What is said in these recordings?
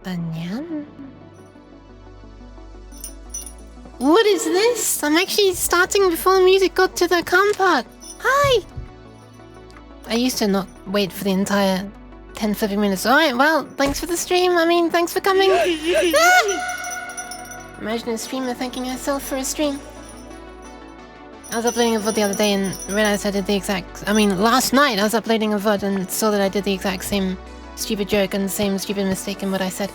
Anyan? What is this? I'm actually starting before the music got to the calm part. Hi! I used to not wait for the entire 10-15 minutes. Alright, well, thanks for the stream. I mean, thanks for coming. Imagine a streamer thanking herself for a stream. I was uploading a VOD the other day and realized I did the exact... last night I was uploading a VOD and saw that I did the exact same stupid joke and the same stupid mistake in what I said.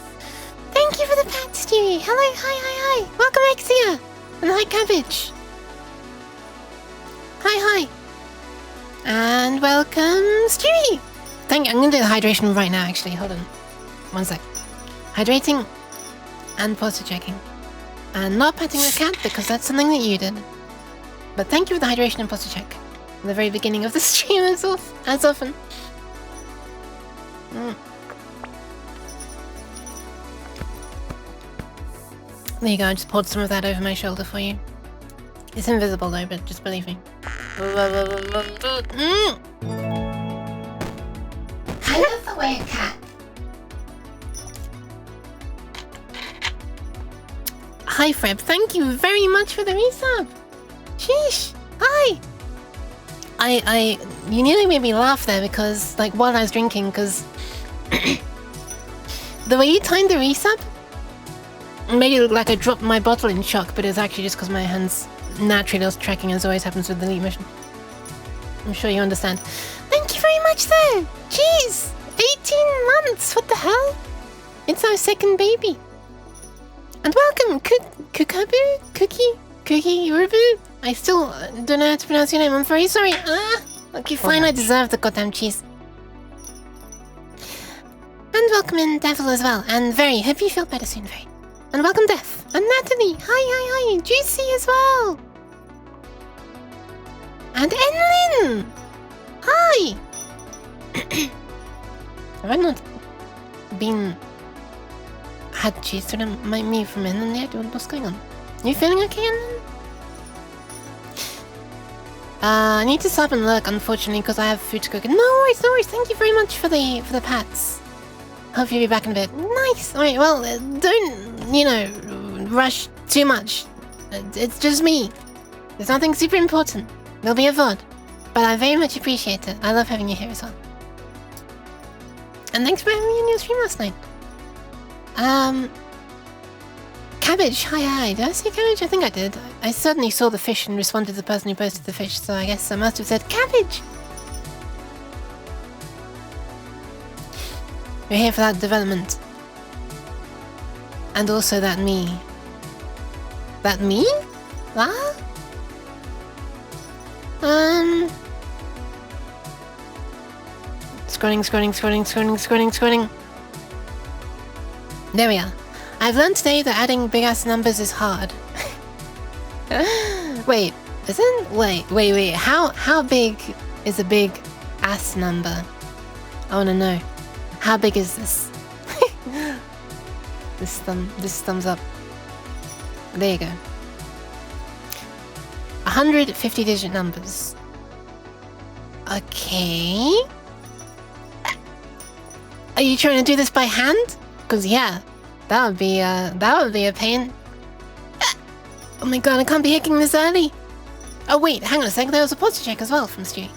Thank you for the pat, Stewie. Hello, hi. Welcome, Exia. And hi, Cabbage. Hi. And welcome, Stewie. I'm gonna do the hydration right now, actually. Hold on. One sec. Hydrating and posture checking. And not petting the cat because that's something that you did. But thank you for the hydration and posture check. At the very beginning of the stream as often. There you go, I just poured some of that over my shoulder for you. It's invisible though, but just believe me. I love the way a cat. Hi Freb, thank you very much for the resub. Sheesh, hi. You nearly made me laugh there because, like, while I was drinking, because the way you timed the resub made it look like I dropped my bottle in shock, but it was actually just because my hands naturally lost tracking, as always happens with the Elite mission. I'm sure you understand. Thank you very much, though. Jeez, 18 months. What the hell? It's our second baby. And welcome, Kukabu, Cookie, Rubu. I still don't know how to pronounce your name. I'm very sorry. Okay, fine. I deserve the goddamn cheese. And welcome in Devil as well. And Very. Hope you feel better soon, Very. And welcome, Death. And Natalie. Hi. Juicy as well. And Enlin. Hi. Have I not had cheese to me from Enlin yet? What's going on? You feeling okay, Enlin? I need to stop and look, unfortunately, because I have food to cook. No worries. Thank you very much for the pats. Hope you'll be back in a bit. Nice. Alright, well, don't, rush too much. It's just me. There's nothing super important. There'll be a VOD. But I very much appreciate it. I love having you here as well. And thanks for having me on your stream last night. Cabbage, hi. Did I say cabbage? I think I did. I certainly saw the fish and responded to the person who posted the fish, so I guess I must have said cabbage. We're here for that development. And also that me. That me? What? Scrolling. There we are. I've learned today that adding big ass numbers is hard. Wait, isn't? Wait. How big is a big ass number? I wanna know. How big is this? This thumbs up. There you go. 150 digit numbers. Okay. Are you trying to do this by hand? Because yeah, that would be a pain. Oh my god, I can't be hacking this early. Oh wait, hang on a sec. There was a posture check as well from Stewie.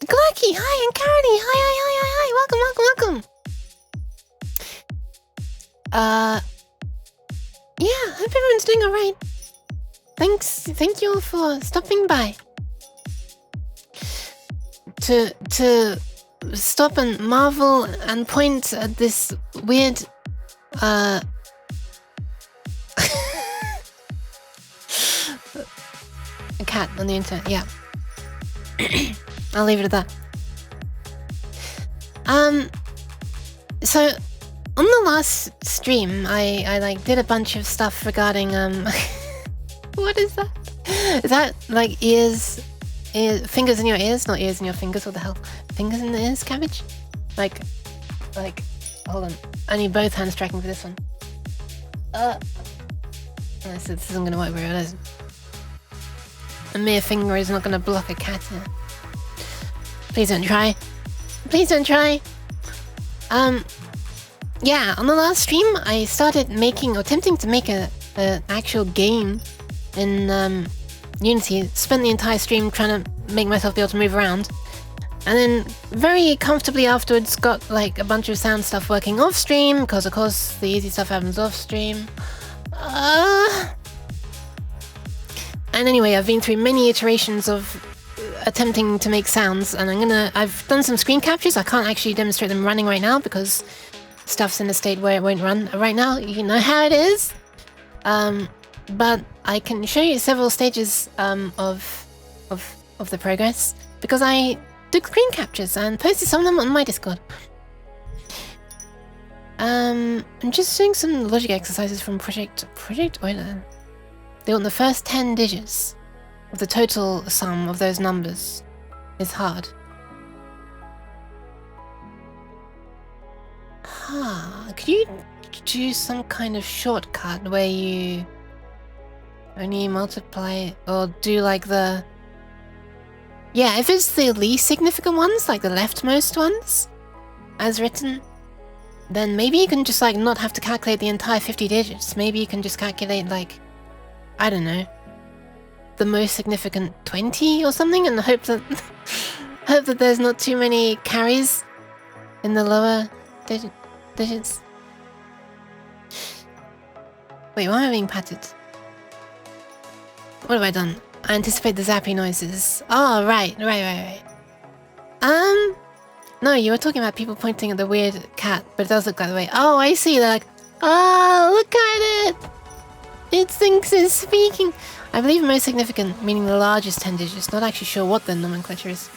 Glucky, hi, and Carly, hi, welcome. Yeah, hope everyone's doing alright. Thank you all for stopping by. To stop and marvel and point at this weird, a cat on the internet, yeah. I'll leave it at that. So on the last stream, I like did a bunch of stuff regarding what is that? Is that like ears, fingers in your ears, not ears in your fingers? What the hell? Fingers in the ears, Cabbage? Like, hold on. I need both hands tracking for this one. This isn't gonna work very well, is it? A mere finger is not gonna block a cat. Please don't try. Please don't try. Yeah, on the last stream, I started making, or attempting to make an actual game in Unity. Spent the entire stream trying to make myself be able to move around. And then very comfortably afterwards got like a bunch of sound stuff working off stream, because of course the easy stuff happens off stream. And anyway, I've been through many iterations of attempting to make sounds, and I've done some screen captures. I can't actually demonstrate them running right now because stuff's in a state where it won't run right now. You know how it is. But I can show you several stages of the progress, because I took screen captures and posted some of them on my Discord. I'm just doing some logic exercises from Project Euler. They want the first 10 digits of the total sum of those numbers is hard. Could you do some kind of shortcut where you only multiply, or do like the... Yeah, if it's the least significant ones, like the leftmost ones, as written, then maybe you can just like not have to calculate the entire 50 digits. Maybe you can just calculate like, I don't know, the most significant 20 or something, and hope that hope that there's not too many carries in the lower digits. Wait, why am I being patted? What have I done? I anticipate the zappy noises. Oh, right. No, you were talking about people pointing at the weird cat, but it does look that way. Oh, I see. They're like, oh, look at it! It thinks it's speaking. I believe most significant, meaning the largest 10 digits. Not actually sure what the nomenclature is.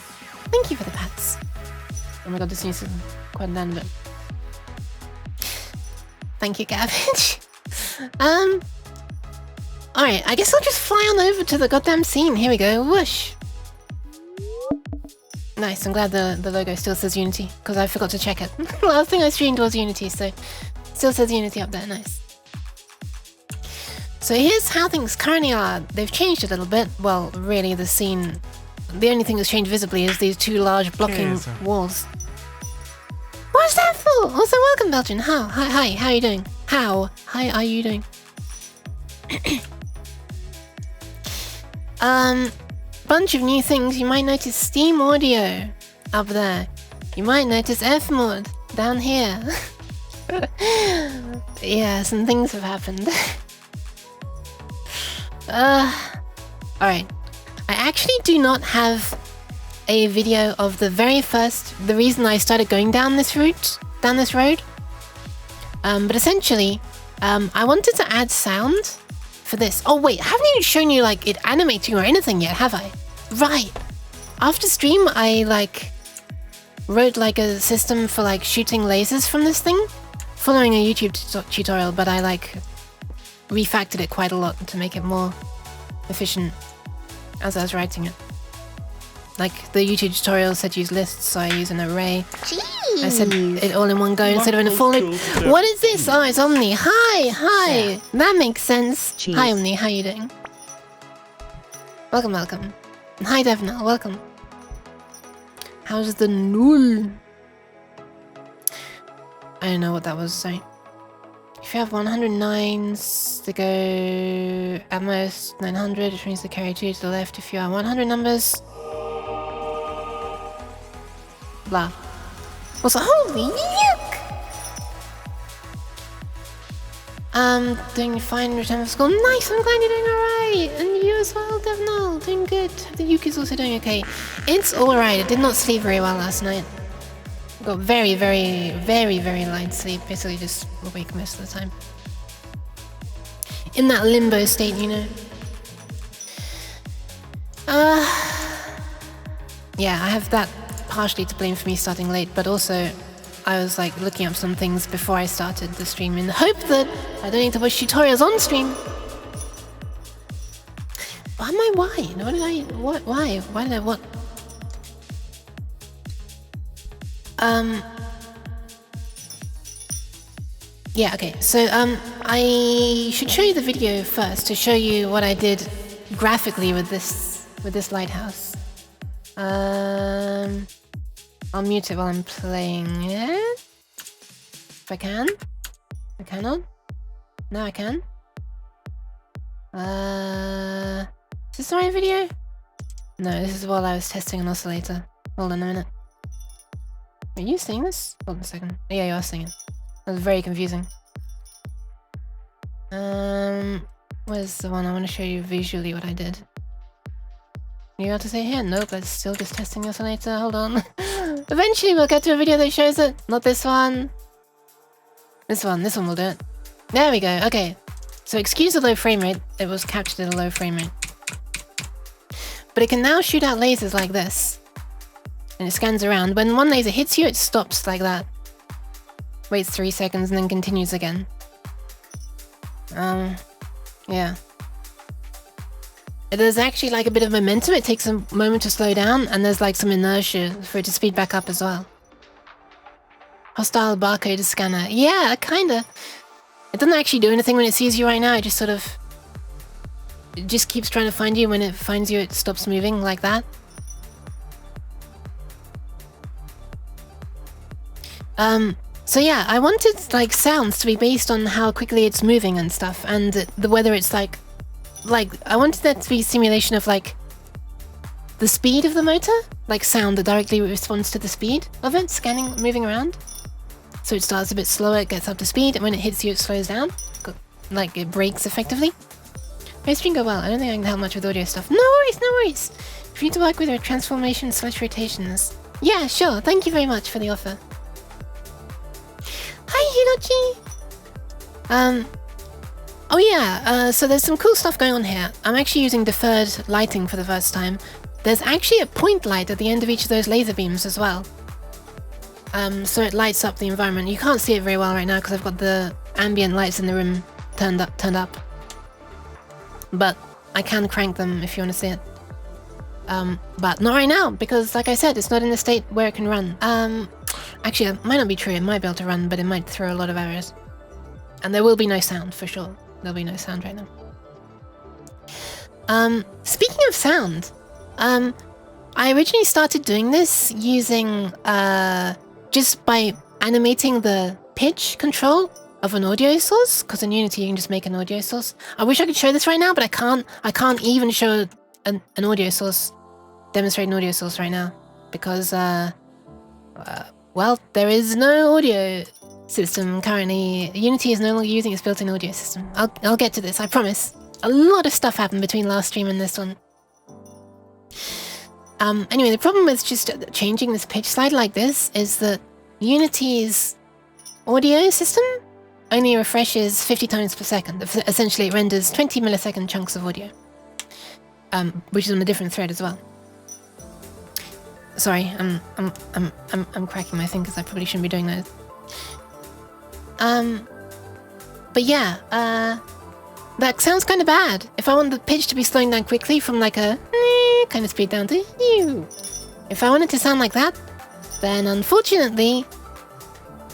Thank you for the pats. Oh my god, this needs to quiet down a bit. Thank you, Cabbage. Alright, I guess I'll just fly on over to the goddamn scene. Here we go. Whoosh. Nice, I'm glad the logo still says Unity, because I forgot to check it. The last thing I streamed was Unity, so still says Unity up there. Nice. So here's how things currently are. They've changed a little bit. Well, really, the scene... The only thing that's changed visibly is these two large blocking walls. What's that for? Also, welcome, Belgian. How? Hi, how are you doing? How are you doing? Bunch of new things. You might notice Steam Audio up there. You might notice FMOD down here. Yeah, some things have happened. Alright. I actually do not have a video of the reason I started going down this road. But essentially, I wanted to add sound for this. Oh wait, I haven't even shown you like it animating or anything yet, have I? Right. After stream, I like wrote like a system for like shooting lasers from this thing, following a YouTube tutorial, but I like refactored it quite a lot to make it more efficient as I was writing it. Like the YouTube tutorial said use lists, so I use an array. Jeez. I said it all in one go instead of in a full loop. What is this? Oh, it's Omni. Hi. Yeah. That makes sense. Jeez. Hi Omni, how you doing? Welcome. Hi Devna, welcome. How's the null? I don't know what that was, sorry. If you have 109s, they go at most 900, which means they carry 2 to the left. If you have 100 numbers... Blah. Also, holy yuck! Doing fine, return from school. Nice, I'm glad you're doing alright! And you as well, Devnal, doing good. The Yuki's also doing okay. It's alright, I did not sleep very well last night. Got very light sleep, basically just awake most of the time. In that limbo state, you know. Yeah, I have that partially to blame for me starting late, but also I was like looking up some things before I started the stream in the hope that I don't need to watch tutorials on stream. Why? Why did I what? Yeah, okay, so I should show you the video first to show you what I did graphically with this with this lighthouse. I'll mute it while I'm playing it. If I can. I cannot. No, I can. Is this the right video? No, this is while I was testing an oscillator. Hold on a minute. Are you seeing this? Hold on a second. Yeah, you are seeing it. That was very confusing. Where's the one I want to show you visually what I did? You got to say here? Nope, that's still just testing the oscillator. Hold on. Eventually we'll get to a video that shows it. Not this one. This one will do it. There we go. Okay. So excuse the low frame rate. It was captured at a low frame rate. But it can now shoot out lasers like this. And it scans around. When one laser hits you, it stops like that. Waits 3 seconds and then continues again. Yeah. There's actually like a bit of momentum. It takes a moment to slow down, and there's like some inertia for it to speed back up as well. Hostile barcode scanner. Yeah, kinda. It doesn't actually do anything when it sees you right now. It just sort of... It just keeps trying to find you. When it finds you, it stops moving like that. So yeah, I wanted like sounds to be based on how quickly it's moving and stuff, and whether it's like I wanted that to be a simulation of like the speed of the motor, like sound that directly responds to the speed of it, scanning, moving around. So it starts a bit slower, it gets up to speed, and when it hits you, it slows down, like it brakes effectively. My stream go well. I don't think I can help much with audio stuff. No worries, no worries. If you need to work with your transformation/rotations. Yeah, sure. Thank you very much for the offer. Hi, Hirochi! Oh yeah, so there's some cool stuff going on here. I'm actually using deferred lighting for the first time. There's actually a point light at the end of each of those laser beams as well. So it lights up the environment. You can't see it very well right now because I've got the ambient lights in the room turned up. But I can crank them if you want to see it. But not right now, because like I said, it's not in a state where it can run. Actually, it might not be true. It might be able to run, but it might throw a lot of errors. And there will be no sound, for sure. There'll be no sound right now. Speaking of sound, I originally started doing this using, just by animating the pitch control of an audio source, because in Unity you can just make an audio source. I wish I could show this right now, but I can't. I can't even show an audio source, demonstrate an audio source right now, because, well, there is no audio system currently. Unity is no longer using its built-in audio system. I'll get to this, I promise. A lot of stuff happened between last stream and this one. Anyway, the problem with just changing this pitch slide like this is that Unity's audio system only refreshes 50 times per second. Essentially, it renders 20 millisecond chunks of audio, which is on a different thread as well. Sorry, I'm cracking my fingers. I probably shouldn't be doing that. But yeah, that sounds kind of bad. If I want the pitch to be slowing down quickly from like a kind of speed down to if I want it to sound like that, then unfortunately,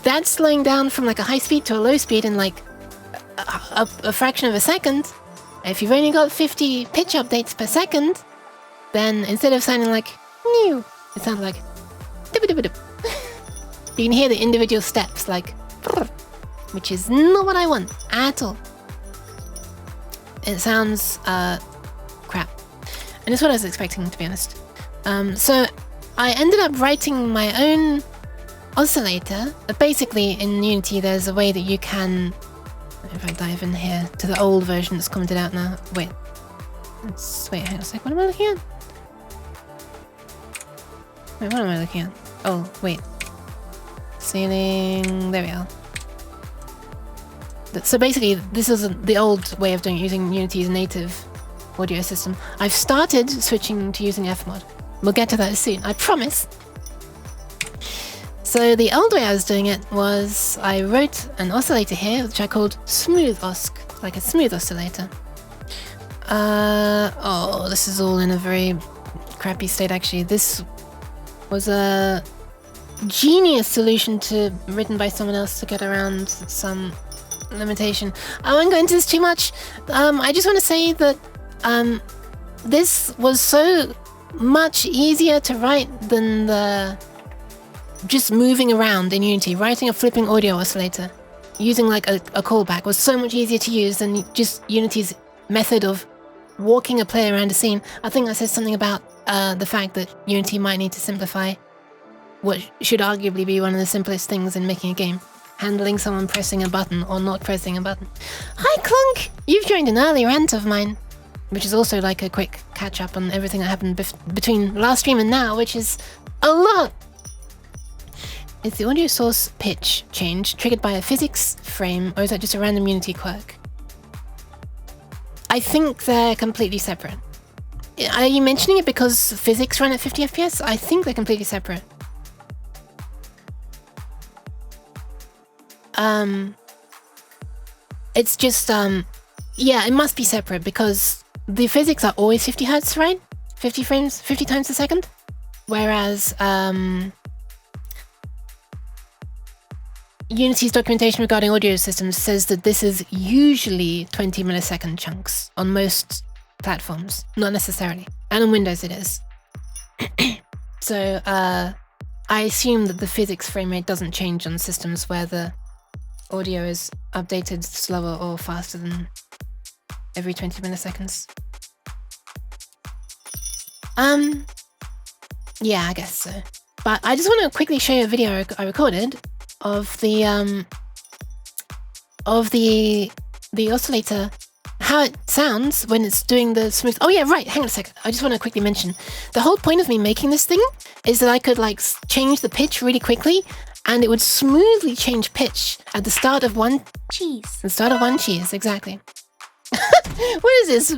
that's slowing down from like a high speed to a low speed in like a fraction of a second. If you've only got 50 pitch updates per second, then instead of sounding like it sounds like you can hear the individual steps like, which is not what I want at all. It sounds crap, and it's what I was expecting, to be honest. So I ended up writing my own oscillator. Basically, in Unity, there's a way that you can. If I dive in here to the old version that's commented out now. Wait, hang on a sec. What am I looking at? Wait, what am I looking at? Oh, wait. Ceiling. There we are. So basically, this is the old way of doing it, using Unity's native audio system. I've started switching to using FMOD. We'll get to that soon, I promise. So the old way I was doing it was I wrote an oscillator here, which I called Smooth Osc, like a smooth oscillator. Oh, this is all in a very crappy state, actually. This was a genius solution written by someone else to get around some limitation. I won't go into this too much. I just want to say that this was so much easier to write than the just moving around in Unity. Writing a flipping audio oscillator using like a callback was so much easier to use than just Unity's method of walking a player around a scene. I think I said something about the fact that Unity might need to simplify what should arguably be one of the simplest things in making a game. Handling someone pressing a button or not pressing a button. Hi Clunk! You've joined an early rant of mine, which is also like a quick catch up on everything that happened between last stream and now, which is a lot! Is the audio source pitch change triggered by a physics frame, or is that just a random Unity quirk? I think they're completely separate. Are you mentioning it because physics run at 50 FPS? I think they're completely separate. It's just, yeah, it must be separate because the physics are always 50 Hz, right? 50 frames, 50 times a second? Whereas, Unity's documentation regarding audio systems says that this is usually 20 millisecond chunks on most platforms, not necessarily. And on Windows it is. So, I assume that the physics frame rate doesn't change on systems where the audio is updated slower or faster than every 20 milliseconds. Yeah, I guess so. But I just want to quickly show you a video I recorded of the oscillator, how it sounds when it's doing the smooth. Oh yeah, right, hang on a second. I just want to quickly mention the whole point of me making this thing is that I could like change the pitch really quickly and it would smoothly change pitch at the start of one cheese. The start of one cheese, exactly. What is this?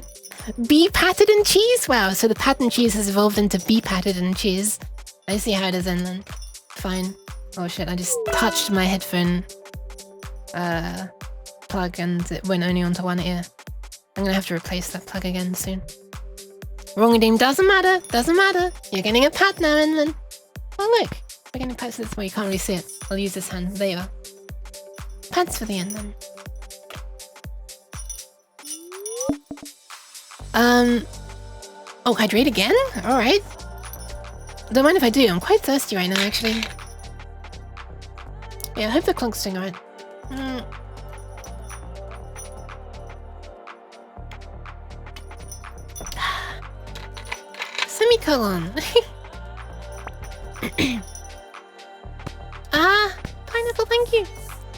Bee patted and cheese? Wow, so the pat and cheese has evolved into bee patted and cheese. I see how it is then. Fine. Oh shit, I just touched my headphone plug and it went only onto one ear. I'm gonna have to replace that plug again soon. Wrong redeem, doesn't matter, doesn't matter. You're getting a pat now, Inman. Oh look, we're getting pats this way, you can't really see it. I'll use this hand, there you are. Pats for the Inman. Oh, hydrate again? Alright. Don't mind if I do, I'm quite thirsty right now actually. Yeah, I hope the Clunk's doing alright. Semicolon. Pineapple, thank you.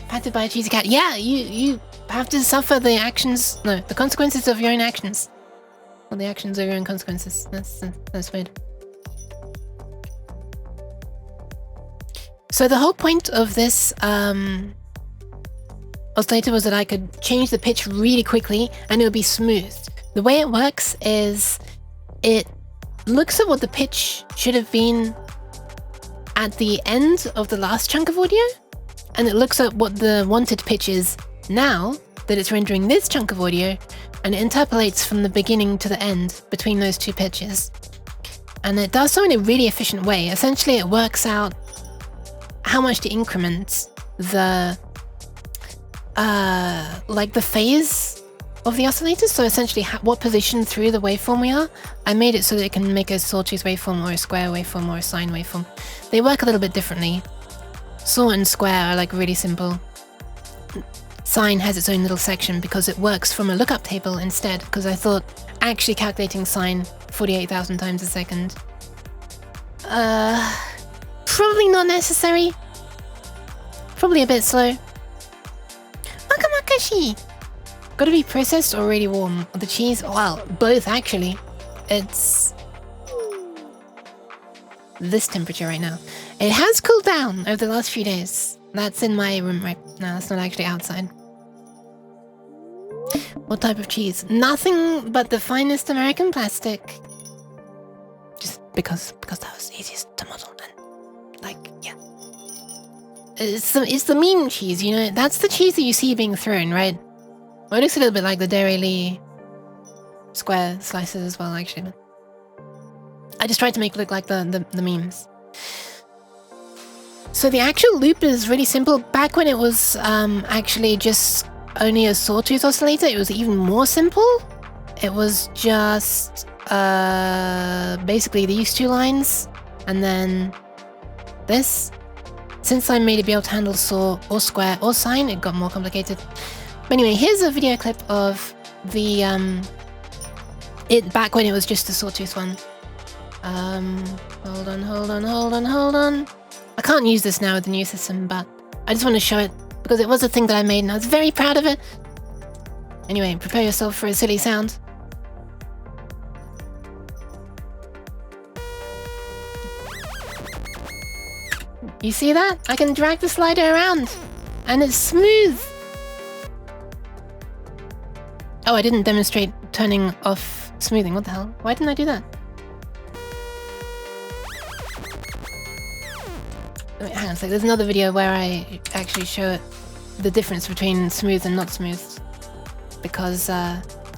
Patted by a cheesy cat. Yeah, you have to suffer the actions, no, the consequences of your own actions. Or the actions of your own consequences. That's weird. So the whole point of this oscillator was that I could change the pitch really quickly and it would be smooth. The way it works is it looks at what the pitch should have been at the end of the last chunk of audio, and it looks at what the wanted pitch is now that it's rendering this chunk of audio, and it interpolates from the beginning to the end between those two pitches. And it does so in a really efficient way. Essentially, it works out how much to increment the like the phase of the oscillator. So essentially what position through the waveform we are. I made it so that it can make a sawtooth waveform or a square waveform or a sine waveform. They work a little bit differently. Saw and square are like really simple. Sine has its own little section because it works from a lookup table instead, because I thought actually calculating sine 48,000 times a second probably not necessary. Probably a bit slow. Wakamakashi! Gotta be processed or really warm? The cheese? Well, both actually. It's this temperature right now. It has cooled down over the last few days. That's in my room right now. That's not actually outside. What type of cheese? Nothing but the finest American plastic. Just because that was easiest to model and like, yeah. It's the meme cheese, you know? That's the cheese that you see being thrown, right? Well, it looks a little bit like the Dairy Lee square slices as well, actually. But I just tried to make it look like the memes. So the actual loop is really simple. Back when it was actually just only a sawtooth oscillator, it was even more simple. It was just basically these two lines, and then this. Since I made it be able to handle saw or square or sine, it got more complicated. But anyway, here's a video clip of the it back when it was just the sawtooth one. Hold on. I can't use this now with the new system, but I just want to show it because it was a thing that I made and I was very proud of it. Anyway, prepare yourself for a silly sound. You see that? I can drag the slider around and it's smooth. Oh, I didn't demonstrate turning off smoothing. What the hell? Why didn't I do that? Wait, hang on a sec. There's another video where I actually show the difference between smooth and not smooth. Because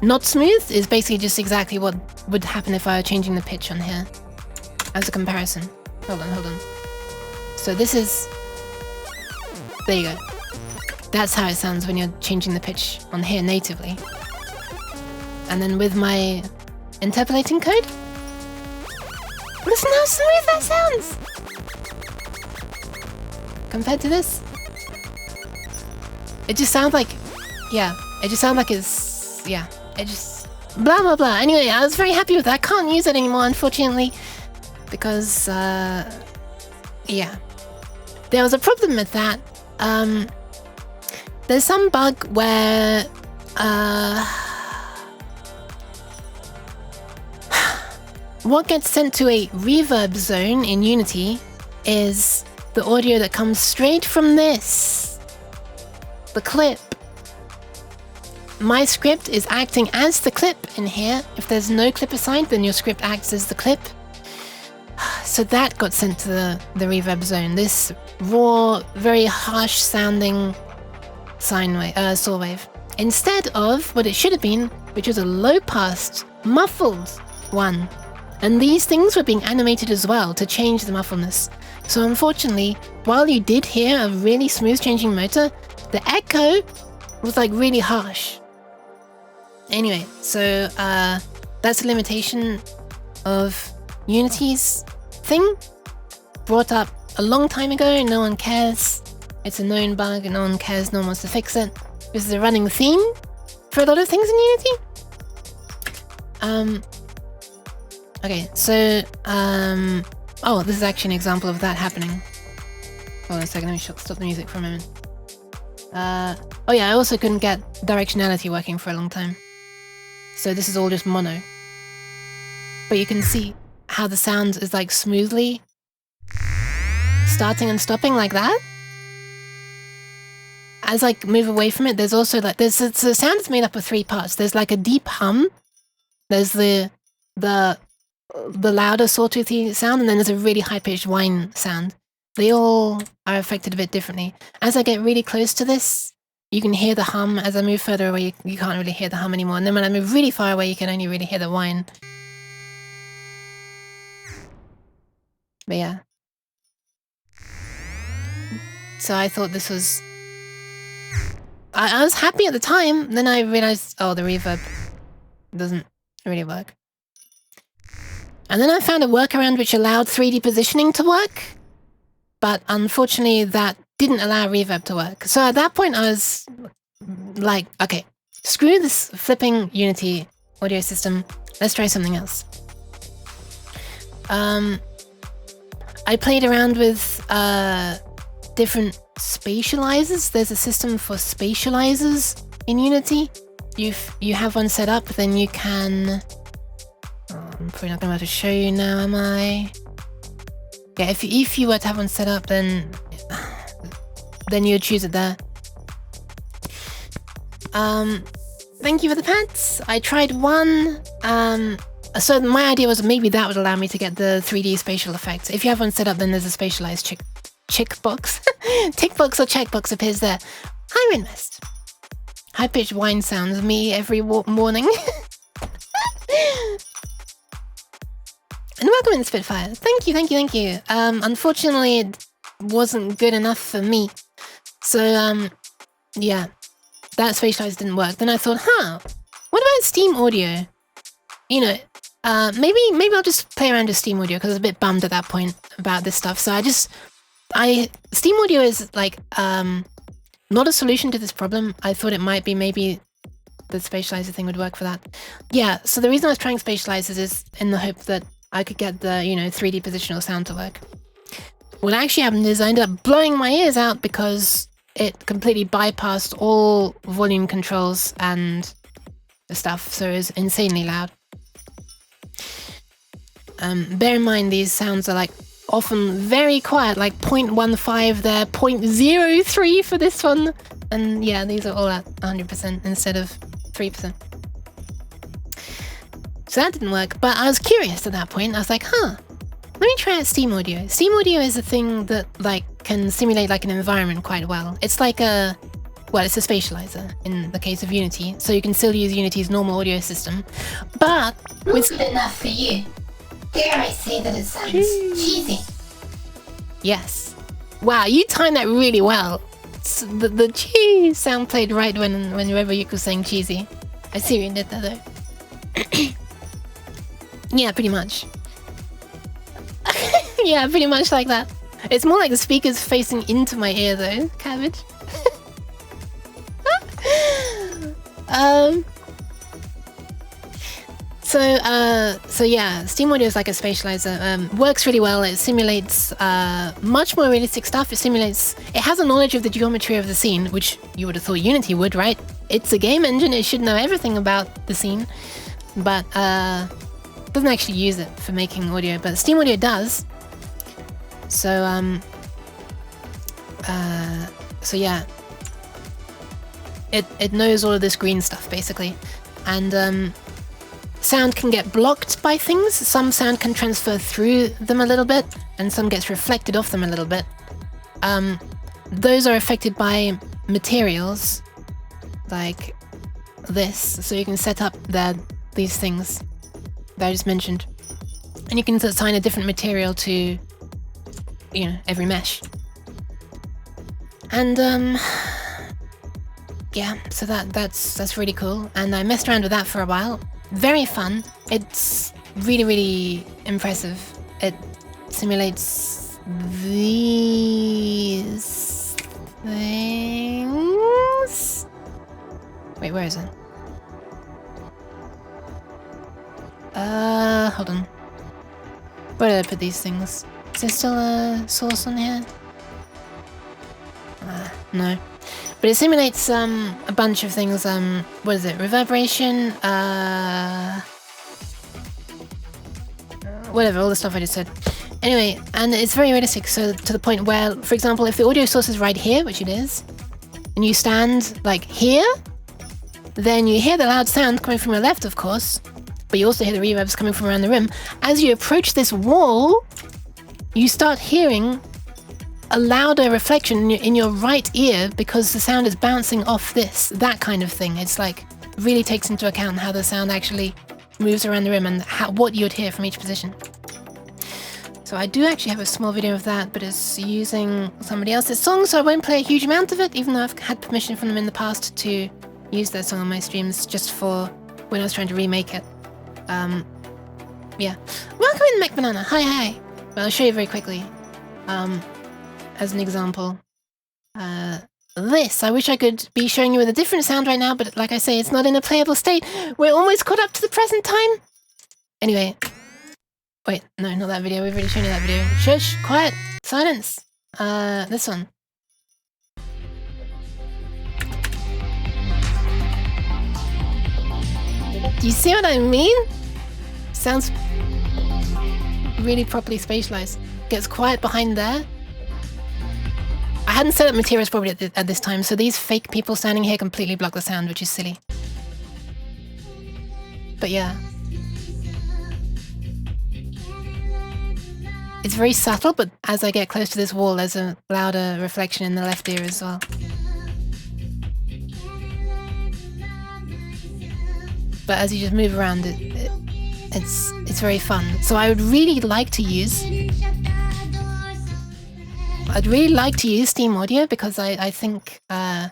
not smooth is basically just exactly what would happen if I were changing the pitch on here. As a comparison. Hold on. So this is... There you go. That's how it sounds when you're changing the pitch on here natively. And then with my interpolating code... Listen how smooth that sounds! Compared to this... It just sounds like... Yeah, it just sounds like it's... Yeah, it just... Blah blah blah. Anyway, I was very happy with that. I can't use it anymore, unfortunately. Because, yeah. There was a problem with that. There's some bug where... what gets sent to a reverb zone in Unity is the audio that comes straight from this. The clip. My script is acting as the clip in here. If there's no clip assigned, then your script acts as the clip. So that got sent to the reverb zone. This raw, very harsh sounding sine wave, saw wave. Instead of what it should have been, which was a low passed, muffled one. And these things were being animated as well to change the muffledness. So unfortunately, while you did hear a really smooth changing motor, the echo was like really harsh. Anyway, so that's a limitation of Unity's thing, brought up a long time ago. No one cares. It's a known bug and no one cares. No one wants to fix it. This is a running theme for a lot of things in Unity. Okay, so oh, this is actually an example of that happening. Hold on a second, let me stop the music for a moment. Oh yeah, I also couldn't get directionality working for a long time. So this is all just mono. But you can see how the sound is like smoothly starting and stopping like that. As I move away from it, there's also like the sound is made up of 3 parts. There's like a deep hum. There's the louder sawtoothy sound, and then there's a really high-pitched whine sound. They all are affected a bit differently. As I get really close to this, you can hear the hum. As I move further away, you can't really hear the hum anymore. And then when I move really far away, you can only really hear the whine. But yeah. So I thought this was... I was happy at the time, then I realized, oh, the reverb doesn't really work. And then I found a workaround which allowed 3D positioning to work, but unfortunately that didn't allow reverb to work. So at that point I was like, okay, screw this flipping Unity audio system, let's try something else. I played around with different spatializers. There's a system for spatializers in Unity. You have one set up, then you can... I'm probably not going to be able to show you now, am I? Yeah, if you were to have one set up, then you'd choose it there. Thank you for the pants. I tried one. So my idea was maybe that would allow me to get the 3D spatial effects. If you have one set up, then there's a spatialized chick box. Tick box or checkbox appears there. Hi, Rinwest. High-pitched whine sounds me every morning. And welcome in, Spitfire. Thank you. Unfortunately, it wasn't good enough for me. So, yeah, that spatialized didn't work. Then I thought, what about Steam Audio? You know, maybe I'll just play around with Steam Audio because I was a bit bummed at that point about this stuff. So Steam Audio is like not a solution to this problem. I thought it might be maybe the spatializer thing would work for that. Yeah, so the reason I was trying spatializers is in the hope that I could get the, 3D positional sound to work. What actually happened is I ended up blowing my ears out because it completely bypassed all volume controls and stuff, so it was insanely loud. Bear in mind these sounds are like often very quiet, like 0.15 there, 0.03 for this one, and yeah, these are all at 100% instead of 3%. So that didn't work, but I was curious at that point. I was like, let me try out Steam Audio. Steam Audio is a thing that like can simulate like an environment quite well. It's like it's a spatializer in the case of Unity, so you can still use Unity's normal audio system, but with good enough for you. Dare I say that it sounds cheesy? Yes. Wow, you timed that really well. The cheese sound played right whenever you were saying cheesy. I see you did that though. Yeah, pretty much. Yeah, pretty much like that. It's more like the speakers facing into my ear though, Cabbage. So yeah, Steam Audio is like a spatializer. Works really well. It simulates much more realistic stuff. It has a knowledge of the geometry of the scene, which you would have thought Unity would, right? It's a game engine. It should know everything about the scene, but doesn't actually use it for making audio. But Steam Audio does. So yeah, it knows all of this green stuff basically, and sound can get blocked by things. Some sound can transfer through them a little bit, and some gets reflected off them a little bit. Those are affected by materials like this, so you can set up these things that I just mentioned, and you can assign a different material to every mesh. And yeah, so that's really cool, and I messed around with that for a while. Very fun. It's really, really impressive. It simulates these things. Wait, where is it? Hold on. Where did I put these things? Is there still a source on here? No. But it simulates a bunch of things. What is it? Reverberation, whatever, all the stuff I just said. Anyway, and it's very realistic, so to the point where, for example, if the audio source is right here, which it is, and you stand like here, then you hear the loud sound coming from your left, of course, but you also hear the reverbs coming from around the room. As you approach this wall, you start hearing a louder reflection in your right ear because the sound is bouncing off that kind of thing. It's like really takes into account how the sound actually moves around the room and what you'd hear from each position. So I do actually have a small video of that, but it's using somebody else's song, so I won't play a huge amount of it, even though I've had permission from them in the past to use their song on my streams just for when I was trying to remake it. Yeah. Welcome in, McBanana. Hi. Well, I'll show you very quickly. As an example, this. I wish I could be showing you with a different sound right now, but like I say, it's not in a playable state. We're almost caught up to the present time. Anyway. Wait, no, not that video. We've already shown you that video. Shush, quiet, silence. This one. Do you see what I mean? Sounds really properly spatialized. Gets quiet behind there. I hadn't set up materials properly at this time, so these fake people standing here completely block the sound, which is silly. But yeah. It's very subtle, but as I get close to this wall, there's a louder reflection in the left ear as well. But as you just move around, it's very fun. So I would really like to use... I'd really like to use Steam Audio because I think, I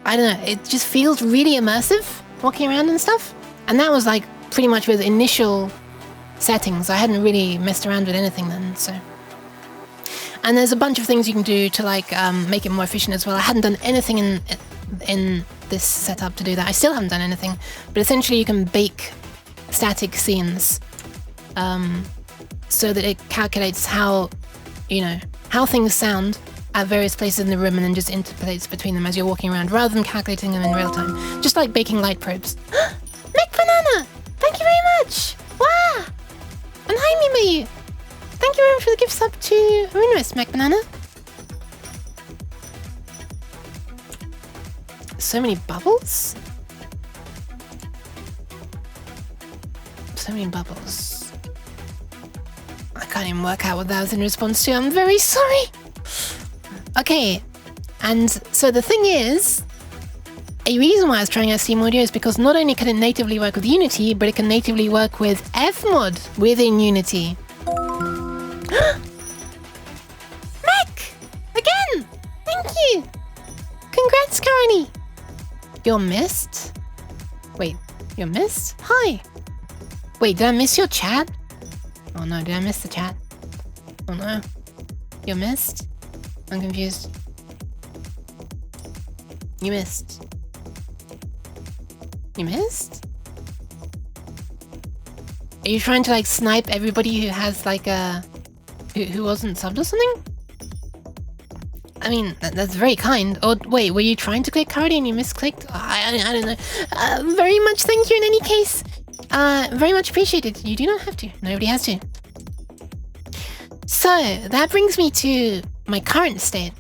don't know, it just feels really immersive walking around and stuff. And that was like pretty much with initial settings. I hadn't really messed around with anything then, so. And there's a bunch of things you can do to like make it more efficient as well. I hadn't done anything in this setup to do that. I still haven't done anything, but essentially you can bake static scenes so that it calculates how, you know, how things sound at various places in the room and then just interpolates between them as you're walking around rather than calculating them in real time. Just like baking light probes. Mac Banana! Thank you very much! Wow! And hi Mimi! Thank you very much for the gift sub to Ruinous, Mac Banana. So many bubbles? So many bubbles. I can't even work out what that was in response to. I'm very sorry! Okay, and so the thing is, a reason why I was trying out Steam Audio is because not only can it natively work with Unity, but it can natively work with FMOD within Unity. Mac! Again! Thank you! Congrats, Karani! You're missed? Wait, you're missed? Hi! Wait, did I miss your chat? Oh no, did I miss the chat? Oh no. You're missed? I'm confused. You missed. You missed? Are you trying to like snipe everybody who has like a... who wasn't subbed or something? I mean, that's very kind. Or wait, were you trying to click Cardi and you misclicked? I don't know. Very much thank you in any case. Very much appreciated. You do not have to. Nobody has to. So, that brings me to my current state.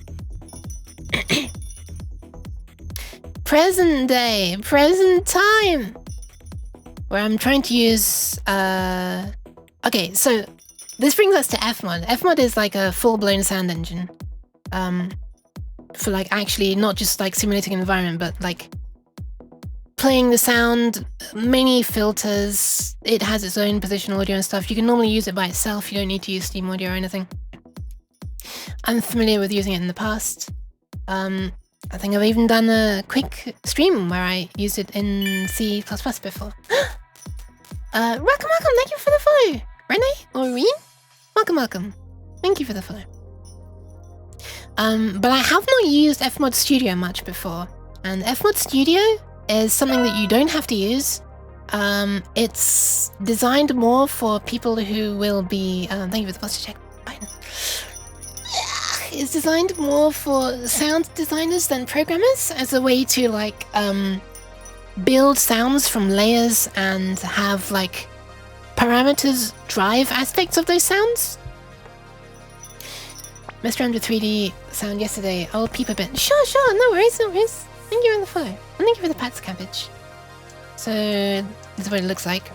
Present day, present time. Where I'm trying to use... Okay, so this brings us to FMOD. FMOD is like a full-blown sound engine. For like actually not just like simulating an environment, but like playing the sound, many filters. It has its own positional audio and stuff. You can normally use it by itself. You don't need to use Steam Audio or anything. I'm familiar with using it in the past. I think I've even done a quick stream where I used it in C++ before. Welcome, thank you for the follow. Renee or Reen? Welcome. Thank you for the follow. But I have not used FMOD Studio much before, and FMOD Studio is something that you don't have to use. It's designed more for people who will be... thank you for the posture check. It's designed more for sound designers than programmers as a way to like build sounds from layers and have like parameters drive aspects of those sounds. Messed around with 3D sound yesterday. I'll peep a bit. Sure, no worries. Thank you for the follow. And thank you for the Pat's cabbage. So, this is what it looks like.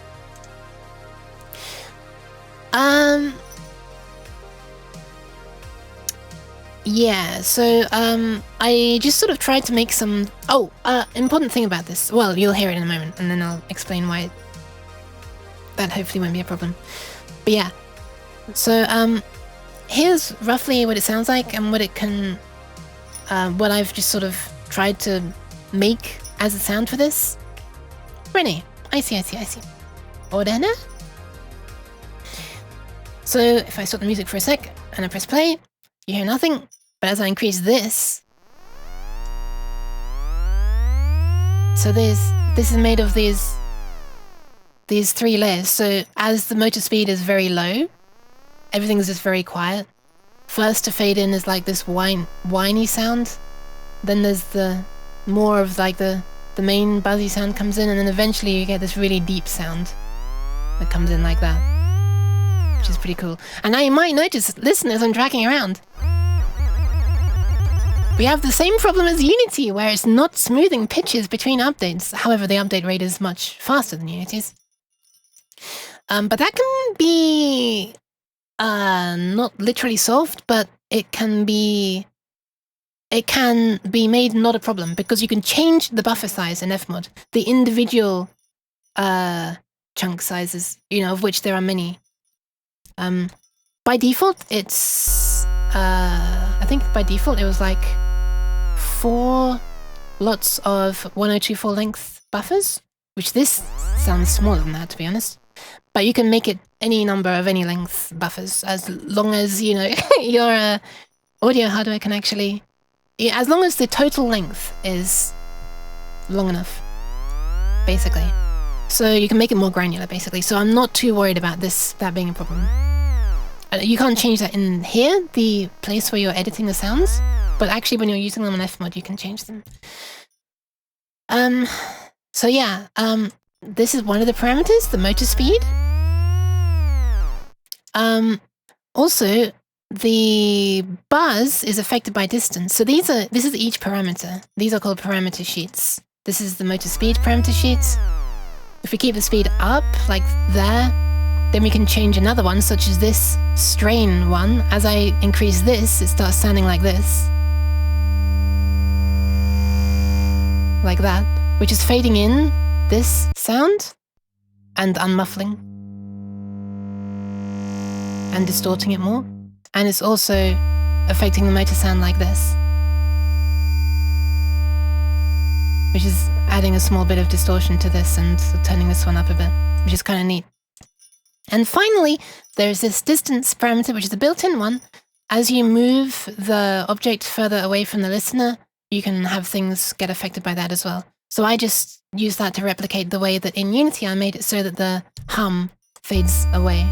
Yeah, so, I just sort of tried to make some... Oh, important thing about this. Well, you'll hear it in a moment, and then I'll explain why that hopefully won't be a problem. But yeah. So, here's roughly what it sounds like and what it can... what I've just sort of tried to make as a sound for this. Renee, I see. Ordena? So, if I stop the music for a sec, and I press play, you hear nothing. But as I increase this... So this is made of these 3 layers. So as the motor speed is very low, everything's just very quiet. First to fade in is like this whiny sound. Then there's the more of like the main buzzy sound comes in, and then eventually you get this really deep sound that comes in like that, which is pretty cool. And now you might notice, listen as I'm tracking around, we have the same problem as Unity, where it's not smoothing pitches between updates. However, the update rate is much faster than Unity's. But that can be not literally solved, but it can be made not a problem, because you can change the buffer size in FMOD, the individual chunk sizes, you know, of which there are many. By default, it's I think by default it was like 4 lots of 1024 length buffers, which this sounds smaller than that, to be honest. But you can make it any number of any length buffers, as long as, you know, your audio hardware can actually... Yeah, as long as the total length is long enough, basically. So you can make it more granular, basically. So I'm not too worried about that being a problem. You can't change that in here, the place where you're editing the sounds, but actually when you're using them on FMOD, you can change them. So yeah, this is one of the parameters, the motor speed. Also, the buzz is affected by distance. So this is each parameter. These are called parameter sheets. This is the motor speed parameter sheets. If we keep the speed up, like there, then we can change another one, such as this strain one. As I increase this, it starts sounding like this. Like that, which is fading in this sound and unmuffling and distorting it more. And it's also affecting the motor sound like this, which is adding a small bit of distortion to this and turning this one up a bit, which is kind of neat. And finally, there's this distance parameter, which is a built-in one. As you move the object further away from the listener, you can have things get affected by that as well. So I just use that to replicate the way that in Unity I made it so that the hum fades away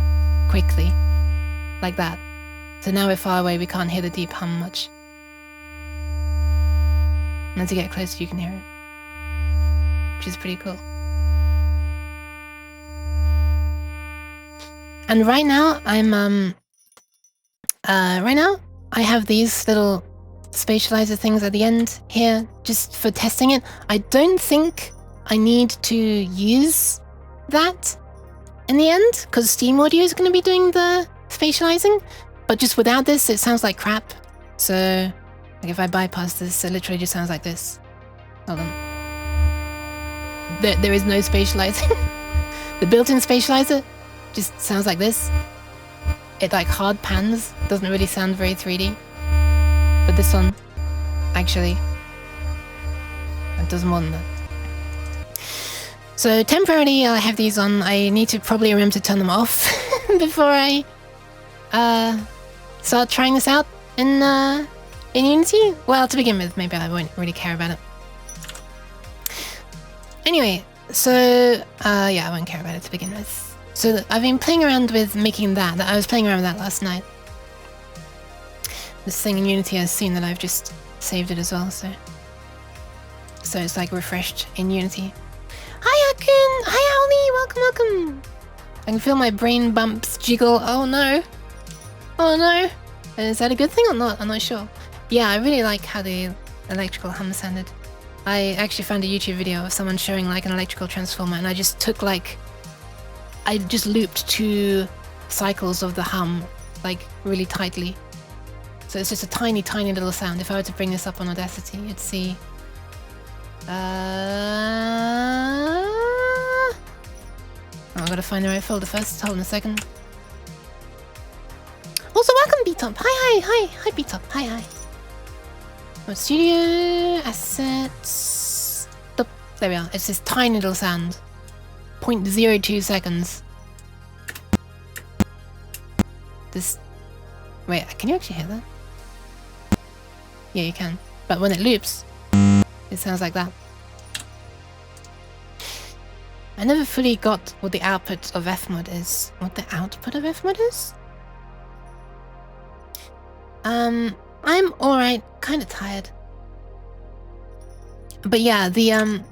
quickly, like that. So now we're far away, we can't hear the deep hum much. And as you get closer, you can hear it, which is pretty cool. And right now, I have these little spatializer things at the end here, just for testing it. I don't think I need to use that in the end, because Steam Audio is going to be doing the spatializing, but just without this, it sounds like crap. So, like if I bypass this, it literally just sounds like this. Hold on. There is no spatializing. The built-in spatializer just sounds like this. It like hard pans, doesn't really sound very 3D. But this one, actually, it does more than that. So temporarily I have these on. I need to probably remember to turn them off before I start trying this out in Unity. Well, to begin with, maybe I won't really care about it. Anyway, so yeah, I won't care about it to begin with. So I've been playing around with making that. I was playing around with that last night. This thing in Unity has seen that I've just saved it as well, so it's like refreshed in Unity. Hi Akun! Hi Auli! Welcome! I can feel my brain bumps jiggle. Oh no! Oh no! Is that a good thing or not? I'm not sure. Yeah, I really like how the electrical hum sounded. I actually found a YouTube video of someone showing like an electrical transformer, and I just took like... I just looped 2 cycles of the hum, like really tightly. So it's just a tiny, tiny little sound. If I were to bring this up on Audacity, you'd see... Oh, I've got to find the right folder first. Hold on a second. Also, welcome, B-Top. Hi, B-Top. Hi. Studio, assets... There we are. It's this tiny little sound. 0.02 seconds. This... Wait, can you actually hear that? Yeah, you can. But when it loops, it sounds like that. I never fully got what the output of FMOD is. What the output of FMOD is? I'm alright, kind of tired. But yeah, the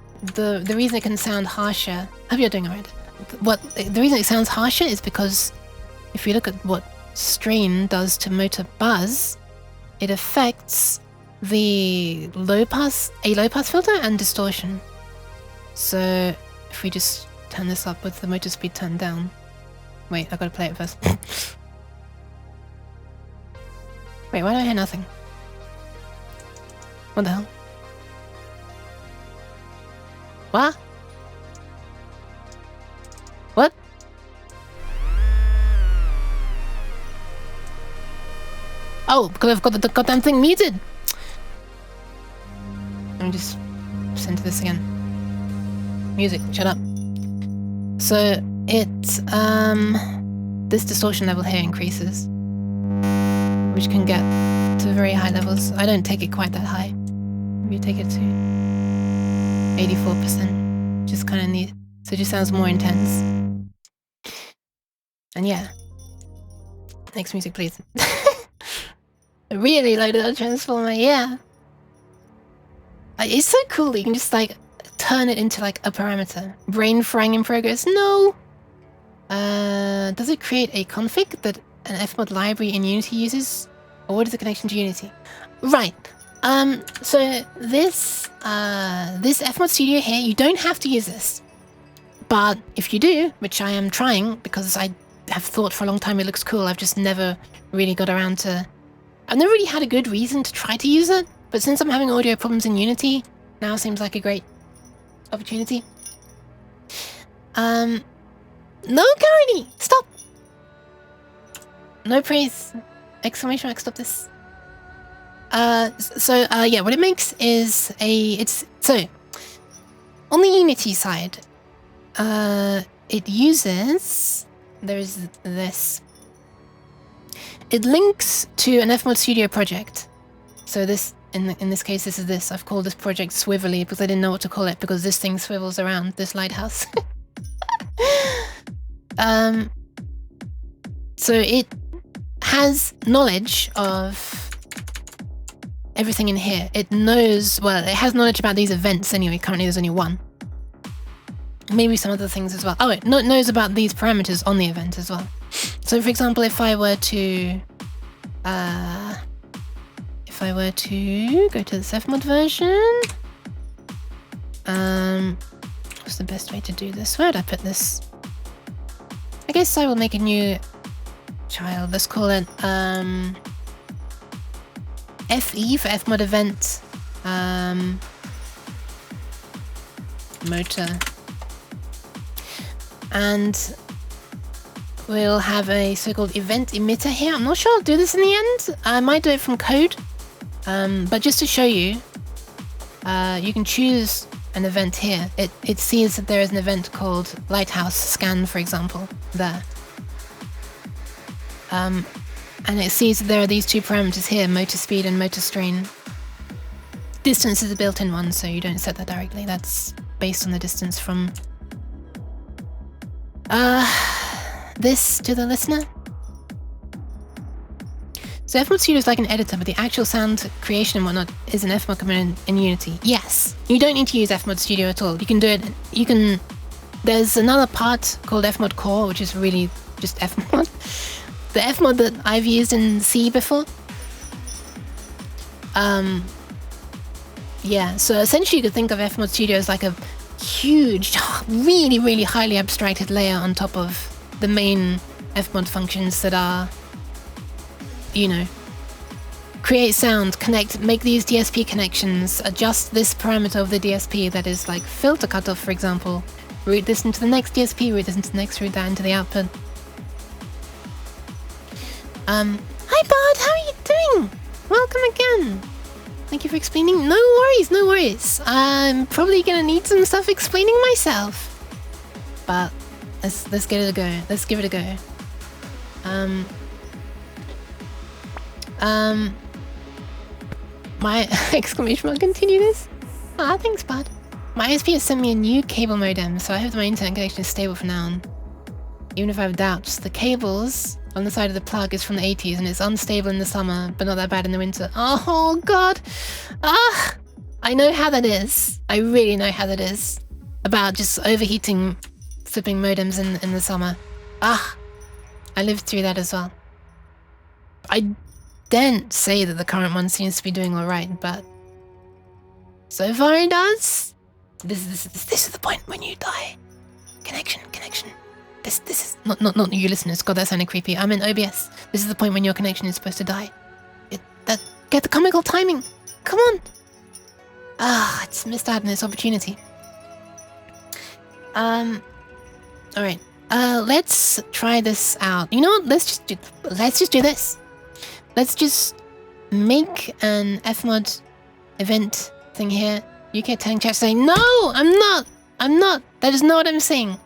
reason it can sound harsher... I hope you're doing alright. The reason it sounds harsher is because if you look at what strain does to motor buzz, it affects the low pass filter and distortion. So if we just turn this up with the motor speed turned down. Wait, I gotta play it first. Wait, why do I hear nothing? What the hell? What? What? Oh, because I've got the goddamn thing muted! Let me just listen to this again. Music, shut up. So, this distortion level here increases, which can get to very high levels. I don't take it quite that high. Maybe take it to 84%, which is kind of neat. So it just sounds more intense. And yeah. Next music, please. Really loaded up transformer, yeah. It's so cool that you can just like turn it into like a parameter. Brain frying in progress. No. Does it create a config that an FMOD library in Unity uses, or what is the connection to Unity? Right. So this FMOD Studio here, you don't have to use this, but if you do, which I am trying because I have thought for a long time it looks cool, I've just never really got around to. I've never really had a good reason to try to use it, but since I'm having audio problems in Unity, now seems like a great opportunity. No, Carity! Stop! No praise! Exclamation mark, stop this. Yeah, what it makes is so, on the Unity side, it uses, there's this. It links to an FMOD Studio project. So this, in this case, this is this. I've called this project Swivelly because I didn't know what to call it because this thing swivels around, this lighthouse. So it has knowledge of everything in here. It knows, well, it has knowledge about these events anyway. Currently there's only one. Maybe some other things as well. Oh, it knows about these parameters on the event as well. So for example, if I were to go to this FMOD version, what's the best way to do this? Where would I put this? I guess I will make a new child. Let's call it FE for FMOD event motor, and we'll have a so-called event emitter here. I'm not sure I'll do this in the end. I might do it from code, but just to show you, you can choose an event here. It sees that there is an event called Lighthouse Scan, for example, there. And it sees that there are these two parameters here, motor speed and motor strain. Distance is a built-in one, so you don't set that directly. That's based on the distance from this to the listener. So FMOD Studio is like an editor, but the actual sound creation and whatnot is an FMOD command in Unity. Yes, you don't need to use FMOD Studio at all. You can do it. There's another part called FMOD Core, which is really just FMOD. The FMOD that I've used in C before. Yeah, so essentially you could think of FMOD Studio as like a huge, really, really highly abstracted layer on top of the main FMOD functions that are, you know, create sound, connect, make these DSP connections, adjust this parameter of the DSP that is like filter cutoff, for example, route this into the next DSP, route this into the next, route that into the output. Hi Bard, how are you doing? Welcome again. Thank you for explaining. No worries, no worries. I'm probably gonna need some stuff explaining myself. But let's give it a go. Let's give it a go. My exclamation mark, continue this. Ah, thanks, bud. My ISP has sent me a new cable modem, so I hope that my internet connection is stable for now. Even if I have doubts, the cables on the side of the plug is from the 80s and it's unstable in the summer, but not that bad in the winter. Oh god! Ah! I know how that is. I really know how that is. About just overheating flipping modems in the summer. Ah! I lived through that as well. I daren't say that the current one seems to be doing alright, but so far it does. This is the point when you die. Connection. This is not you listeners. God, that sounded creepy. I'm in OBS. This is the point when your connection is supposed to die. Get the comical timing. Come on. Ah, I just missed out on this opportunity. All right. Let's try this out. You know what? Let's just do this. Let's just make an FMOD event thing here. UK telling chat saying, no, I'm not. That is not what I'm saying.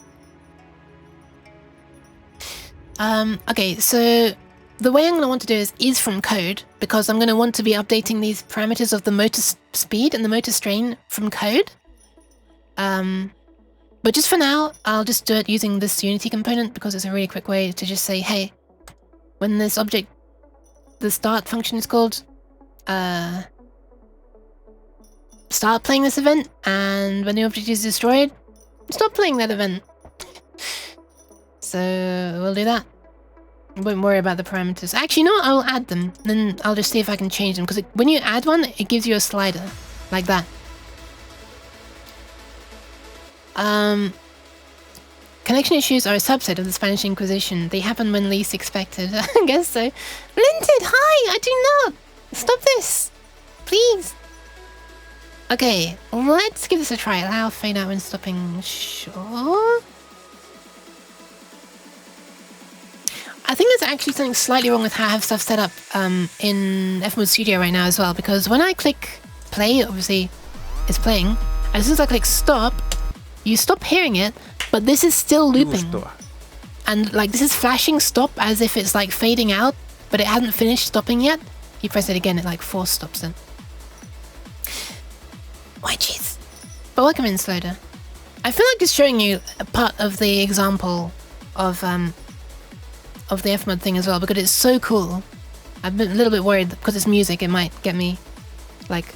Okay, so the way I'm going to want to do is from code, because I'm going to want to be updating these parameters of the motor speed and the motor strain from code. But just for now, I'll just do it using this Unity component, because it's a really quick way to just say, hey, when this object, the start function is called, start playing this event, and when the object is destroyed, stop playing that event. So we'll do that. Won't worry about the parameters. Actually, you know what? I'll add them. Then I'll just see if I can change them. Because when you add one, it gives you a slider. Like that. Connection issues are a subset of the Spanish Inquisition. They happen when least expected. I guess so. Linted, hi! I do not! Stop this! Please! Okay, let's give this a try. Allow fade out when stopping. Sure. I think there's actually something slightly wrong with how I have stuff set up in FMOD Studio right now as well, because when I click play, obviously it's playing, and as soon as I click stop, you stop hearing it, but this is still looping. And like this is flashing stop as if it's like fading out, but it hasn't finished stopping yet. You press it again, it like force stops it. Why jeez. But welcome in, Sloder. I feel like just showing you a part of the example of the FMOD thing as well, because it's so cool. I've been a little bit worried because it's music, it might get me like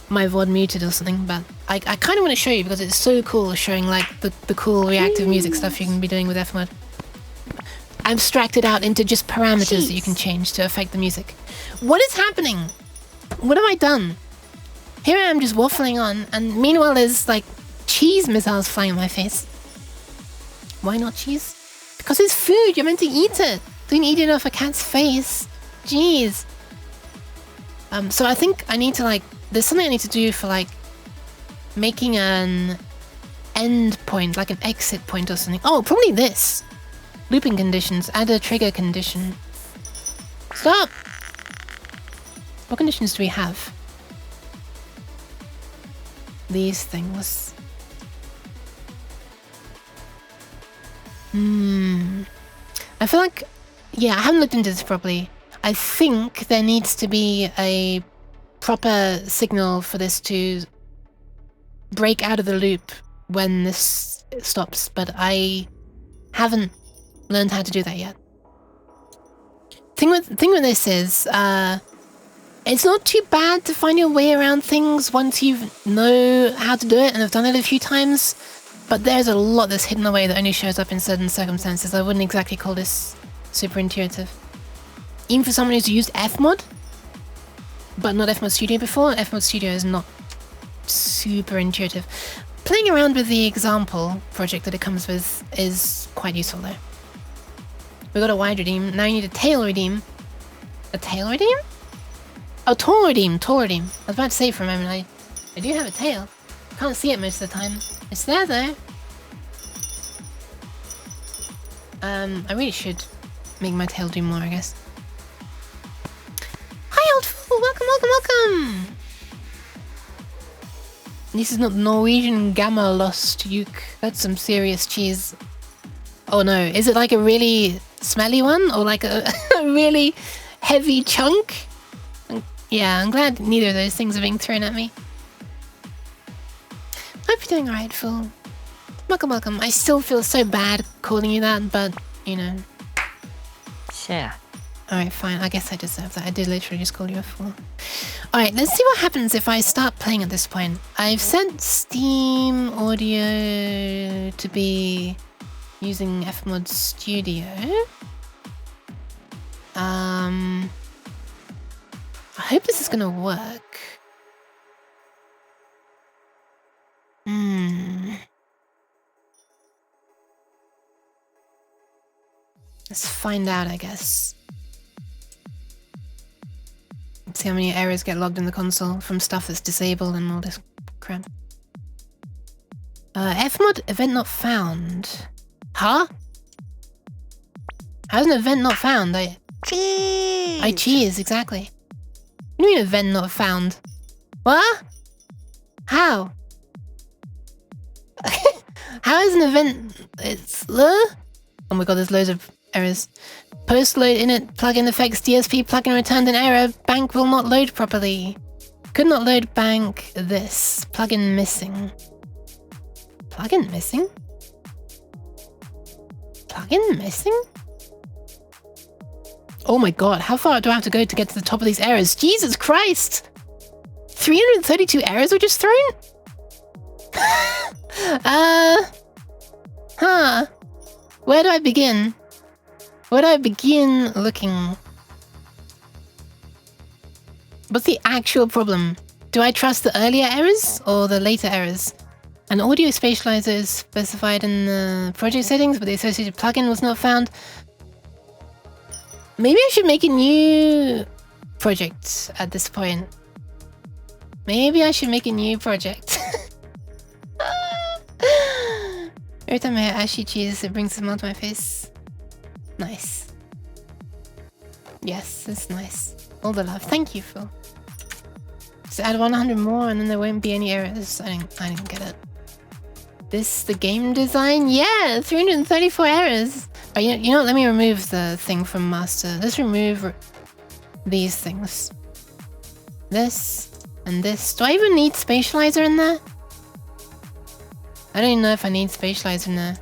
my VOD muted or something, but I kind of want to show you because it's so cool showing like the cool reactive music stuff you can be doing with FMOD. Abstracted out into just parameters that you can change to affect the music. What is happening? What have I done? Here I am just waffling on, and meanwhile there's like cheese missiles flying in my face. Why not cheese? Because it's food, you're meant to eat it. Don't eat it off a cat's face. Jeez. So I think I need to like, there's something I need to do for like making an end point, like an exit point or something. Oh, probably this. Looping conditions, add a trigger condition. Stop! What conditions do we have? These things. I feel like, yeah, I haven't looked into this properly. I think there needs to be a proper signal for this to break out of the loop when this stops, but I haven't learned how to do that yet. Thing with this is, it's not too bad to find your way around things once you know how to do it and have done it a few times. But there's a lot that's hidden away that only shows up in certain circumstances. I wouldn't exactly call this super intuitive. Even for someone who's used FMOD, but not FMOD Studio before, FMOD Studio is not super intuitive. Playing around with the example project that it comes with is quite useful though. We got a wide redeem, now you need a tail redeem. A tail redeem? Oh, tall redeem, tall redeem. I was about to say for a moment, I do have a tail. Can't see it most of the time. It's there though. I really should make my tail do more, I guess. Hi old fool, welcome, welcome, welcome! This is not Norwegian Gamma Lost Uke. That's some serious cheese. Oh no, is it like a really smelly one? Or like a really heavy chunk? Yeah, I'm glad neither of those things are being thrown at me. Hope you're doing alright, fool. Welcome, welcome. I still feel so bad calling you that, but, you know. Yeah. Alright, fine. I guess I deserve that. I did literally just call you a fool. Alright, let's see what happens if I start playing at this point. I've set Steam Audio to be using FMOD Studio. I hope this is gonna work. Let's find out, I guess. Let's see how many errors get logged in the console from stuff that's disabled and all this crap. FMOD event not found. Huh? How's an event not found? I cheese, exactly. What do you mean event not found? What? How? How is an event... It's... Oh my god, there's loads of errors. Post load init plugin affects DSP plugin returned an error. Bank will not load properly. Could not load bank this. Plugin missing. Plugin missing? Plugin missing? Oh my god, how far do I have to go to get to the top of these errors? Jesus Christ! 332 errors were just thrown? Where do I begin? Where do I begin looking? What's the actual problem? Do I trust the earlier errors or the later errors? An audio spatializer is specified in the project settings, but the associated plugin was not found. Maybe I should make a new project at this point. Maybe I should make a new project. Every time I hear ashy cheese, it brings a smile to my face. Nice. Yes, it's nice. All the love. Thank you, Phil. Just add 100 more and then there won't be any errors. I didn't get it. This, the game design? Yeah, 334 errors. Oh, you know what? Let me remove the thing from master. Let's remove these things. This and this. Do I even need spatializer in there? I don't even know if I need spatializer in there.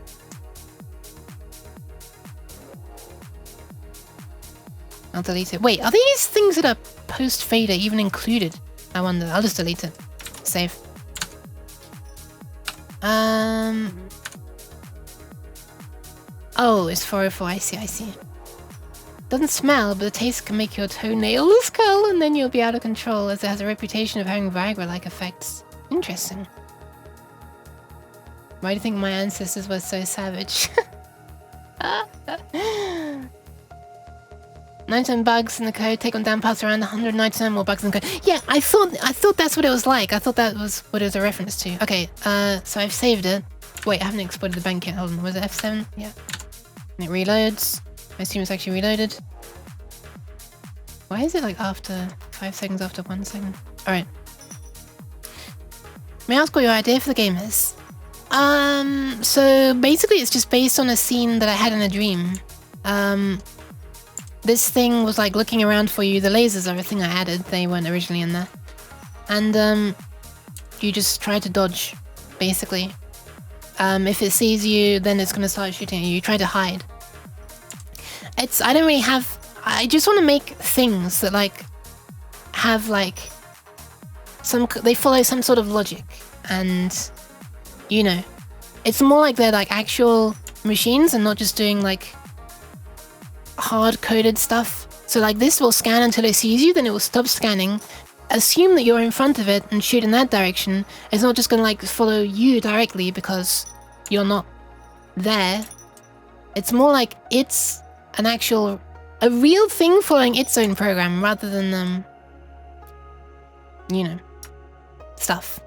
I'll delete it. Wait, are these things that are post fader even included? I wonder. I'll just delete it. Save. Oh, it's 404. I see. Doesn't smell, but the taste can make your toenails curl and then you'll be out of control, as it has a reputation of having Viagra-like effects. Interesting. Why do you think my ancestors were so savage? 99 bugs in the code, take on down paths around 199 more bugs in the code. Yeah, I thought that's what it was like. I thought that was what it was a reference to. Okay, so I've saved it. Wait, I haven't exported the bank yet. Hold on, was it F7? Yeah. And it reloads. I assume it's actually reloaded. Why is it like after 5 seconds after 1 second? Alright. May I ask what your idea for the game is? So basically it's just based on a scene that I had in a dream. This thing was like looking around for you. The lasers are a thing I added. They weren't originally in there. And you just try to dodge, basically. If it sees you, then it's gonna start shooting at you. You try to hide. I don't really have... I just want to make things that like have like they follow some sort of logic, and you know, it's more like they're like actual machines and not just doing like hard-coded stuff. So like this will scan until it sees you, then it will stop scanning, assume that you're in front of it and shoot in that direction. It's not just gonna like follow you directly because you're not there. It's more like it's a real thing following its own program rather than you know, stuff.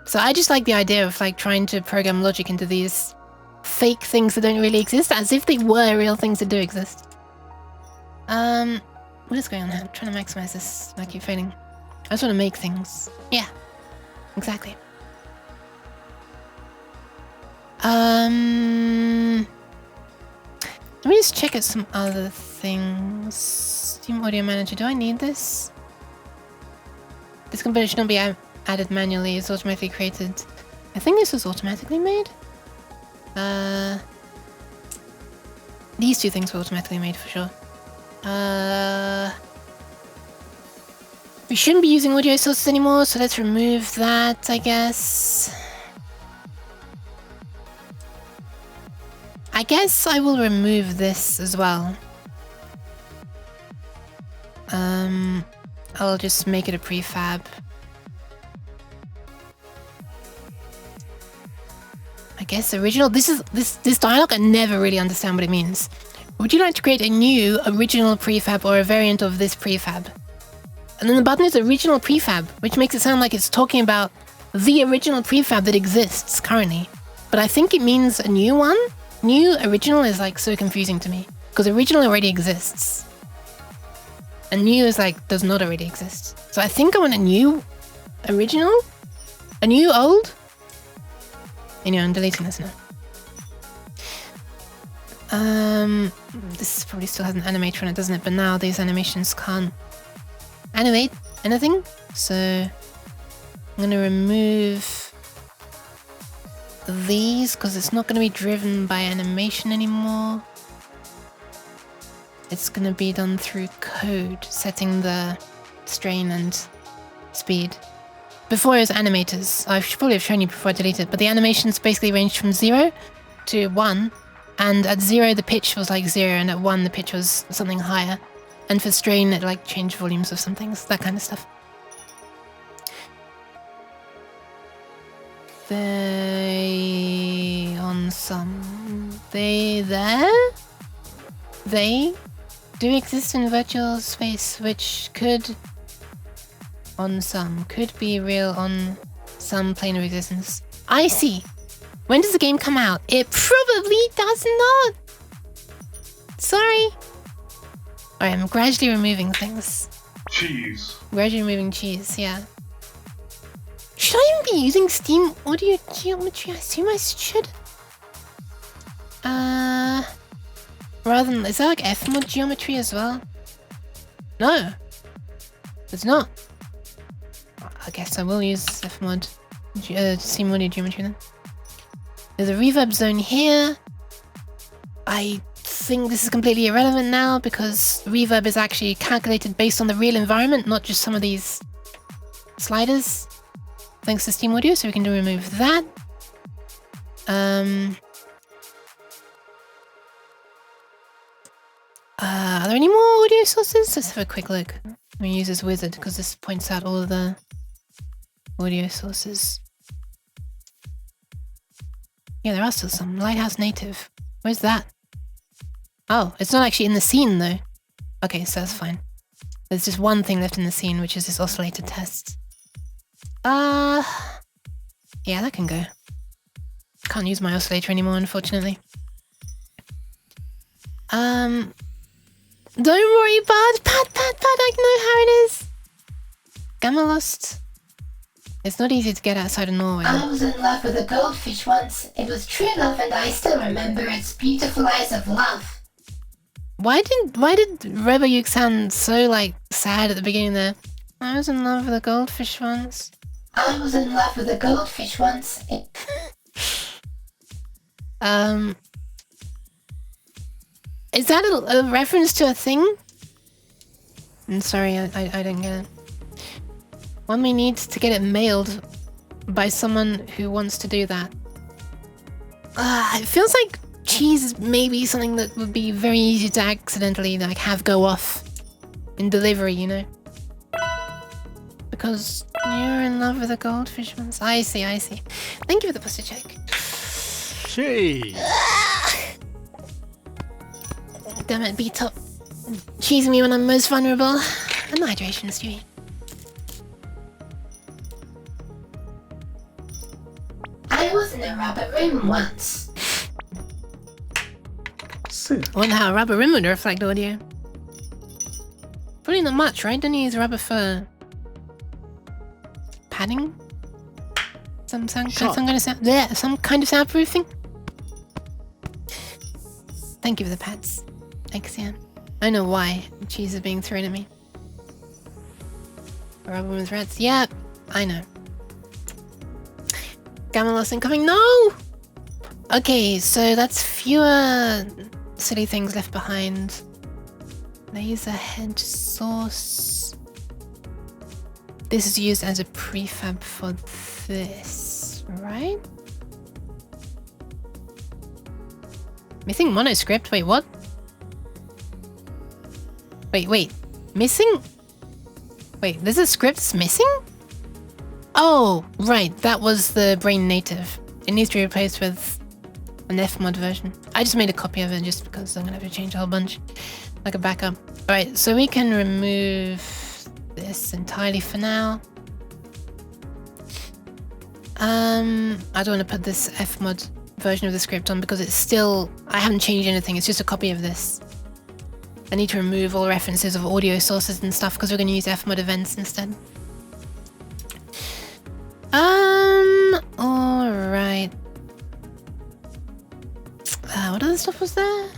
So I just like the idea of like trying to program logic into these fake things that don't really exist, as if they were real things that do exist. What is going on here? I'm trying to maximize this. I keep failing. I just want to make things. Yeah, exactly. Let me just check out some other things. Steam Audio Manager. Do I need this? This component should not be added manually. It's automatically created. I think this was automatically made. These two things were automatically made for sure. We shouldn't be using audio sources anymore, so let's remove that, I guess. I guess I will remove this as well. I'll just make it a prefab. I guess original. This dialogue, I never really understand what it means. Would you like to create a new original prefab or a variant of this prefab? And then the button is original prefab, which makes it sound like it's talking about the original prefab that exists currently. But I think it means a new one. New original is like so confusing to me, because original already exists. And new is like, does not already exist. So I think I want a new original? A new old? Anyway, I'm deleting this now. This probably still has an animator on it, doesn't it? But now these animations can't animate anything. So I'm gonna remove these because it's not gonna be driven by animation anymore. It's gonna be done through code, setting the strain and speed. Before it was animators. I should probably have shown you before I deleted it, but the animations basically ranged from 0 to 1, and at 0 the pitch was like 0, and at 1 the pitch was something higher. And for strain it like changed volumes of some things, that kind of stuff. They on some... They do exist in virtual space, which could be real on some plane of existence. I see. When does the game come out? It probably does not. Sorry. Alright, I'm gradually removing things. Cheese. Gradually removing cheese, yeah. Should I even be using Steam Audio Geometry? I assume I should. Rather than... Is that like FMOD geometry as well? No. It's not. I guess I will use FMOD, Steam Audio Geometry then. There's a reverb zone here. I think this is completely irrelevant now because reverb is actually calculated based on the real environment, not just some of these sliders. Thanks to Steam Audio, so we can remove that. Are there any more audio sources? Let's have a quick look. Let me use this wizard because this points out all of the audio sources. Yeah, there are still some. Lighthouse Native. Where's that? Oh, it's not actually in the scene though. Okay, so that's fine. There's just one thing left in the scene, which is this oscillator test. Yeah, that can go. Can't use my oscillator anymore, unfortunately. Don't worry, bud. Pat, I know how it is. Gamma Lost. It's not easy to get outside of Norway. I was in love with a goldfish once. It was true love and I still remember its beautiful eyes of love. Why did Rebel sound so, like, sad at the beginning there? I was in love with a goldfish once. I was in love with a goldfish once. Is that a reference to a thing? I'm sorry, I don't get it. One may need to get it mailed by someone who wants to do that. It feels like cheese is maybe something that would be very easy to accidentally like have go off in delivery, you know? Because you're in love with a goldfish once. I see. Thank you for the posture check. Cheese. Damn it, beat up. Cheese me when I'm most vulnerable. And hydration, Stewie. I was in a rubber room once. Sick. I wonder how a rubber rim would reflect audio. Probably not much, right? Don't you use rubber for padding? Some kind of soundproofing? Thank you for the pads. Thanks, yeah. I know why cheese is being thrown at me. Rubber with rats. Yeah, I know. Gamma loss incoming. No! Okay, so that's fewer silly things left behind. Laser head source. This is used as a prefab for this, right? Missing monoscript? Wait, what? Wait. Missing? Wait, there's a script's missing? Oh, right. That was the Brain Native. It needs to be replaced with an FMOD version. I just made a copy of it just because I'm going to have to change a whole bunch. Like a backup. Alright, so we can remove this entirely for now. I don't want to put this FMOD version of the script on because it's still... I haven't changed anything. It's just a copy of this. I need to remove all references of audio sources and stuff because we're going to use FMOD events instead. Alright. What other stuff was there?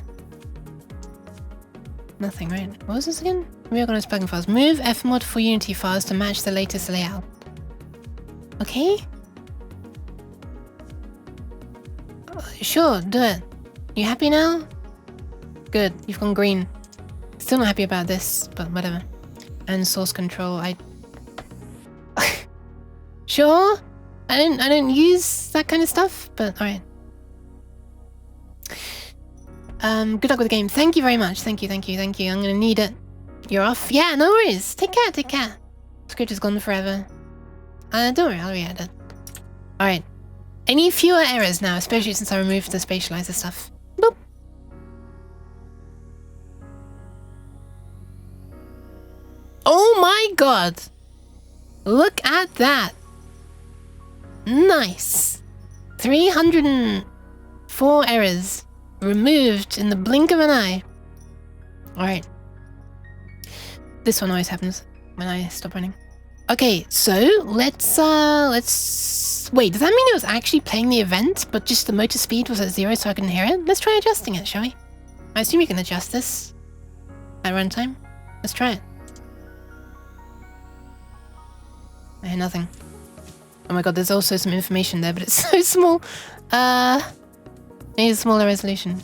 Nothing, right? What was this again? Reorganize plugin files. Move FMOD for Unity files to match the latest layout. Okay. Sure, do it. You happy now? Good, you've gone green. Still not happy about this, but whatever. And source control, Sure? I don't use that kind of stuff, but alright. Good luck with the game. Thank you very much. Thank you. I'm gonna need it. You're off? Yeah, no worries. Take care. Script is gone forever. Don't worry, I'll re-add it. Alright. I need fewer errors now, especially since I removed the spatializer stuff. Boop. Oh my god! Look at that! Nice! 304 errors. Removed in the blink of an eye. Alright. This one always happens when I stop running. Okay, so let's wait, does that mean it was actually playing the event, but just the motor speed was at 0 so I couldn't hear it? Let's try adjusting it, shall we? I assume you can adjust this at runtime. Let's try it. I hear nothing. Oh my god, there's also some information there, but it's so small. Need a smaller resolution.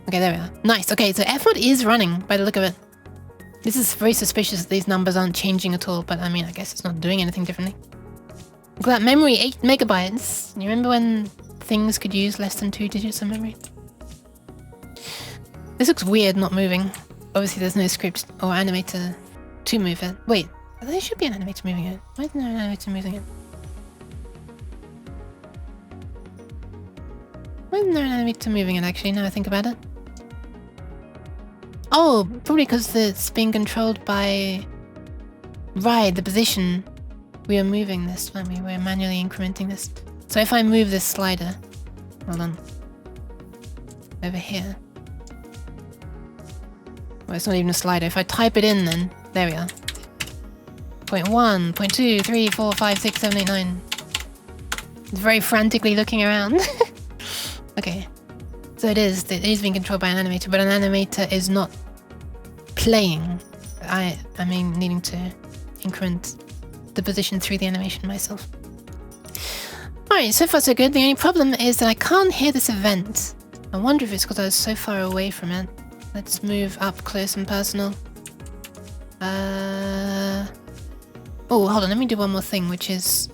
Okay, there we are. Nice. Okay, so FMOD is running by the look of it. This is very suspicious that these numbers aren't changing at all, but I mean, I guess it's not doing anything differently. Look at that memory, 8 megabytes. You remember when things could use less than 2 digits of memory? This looks weird not moving. Obviously there's no script or animator to move it. Wait, there should be an animator moving it. Why isn't there an animator moving it? Why isn't there an animator moving it actually, now I think about it? Oh, probably because it's being controlled by... Right, the position. We are moving this, weren't we? We're manually incrementing this. So if I move this slider... Hold on. Over here. Well, it's not even a slider. If I type it in then... There we are. 0.1, 0.2, 3, 4, 5, 6, 7, 8, 9. It's very frantically looking around. Okay. So it is being controlled by an animator, but an animator is not playing. I mean needing to increment the position through the animation myself. Alright, so far so good. The only problem is that I can't hear this event. I wonder if it's because I was so far away from it. Let's move up close and personal. Oh, hold on, let me do one more thing, which is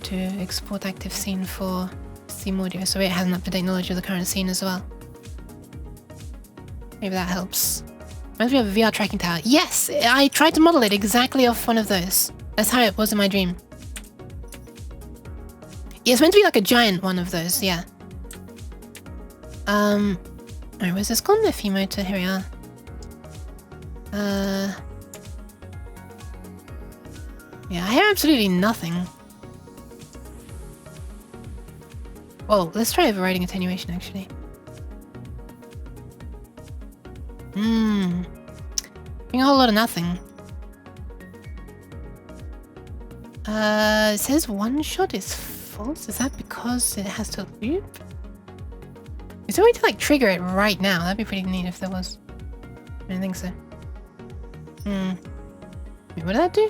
to export active scene for Steam Audio, so it has an up-to-date knowledge of the current scene as well. Maybe that helps. Reminds me of a VR tracking tower. Yes! I tried to model it exactly off one of those. That's how it was in my dream. Yeah, it's meant to be like a giant one of those, yeah. Alright, where's this gone? FMOD, here we are. Yeah, I hear absolutely nothing. Whoa, let's try overriding attenuation actually. Doing a whole lot of nothing. It says one shot is false. Is that because it has to loop? Is there a way to like trigger it right now? That'd be pretty neat if there was. I don't think so. Wait, what did that do?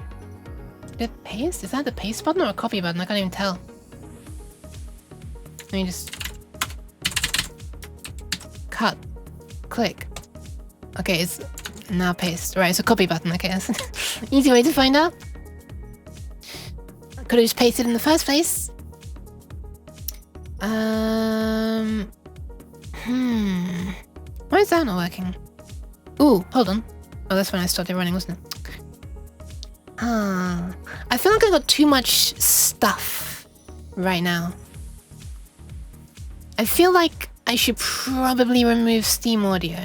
Did it paste? Is that the paste button or a copy button? I can't even tell. Let me just... Cut. Click. Okay, it's now paste. Right, it's a copy button. Okay, that's an easy way to find out. I could have just pasted in the first place. Why is that not working? Ooh, hold on. Oh, that's when I started running, wasn't it? I feel like I got too much stuff right now. I feel like I should probably remove Steam Audio.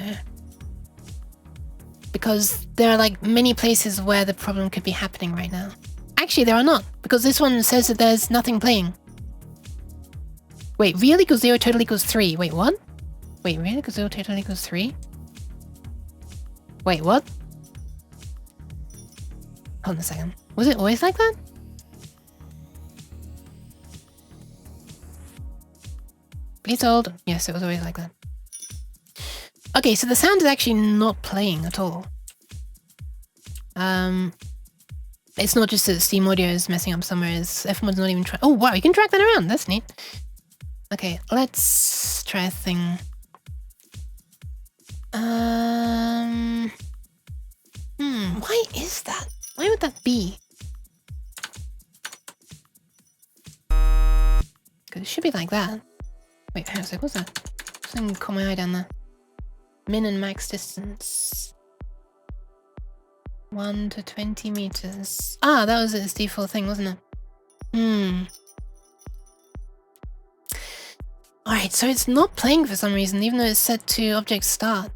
Because there are like many places where the problem could be happening right now. Actually, there are not, because this one says that there's nothing playing. Wait, really? Because 0 total equals 3. Wait, what? Wait, really? Because 0 total equals 3? Wait, what? Hold on a second. Was it always like that? Please hold. Yes, it was always like that. Okay, so the sound is actually not playing at all. It's not just that Steam Audio is messing up somewhere. It's FMOD's not even trying. Oh wow, you can drag that around. That's neat. Okay, let's try a thing. Why is that? Why would that be? Because it should be like that. Wait, hang on a sec, what's that? Something caught my eye down there. Min and max distance. 1 to 20 meters. Ah, that was its default thing, wasn't it? Alright, so it's not playing for some reason, even though it's set to object start.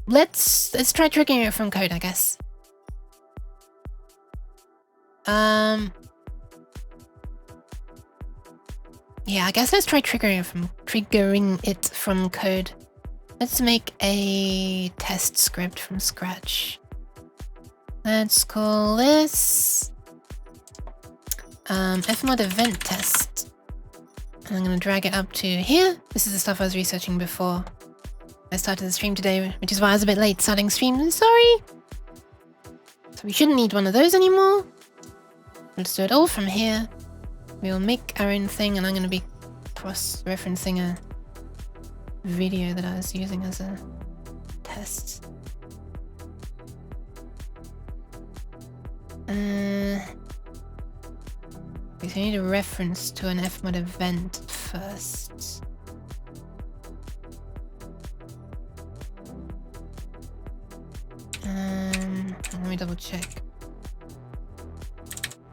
Let's try triggering it from code, I guess. Yeah, I guess let's try triggering it from code. Let's make a test script from scratch. Let's call this FMOD event test. And I'm gonna drag it up to here. This is the stuff I was researching before I started the stream today, which is why I was a bit late starting stream. I'm sorry. So we shouldn't need one of those anymore. Let's do it all from here. We'll make our own thing, and I'm going to be cross-referencing a video that I was using as a test. Okay, so I need a reference to an FMOD event first. Let me double check.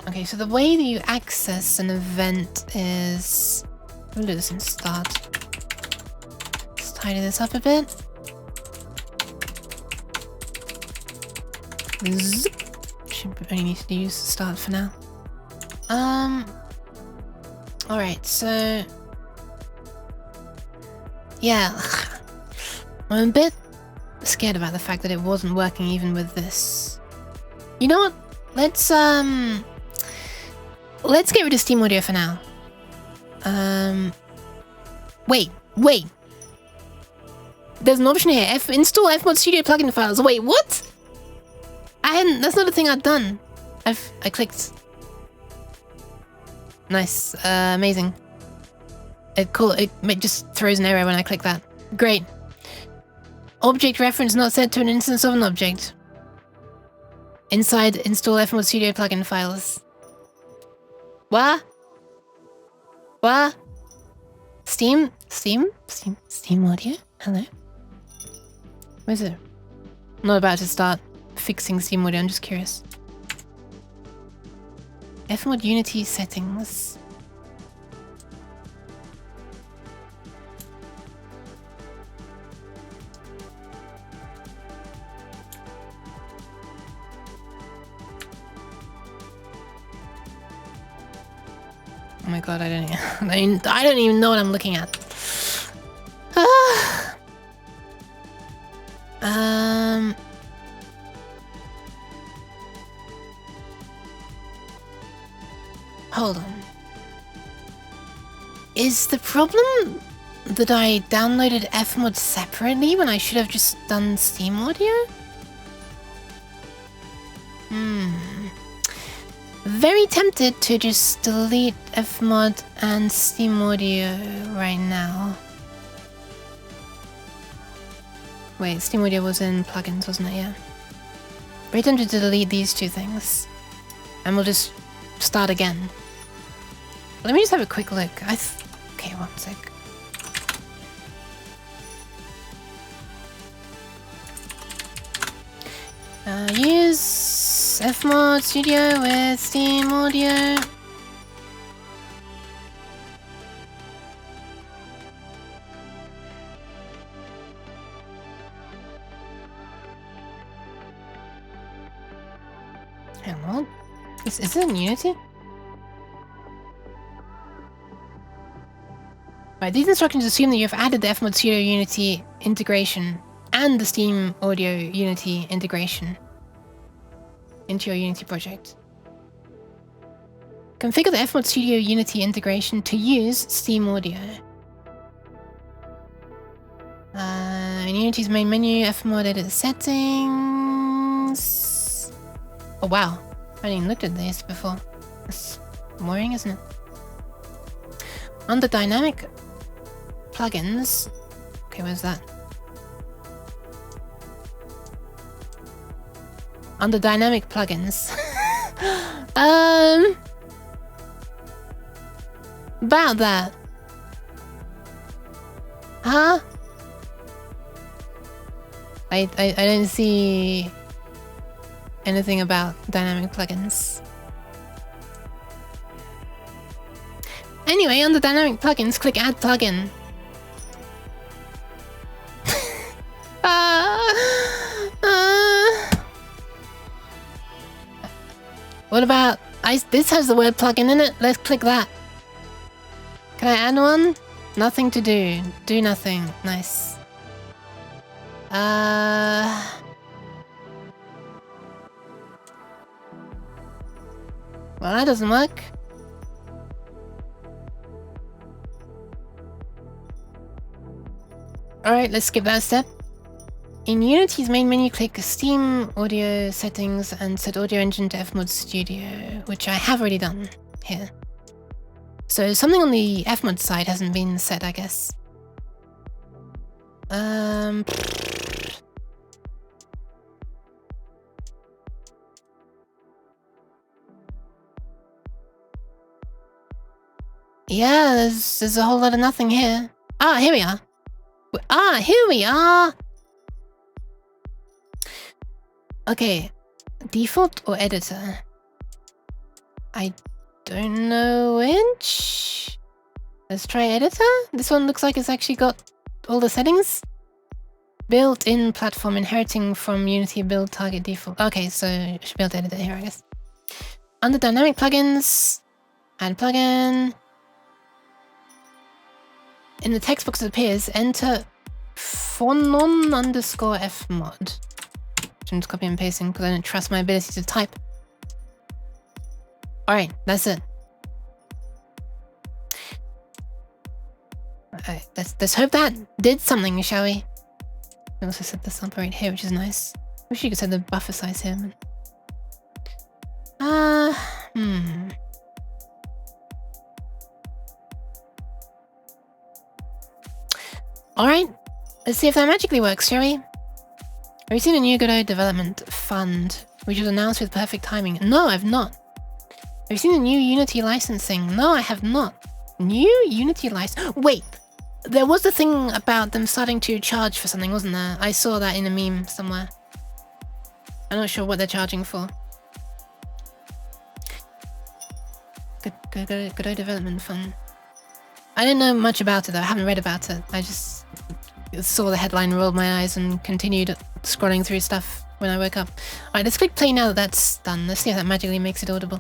Okay, so the way that you access an event is... We'll do this in start. Let's tidy this up a bit. Zip. Should only need to use start for now. Alright, so... Yeah. I'm a bit scared about the fact that it wasn't working even with this. You know what? Let's get rid of Steam Audio for now. Wait. There's an option here. Install FMOD Studio plugin files. Wait, what? That's not a thing I've done. I clicked. Nice. Amazing. It just throws an error when I click that. Great. Object reference not set to an instance of an object. Inside install FMOD Studio plugin files. What? Steam Audio? Hello? Where's it? I'm not about to start fixing Steam Audio, I'm just curious. FMOD Unity settings. Oh my god, I don't even know what I'm looking at. Hold on. Is the problem that I downloaded FMOD separately when I should have just done Steam Audio? Very tempted to just delete FMOD and Steam Audio right now. Wait, Steam Audio was in plugins, wasn't it? Yeah. Very tempted to delete these two things. And we'll just start again. Let me just have a quick look. Okay, one sec. Use FMOD Studio with Steam Audio. Hang on. Is it in Unity? Right, these instructions assume that you have added the FMOD Studio Unity integration and the Steam Audio Unity integration into your Unity project. Configure the FMOD Studio Unity integration to use Steam Audio. In Unity's main menu, FMOD edit settings. Oh wow, I haven't even looked at this before. That's boring, isn't it? Under dynamic plugins. Okay, where's that? Under dynamic plugins. About that. Huh? I don't see anything about dynamic plugins. Anyway, under dynamic plugins, click add plugin. What about this has the word plugin in it. Let's click that. Can I add one? Nothing to do. Do nothing. Nice. Well, that doesn't work. Alright, let's skip that step. In Unity's main menu, click Steam Audio Settings and set Audio Engine to FMOD Studio, which I have already done here. So something on the FMOD side hasn't been set, I guess. Yeah, there's a whole lot of nothing here. Ah, here we are. Ah, here we are! Okay, default or editor? I don't know which. Let's try editor. This one looks like it's actually got all the settings. Built-in platform inheriting from Unity build target default. Okay, so I should be able to edit it here, I guess. Under dynamic plugins, add plugin. In the text box that appears, enter phonon_fmod. I'm just copying and pasting because I don't trust my ability to type. Alright, that's it. Alright, let's hope that did something, shall we? I also set this up right here, which is nice. Wish you could set the buffer size here, man. Alright, let's see if that magically works, shall we? Have you seen a new Godot development fund, which was announced with perfect timing? No, I've not. Have you seen the new Unity licensing? No, I have not. New Unity license? Wait, there was a thing about them starting to charge for something, wasn't there? I saw that in a meme somewhere. I'm not sure what they're charging for. Godot development fund. I don't know much about it though, I haven't read about it. I just saw the headline, rolled my eyes and continued scrolling through stuff when I woke up. Alright, let's click play now that that's done. Let's see if that magically makes it audible.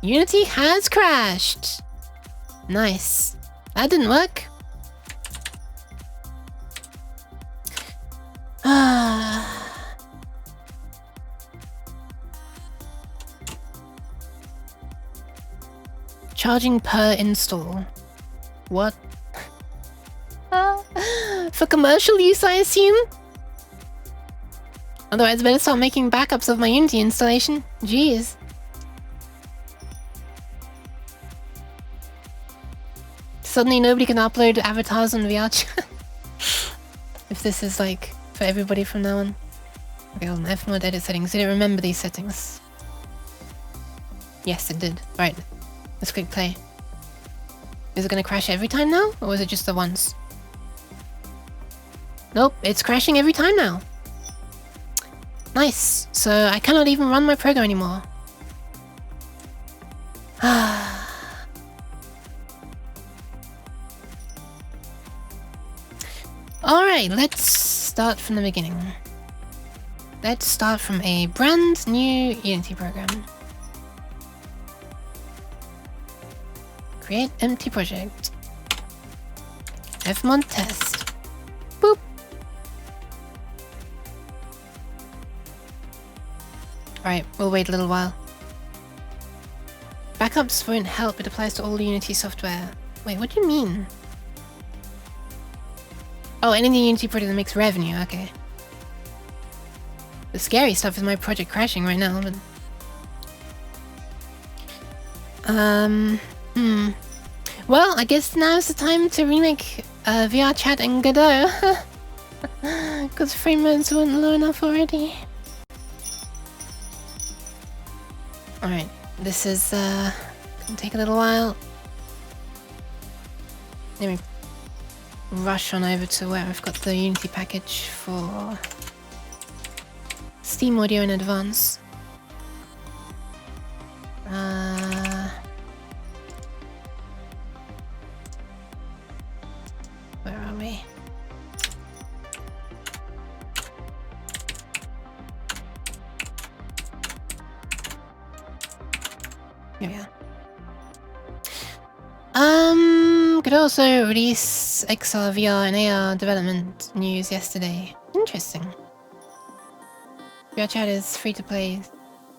Unity has crashed! Nice. That didn't work. Charging per install. What? For commercial use, I assume? Otherwise, I better start making backups of my Unity installation. Jeez. Suddenly nobody can upload avatars on VR chat. If this is like for everybody from now on. Okay, hold on. FMOD edit settings. Did it remember these settings? Yes, it did. Right. Let's click play. Is it gonna crash every time now? Or was it just the once? Nope, it's crashing every time now. Nice. So I cannot even run my program anymore. Alright, let's start from the beginning. Let's start from a brand new Unity program. Create empty project. FMOD test. Boop. Alright, we'll wait a little while. Backups won't help, it applies to all Unity software. Wait, what do you mean? Oh, any Unity project that makes revenue, okay. The scary stuff is my project crashing right now, but... Well, I guess now's the time to remake VR chat and Godot. Because frame rates weren't low enough already. Alright, this is gonna take a little while. Let me rush on over to where I've got the Unity package for Steam Audio in advance. Where are we? Here we are. Could also release XR, VR, and AR development news yesterday. Interesting. VR chat is free to play,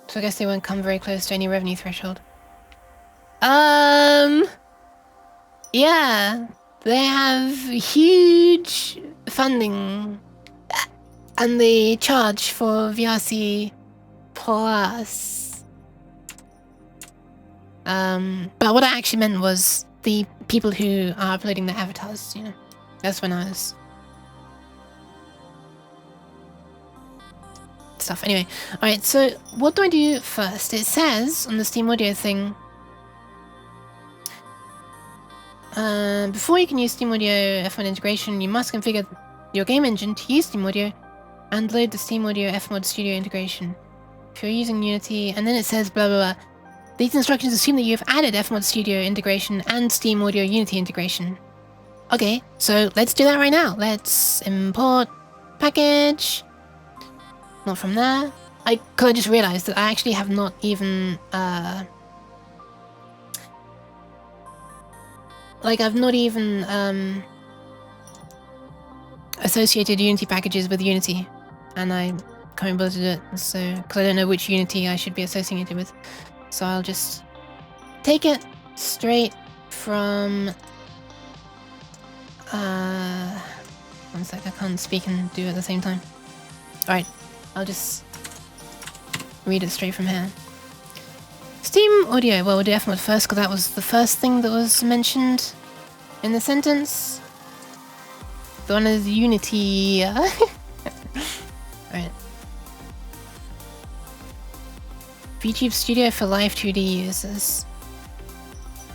so I guess they won't come very close to any revenue threshold. Yeah, they have huge funding, and they charge for VRC Plus. But what I actually meant was the people who are uploading their avatars, you know. That's when I was... stuff. Anyway, alright, so what do I do first? It says on the Steam Audio thing... before you can use Steam Audio FMOD integration, you must configure your game engine to use Steam Audio and load the Steam Audio FMOD Studio integration. If you're using Unity, and then it says blah blah blah. These instructions assume that you have added FMOD Studio integration and Steam Audio Unity integration. Okay, so let's do that right now. Let's import package. Not from there. I just realized that I actually have not even like I've not even associated Unity packages with Unity, and I can't bother to do it. So because I don't know which Unity I should be associating it with. So I'll just take it straight from... one sec, I can't speak and do it at the same time. Alright, I'll just read it straight from here. Steam Audio, well, we'll do FMOD first because that was the first thing that was mentioned in the sentence. The one is Unity. Alright. VTube Studio for live 2D users.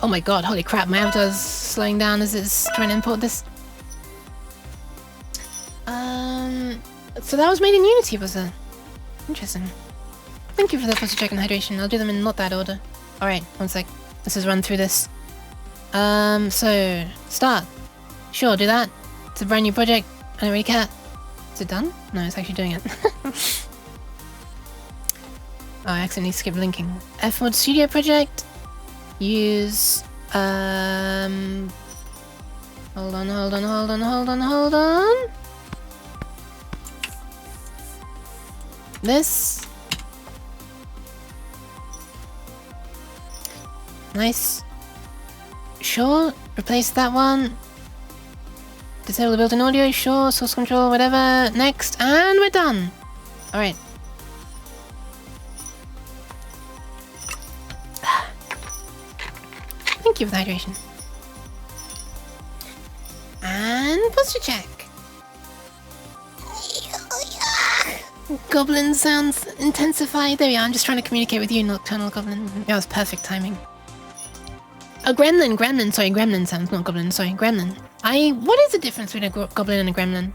Oh my god, holy crap, my avatar's slowing down as it's trying to import this. So that was made in Unity, was it? Interesting. Thank you for the posture check and hydration. I'll do them in not that order. Alright, one sec. Let's just run through this. So, start. Sure, do that. It's a brand new project. I don't really care. Is it done? No, it's actually doing it. Oh, I accidentally skipped linking. FMOD Studio project. Use... Hold on. This. Nice. Sure, replace that one. Disable the built-in audio, sure, source control, whatever. Next, and we're done. Alright. Thank you for the hydration. And posture check. Goblin sounds intensified. There we are. I'm just trying to communicate with you, Nocturnal Goblin. That was perfect timing. Oh, Gremlin. Sorry, Gremlin sounds, not Goblin. Sorry, Gremlin. What is the difference between a Goblin and a Gremlin?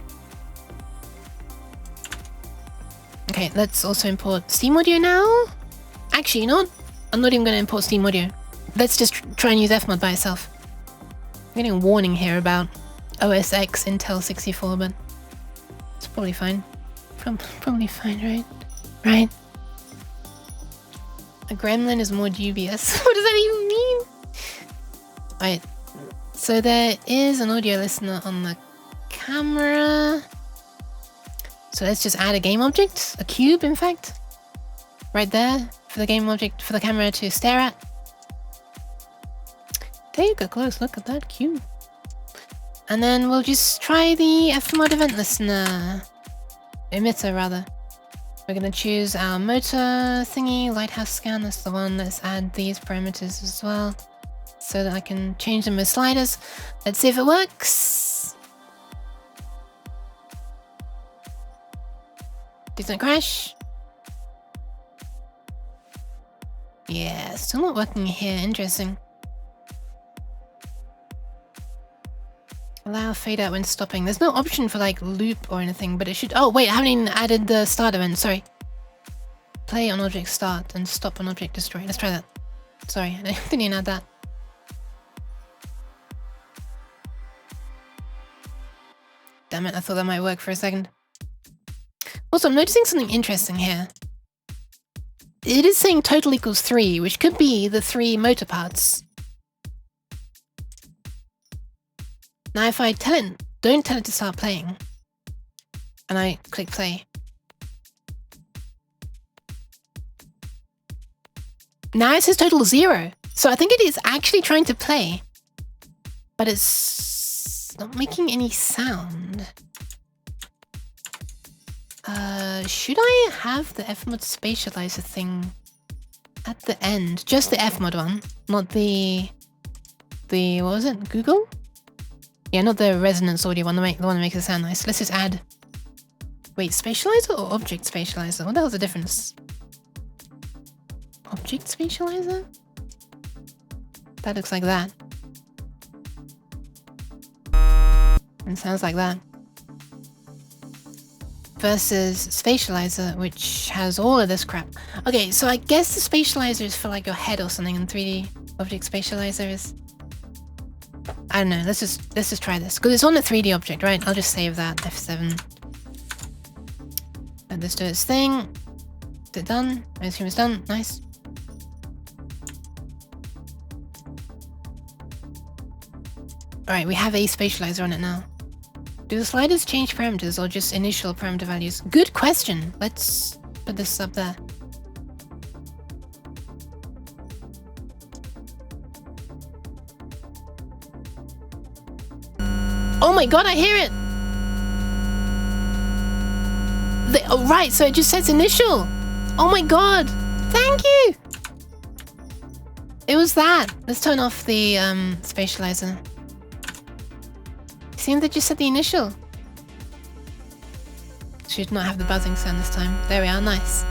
Okay, let's also import Steam Audio now. Actually, you know what? I'm not even going to import Steam Audio. Let's just try and use FMOD by itself. I'm getting a warning here about OS X Intel 64, but it's probably fine. Probably fine, right? Right? A gremlin is more dubious. What does that even mean? Alright. So there is an audio listener on the camera. So let's just add a game object. A cube, in fact. right there for the game object for the camera to stare at. Take a close look at that cube. And then we'll just try the FMOD event listener. Emitter, rather. We're gonna choose our motor thingy, lighthouse scan, that's the one. Let's add these parameters as well, so that I can change them with sliders. Let's see if it works. Please don't crash. Yeah, still not working here, interesting. Allow fade out when stopping. There's no option for like loop or anything, but it should. Oh wait, I haven't even added the start event, sorry. Play on object start and stop on object destroy. Let's try that. Sorry, I didn't even add that. Damn it, I thought that might work for a second. Also, I'm noticing something interesting here. It is saying total equals 3, which could be the 3 motor parts. Now if I tell it, don't tell it to start playing, and I click play. Now it says total 0. So I think it is actually trying to play, but it's not making any sound. Should I have the FMOD spatializer thing at the end? Just the FMOD one, not the what was it? Google? Yeah, not the resonance audio one, the one that makes it sound nice. Let's just add... Wait, spatializer or object spatializer? What the hell's the difference? Object spatializer? That looks like that. And sounds like that. Versus spatializer, which has all of this crap. Okay, so I guess the spatializer is for like your head or something, and 3D object spatializer is... I don't know, let's just try this. Because it's on a 3D object, right? I'll just save that, F7. Let this do its thing. Is it done? I assume it's done. Nice. Alright, we have a spatializer on it now. Do the sliders change parameters or just initial parameter values? Good question. Let's put this up there. Oh my god, I hear it! Oh right, so it just says initial! Oh my god! Thank you! It was that! Let's turn off the spatializer. Seems that just said the initial. Should not have the buzzing sound this time. There we are, nice.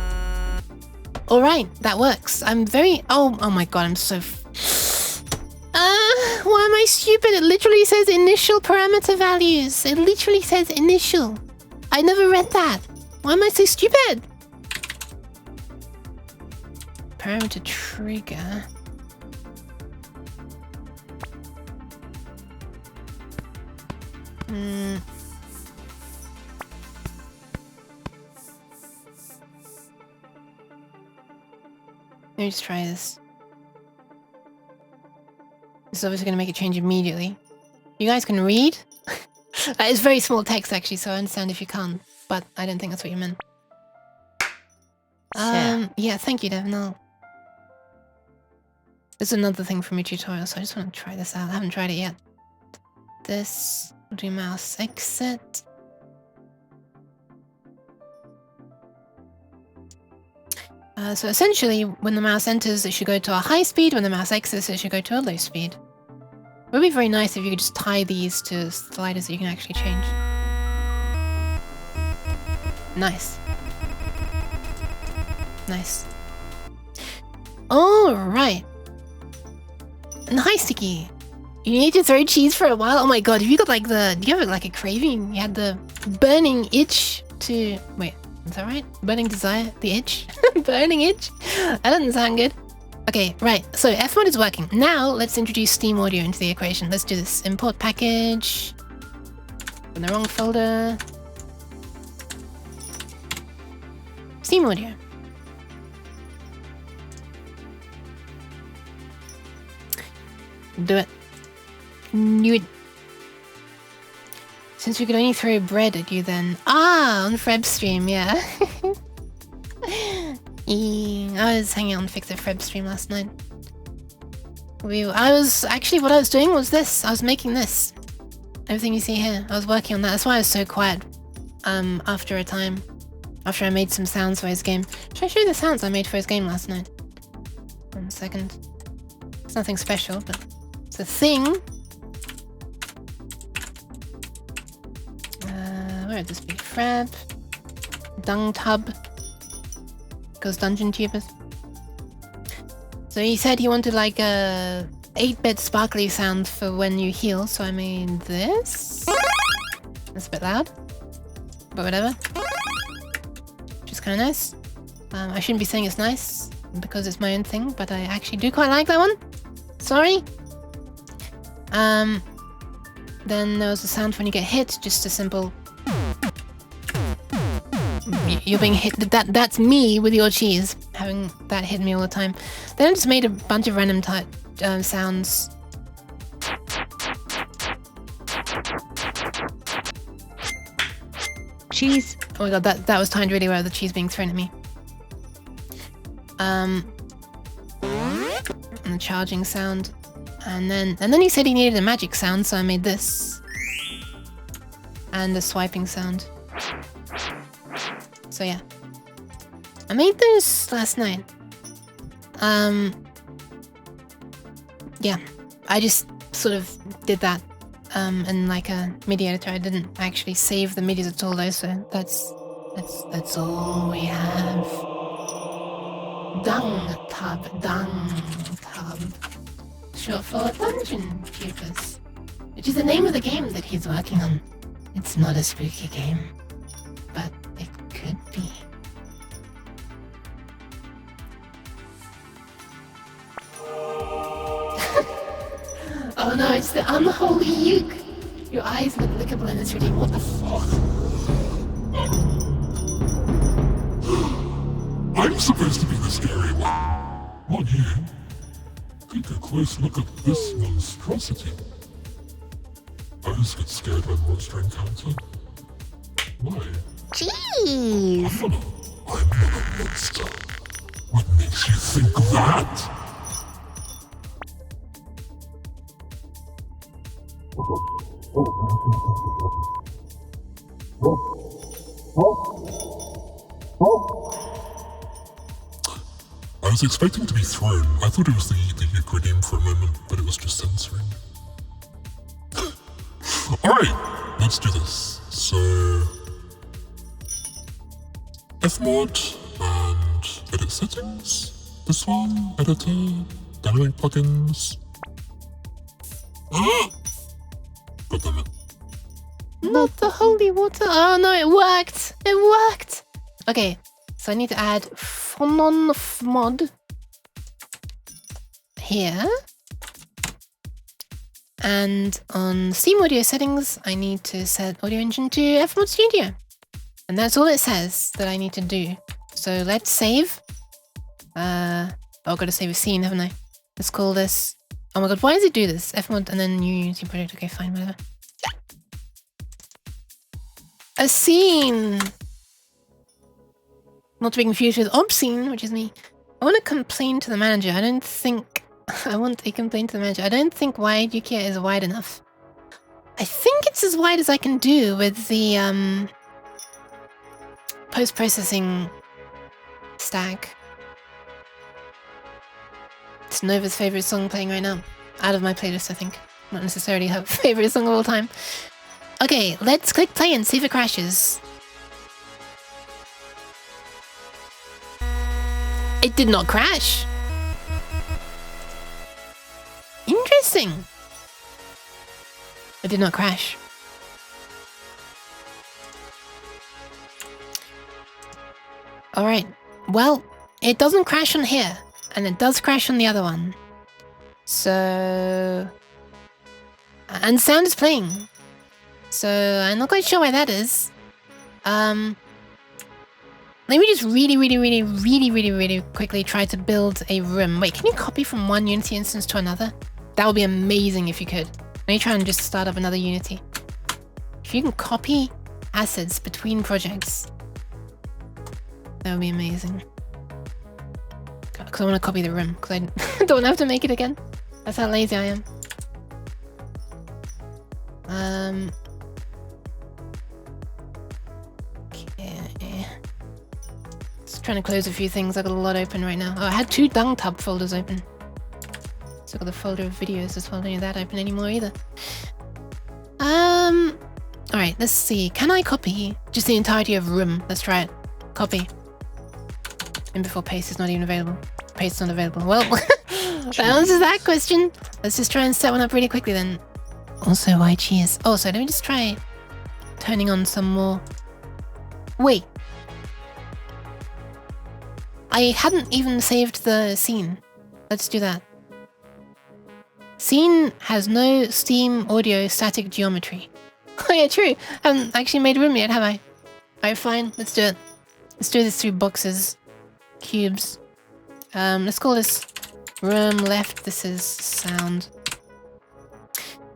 Alright, that works. I'm very... Oh my god, I'm so... Why am I stupid? It literally says initial parameter values. It literally says initial. I never read that. Why am I so stupid? Parameter trigger. Let me just try this. This is obviously going to make a change immediately. You guys can read? It's very small text actually, so I understand if you can't, but I don't think that's what you meant. Yeah, thank you, Devon. There's another thing from your tutorial, so I just want to try this out. I haven't tried it yet. This, we'll do mouse exit. So essentially, when the mouse enters, it should go to a high speed. When the mouse exits, it should go to a low speed. It would be very nice if you could just tie these to sliders that you can actually change. Nice. Nice. Alright. And hi, Sticky. You need to throw cheese for a while? Oh my god, have you got like the... Do you have like a craving? You had the burning itch to... Wait. Is that right? Burning desire? The itch? Burning itch? That doesn't sound good. Okay, right. So FMOD is working. Now let's introduce Steam Audio into the equation. Let's do this. Import package. In the wrong folder. Steam Audio. Do it. Knew it. Since we could only throw bread at you then. Ah, on Freb's stream, yeah. I was hanging out on Fix It Freb stream last night. I was actually, what I was doing was this. I was making this. Everything you see here. I was working on that. That's why I was so quiet. After a time. After I made some sounds for his game. Should I show you the sounds I made for his game last night? 1 second. It's nothing special, but it's a thing. Where would this be? Freb. Dung tub. Goes dungeon tubers. So he said he wanted like a 8-bit sparkly sound for when you heal, so I made this. That's a bit loud, but whatever. Which is kind of nice. I shouldn't be saying it's nice because it's my own thing, but I actually do quite like that one. Sorry. Then there was a sound when you get hit, just a simple. You're being hit. That's me with your cheese, having that hit me all the time. Then I just made a bunch of random type sounds. Cheese. Oh my god, that was timed really well. The cheese being thrown at me. And the charging sound, and then he said he needed a magic sound, so I made this, and the swiping sound. So yeah, I made those last night. Yeah, I just sort of did that in like a MIDI editor. I didn't actually save the MIDIs at all though, so that's all we have. Dung tub, short for dungeon tubers, which is the name of the game that he's working on. It's not a spooky game, but it could be. Oh no, it's the unholy uke. Your eyes look lickable and it's really, what the fuck? I'm supposed to be the scary one. Not you. Take a close look at this monstrosity. I always get scared when monster encounter. Why? Cheese. I'm not a monster. What makes you think that? I was expecting to be thrown. I thought it was the acronym for a moment, but it was just censoring. Alright, let's do this. So, FMOD and edit settings. This one, editor, dynamic plugins. God damn it. Not the holy water. Oh no, it worked. It worked. Okay, so I need to add FMOD here. And on Steam Audio settings, I need to set Audio Engine to FMOD Studio. And that's all it says that I need to do. So let's save. I've got to save a scene, haven't I? Let's call this. Oh my god, why does it do this? FMOD and then new Unity project. Okay, fine, whatever. A scene! Not to be confused with obscene, which is me. I want to complain to the manager. I don't think... I want a complaint to the manager. I don't think wide Yukia is wide enough. I think it's as wide as I can do with the post-processing stack. It's Nova's favorite song playing right now. Out of my playlist, I think. Not necessarily her favorite song of all time. Okay, let's click play and see if it crashes. It did not crash. Interesting. It did not crash. Alright, well, it doesn't crash on here, and it does crash on the other one. So... And sound is playing. So, I'm not quite sure why that is. Let me just really quickly try to build a room. Wait, can you copy from one Unity instance to another? That would be amazing if you could. Let me try and just start up another Unity. If you can copy assets between projects, that would be amazing. Because I want to copy the room, because I don't have to make it again. That's how lazy I am. Okay. Just trying to close a few things. I've got a lot open right now. Oh, I had 2 dung tub folders open. So I've got the folder of videos as well. I don't need that open anymore either. Alright, let's see. Can I copy just the entirety of room? Let's try it. Copy. And before paste is not even available. Paste is not available. Well, that answers that question. Let's just try and set one up really quickly then. Also, why cheers? Also, let me just try turning on some more. Wait. I hadn't even saved the scene. Let's do that. Scene has no Steam audio static geometry. Oh yeah, true. I haven't actually made room yet, have I? Alright, fine. Let's do it. Let's do this through boxes. Cubes. Let's call this room left. This is sound.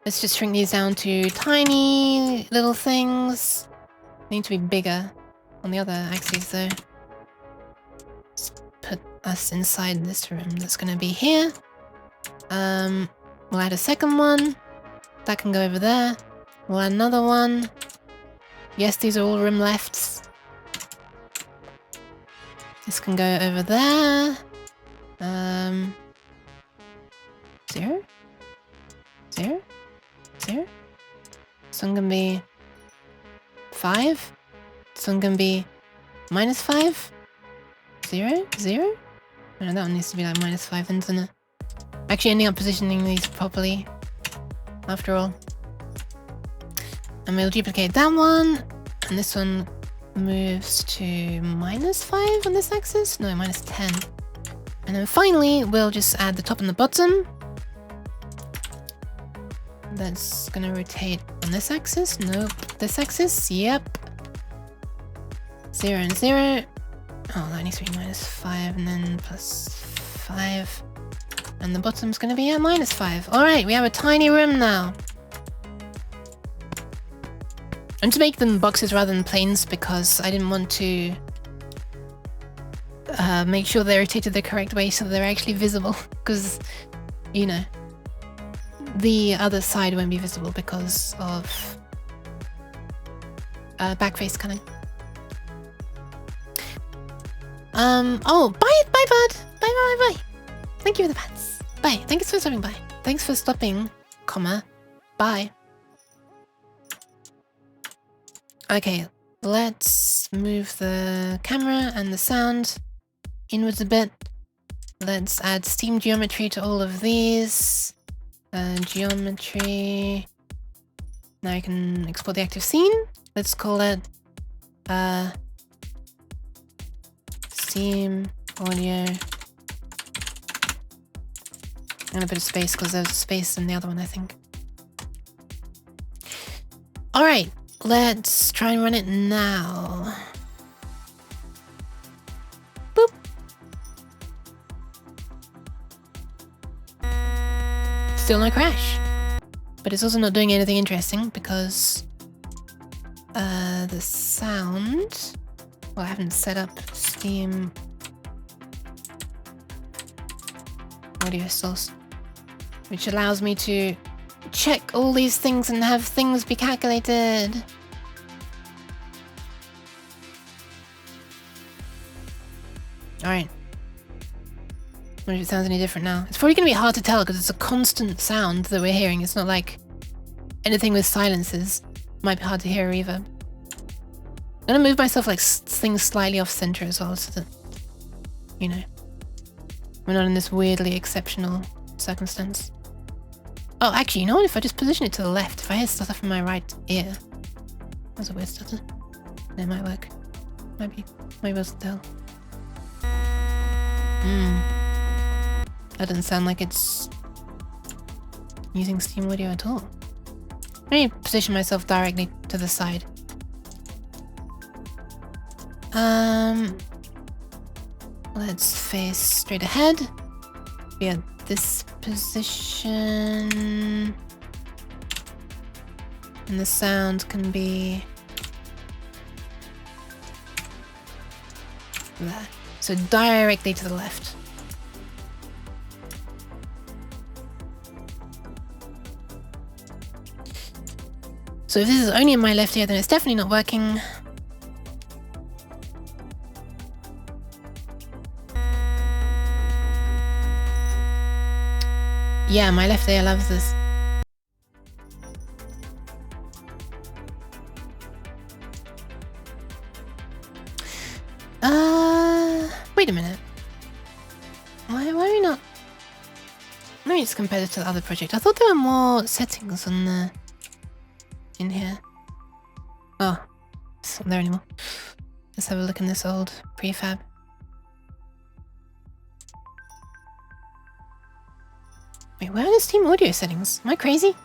Let's just shrink these down to tiny little things. They need to be bigger on the other axes though. Let's put us inside this room that's gonna be here. We'll add a second one. That can go over there. We'll add another one. Yes, these are all room lefts. This can go over there. 0? 0? 0? This one can be 5. This one can be -5. 0? 0? No, that one needs to be like -5, isn't it? Actually ending up positioning these properly, after all. And we'll duplicate that one, and this one moves to -5 on this axis? No, -10. And then finally, we'll just add the top and the bottom. That's gonna rotate on this axis. Nope. This axis? Yep. 0 and 0. Oh, that needs to be -5 and then +5. And the bottom's gonna be at -5. Alright, we have a tiny room now. And to make them boxes rather than planes because I didn't want to make sure they rotated the correct way so they're actually visible. Because, you know, the other side won't be visible because of backface cunning. Oh, bye, bud. Bye. Thank you for the pets. Bye. Thanks for stopping by. Thanks for stopping, comma, bye. Okay, let's move the camera and the sound inwards a bit. Let's add Steam geometry to all of these. Geometry. Now I can export the active scene. Let's call it Steam audio. I'm gonna put a space because there's a space in the other one, I think. Alright, let's try and run it now. Boop. Still no crash. But it's also not doing anything interesting because the sound... Well, I haven't set up Steam audio source, which allows me to check all these things and have things be calculated. Alright. I wonder if it sounds any different now. It's probably going to be hard to tell because it's a constant sound that we're hearing. It's not like anything with silences. Might be hard to hear either. I'm going to move myself like things slightly off center as well so that, you know, we're not in this weirdly exceptional circumstance. Oh, actually, you know what? If I just position it to the left, if I hear stutter from my right ear. That's a weird stutter. It might work. Might be able to tell. That doesn't sound like it's using Steam audio at all. Let me position myself directly to the side. Let's face straight ahead. Be at this position. And the sound can be there. So directly to the left. So if this is only in my left ear, then it's definitely not working. Yeah, my left ear loves this. Wait a minute. Why are we not? Let me just compare this to the other project. I thought there were more settings on the in here. Oh, it's not there anymore. Let's have a look in this old prefab. Wait, where are the Steam audio settings? Am I crazy?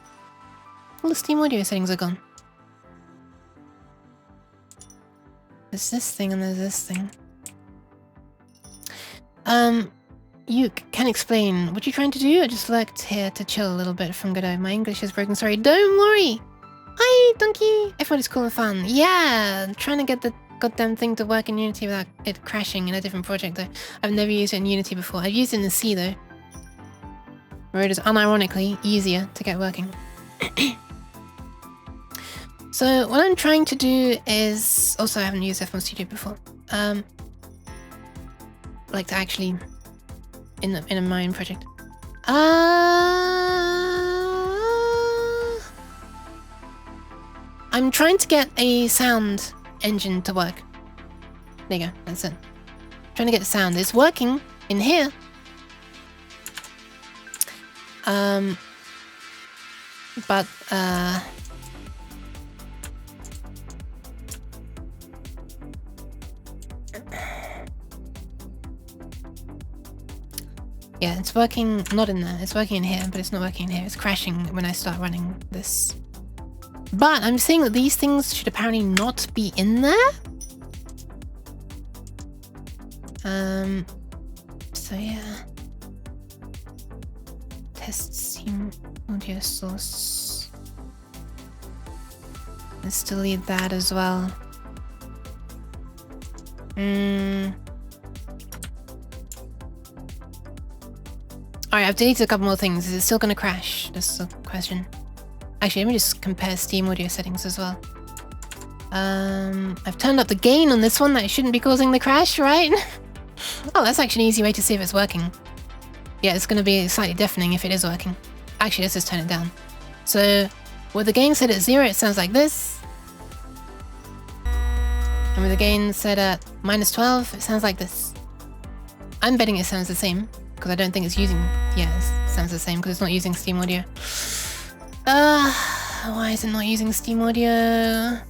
All the Steam audio settings are gone. There's this thing and there's this thing. You can explain what you're trying to do? I just lurked here to chill a little bit from Godot. My English is broken, sorry. Don't worry! Hi, Donkey! FMOD is cool and fun. Yeah! I'm trying to get the goddamn thing to work in Unity without it crashing in a different project, though. I've never used it in Unity before. I've used it in C, though. Where it is unironically easier to get working. So, what I'm trying to do is... Also, I haven't used FMOD Studio before. Like to actually... in my own project. I'm trying to get a sound engine to work. There you go, that's it. Trying to get the sound. It's working in here. But yeah, it's working not in there. It's working in here, but it's not working in here. It's crashing when I start running this. But I'm saying that these things should apparently not be in there. So yeah. Test Steam audio source. Let's delete that as well. Alright, I've deleted a couple more things. Is it still gonna crash? That's the question. Actually, let me just compare Steam audio settings as well. I've turned up the gain on this one. That shouldn't be causing the crash, right? Oh, that's actually an easy way to see if it's working. Yeah, it's gonna be slightly deafening if it is working. Actually, let's just turn it down. So, with the gain set at 0, it sounds like this. And with the gain set at -12, it sounds like this. I'm betting it sounds the same, because I don't think it's using... Yeah, it sounds the same, because it's not using Steam audio. Why is it not using Steam audio?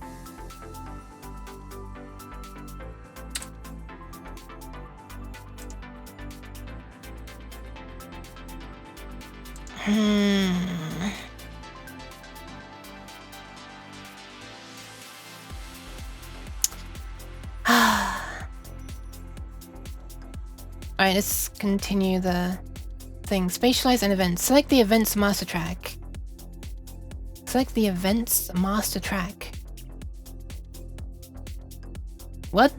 Alright, let's continue the thing. Spatialize an event. Select the event's master track. Select the event's master track. What?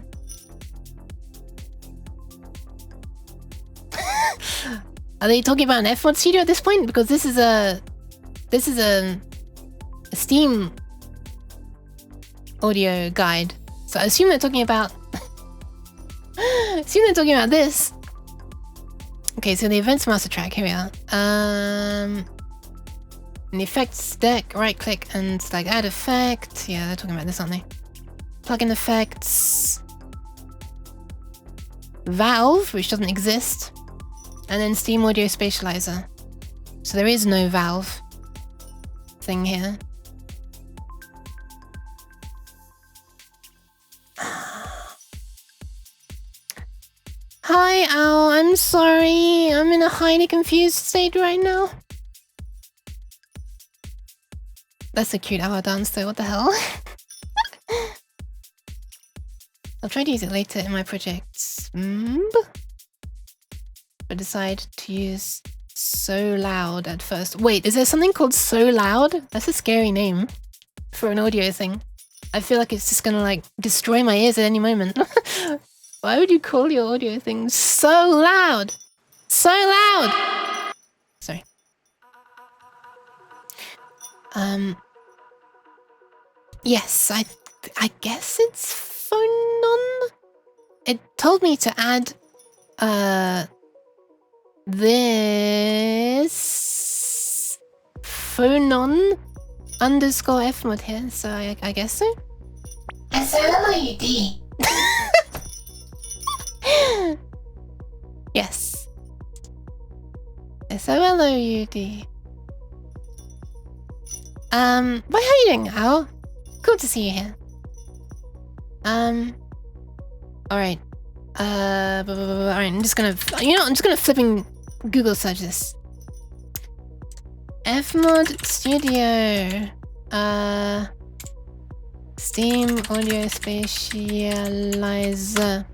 Are they talking about an FMOD studio at this point? Because this is a Steam audio guide. So I assume they're talking about this. Okay, so the events master track, here we are. In the effects deck, right click and select add effect. Yeah, they're talking about this, aren't they? Plugin effects. Valve, which doesn't exist. And then Steam Audio Spatializer. So there is no Valve thing here. Hi, Owl. I'm sorry. I'm in a highly confused state right now. That's a cute owl dance though, what the hell? I'll try to use it later in my projects. But decide to use So Loud at first. Wait, is there something called So Loud? That's a scary name for an audio thing. I feel like it's just gonna like destroy my ears at any moment. Why would you call your audio thing so loud? So loud! Sorry. Yes, I guess it's phonon. It told me to add this phonon underscore FMOD here, so I guess so. SLLUD. Yes. SOLOUD. Well, how are you doing, Al? Cool to see you here. Alright. Alright, I'm just gonna, I'm just gonna flipping Google search this. FMOD Studio. Steam Audio Spatializer.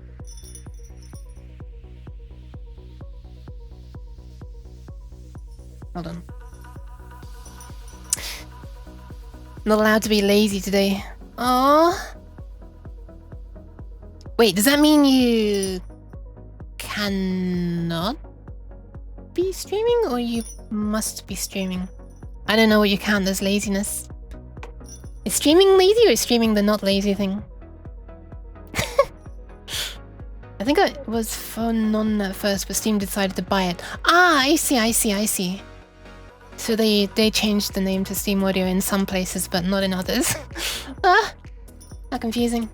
Hold on. Not allowed to be lazy today. Oh. Wait, does that mean you cannot be streaming or you must be streaming? I don't know what you count as laziness. Is streaming lazy or is streaming the not lazy thing? I think it was Phonon at first, but Steam decided to buy it. Ah, I see. So they changed the name to Steam Audio in some places, but not in others. Ah, how confusing.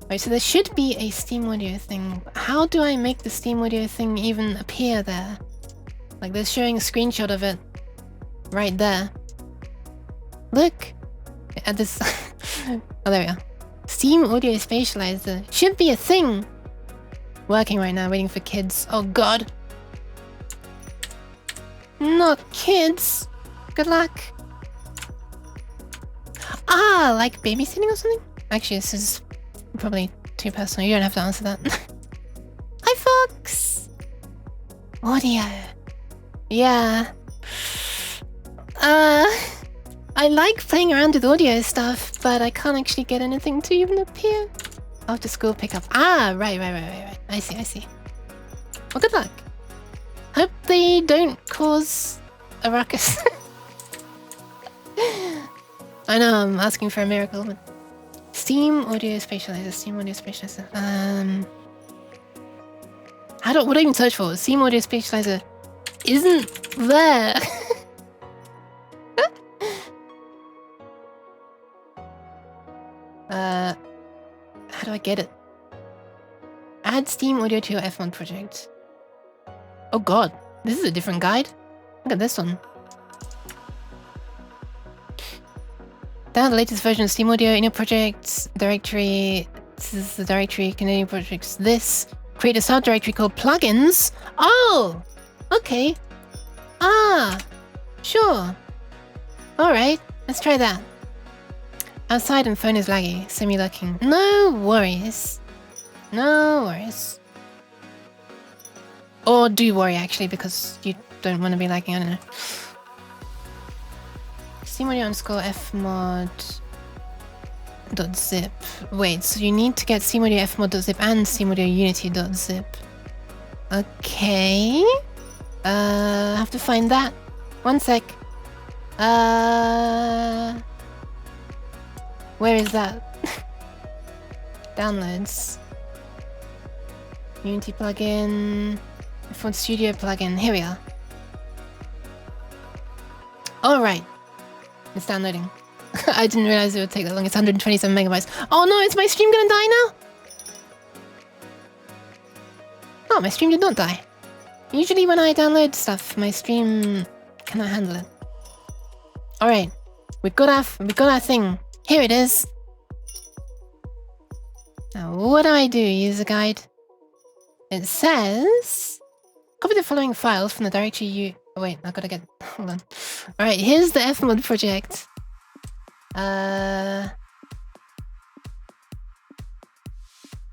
Right, so there should be a Steam Audio thing. How do I make the Steam Audio thing even appear there? Like, they're showing a screenshot of it right there. Look at this. Oh, there we are. Steam Audio Spatializer should be a thing. Working right now, waiting for kids. Oh god. Not kids. Good luck. Ah, like babysitting or something? Actually, this is probably too personal. You don't have to answer that. Hi, Fox. Audio. Yeah. I like playing around with audio stuff, but I can't actually get anything to even appear. After school pickup. Ah, right. I see. Well, good luck. Hope they don't cause a ruckus. I know, I'm asking for a miracle, but... Steam Audio Spatializer. What do I even search for? Steam Audio Spatializer isn't there. How do I get it? Add Steam Audio to your FMOD project. Oh god, this is a different guide. Look at this one. Download the latest version of Steam Audio in your project directory. This is the directory, Canadian projects. This. Create a subdirectory called plugins. Oh! Okay. Ah! Sure. Alright, let's try that. Outside and phone is laggy. Semi-lurking. No worries. Or do worry, actually, because you don't want to be lagging. I don't know. SteamAudio underscore fmod.zip. Wait, so you need to get SteamAudio fmod.zip and SteamAudio unity.zip. Okay. I have to find that. One sec. Where is that? Downloads. Unity plugin. FMOD Studio plugin. Here we are. Alright. It's downloading. I didn't realize it would take that long. It's 127 megabytes. Oh no, is my stream gonna die now? Oh, my stream did not die. Usually when I download stuff, my stream cannot handle it. Alright. We got our thing. Here it is. Now, what do I do? User guide. It says... Copy the following files from the directory you... Oh, wait, I gotta get... Hold on. Alright, here's the FMOD project.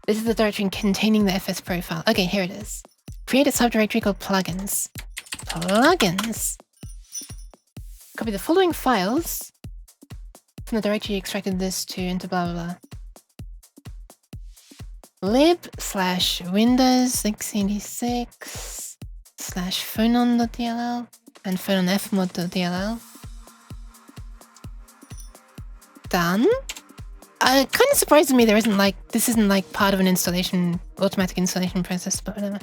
This is the directory containing the FS profile. Okay, here it is. Create a subdirectory called plugins. Plugins. Copy the following files from the directory you extracted this to into blah blah blah. lib/windows x86 /phonon.dll and phononfmod.dll. done. Kind of surprises me there isn't like, this isn't like part of an installation, automatic installation process, but whatever.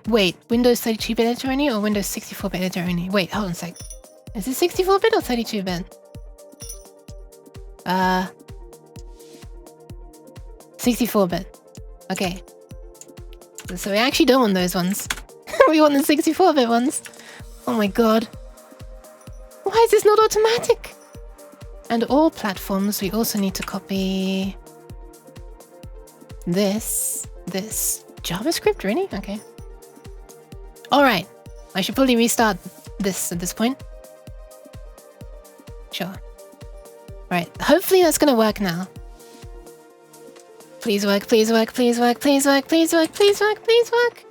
Wait, Windows 32-bit editor only or Windows 64-bit editor only? Wait, hold on a sec. Is it 64-bit or 32-bit? 64-bit. Okay. So we actually don't want those ones. We want the 64-bit ones. Oh my god. Why is this not automatic? And all platforms, we also need to copy this. JavaScript, really? Okay. Alright. I should probably restart this at this point. Sure. Right. Hopefully that's gonna work now. Please work, please work, please work, please work, please work, please work, please work.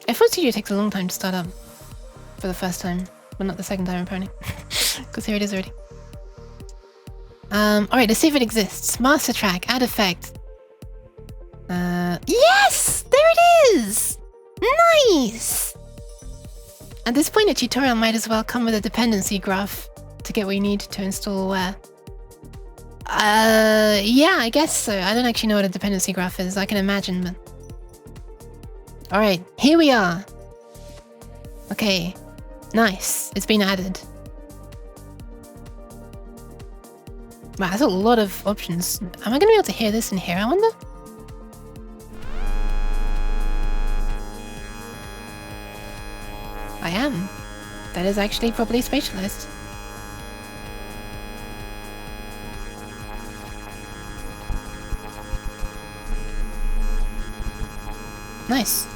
FMOD Studio takes a long time to start up. For the first time. But not the second time, apparently. Because here it is already. Alright, let's see if it exists. Master track, add effect. Yes! There it is! Nice! At this point, a tutorial might as well come with a dependency graph to get what you need to install where. Yeah, I guess so. I don't actually know what a dependency graph is. I can imagine, but... Alright, here we are. Okay. Nice. It's been added. Wow, that's a lot of options. Am I going to be able to hear this in here, I wonder? I am. That is actually properly spatialized. Nice.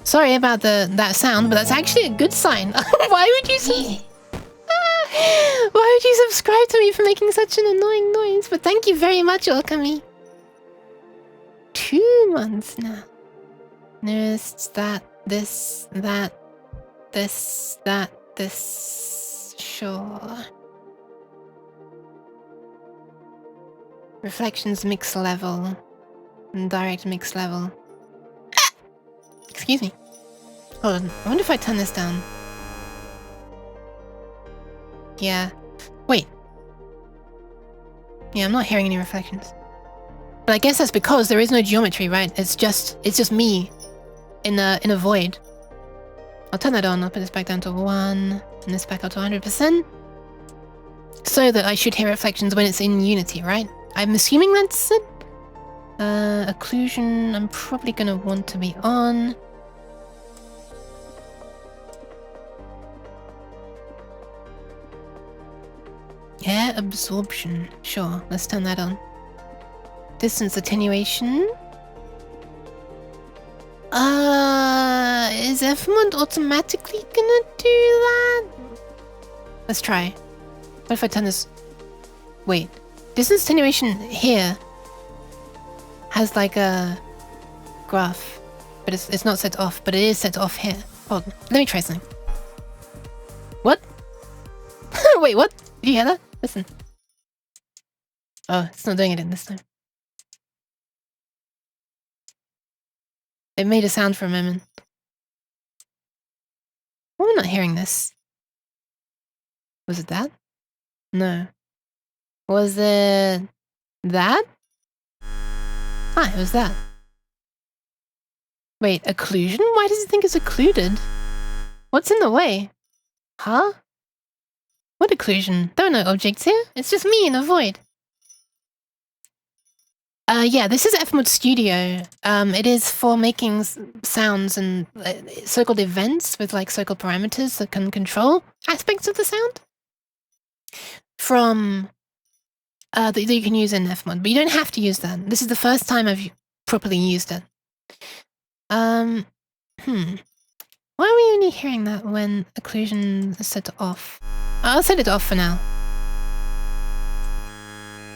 Sorry about that sound, but that's actually a good sign. Why would you why would you subscribe to me for making such an annoying noise? But thank you very much, Okami. 2 months now. Newest, this. Sure. Reflections mix level. And direct mix level. Ah! Excuse me. Hold on. I wonder if I turn this down. Yeah. Wait. Yeah, I'm not hearing any reflections. But I guess that's because there is no geometry, right? It's just me in a void. I'll turn that on. I'll put this back down to 1 and this back up to 100%. So that I should hear reflections when it's in Unity, right? I'm assuming that's it. Occlusion, I'm probably gonna want to be on. Air absorption. Sure, let's turn that on. Distance attenuation. Is FMOD automatically gonna do that? Let's try. What if I turn this... Wait. Distance attenuation here has like a graph, but it's not set off, but it is set off here. Hold on. Let me try something. What? Wait, what? Did you hear that? Listen. Oh, it's not doing it in this time. It made a sound for a moment. Why am I not hearing this? Was it that? No. Was it that? Ah, it was that. Wait, occlusion? Why does it think it's occluded? What's in the way? Huh? What occlusion? There are no objects here. It's just me in a void. Yeah, this is FMOD Studio. It is for making sounds and so-called events with like so-called parameters that can control aspects of the sound. From that you can use in FMOD, but you don't have to use that. This is the first time I've properly used it. Why are we only hearing that when occlusion is set to off? I'll set it off for now.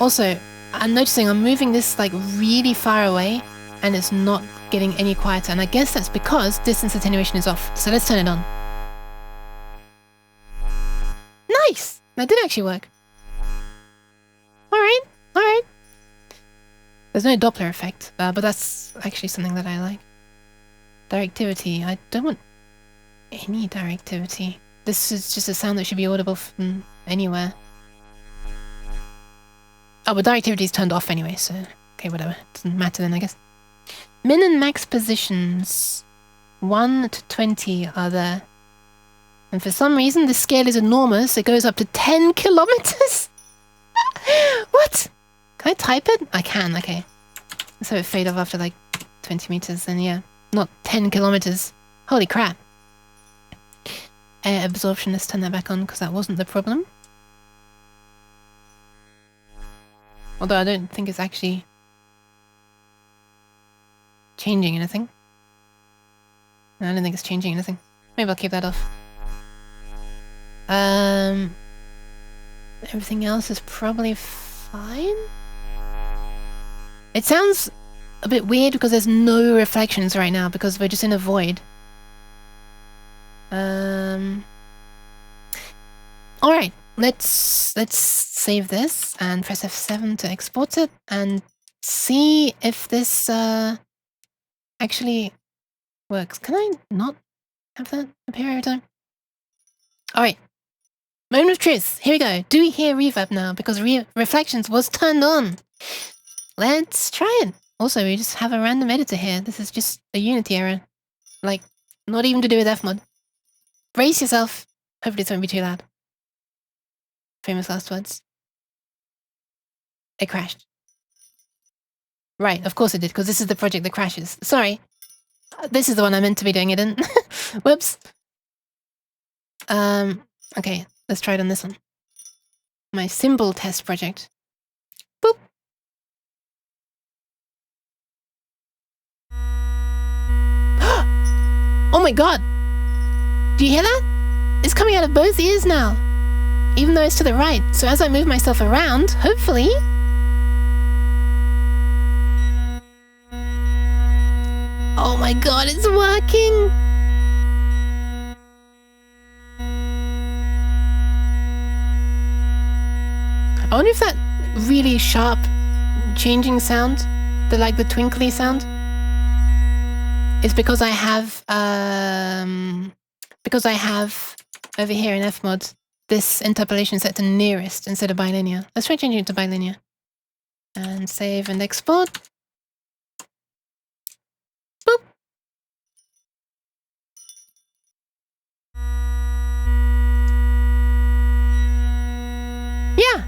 Also, I'm noticing I'm moving this like really far away and it's not getting any quieter, and I guess that's because distance attenuation is off. So let's turn it on. Nice! That did actually work. Alright, alright. There's no Doppler effect, but that's actually something that I like. Directivity. I don't want any directivity. This is just a sound that should be audible from anywhere. Oh, but directivity is turned off anyway, so... Okay, whatever. Doesn't matter then, I guess. Min and max positions. 1 to 20 are there. And for some reason, the scale is enormous. It goes up to 10 kilometers. What? Can I type it? I can, okay. So it fade off after like 20 meters, then yeah. Not 10 kilometers. Holy crap. Air absorption, let's turn that back on because that wasn't the problem. Although I don't think it's actually changing anything. No, I don't think it's changing anything. Maybe I'll keep that off. Everything else is probably fine. It sounds a bit weird because there's no reflections right now because we're just in a void. Alright, let's save this and press F7 to export it and see if this actually works. Can I not have that appear every time? Alright. Moment of truth. Here we go. Do we hear reverb now? Because reflections was turned on. Let's try it. Also, we just have a random editor here. This is just a Unity error. Like, not even to do with FMOD. Brace yourself. Hopefully this won't be too loud. Famous last words. It crashed. Right, of course it did, because this is the project that crashes. Sorry. This is the one I meant to be doing it in. Whoops. Okay, let's try it on this one. My symbol test project. Boop. Oh my god! Do you hear that? It's coming out of both ears now. Even though it's to the right. So as I move myself around, hopefully... Oh my god, it's working! I wonder if that really sharp changing sound, the twinkly sound, is because I have over here in FMOD this interpolation set to nearest instead of bilinear. Let's try changing it to bilinear. And save and export. Boop. Yeah.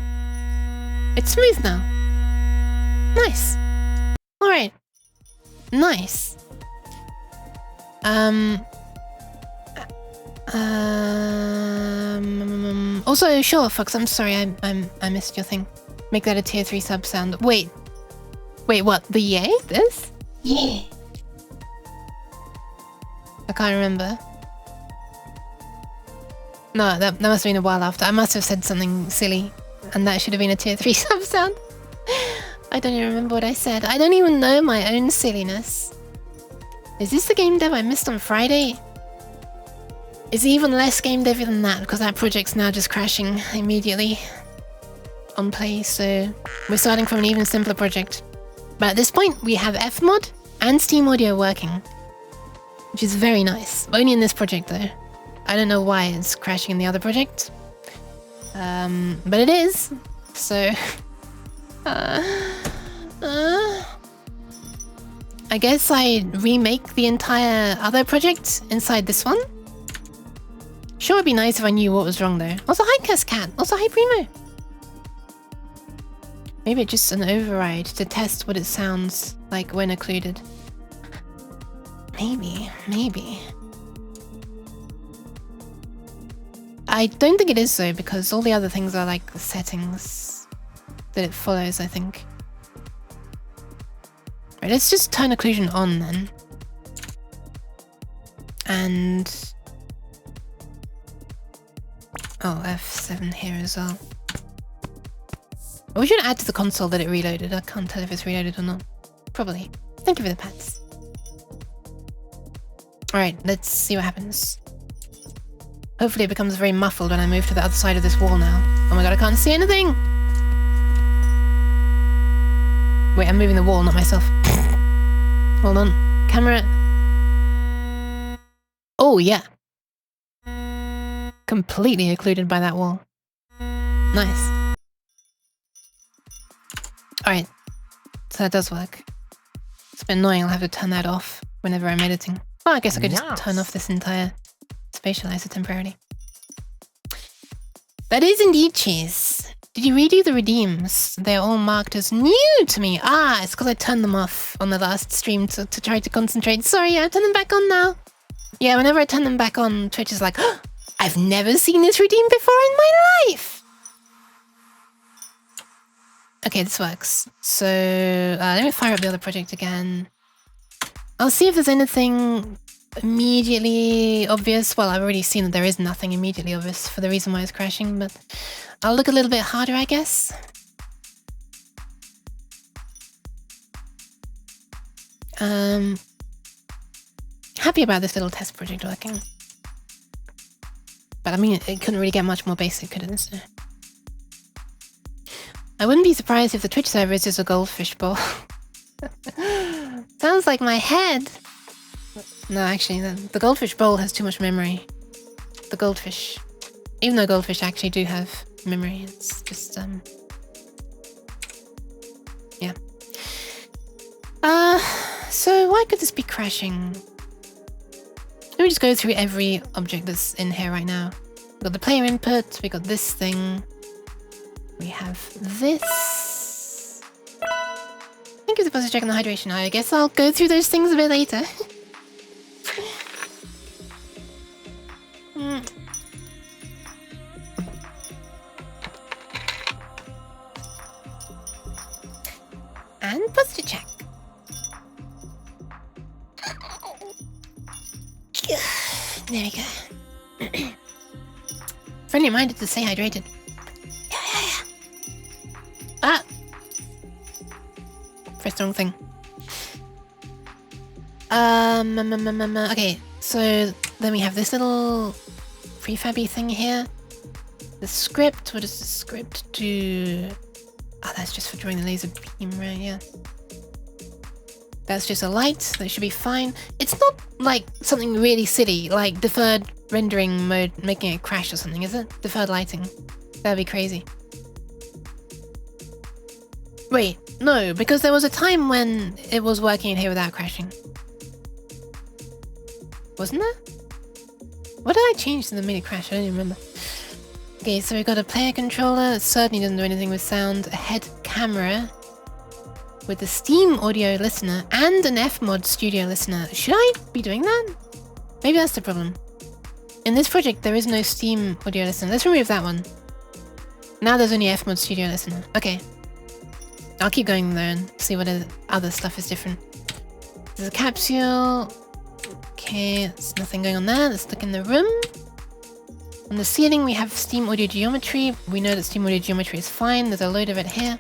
It's smooth now. Nice. Alright. Nice. Also, sure, Fox, I'm sorry, I missed your thing. Make that a tier 3 sub sound. Wait, what? The yay? This? Yeah. I can't remember. No, that must have been a while after. I must have said something silly, and that should have been a tier 3 sub sound. I don't even remember what I said. I don't even know my own silliness. Is this the game dev I missed on Friday? Is even less game dev than that, because that project's now just crashing immediately on play, so we're starting from an even simpler project. But at this point, we have FMOD and Steam Audio working, which is very nice. Only in this project, though. I don't know why it's crashing in the other project, but it is, so... I guess I remake the entire other project inside this one. Sure, it'd be nice if I knew what was wrong though. Also, hi Cascat. Also, hi Primo. Maybe it's just an override to test what it sounds like when occluded. Maybe. I don't think it is though, because all the other things are like the settings that it follows, I think. Right, let's just turn occlusion on then. And... oh, F7 here as well. We should add to the console that it reloaded. I can't tell if it's reloaded or not. Probably. Thank you for the pats. Alright, let's see what happens. Hopefully it becomes very muffled when I move to the other side of this wall now. Oh my god, I can't see anything! Wait, I'm moving the wall, not myself. Hold on. Camera. Oh, yeah. completely occluded by that wall. Nice. Alright, so that does work. It's a bit annoying, I'll have to turn that off whenever I'm editing. Well, I guess I could just turn off this entire spatializer temporarily. That is indeed cheese. Did you redo the redeems? They're all marked as new to me. Ah, it's because I turned them off on the last stream to try to concentrate. Sorry, I've turned them back on now. Yeah, whenever I turn them back on, Twitch is like, oh, I've never seen this redeem before in my life. Okay, this works. So let me fire up the other project again. I'll see if there's anything immediately obvious. Well, I've already seen that there is nothing immediately obvious for the reason why it's crashing, but I'll look a little bit harder, I guess. Happy about this little test project working. But I mean, it couldn't really get much more basic, could it? So. I wouldn't be surprised if the Twitch server is just a goldfish bowl. Sounds like my head. No, actually, the goldfish bowl has too much memory. The goldfish. Even though goldfish actually do have memory, it's just, yeah. So why could this be crashing? Let me just go through every object that's in here right now. We've got the player input, we got this thing. We have this. I think you're supposed to check on the hydration. I guess I'll go through those things a bit later. And posture check. There we go. Friendly reminded to stay hydrated. Yeah. Ah! Press the wrong thing. Okay, so then we have this little prefabby thing here. The script, what does the script do? Oh, that's just for drawing the laser beam, right? Yeah. That's just a light, that should be fine. It's not like something really silly, like deferred rendering mode making it crash or something, is it? Deferred lighting. That'd be crazy. Wait, no, because there was a time when it was working in here without crashing. Wasn't there? What did I change to the mini crash? I don't even remember. Okay, so we've got a player controller. It certainly doesn't do anything with sound. A head camera with a Steam audio listener and an FMOD studio listener. Should I be doing that? Maybe that's the problem. In this project, there is no Steam audio listener. Let's remove that one. Now there's only FMOD studio listener. Okay. I'll keep going there and see what other stuff is different. There's a capsule. Okay, there's nothing going on there. Let's look in the room. On the ceiling, we have Steam audio geometry. We know that Steam audio geometry is fine. There's a load of it here.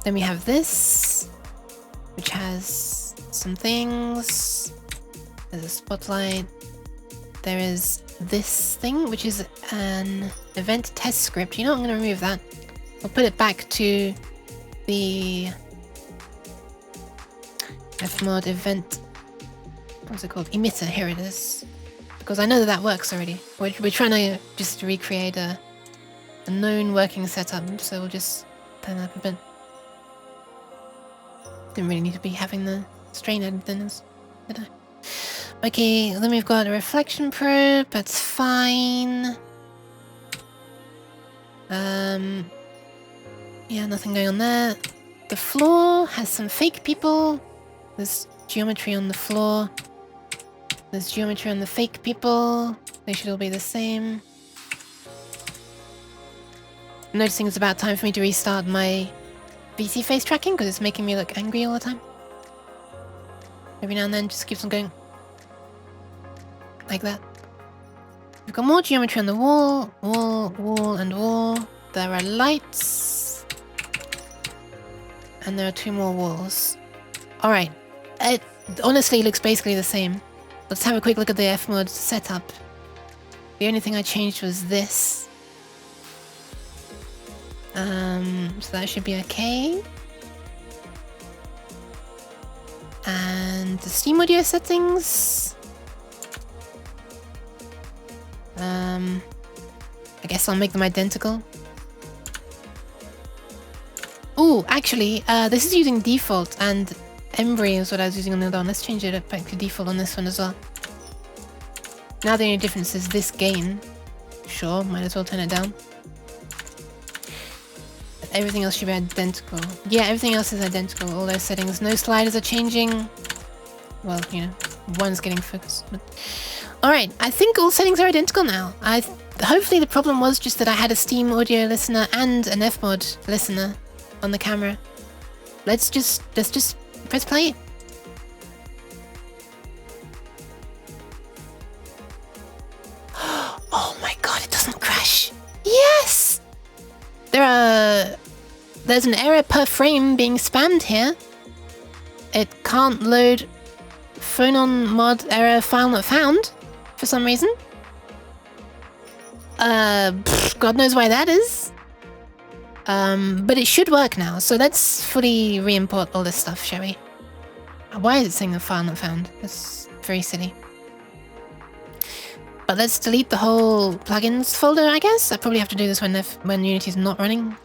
Then we have this, which has some things. There's a spotlight. There is this thing, which is an event test script. You know, I'm going to remove that. I'll put it back to the FMOD event. What's it called? Emitter. Here it is. Because I know that that works already. We're trying to just recreate a known working setup, so we'll just turn that up a bit. Didn't really need to be having the strain added thinners, did I? Okay, then we've got a reflection probe, that's fine. Yeah, nothing going on there. The floor has some fake people. There's geometry on the floor. There's geometry on the fake people. They should all be the same. I'm noticing it's about time for me to restart my VC face tracking because it's making me look angry all the time. Every now and then just keeps on going like that. We've got more geometry on the wall, wall, and wall. There are lights. And there are 2 more walls. Alright. It honestly looks basically the same. Let's have a quick look at the FMOD setup. The only thing I changed was this. So that should be okay. And the Steam audio settings. I guess I'll make them identical. Oh, actually, this is using default, and Embry is what I was using on the other one. Let's change it back to default on this one as well. Now the only difference is this gain. Sure, might as well turn it down. But everything else should be identical. Yeah, everything else is identical. All those settings. No sliders are changing. Well, you know, one's getting focused. But... Alright, I think all settings are identical now. Hopefully the problem was just that I had a Steam audio listener and an FMOD listener on the camera. Let's just press play. Oh my god, it doesn't crash. Yes! There's an error per frame being spammed here. It can't load phone on mod error file not found for some reason. God knows why that is. But it should work now, so let's fully re-import all this stuff, shall we? Why is it saying the file not found? That's very silly. But let's delete the whole plugins folder, I guess. I probably have to do this when Unity's not running.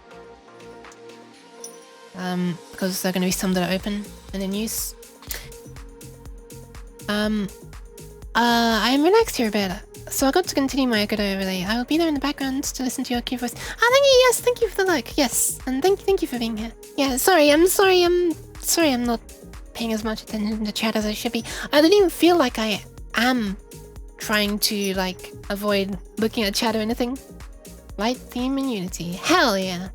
Because there are going to be some that are open and in use. I'm relaxed here a bit. So I got to continue my Echo overlay. I will be there in the background to listen to your cute voice. Ah, thank you. Yes, thank you for the like. Yes, and thank you for being here. Yeah, sorry. I'm not paying as much attention to chat as I should be. I don't even feel like I am trying to like avoid looking at chat or anything. Light theme in Unity. Hell yeah.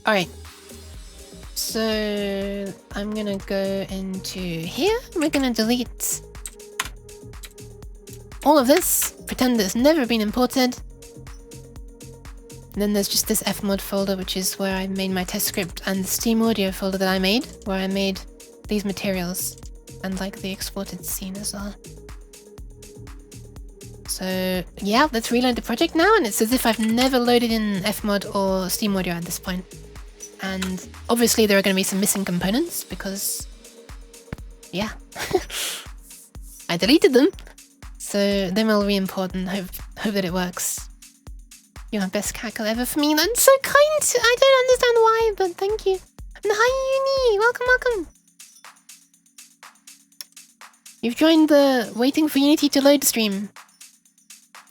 All right. So I'm gonna go into here. We're gonna delete all of this, pretend it's never been imported. And then there's just this FMOD folder, which is where I made my test script, and the Steam Audio folder that I made, where I made these materials and like the exported scene as well. So yeah, let's reload the project now, and it's as if I've never loaded in FMOD or Steam Audio at this point. And obviously there are going to be some missing components because, yeah, I deleted them. So then we'll re-import and hope that it works. You're my best cackle ever for me. That's so kind. I don't understand why, but thank you. And hi, Uni. Welcome, welcome. You've joined the waiting for Unity to load stream.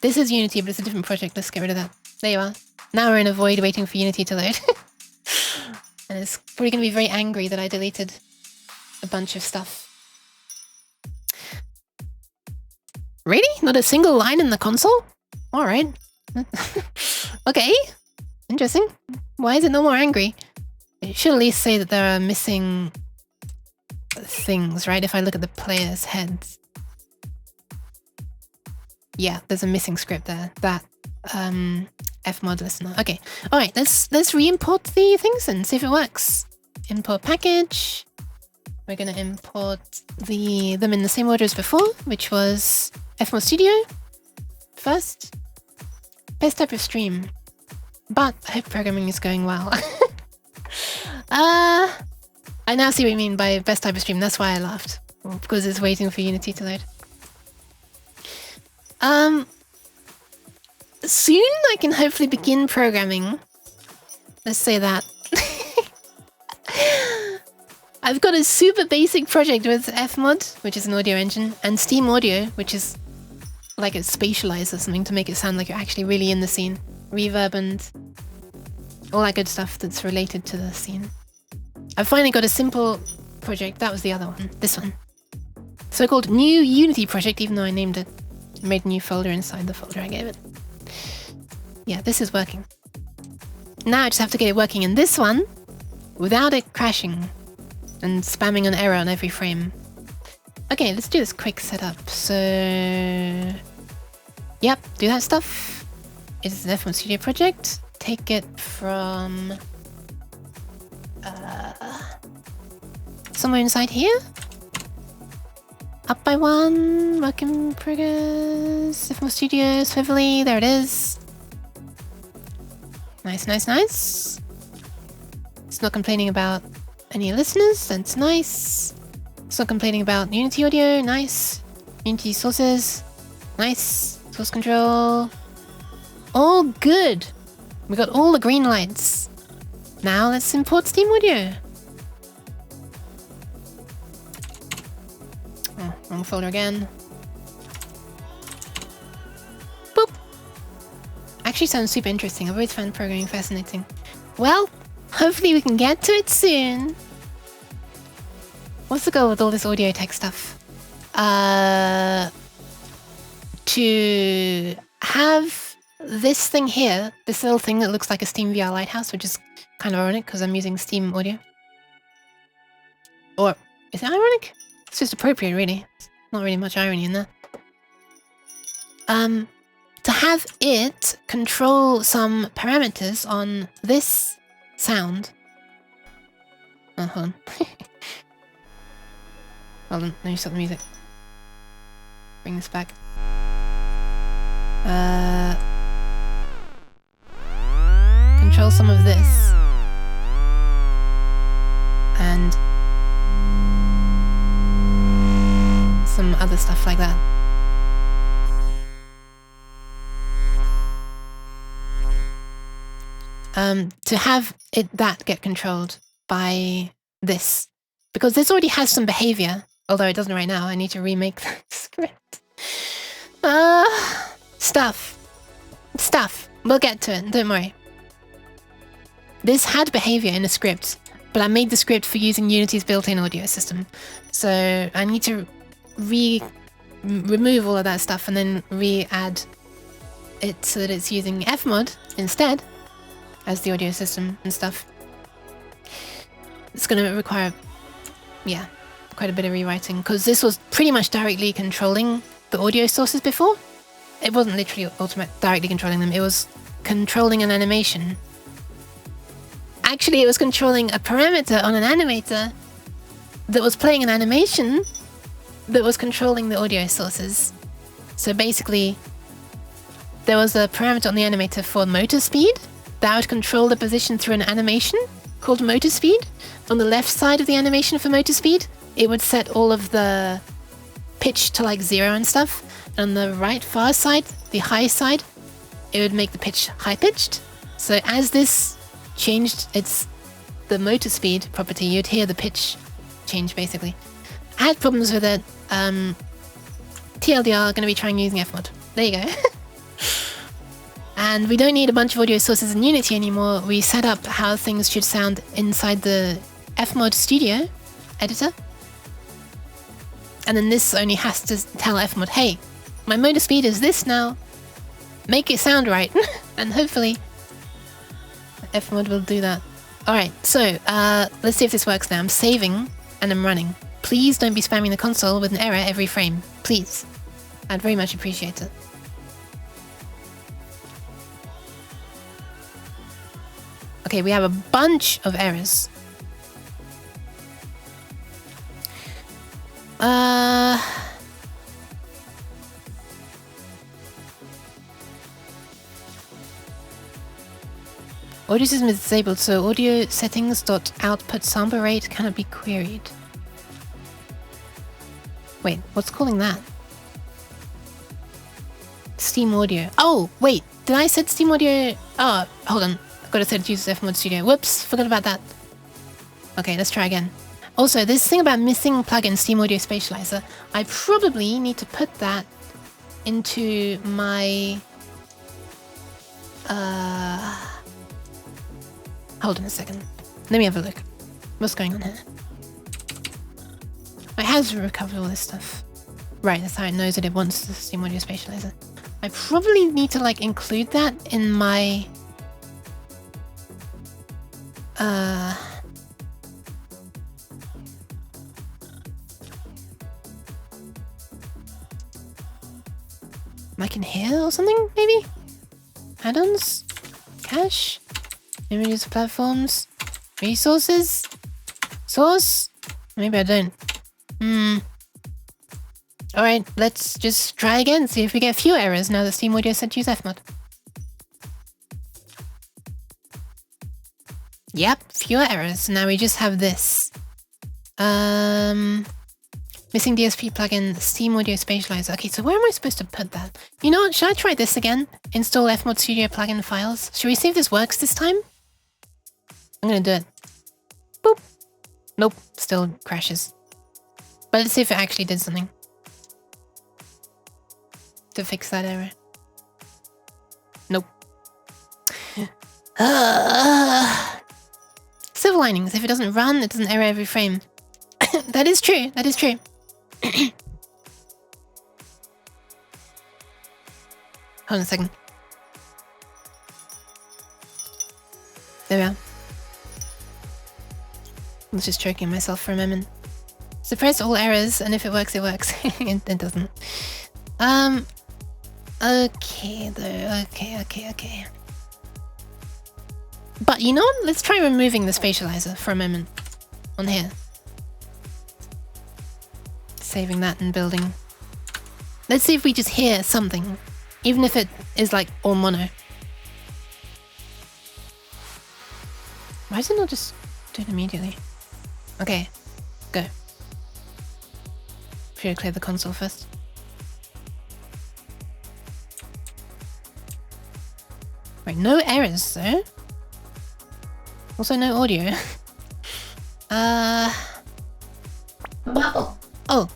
This is Unity, but it's a different project. Let's get rid of that. There you are. Now we're in a void waiting for Unity to load. And it's probably going to be very angry that I deleted a bunch of stuff. Really? Not a single line in the console? Alright. Okay. Interesting. Why is it no more angry? It should at least say that there are missing things, right? If I look at the player's heads. Yeah, there's a missing script there. That, FMOD listener. Okay. Alright, let's re-import the things and see if it works. Import package. We're gonna import them in the same order as before, which was FMOD Studio first. Best type of stream. But I hope programming is going well. I now see what you mean by best type of stream. That's why I laughed. Because it's waiting for Unity to load. Soon I can hopefully begin programming. Let's say that. I've got a super basic project with FMOD, which is an audio engine, and Steam Audio, which is like a spatializer, something to make it sound like you're actually really in the scene. Reverb and all that good stuff that's related to the scene. I've finally got a simple project. That was the other one. This one. So-called New Unity project, even though I named it. I made a new folder inside the folder I gave it. Yeah, this is working. Now I just have to get it working in this one without it crashing and spamming an error on every frame. Okay, let's do this quick setup. So, yep, do that stuff. It's an FMOD Studio project. Take it from somewhere inside here. Up by one, work in progress. FMOD Studio, swivelly, there it is. Nice, nice, nice. It's not complaining about any listeners, that's nice. It's not complaining about Unity Audio, nice. Unity sources. Nice. Source control. All good. We got all the green lights. Now let's import Steam Audio. Oh, wrong folder again. Boop. Actually sounds super interesting. I've always found programming fascinating. Well, hopefully we can get to it soon. What's the goal with all this audio tech stuff? To have this thing here, this little thing that looks like a Steam VR lighthouse, which is kind of ironic because I'm using Steam Audio. Or is it ironic? It's just appropriate, really. Not really much irony in there. To have it control some parameters on this sound. Oh, hold on. Hold on, let me stop the music. Bring this back. Control some of this. And some other stuff like that. To have that get controlled by this. Because this already has some behavior, although it doesn't right now. I need to remake the script. Stuff. We'll get to it, don't worry. This had behavior in the script, but I made the script for using Unity's built-in audio system. So I need to remove all of that stuff and then re-add it so that it's using FMOD instead as the audio system and stuff. It's going to require, yeah, quite a bit of rewriting because this was pretty much directly controlling the audio sources before. It wasn't literally directly controlling them, it was controlling an animation. Actually, it was controlling a parameter on an animator that was playing an animation that was controlling the audio sources. So basically, there was a parameter on the animator for motor speed that would control the position through an animation called motor speed. On the left side of the animation for motor speed, it would set all of the pitch to like 0 and stuff. And on the right far side, the high side, it would make the pitch high-pitched. So as this changed the motor speed property, you'd hear the pitch change basically. I had problems with it. TLDR, going to be trying using FMOD. There you go. And we don't need a bunch of audio sources in Unity anymore. We set up how things should sound inside the FMOD Studio editor. And then this only has to tell FMOD, hey, my motor speed is this now. Make it sound right. And hopefully FMOD will do that. Alright, so let's see if this works now. I'm saving and I'm running. Please don't be spamming the console with an error every frame. Please. I'd very much appreciate it. Okay, we have a bunch of errors. Audio system is disabled, so audio settings.output sample rate cannot be queried. Wait, what's calling that? Steam Audio. Oh, wait, did I set Steam Audio? Oh, hold on. I've got to set it uses FMOD Studio. Whoops, forgot about that. Okay, let's try again. Also, this thing about missing plugin Steam Audio Spatializer, I probably need to put that into my... Hold on a second. Let me have a look. What's going on here? It has recovered all this stuff. Right, that's how it knows that it wants the Steam Audio Spatializer. I probably need to like include that in my... Like in here or something, maybe? Add-ons? Cache? Images, platforms? Resources? Source? Maybe I don't. Alright, let's just try again, see if we get few errors now that Steam Audio said to use FMOD. Yep, fewer errors. Now we just have this. Missing DSP plugin, Steam Audio Spatializer. Okay, so where am I supposed to put that? You know what? Should I try this again? Install FMOD Studio plugin files. Should we see if this works this time? I'm gonna do it. Boop. Nope, still crashes. But let's see if it actually did something to fix that error. Nope. Silver linings. If it doesn't run, it doesn't error every frame. That is true. That is true. Hold on a second. There we are. I was just choking myself for a moment. Suppress all errors, and if it works, it works. It doesn't. Okay, though. Okay. But you know what? Let's try removing the spatializer for a moment. On here. Saving that and building. Let's see if we just hear something. Even if it is like all mono. Why does it not just do it immediately? Okay, go. Should I clear the console first? Right, no errors though. Also no audio. Bubble. Oh.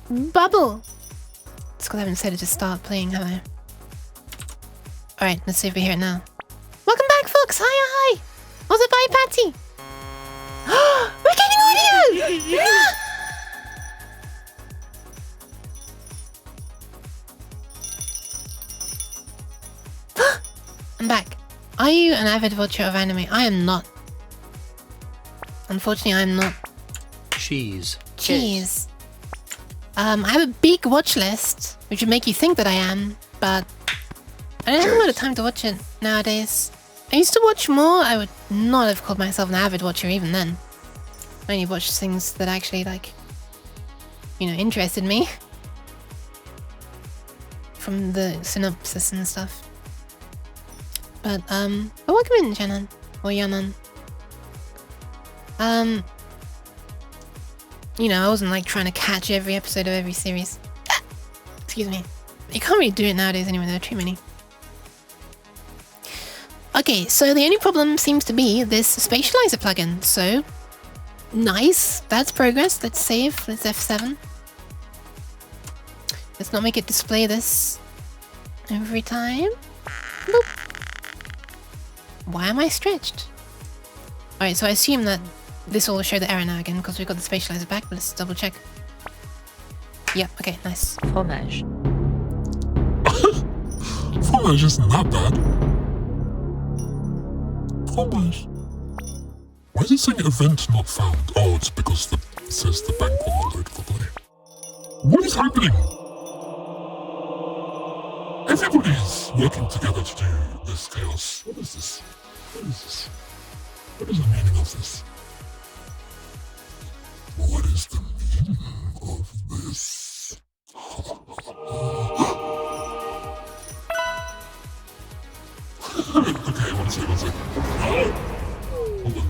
Bubble! It's because I haven't set it to start playing, have I? Alright, let's see if we hear it now. Welcome back, Fox! Hi! Also, bye, Patty! We're getting audio! I'm back. Are you an avid watcher of anime? I am not. Unfortunately, I'm not. Cheese. Jeez. I have a big watch list, which would make you think that I am, but I don't have a lot of time to watch it nowadays. I used to watch more. I would not have called myself an avid watcher even then. I only watched things that actually, like, you know, interested me. From the synopsis and stuff. But, welcome in, Janan. Or Yanan. You know, I wasn't like trying to catch every episode of every series. Excuse me. You can't really do it nowadays anyway, there are too many. Okay, so the only problem seems to be this spatializer plugin. So, nice. That's progress. Let's save. Let's F7. Let's not make it display this every time. Boop. Why am I stretched? Alright, so I assume that this will show the error now again because we've got the spatializer back, but let's double check. Yep, okay, nice. Fromage. Fromage isn't that bad. Fromage. Why is it saying event not found? Oh, it's because it says the bank will not load properly. What is happening? Everybody's working together to do this chaos. What is this? What is this? What is the meaning of this? What is the meaning of this? Okay, one sec. Hold on.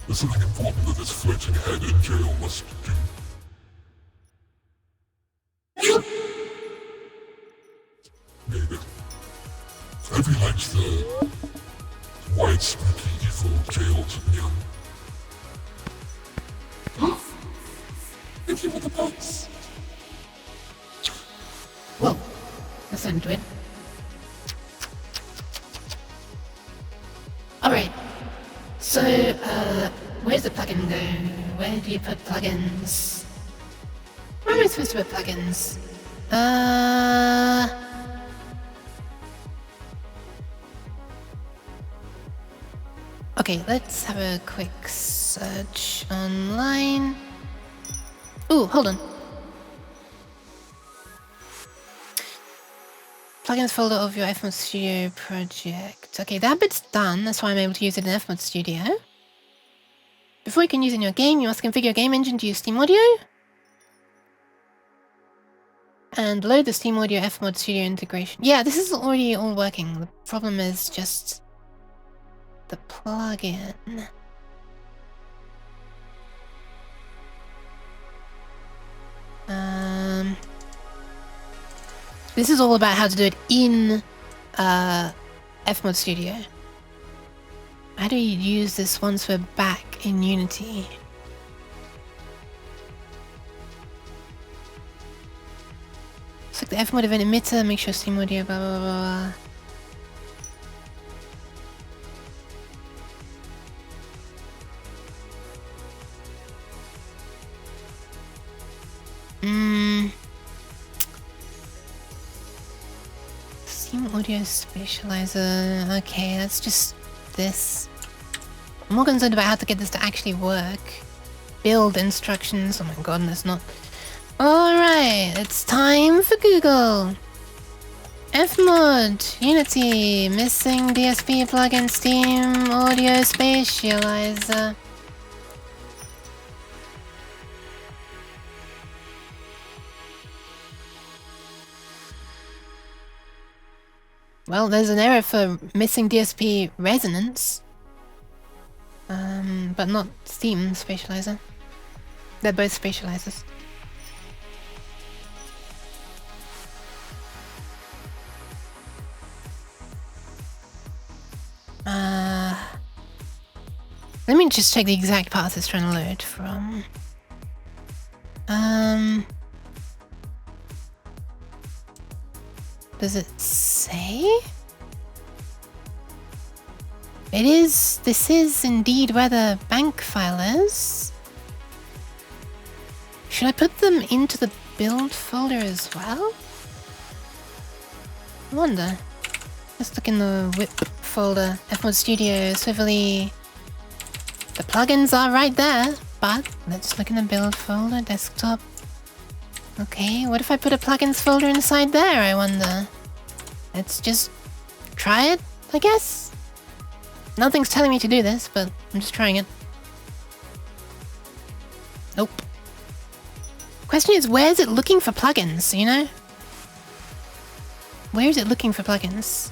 There's something important that this floating head in jail must do. Maybe. Every likes the white, spooky, evil jailed young. Thank you for the box. Whoa, let's undo it. Alright, so, where's the plugin go? Where do you put plugins? Where am I supposed to put plugins? Okay, let's have a quick search online. Ooh, hold on. Plugins folder of your FMOD Studio project. Okay, that bit's done. That's why I'm able to use it in FMOD Studio. Before you can use it in your game, you must configure your game engine to use Steam Audio. And load the Steam Audio FMOD Studio integration. Yeah, this is already all working. The problem is just the plugin. This is all about how to do it in FMOD Studio. How do you use this once we're back in Unity? Select the FMOD event emitter, make sure Steam audio, blah blah blah. Steam audio spatializer. Okay, that's just this. I'm more concerned about how to get this to actually work. Build instructions. Oh my god, that's not. Alright, it's time for Google. FMOD, Unity, missing DSP plugin, Steam audio spatializer. Well, there's an error for missing DSP resonance. But not Steam spatializer. They're both spatializers. Let me just check the exact path it's trying to load from. Does it say? It is. This is indeed where the bank file is. Should I put them into the build folder as well? I wonder. Let's look in the whip folder. FMOD Studio, Swivelly. The plugins are right there, but let's look in the build folder, desktop. Okay, what if I put a plugins folder inside there, I wonder? Let's just try it, I guess? Nothing's telling me to do this, but I'm just trying it. Nope. Question is, where is it looking for plugins, you know? Where is it looking for plugins?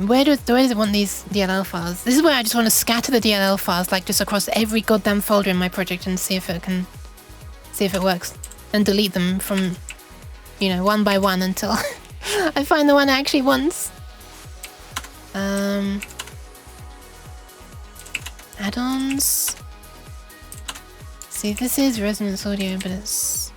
Where does it want these DLL files? This is where I just want to scatter the DLL files, like just across every goddamn folder in my project and see if it works. And delete them from, you know, one by one until I find the one I actually want. Add-ons. See, this is resonance audio, but it's...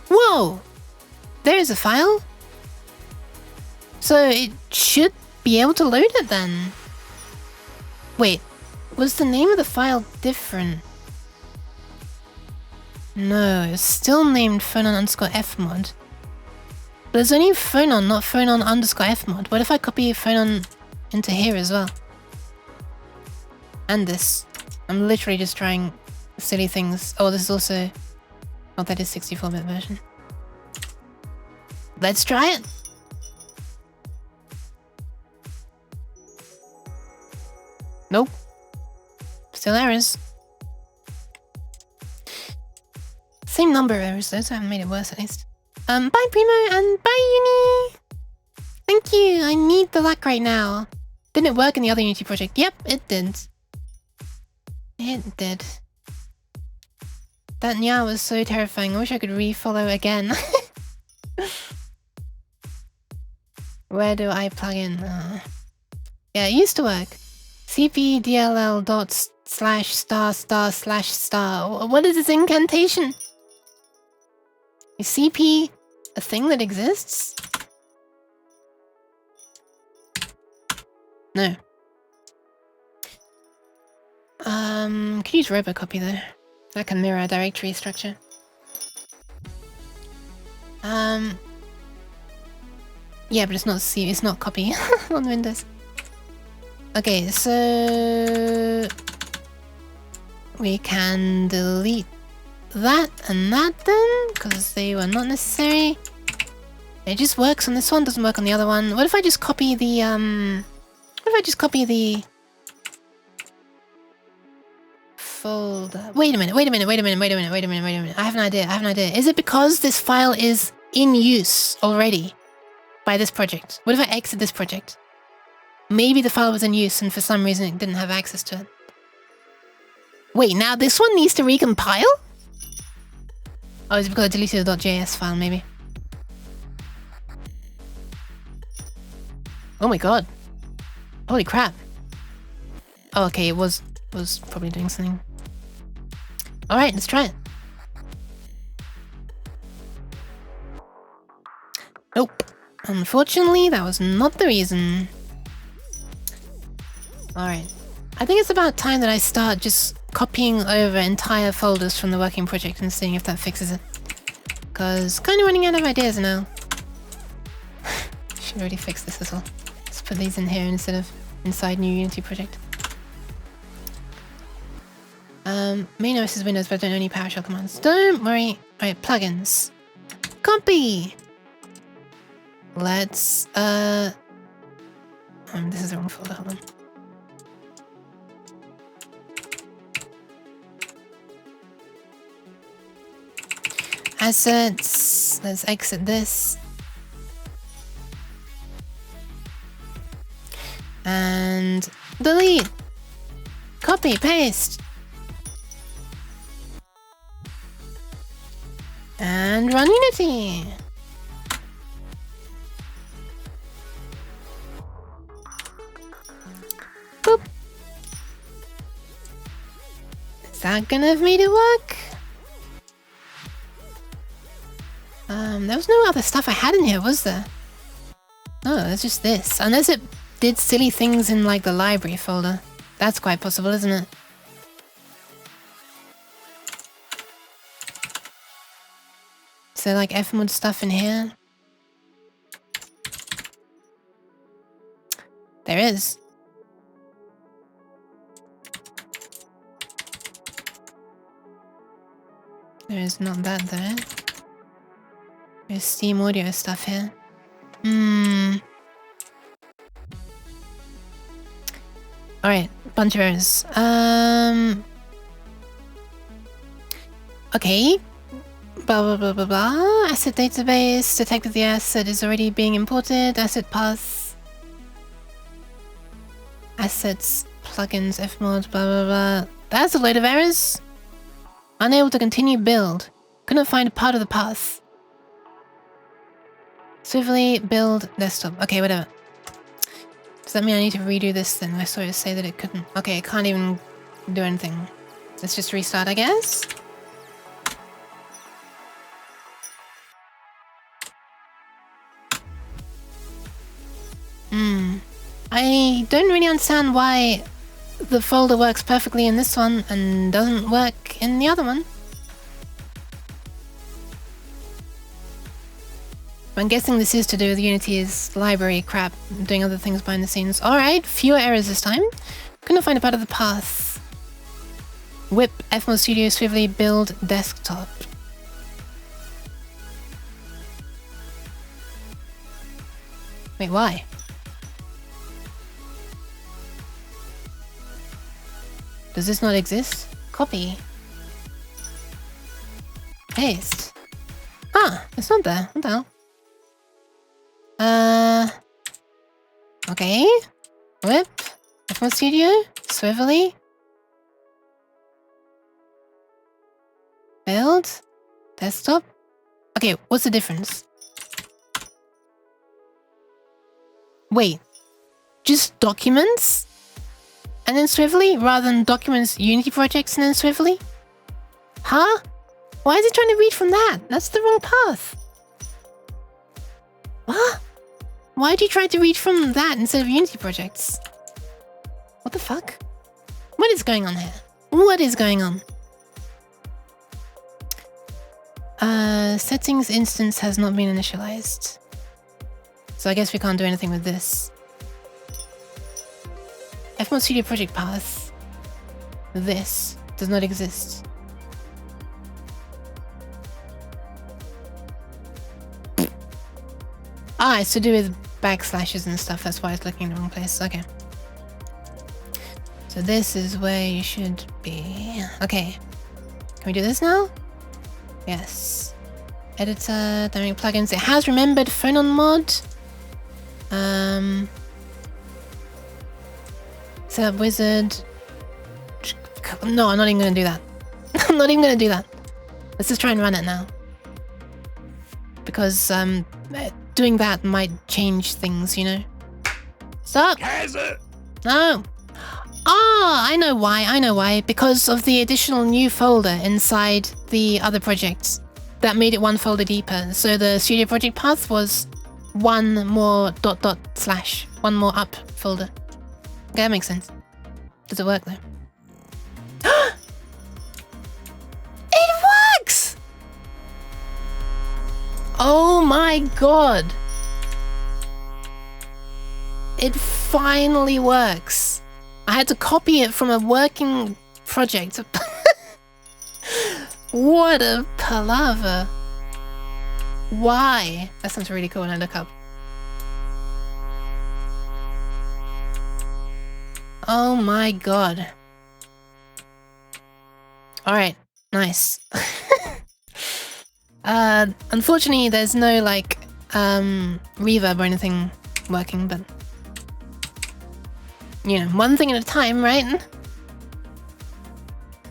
Whoa! There's a file? So it should be able to load it then. Wait, was the name of the file different? No, it's still named phonon_fmod. But it's only phonon, not phonon_fmod. What if I copy phonon into here as well? And this. I'm literally just trying silly things. Oh, this is also... Oh, that is 64-bit version. Let's try it! Nope. Still errors. Same number of errors though, so I haven't made it worse at least. Bye Primo and bye Uni! Thank you, I need the luck right now. Didn't it work in the other Unity project? Yep, it did. It did. That Nya was so terrifying, I wish I could refollow again. Where do I plug in? Yeah, it used to work. cpdll /*/*. What is this incantation? Is CP a thing that exists? No. Could use robocopy though. That can mirror a directory structure. Yeah, but it's not C, it's not copy on Windows. Okay, so we can delete that and that then, because they were not necessary. It just works on this one, doesn't work on the other one. What if I just copy the What if I just copy the folder? Wait a minute. I have an idea. Is it because this file is in use already by this project? What if I exit this project? Maybe the file was in use and for some reason it didn't have access to it. Wait, now this one needs to recompile? Oh, is it because I deleted the .js file, maybe? Oh my god. Holy crap. Oh, okay, it was probably doing something. Alright, let's try it. Nope. Unfortunately, that was not the reason. Alright. I think it's about time that I start just copying over entire folders from the working project and seeing if that fixes it. Because kind of running out of ideas now. Should already fix this as well. Let's put these in here instead of inside new Unity project. Main OS is Windows, but I don't know any PowerShell commands. Don't worry. Alright, plugins. Copy! Let's, this is the wrong folder, hold on. Assets, let's exit this. And delete. Copy, paste. And run Unity. Boop. Is that gonna have made it work? There was no other stuff I had in here, was there? No, it's just this. Unless it did silly things in like the library folder. That's quite possible, isn't it? Is there like FMOD stuff in here? There is. There is not that there. There's Steam Audio stuff here. Alright, bunch of errors. Okay. Blah blah blah blah blah. Asset database detected the asset is already being imported. Asset path. Assets, plugins, FMOD, blah blah blah. That's a load of errors. Unable to continue build. Couldn't find a part of the path. Swiftly build desktop. Okay, whatever. Does that mean I need to redo this then? I saw it say that it couldn't. Okay, it can't even do anything. Let's just restart, I guess. I don't really understand why the folder works perfectly in this one and doesn't work in the other one. I'm guessing this is to do with Unity's library crap, doing other things behind the scenes. Alright, fewer errors this time. Couldn't find a part of the path. Whip, FMOD Studio, Swiftly, build, desktop. Wait, why? Does this not exist? Copy. Paste. Ah, it's not there. What the hell? Okay. Whip. FMOD Studio. Swivelly. Build. Desktop. Okay, what's the difference? Wait. Just documents? And then Swivelly? Rather than documents, Unity projects, and then Swivelly? Huh? Why is it trying to read from that? That's the wrong path. What? Why did you try to read from that instead of Unity projects? What the fuck? What is going on here? What is going on? Settings instance has not been initialized. So I guess we can't do anything with this. FMOD Studio project path. This does not exist. Ah, it's to do with backslashes and stuff. That's why it's looking in the wrong place. Okay. So this is where you should be. Okay. Can we do this now? Yes. Editor, dynamic plugins. It has remembered phonon mod. Set up wizard. No, I'm not even gonna do that. I'm not even gonna do that. Let's just try and run it now. Because doing that might change things, you know? Stop! No! Ah, I know why. Because of the additional new folder inside the other projects. That made it one folder deeper. So the studio project path was one more ... one more up folder. Okay, that makes sense. Does it work though? It works! Oh my god! It finally works. I had to copy it from a working project. What a palaver. Why? That sounds really cool when I look up. Oh my god. Alright, nice. Unfortunately there's no like reverb or anything working, but you know, one thing at a time, right?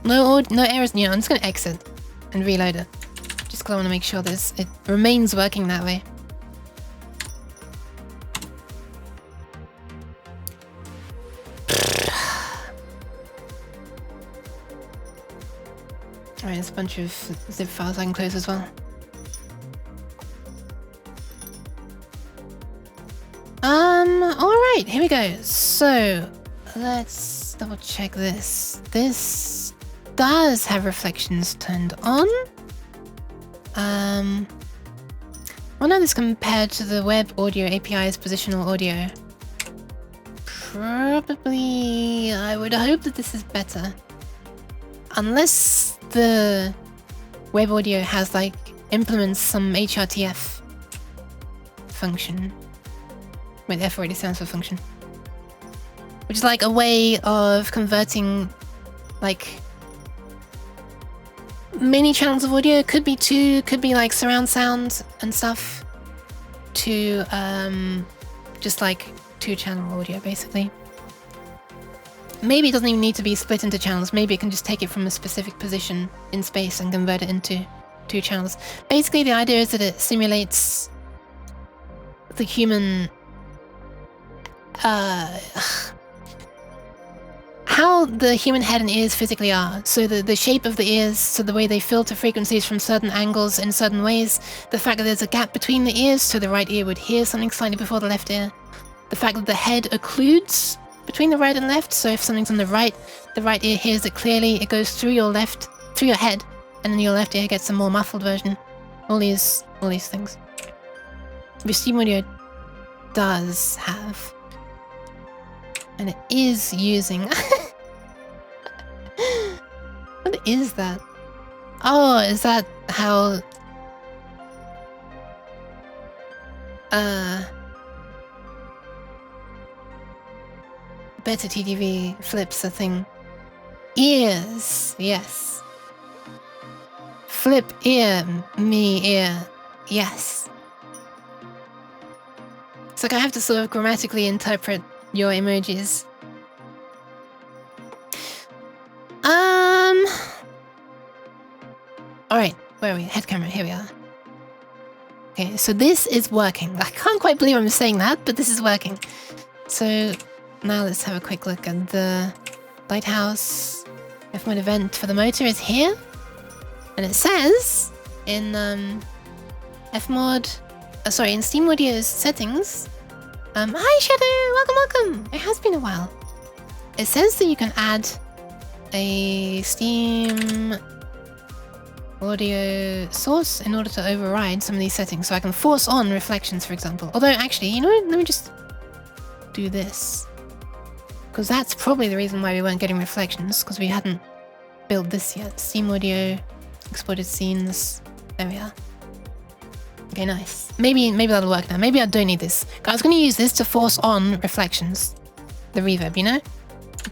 No errors. You know, I'm just gonna exit and reload it, just because I want to make sure it remains working that way. Alright, there's a bunch of zip files I can close as well. Alright, here we go. So, let's double check this. This does have reflections turned on. Well, now this compared to the web audio API's positional audio. Probably, I would hope that this is better. Unless the web audio has like implements some HRTF function. Wait, F already stands for function. Which is like a way of converting like many channels of audio. Could be two, could be like surround sound and stuff, to just like 2-channel audio basically. Maybe it doesn't even need to be split into channels. Maybe it can just take it from a specific position in space and convert it into 2 channels. Basically the idea is that it simulates the human how the human head and ears physically are. So the shape of the ears, so the way they filter frequencies from certain angles in certain ways, the fact that there's a gap between the ears, so the right ear would hear something slightly before the left ear, the fact that the head occludes between the right and left, so if something's on the right ear hears it clearly, it goes through your head, and then your left ear gets a more muffled version. All these things. Which Steam Audio does have. And it is using... What is that? Oh, is that how... Better TDV flips a thing. Ears, yes. Flip ear, me ear, yes. It's like I have to sort of grammatically interpret your emojis. Alright, where are we? Head camera, here we are. Okay, so this is working. I can't quite believe I'm saying that, but this is working. So now let's have a quick look at the lighthouse. FMOD event for the motor is here. And it says in FMOD, sorry, in Steam Audio's settings. Hi Shadow, welcome. It has been a while. It says that you can add a Steam audio source in order to override some of these settings. So I can force on reflections, for example. Although actually, you know what? Let me just do this. Because that's probably the reason why we weren't getting reflections, because we hadn't built this yet. Steam Audio, exported scenes. There we are. Okay, nice. Maybe that'll work now. Maybe I don't need this. I was going to use this to force on reflections. The reverb, you know?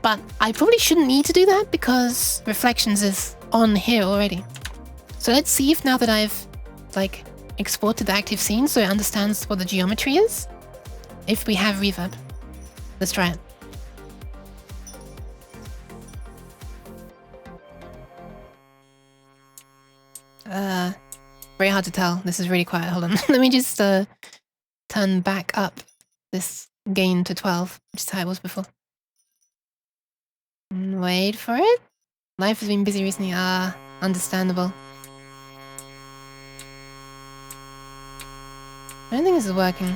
But I probably shouldn't need to do that because reflections is on here already. So let's see if now that I've like exported the active scene so it understands what the geometry is, if we have reverb. Let's try it. Very hard to tell. This is really quiet. Hold on. Let me just turn back up this gain to 12, which is how it was before. Wait for it. Life has been busy recently. Understandable. I don't think this is working.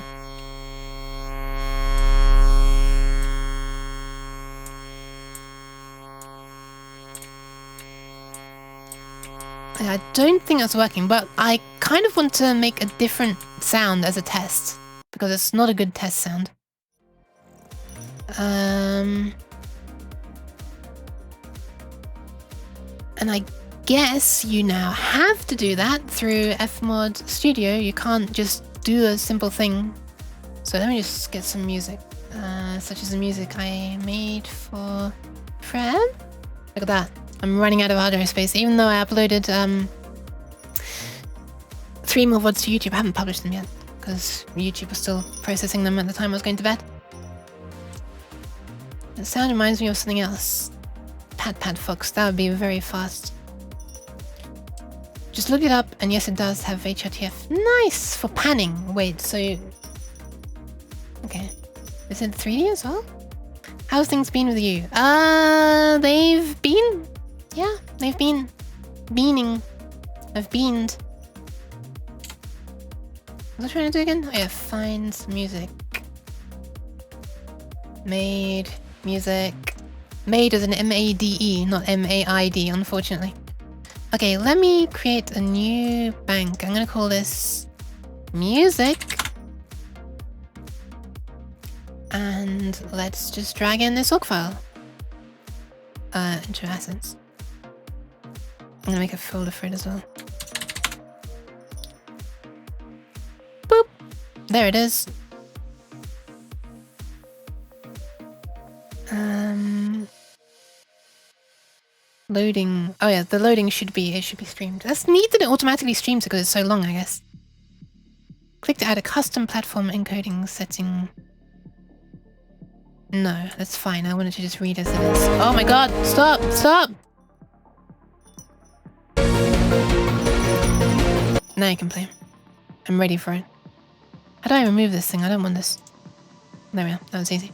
I don't think that's working, but I kind of want to make a different sound as a test because it's not a good test sound. And I guess you now have to do that through FMOD Studio. You can't just do a simple thing. So let me just get some music, such as the music I made for Fred. Look at that. I'm running out of hard drive space, even though I uploaded 3 more VODs to YouTube. I haven't published them yet because YouTube was still processing them at the time I was going to bed. The sound reminds me of something else. Pat Fox, that would be very fast. Just look it up, and yes, it does have HRTF. Nice! For panning. Wait, so... Okay. Is it 3D as well? How's things been with you? They've been... Yeah, they've been... Beaning. I've beaned. What was I trying to do again? Oh yeah, find music. Made music. Made as an M-A-D-E, not M-A-I-D, unfortunately. Okay, let me create a new bank. I'm gonna call this music. And let's just drag in this org file. Into assets. I'm gonna make a folder for it as well. Boop! There it is. Loading. Oh yeah, the loading should be streamed. That's neat that it automatically streams because it's so long, I guess. Click to add a custom platform encoding setting. No, that's fine. I wanted to just read as it is. Oh my god! Stop! Stop! Now you can play. I'm ready for it. How do I remove this thing? I don't want this. There we are. That was easy.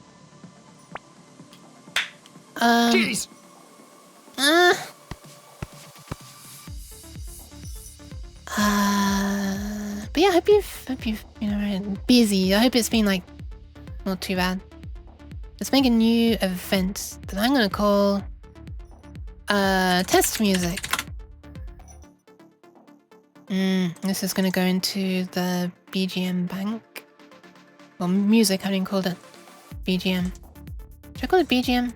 Jeez! But yeah, I hope you've right, busy. I hope it's been like not too bad. Let's make a new event that I'm gonna call test music. This is gonna go into the BGM bank. Well, music, I didn't call it BGM. Should I call it BGM?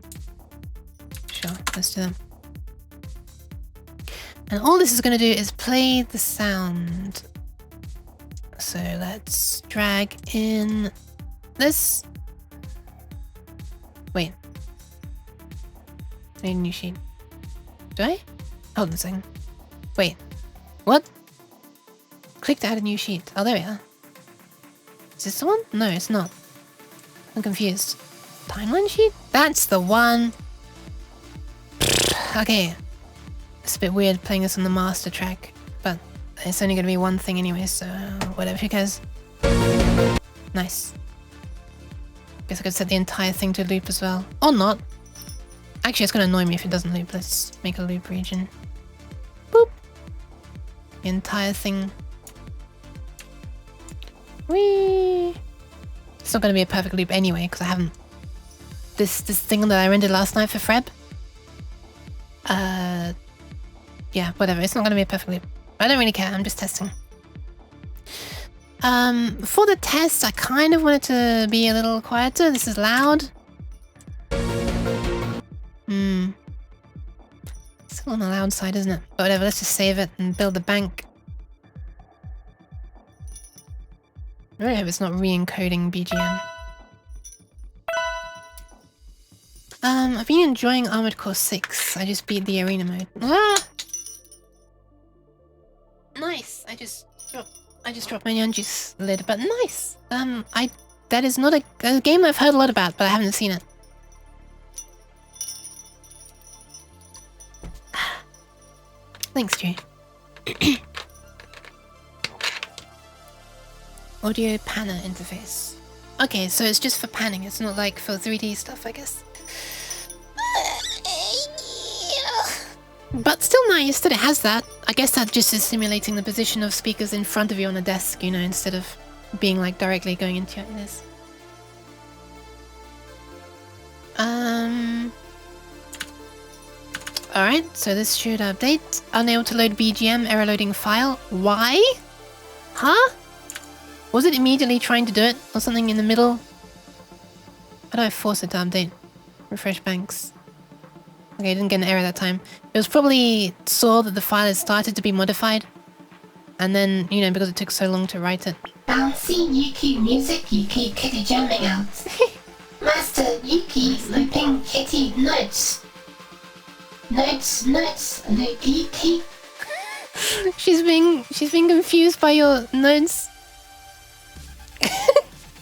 Sure, let's do that. And all this is going to do is play the sound. So let's drag in this. Wait. I need a new sheet. Do I? Hold on a second. Wait. What? Click to add a new sheet. Oh, there we are. Is this the one? No, it's not. I'm confused. Timeline sheet? That's the one. Okay. It's a bit weird playing this on the master track, but it's only going to be one thing anyway, so whatever, who cares? Nice. Guess I could set the entire thing to loop as well. Or not. Actually, it's going to annoy me if it doesn't loop. Let's make a loop region. Boop. The entire thing. Whee! It's not going to be a perfect loop anyway, because I haven't... This thing that I rendered last night for Freb. Yeah, whatever. It's not going to be a perfect loop. I don't really care. I'm just testing. For the test, I kind of wanted to be a little quieter. This is loud. Still on the loud side, isn't it? But whatever, let's just save it and build the bank. I really hope it's not re-encoding BGM. I've been enjoying Armored Core 6. I just beat the arena mode. Ah! Nice. I just dropped my Yanji's lid, but nice. That is not a game I've heard a lot about, but I haven't seen it. Thanks, Jay. Audio panner interface. Okay, so it's just for panning. It's not like for 3D stuff, I guess. But still nice that it has that. I guess that just is simulating the position of speakers in front of you on a desk, you know, instead of being like directly going into your ears. Alright, so this should update. Unable to load BGM, error loading file. Why? Huh? Was it immediately trying to do it? Or something in the middle? How do I force it to update? Refresh banks. Okay, I didn't get an error that time. It was probably saw that the file had started to be modified. And then, you know, because it took so long to write it. Bouncy Yuki music you keep kitty jamming out. Master Yuki's looping kitty notes. Notes, Yuki. She's being confused by your notes.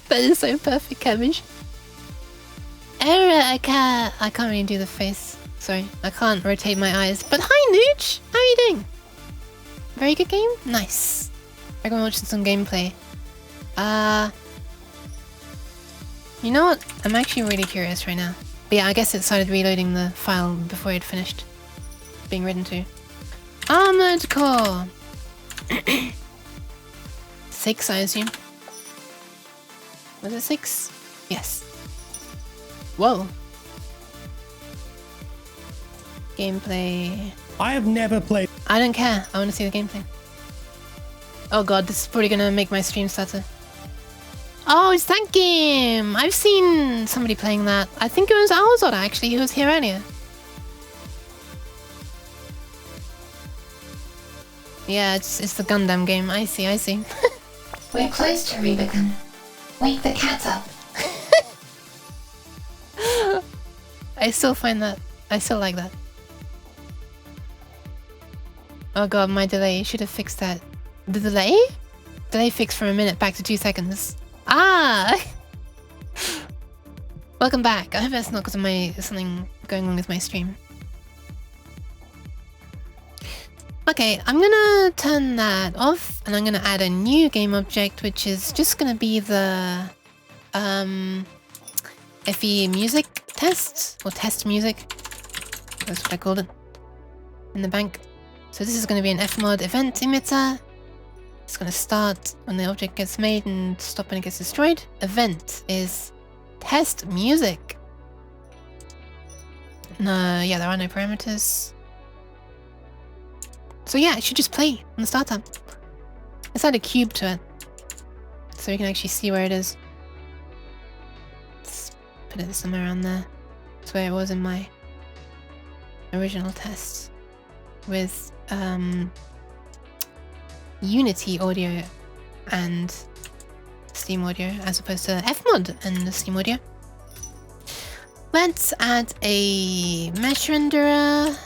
That is so perfect, Cabbage. Error, I can't really do the face. Sorry, I can't rotate my eyes. But hi, Nooch! How are you doing? Very good game? Nice. I'm gonna watch some gameplay. You know what? I'm actually really curious right now. But yeah, I guess it started reloading the file before it finished being written to. Armored Core! 6, I assume. Was it 6? Yes. Whoa. Gameplay. I have never played. I don't care. I want to see the gameplay. Oh god, this is probably gonna make my stream stutter. Oh, it's that game! I've seen somebody playing that. I think it was Owlzod actually, who was here earlier. Yeah, it's the Gundam game. I see. We're close to Rubicon. Wake the cat up. I still find that. I still like that. Oh god, my delay. Should have fixed that. The delay? Delay fixed from a minute back to 2 seconds. Ah! Welcome back. I hope that's not because of something going on with my stream. Okay, I'm gonna turn that off and I'm gonna add a new game object, which is just gonna be the FE music test, or test music. That's what I called it in the bank. So this is gonna be an FMOD event emitter. It's gonna start when the object gets made and stop when it gets destroyed. Event is test music. No, yeah, there are no parameters. So yeah, it should just play on the startup. Let's add a cube to it, so we can actually see where it is. Let's put it somewhere around there. That's where it was in my original test with Unity audio and Steam audio, as opposed to FMOD and Steam audio. Let's add a mesh renderer.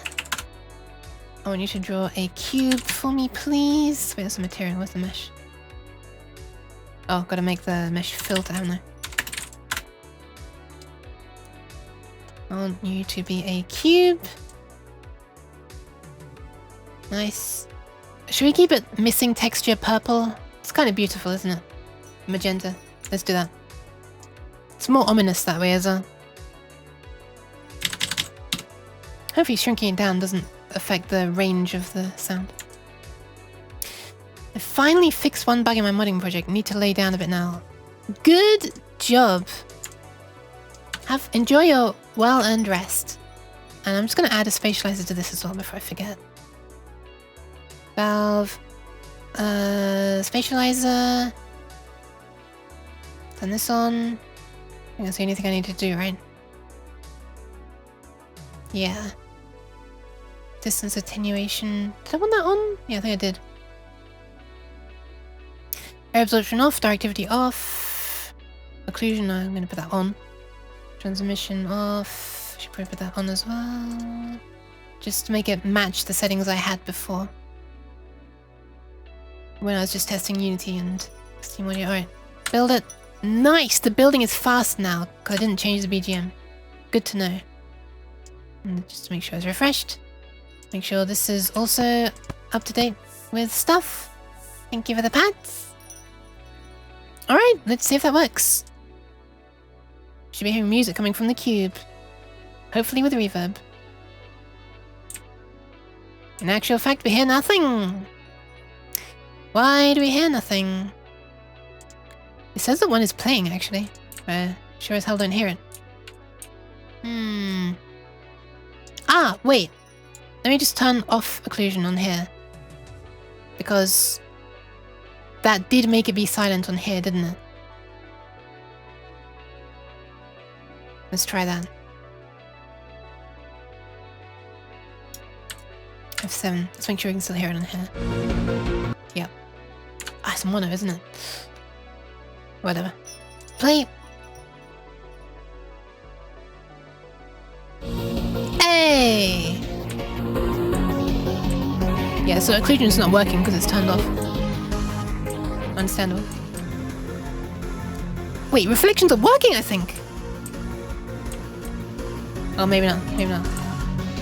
I want you to draw a cube for me, please. Wait, there's some material. Where's the mesh? Oh, gotta make the mesh filter, haven't I? I want you to be a cube. Nice. Should we keep it missing texture purple? It's kind of beautiful, isn't it? Magenta. Let's do that. It's more ominous that way as well. Hopefully shrinking it down doesn't affect the range of the sound. I finally fixed one bug in my modding project. Need to lay down a bit now. Good job. Enjoy your well-earned rest. And I'm just going to add a spatializer to this as well before I forget. Valve. Spatializer. Turn this on. I think that's the only thing I need to do, right? Yeah. Distance attenuation. Did I want that on? Yeah, I think I did. Air absorption off, directivity off. Occlusion, no, I'm going to put that on. Transmission off. I should probably put that on as well. Just to make it match the settings I had before. When I was just testing Unity and Steam Audio. Alright, build it. Nice! The building is fast now, because I didn't change the BGM. Good to know. And just to make sure it's refreshed. Make sure this is also up to date with stuff. Thank you for the pats. Alright, let's see if that works. Should be hearing music coming from the cube. Hopefully with reverb. In actual fact, we hear nothing. Why do we hear nothing? It says that one is playing, actually. Sure as hell don't hear it. Ah, wait. Let me just turn off occlusion on here. Because that did make it be silent on here, didn't it? Let's try that. F7. Let's make sure we can still hear it on here. Yep. Ah, it's mono, isn't it? Whatever. Play! Hey! Yeah, so occlusion's not working because it's turned off. Understandable. Wait, reflections are working, I think! Oh, maybe not. Maybe not.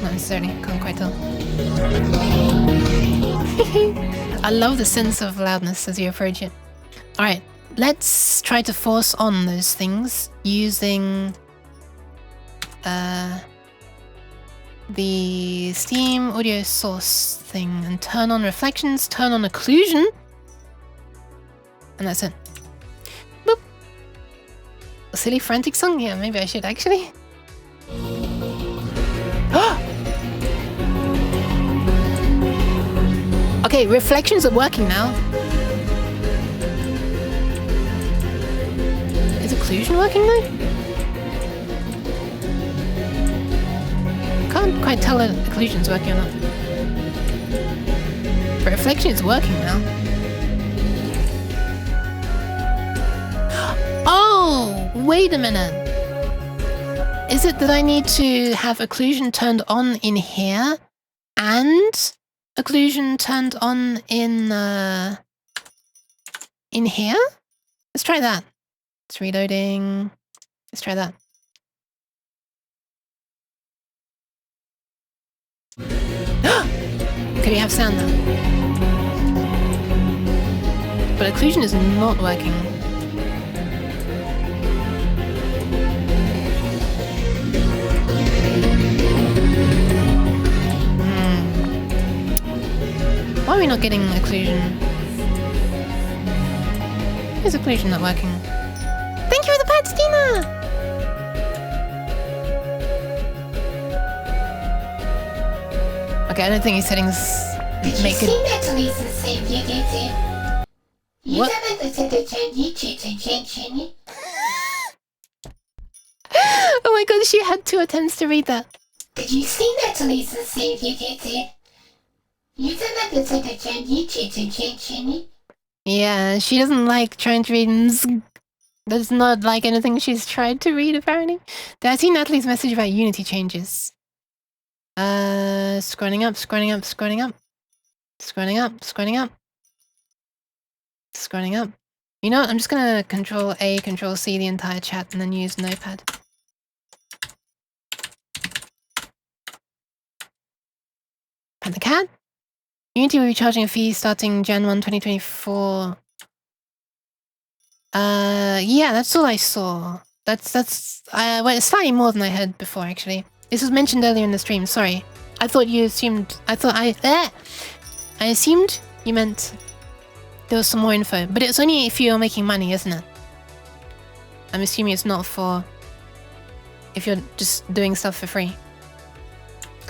Not necessarily. Can't quite tell. I love the sense of loudness as you approach it. Alright, let's try to force on those things using the Steam audio source thing and turn on reflections, turn on occlusion, and that's it. Boop. A silly frantic song? Yeah, maybe I should actually. Okay, reflections are working now. Is occlusion working though? Can't quite tell if occlusion's working or not. But reflection is working now. Oh, wait a minute. Is it that I need to have occlusion turned on in here and occlusion turned on in here? Let's try that. It's reloading. Let's try that. Could we have sound now? But occlusion is not working. Why are we not getting occlusion? Is occlusion not working? Thank you for the pets, Tina! Okay, I don't think his settings make it. Did you see Natalie's same video? What? Oh my god, she had 2 attempts to read that. Did you see Natalie's same video? Yeah, she doesn't like trying to read. Does not like anything she's tried to read, apparently. Did I see Natalie's message about Unity changes? Scrolling up, scrolling up, scrolling up. Scrolling up, scrolling up. Scrolling up. You know what? I'm just gonna Control A, Control C the entire chat and then use Notepad. Pet the cat? Unity will be charging a fee starting Jan 1, 2024. Yeah, that's all I saw. Well, it's slightly more than I heard before, actually. This was mentioned earlier in the stream, sorry. I thought you assumed... I assumed you meant there was some more info. But it's only if you're making money, isn't it? I'm assuming it's not for... if you're just doing stuff for free.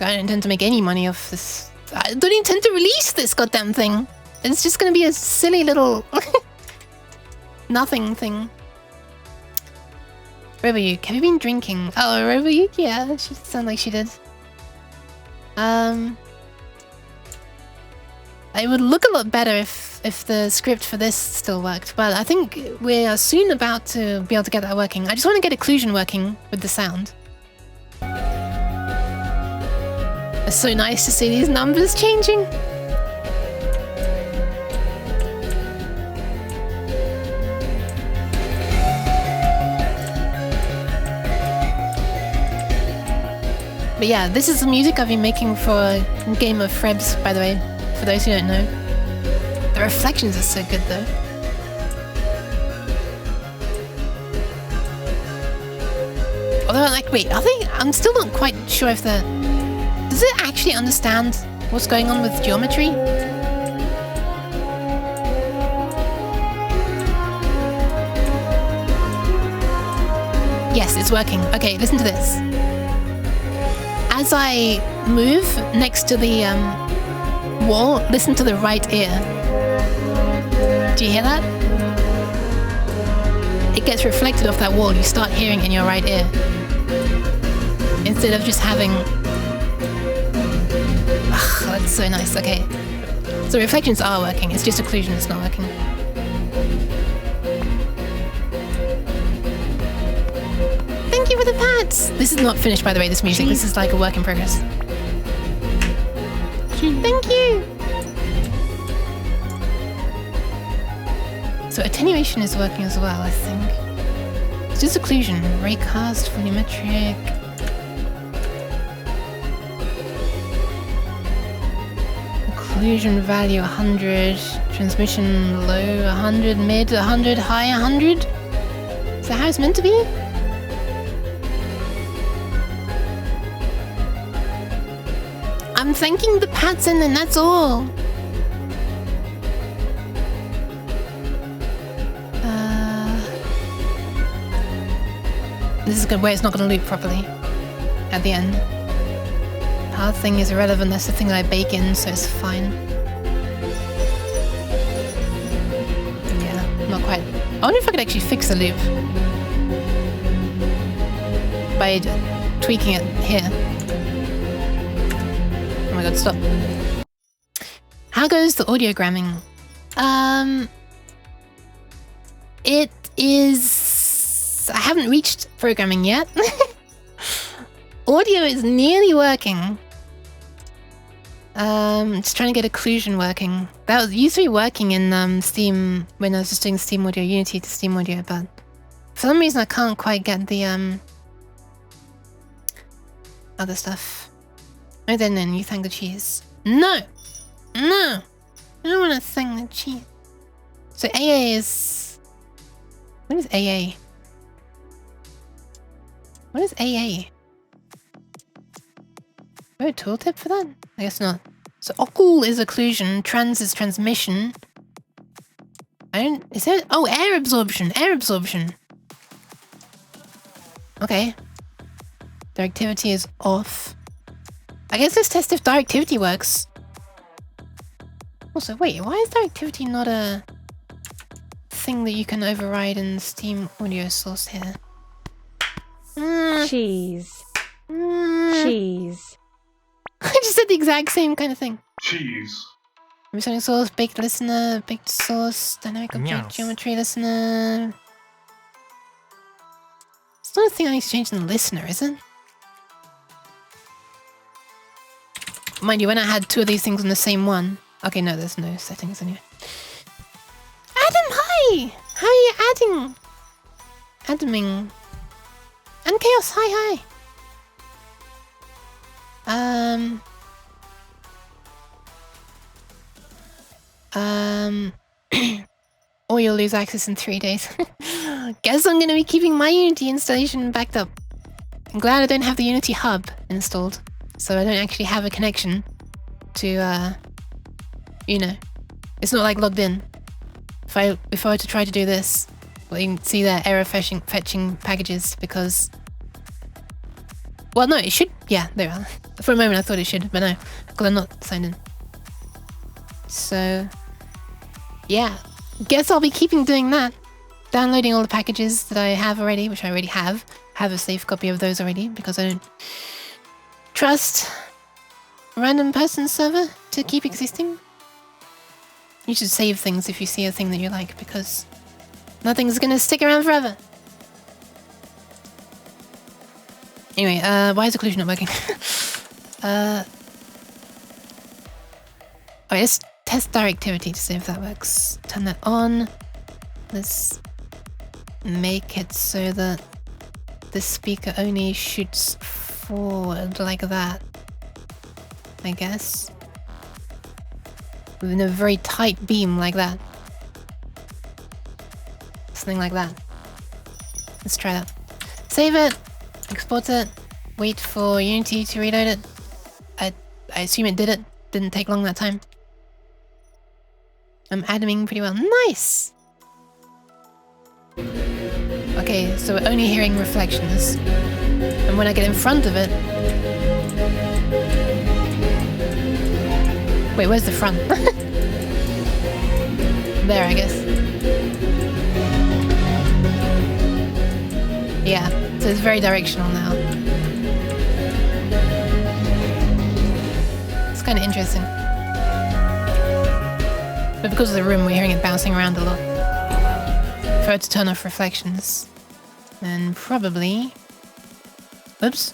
I don't intend to make any money off this. I don't intend to release this goddamn thing. It's just gonna be a silly little... nothing thing. Roboyuk, have you been drinking? Oh, Roboyuk, yeah, she sounded like she did. It would look a lot better if the script for this still worked, but I think we are soon about to be able to get that working. I just want to get occlusion working with the sound. It's so nice to see these numbers changing. But yeah, this is the music I've been making for a game of Frebs, by the way, for those who don't know. The reflections are so good though. Although, like, wait, are they? I'm still not quite sure if the... Does it actually understand what's going on with geometry? Yes, it's working. Okay, listen to this. As I move next to the wall, listen to the right ear. Do you hear that? It gets reflected off that wall. You start hearing in your right ear. Instead of just having... Ugh, that's so nice. Okay. So reflections are working. It's just occlusion that's not working. Thank you for the pats! This is not finished, by the way, this music. This is like a work in progress. Thank you! So attenuation is working as well, I think. It's just occlusion. Raycast, volumetric... Occlusion value 100, transmission low 100, mid 100, high 100? Is that how it's meant to be? I'm thanking the Patson and that's all. This is good where it's not going to loop properly at the end. Hard thing is irrelevant, that's the thing that I bake in, so it's fine. Yeah, not quite. I wonder if I could actually fix the loop by tweaking it here. Oh my god, stop. How goes the audiogramming? It is... I haven't reached programming yet. Audio is nearly working. Just trying to get occlusion working. That was used to be working in Steam when I was just doing Steam Audio, Unity to Steam Audio, but for some reason I can't quite get the other stuff. Oh, then you thank the cheese. No! No! I don't want to thank the cheese. So AA is... What is AA? What is AA? Is there a tooltip for that? I guess not. So occul is occlusion, trans is transmission. I don't... Is there... Oh, air absorption! Air absorption! Okay. Directivity is off. I guess let's test if directivity works. Also, wait, why is directivity not a thing that you can override in Steam audio source here? Cheese. Cheese. I just said the exact same kind of thing. Cheese. Resonic source, baked listener, baked source, dynamic object, Meow. geometry listener. It's not a thing I need to change in the listener, is it? Mind you, when I had two of these things on the same one... Okay, no, there's no settings anyway. Adam, hi! How are you adding? Adaming. And Chaos, hi, or you'll lose access in 3 days. Guess I'm gonna be keeping my Unity installation backed up. I'm glad I don't have the Unity hub installed, so I don't actually have a connection to, you know, it's not like logged in. If I were to try to do this, well, you can see that error fetching packages because... Well, no, it should... Yeah, there we are. For a moment I thought it should, but no, because I'm not signed in. So... Yeah, guess I'll be keeping doing that. Downloading all the packages that I have already, which I already have. Have a safe copy of those already, because I don't trust a random person server to keep existing. You should save things if you see a thing that you like, because nothing's gonna stick around forever. Anyway, why is occlusion not working? Alright, let's test directivity to see if that works. Turn that on. Let's make it so that the speaker only shoots forward like that. I guess. Within a very tight beam like that. Something like that. Let's try that. Save it. Export it. Wait for Unity to reload it. I assume it did it. Didn't take long that time. I'm animing pretty well. Nice! Okay, so we're only hearing reflections. And when I get in front of it... Wait, where's the front? There, I guess. Yeah, so it's very directional now. It's kind of interesting. But because of the room, we're hearing it bouncing around a lot. For it to turn off reflections. And probably... Oops.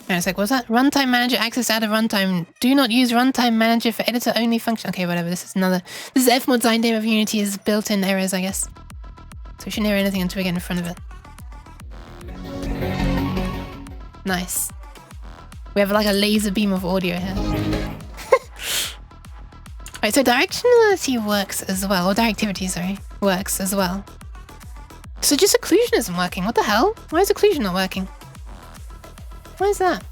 Hang on a sec, what's that? Runtime manager, access out of runtime. Do not use runtime manager for editor only function. Okay, whatever, this is another... This is FMOD design name of Unity's built-in errors, I guess. So we shouldn't hear anything until we get in front of it. Nice. We have like a laser beam of audio here. Right, so directionality works as well, or directivity, sorry, works as well. So just occlusion isn't working, what the hell? Why is occlusion not working? Why is that?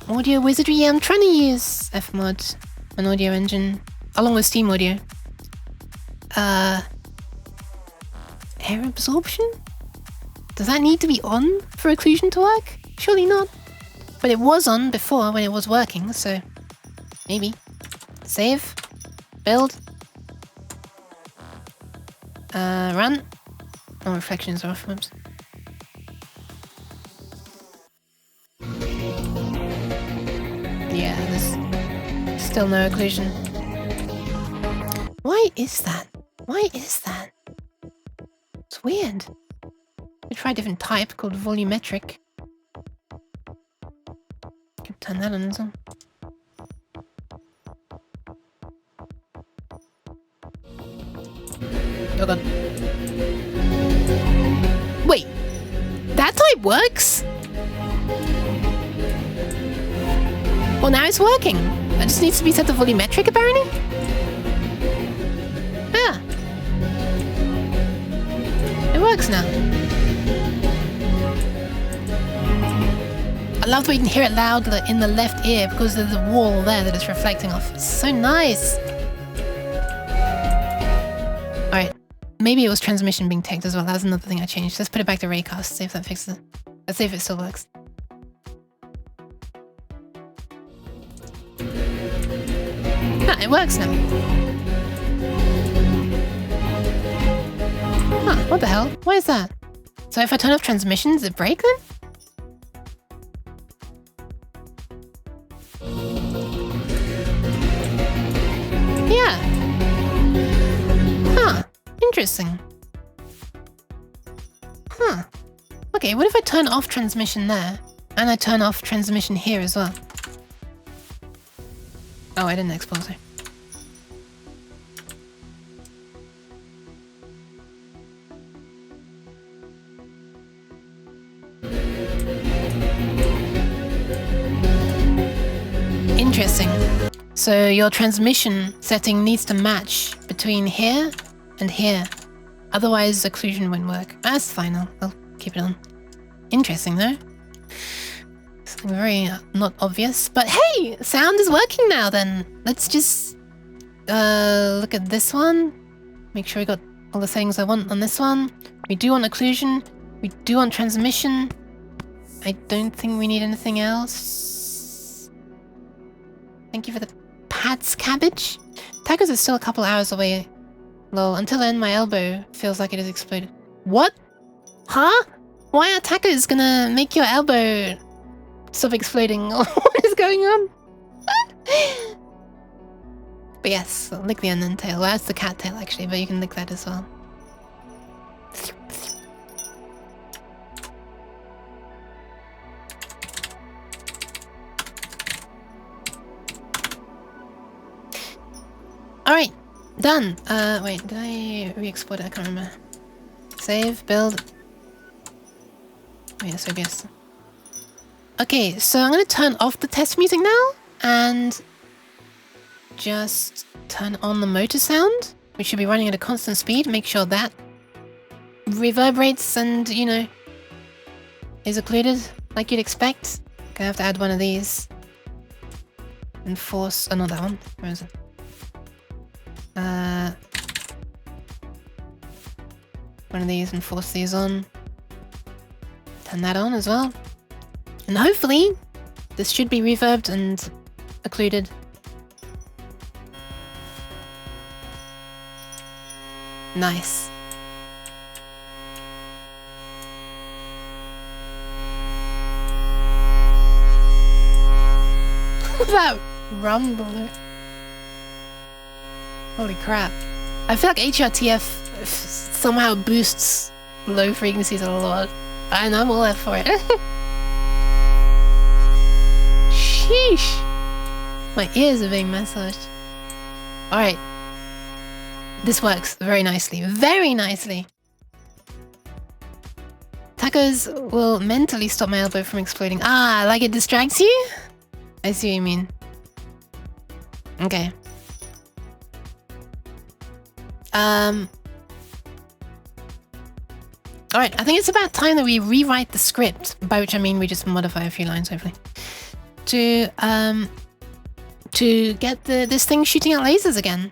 Audio wizardry, yeah, I'm trying to use FMOD, an audio engine, along with Steam Audio. Air absorption? Does that need to be on for occlusion to work? Surely not. But it was on before when it was working, so maybe. Save. Build. Run. Oh, reflections are off. Whoops. Yeah, there's still no occlusion. Why is that? Why is that? It's weird. We try a different type called volumetric. Could turn that on as well. Oh god. Wait! That type works? Well, now it's working. It just needs to be set to volumetric, apparently? Yeah. It works now. I love that we can hear it loud in the left ear because there's a wall there that it's reflecting off. It's so nice. Alright. Maybe it was transmission being tagged as well. That's another thing I changed. Let's put it back to Raycast, see if that fixes it. Let's see if it still works. Ah, it works now. Huh, what the hell? Why is that? So if I turn off transmission, does it break then? Yeah. Huh. Interesting. Huh. Okay, what if I turn off transmission there? And I turn off transmission here as well? Oh, I didn't export it. Interesting. So your transmission setting needs to match between here and here. Otherwise, occlusion won't work. That's fine, I'll keep it on. Interesting though. Something very not obvious. But hey, sound is working now then. Let's just look at this one. Make sure we got all the settings I want on this one. We do want occlusion. We do want transmission. I don't think we need anything else. Thank you for the Pat's cabbage. Tacos is still a couple hours away. Lol, until then my elbow feels like it has exploded. What? Huh? Why are tacos gonna make your elbow stop exploding? What is going on? But yes, lick the onion tail. Well, that's the cat tail actually, but you can lick that as well. Done! Wait, did I re-export it? I can't remember. Save, build. Oh, yes, I guess. Okay, so I'm gonna turn off the test music now and just turn on the motor sound. We should be running at a constant speed. Make sure that reverberates and, you know, is occluded like you'd expect. Gonna have to add one of these. And force... Oh, not that one. Where is it? One of these and force these on. Turn that on as well. And hopefully, this should be reverbed and occluded. Nice. That rumbler. Holy crap. I feel like HRTF somehow boosts low frequencies a lot. And I'm all up for it. Sheesh. My ears are being massaged. Alright. This works very nicely. Very nicely. Tacos will mentally stop my elbow from exploding. Ah, like it distracts you? I see what you mean. Okay. Alright, I think it's about time that we rewrite the script, by which I mean we just modify a few lines, hopefully. To get this thing shooting out lasers again.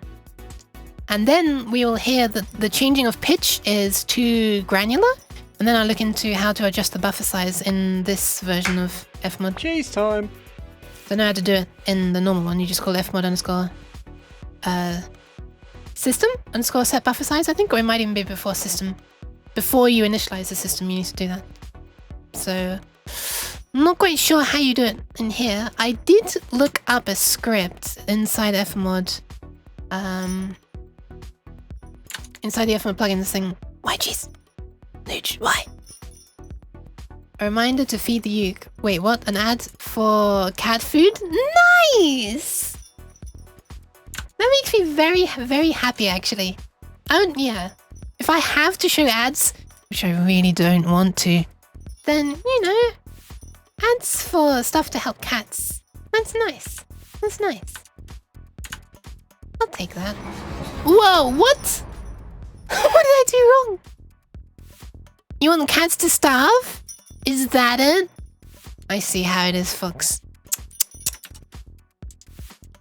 And then we will hear that the changing of pitch is too granular, and then I'll look into how to adjust the buffer size in this version of FMOD. Cheese time. Don't know how to do it in the normal one. You just call FMOD underscore system underscore set buffer size, I think, or it might even be before system. Before you initialize the system, you need to do that. So, I'm not quite sure how you do it in here. I did look up a script inside FMOD. Inside the FMOD plugin thing. Why, jeez? Nooch, why? A reminder to feed the uke. Wait, what? An ad for cat food? Nice! That makes me very, very happy, actually. Yeah. If I have to show ads, which I really don't want to, then, you know, ads for stuff to help cats. That's nice. That's nice. I'll take that. Whoa, what? What did I do wrong? You want cats to starve? Is that it? I see how it is, Fox.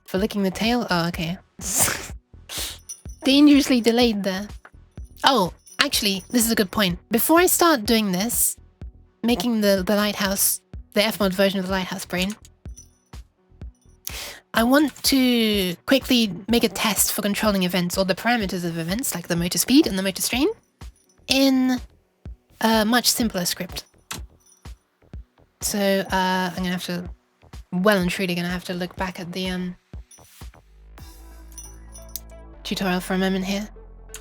For licking the tail? Oh, okay. Dangerously delayed there. Oh, actually, this is a good point. Before I start doing this, making the lighthouse, the FMOD version of the lighthouse brain, I want to quickly make a test for controlling events, or the parameters of events, like the motor speed and the motor strain, in a much simpler script. So, I'm gonna have to, well and truly gonna have to look back at the tutorial for a moment here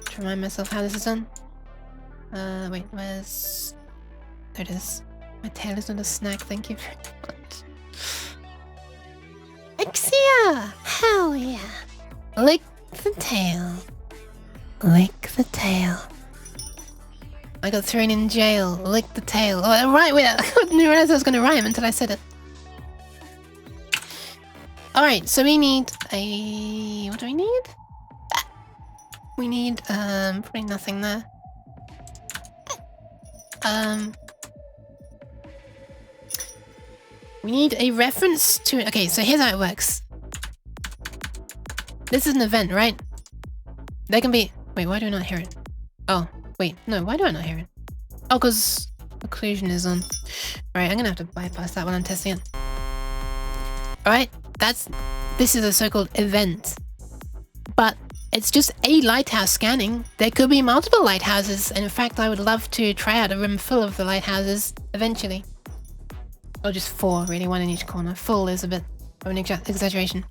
to remind myself how this is done. Wait, where's... There it is. My tail is not a snack, thank you very much. Exia! Hell yeah! Lick the tail. Lick the tail. I got thrown in jail. Lick the tail. Oh, right, wait, I didn't realize I was going to rhyme until I said it. Alright, so we need a... What do we need? We need, probably nothing there. We need a reference to... Okay, so here's how it works. This is an event, right? There can be... Wait, why do I not hear it? Oh, wait, no, why do I not hear it? Oh, because occlusion is on. Right, I'm gonna have to bypass that when I'm testing it. Alright, this is a so-called event. But it's just a lighthouse scanning. There could be multiple lighthouses, and in fact, I would love to try out a room full of the lighthouses eventually. Or just 4, really, one in each corner. Full is a bit of an exaggeration.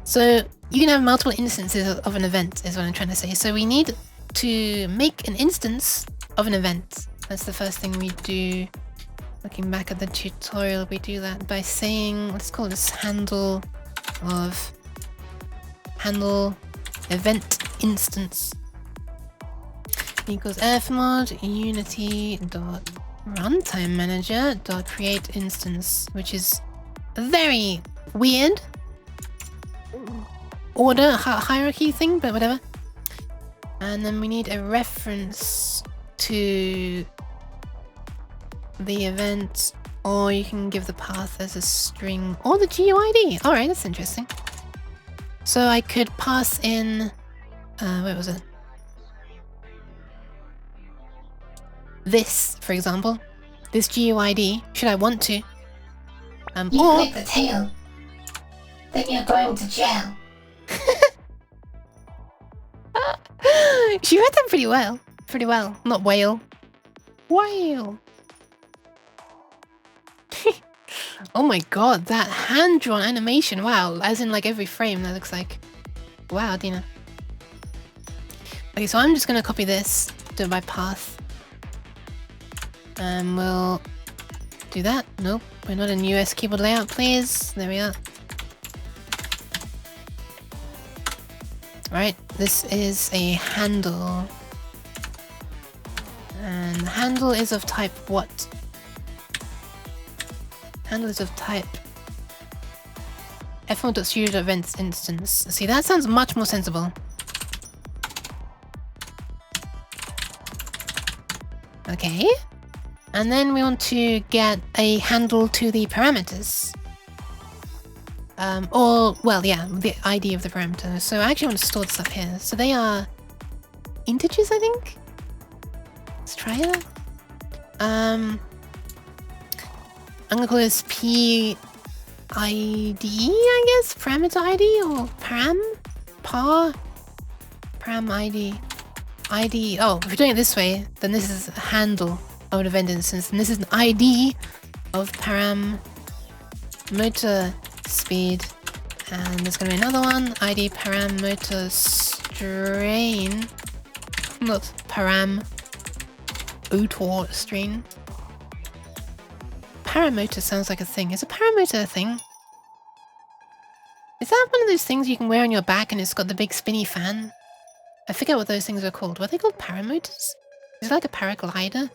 So you can have multiple instances of an event, is what I'm trying to say. So we need to make an instance of an event. That's the first thing we do. Looking back at the tutorial, we do that by saying, let's call this handle event instance equals FMOD unity dot runtime manager dot create instance, which is a very weird order hierarchy thing, but whatever. And then we need a reference to the event, or you can give the path as a string or the GUID. Alright, that's interesting. So I could pass in where was it? This, for example. This GUID, should I want to. You Or click the tail. Then you're going to jail. she read that pretty well. Pretty well. Not whale. Whale. Oh my god, that hand-drawn animation. Wow, as in like every frame that looks like... Wow, Dina. Okay, so I'm just gonna copy this, do it by path. And we'll do that. Nope, we're not in US keyboard layout, please. There we are. Right, this is a handle. And the handle is of type what? Handle is of type FMOD.studio.events instance. See, that sounds much more sensible. Okay. And then we want to get a handle to the parameters. Or, well, yeah, the ID of the parameter. So I actually want to store this up here. So they are integers, I think? Let's try that. I'm gonna call this PID, I guess? Parameter ID or param? Param ID. ID. Oh, if we're doing it this way, then this is a handle of an event instance, and this is an ID of param motor speed. And there's gonna be another one, ID param motor strain. Not param motor strain. Paramotor sounds like a thing. Is a paramotor a thing? Is that one of those things you can wear on your back and it's got the big spinny fan? I forget what those things are called. What are they called? Paramotors? Is it like a paraglider?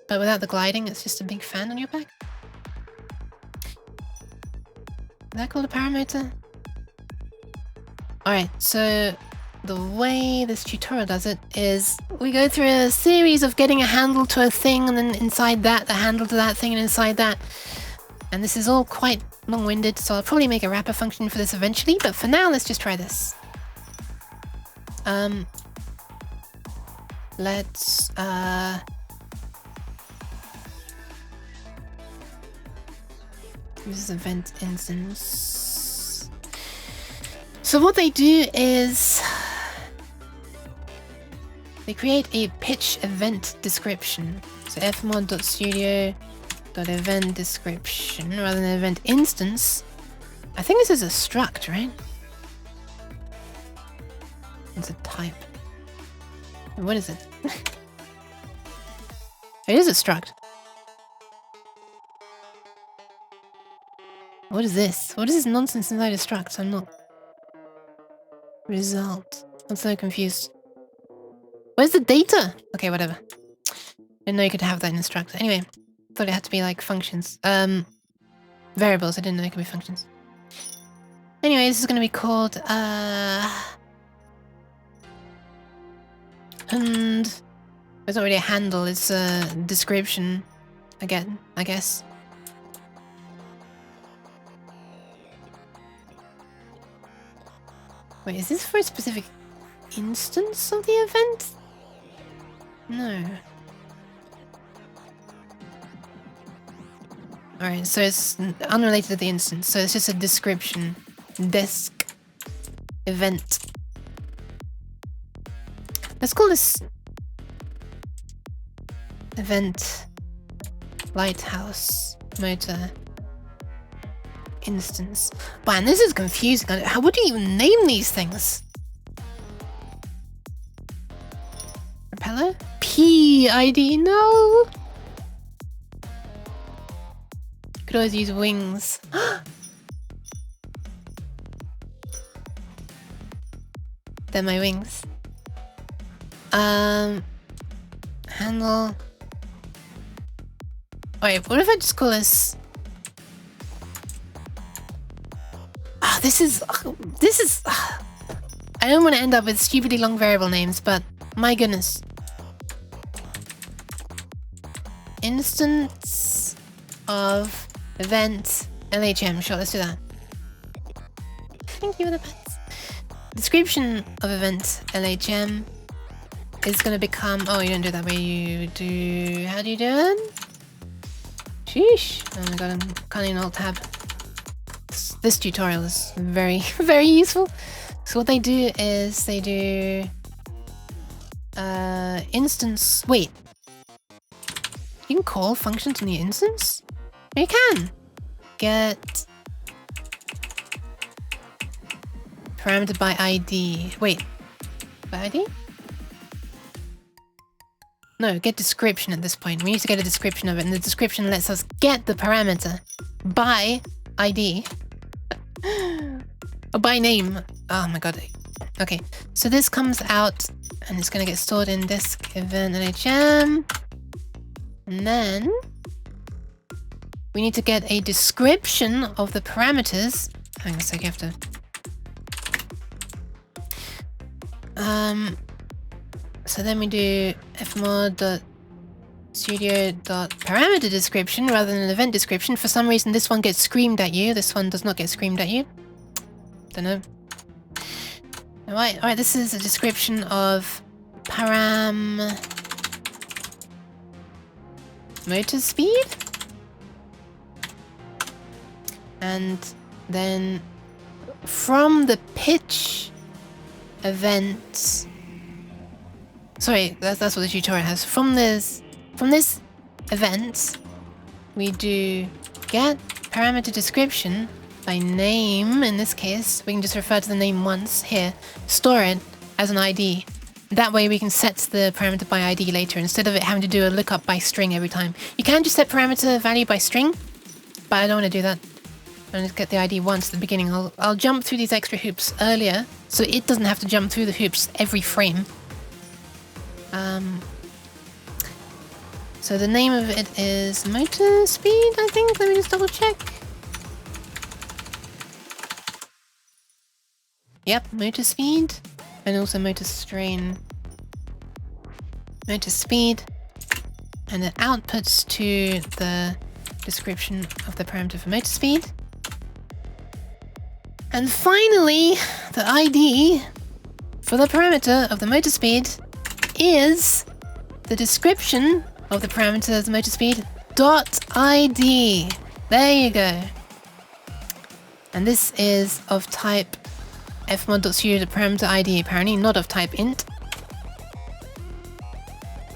But without the gliding, it's just a big fan on your back? Is that called a paramotor? Alright, so the way this tutorial does it is we go through a series of getting a handle to a thing, and then inside that, the handle to that thing, and inside that. And this is all quite long-winded, so I'll probably make a wrapper function for this eventually, but for now, let's just try this. Let's, this is event instance. So what they do is they create a pitch event description. So fmod.studio.event description rather than event instance. I think this is a struct, right? It's a type. What is it? It is a struct. What is this? What is this nonsense inside a struct? I'm not... Result. I'm so confused. Where's the data? Okay, whatever. Didn't know you could have that in a struct. Anyway, thought it had to be like functions. Variables. I didn't know it could be functions. Anyway, this is going to be called, and it's not really a handle, it's a description again, I guess. Wait, is this for a specific instance of the event? No. Alright, so it's unrelated to the instance, so it's just a description. Desk event. Let's call this event lighthouse motor instance. Man, this is confusing. How would you even name these things? Propeller? PID? No! Could always use wings. They're my wings. Handle. Alright, what if I just call this? This is. I don't want to end up with stupidly long variable names, but my goodness. Instance of event LHM. Sure, let's do that. Thank you for the pets. Description of event LHM is gonna become. Oh, you don't do it that way. You do. How do you do it? Sheesh. Oh my god, I'm cutting alt tab. This tutorial is very, very useful. So what they do is they do instance. Wait, you can call functions in the instance? You can get parameter by ID. Wait, by ID? No, get description at this point. We need to get a description of it, and the description lets us get the parameter by ID. Or by name. Oh my god. Okay, so this comes out and it's gonna get stored in disk event LHM. And then we need to get a description of the parameters. Hang on a sec, you have to. So then we do fmod.studio.parameter description rather than an event description. For some reason, this one gets screamed at you. This one does not get screamed at you. Don't know. Alright, this is a description of param motor speed. And then from the pitch event. Sorry, that's what the tutorial has. From this event, we do get parameter description by name. In this case, we can just refer to the name once here, store it as an ID. That way we can set the parameter by ID later instead of it having to do a lookup by string every time. You can just set parameter value by string, but I don't want to do that. I want to get the ID once at the beginning. I'll jump through these extra hoops earlier, so it doesn't have to jump through the hoops every frame. So the name of it is motor speed, I think. Let me just double check. Yep, motor speed. And also motor strain. Motor speed. And it outputs to the description of the parameter for motor speed. And finally, the ID for the parameter of the motor speed is the description of the parameter of the motor speed .id. There you go. And this is of type fmod.studio parameter ID, apparently not of type int.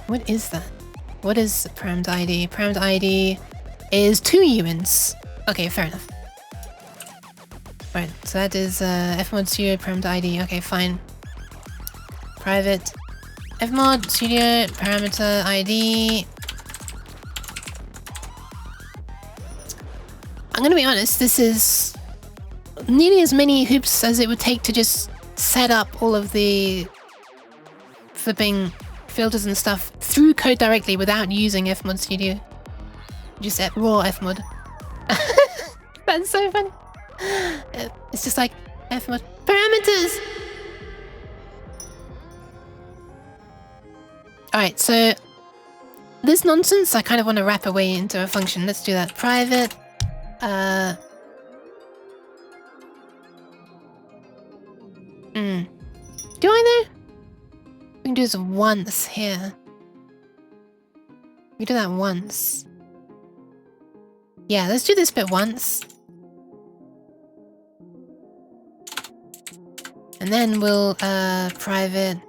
What is that? What is parameter ID? Parameter ID is 2 uints. Okay, fair enough. Right, so that is fmod studio parameter ID. Okay, fine. Private fmod studio parameter ID. I'm gonna be honest, this is nearly as many hoops as it would take to just set up all of the flipping filters and stuff through code directly without using fmod studio. Just at raw fmod. That's so funny. It's just like fmod parameters. Alright, so this nonsense I kind of want to wrap away into a function. Let's do that. Private do I know? We can do this once here. We do that once. Yeah, let's do this bit once. And then we'll private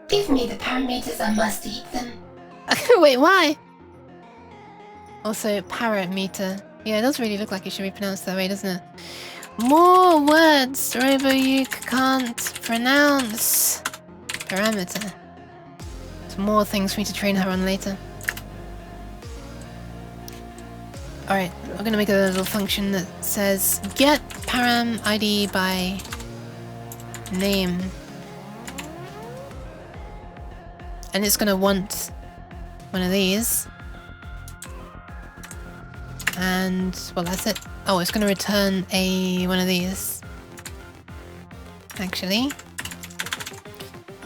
Give me the parameters, I must eat them. wait, why? Also parameter. Yeah, it does really look like it should be pronounced that way, doesn't it? More words, Robo, you can't pronounce. Parameter. There's more things for me to train her on later. Alright, we're gonna make a little function that says get param ID by name. and it's gonna want one of these. And well, that's it. Oh, it's gonna return one of these. Actually.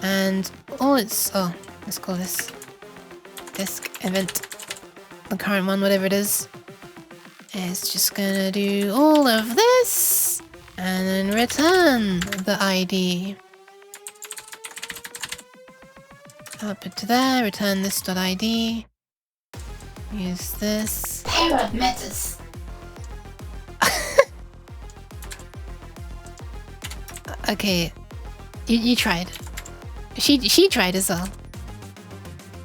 And all it's let's call this disk event. The current one, whatever it is just gonna do all of this and then return the ID. Output to there, return this.id. Use this. Pair of matters. Okay, you tried. She tried as well.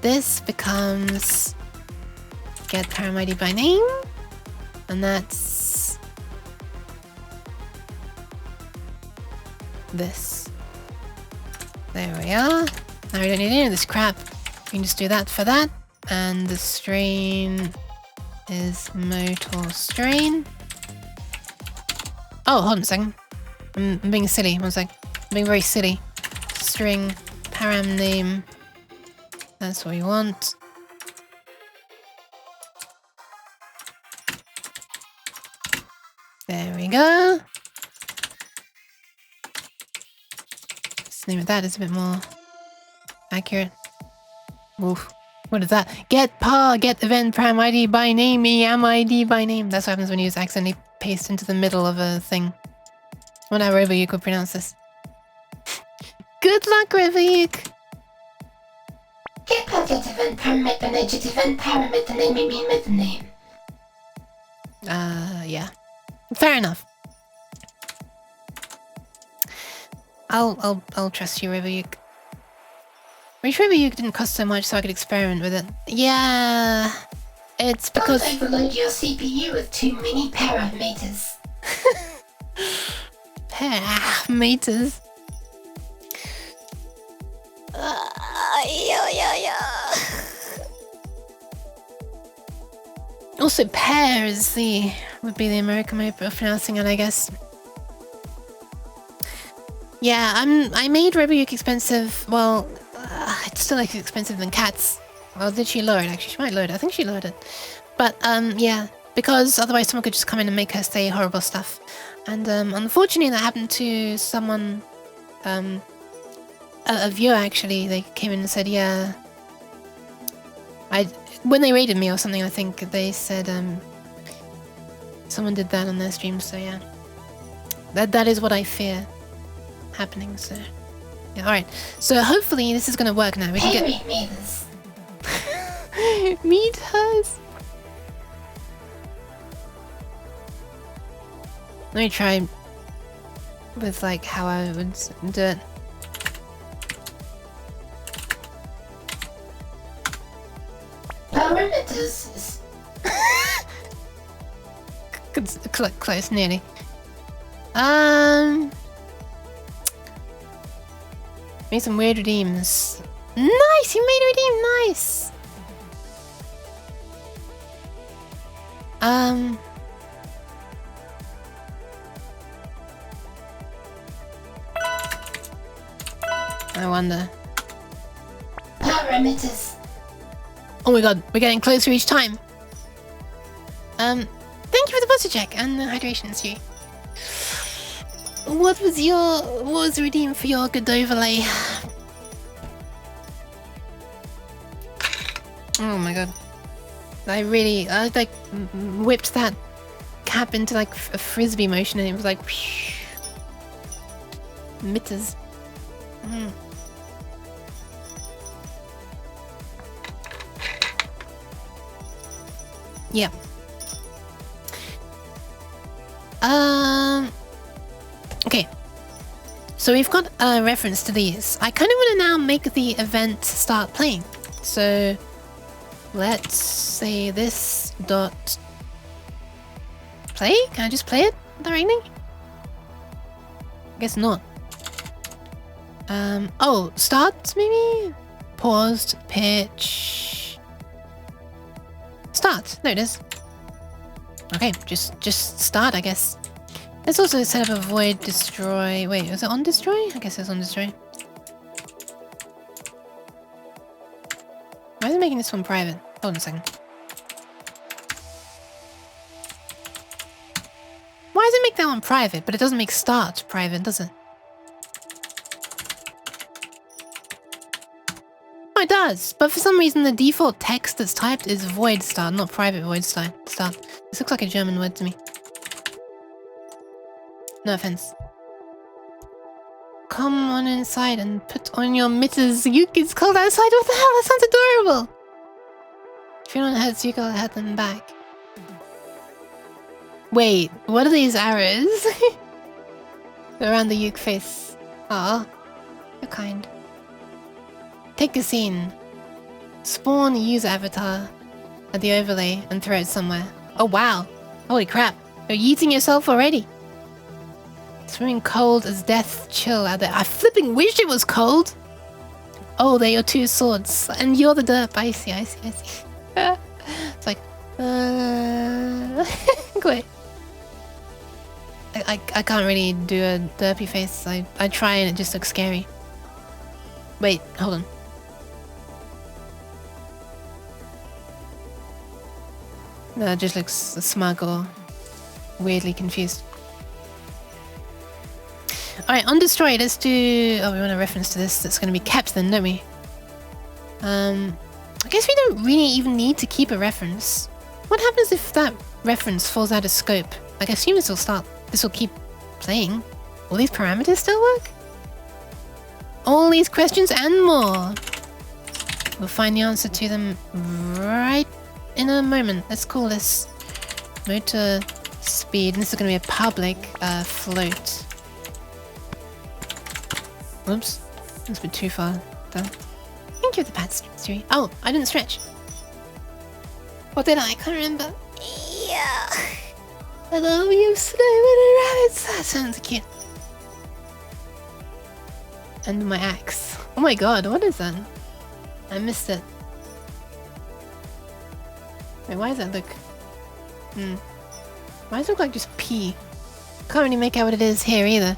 This becomes get param ID by name, and that's this. There we are. Now we don't need any of this crap. We can just do that for that, and the strain is motor strain. Oh, hold on a second. I'm being silly. One sec. I'm being very silly. String param name. That's what we want. There we go. Let's name it that. It's a bit more accurate. Oof. What is that? Get event param ID by name, EM ID by name. That's what happens when you just accidentally paste into the middle of a thing. Whenever River you could pronounce this. Good luck, Rivik! Get packet event parameter legit event parameter name method name. Yeah. Fair enough. I'll trust you, Rivik. Wish Rivik didn't cost so much so I could experiment with it. Yeah. It's because Don't overload your CPU with too many parameters. meters. Also, pear is would be the American way of pronouncing it, I guess. Yeah, I made Rebuke expensive. Well, it's still like expensive than cats. Well, did she lower it? Actually, she might lower it. I think she lowered it. But yeah, because otherwise someone could just come in and make her say horrible stuff. And unfortunately, that happened to someone, a viewer actually. They came in and said, yeah, when they rated me or something, I think they said someone did that on their stream. So yeah, that is what I fear happening. So yeah, all right. So hopefully this is gonna work now. We can get meters. meters. Let me try with like how I would do it. Parameters. Close, nearly. Made some weird redeems. Nice, you made a redeem. Nice. I wonder. Parameters. Oh my god, we're getting closer each time. Thank you for the posture check and the hydration, Stu. What was redeemed for your good overlay? Oh my god. I like whipped that cap into like a frisbee motion and it was like mitters. Yeah. Okay. So we've got a reference to these. I kind of want to now make the event start playing. So let's say this dot play. Can I just play it directly? I guess not. Oh, start maybe? Paused, pitch. Start. There it is. Okay, just start, I guess. Let's also set up a void destroy. Wait, was it on destroy? I guess it's on destroy. making this one private? Hold on a second. Why does it make that one private, but it doesn't make start private, does it? Oh, it does, but for some reason the default text that's typed is void start, not private void start. This looks like a German word to me. No offense. Come on inside and put on your mittens. It's cold outside. What the hell? That sounds adorable. If anyone hurts you, I'll hurt them back. Wait, what are these arrows? Around the Yuke face. Aw, you're kind. Take a scene. Spawn user avatar at the overlay and throw it somewhere. Oh wow. Holy crap. You're yeeting yourself already. Swimming cold as death chill out there. I flipping wish it was cold. Oh, they're your two swords. And you're the derp. I see. It's like, go away. I can't really do a derpy face. I try and it just looks scary. Wait, hold on. No, it just looks smug or weirdly confused. Alright, on Destroy, let's do... Oh, we want a reference to this that's going to be kept then, don't we? I guess we don't really even need to keep a reference. What happens if that reference falls out of scope? Like, I assume this will keep playing. Will these parameters still work? All these questions and more. We'll find the answer to them right in a moment. Let's call this motor speed. And this is going to be a public float. Oops, that's a bit too far down. Thank you for the pat, Stewie. Oh, I didn't stretch. What did I? Can't remember. Yeah. Hello, you snowmen and rabbits. That sounds cute. And my axe. Oh my god, what is that? I missed it. Wait, why does that look... Why does it look like just P? Can't really make out what it is here either.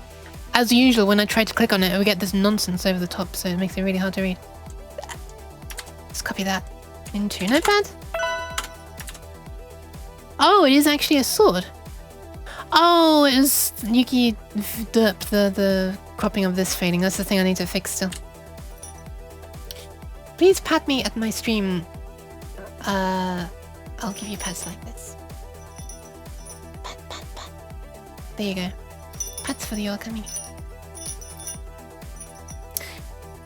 As usual, when I try to click on it, we get this nonsense over the top, so it makes it really hard to read. Let's copy that into Notepad. Oh, it is actually a sword. Oh, it was Yuki derp, the cropping of this fading. That's the thing I need to fix still. Please pat me at my stream. I'll give you pats like this. Pat, pat, pat. There you go. Pats for the all-coming.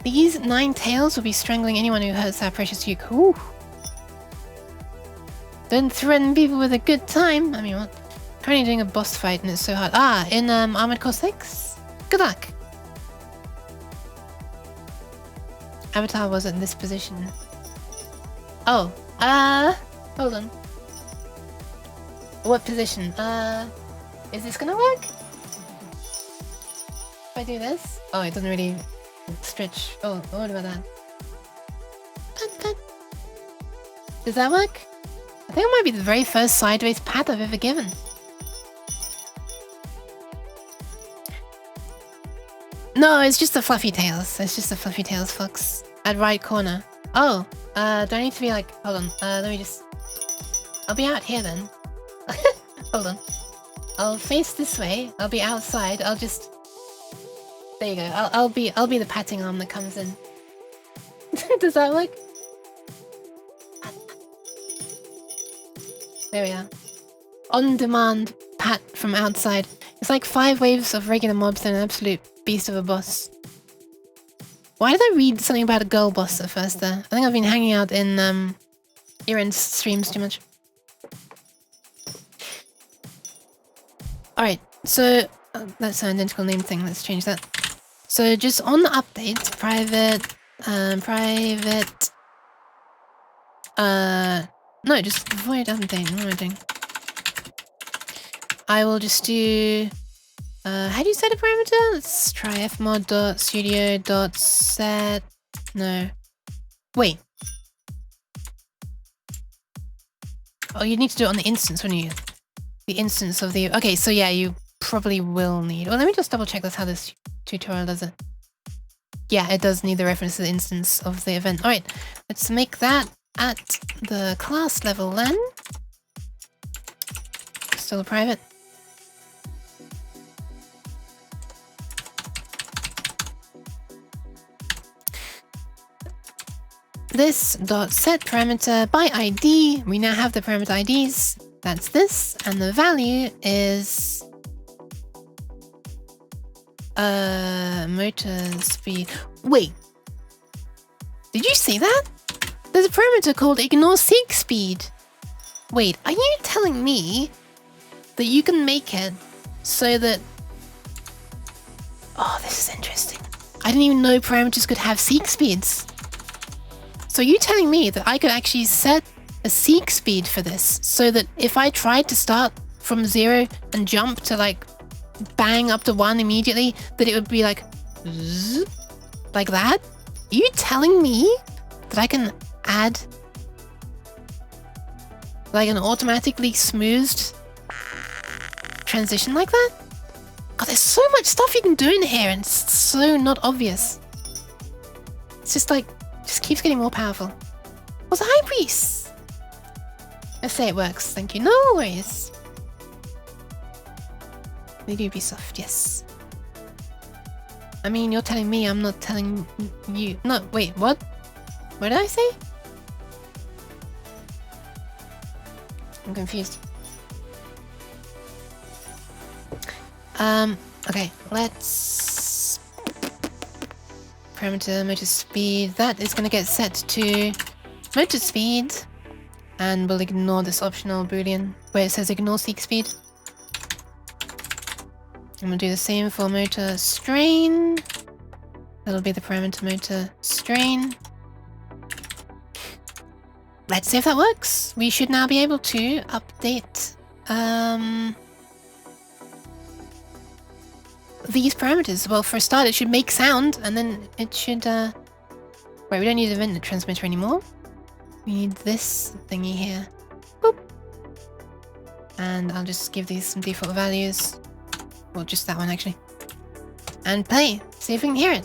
These 9 tails will be strangling anyone who hurts our precious Yuke. Ooh. Don't threaten people with a good time. I mean, what? Currently doing a boss fight and it's so hard. Ah, in Armored Core 6? Good luck. Avatar was in this position. Oh, hold on. What position? Is this gonna work? If I do this? Oh, it doesn't really stretch. Oh, what about that? Does that work? I think it might be the very first sideways pat I've ever given. No, it's just the fluffy tails. It's just the fluffy tails, Fox. At right corner. Oh, do I need to be like... Hold on, let me just... I'll be out here then. Hold on. I'll face this way. I'll be outside. I'll just... There you go. I'll be the patting arm that comes in. Does that work? There we are. On-demand pat from outside. It's like 5 waves of regular mobs and an absolute beast of a boss. Why did I read something about a girl boss at first there? I think I've been hanging out in Iren's streams too much. Alright, so that's an identical name thing. Let's change that. So just on the update, private, no, just void update. What am I doing? I will just do... how do you set a parameter? Let's try fmod.studio.set... No. Wait. Oh, you need to do it on the instance, wouldn't you? The instance of the... Okay, so yeah, you probably will need... Well, let me just double check that's how this tutorial does it. Yeah, it does need the reference to the instance of the event. Alright, let's make that at the class level then. Still a private. This dot set parameter by ID. We now have the parameter IDs. That's this, and the value is motor speed. Wait, did you see that? There's a parameter called ignore seek speed. Wait, are you telling me that you can make it so that... Oh, this is interesting. I didn't even know parameters could have seek speeds. So you telling me that I could actually set a seek speed for this so that if I tried to start from 0 and jump to like bang up to 1 immediately, that it would be like zzz, like that? Are you telling me that I can add like an automatically smoothed transition like that? God, there's so much stuff you can do in here and it's so not obvious. It's just like, just keeps getting more powerful. What's a high priest? Let's say it works, thank you. No worries. They do be soft, yes. I mean, you're telling me, I'm not telling you. No, wait, what? What did I say? I'm confused. Okay, let's... Parameter motor speed. That is going to get set to motor speed. And we'll ignore this optional boolean where it says ignore seek speed. And we'll do the same for motor strain. That'll be the parameter motor strain. Let's see if that works. We should now be able to update these parameters. Well, for a start, it should make sound, and then it should... Wait, we don't need the event transmitter anymore. We need this thingy here. Boop. And I'll just give these some default values. Well, just that one, actually. And play. See if we can hear it.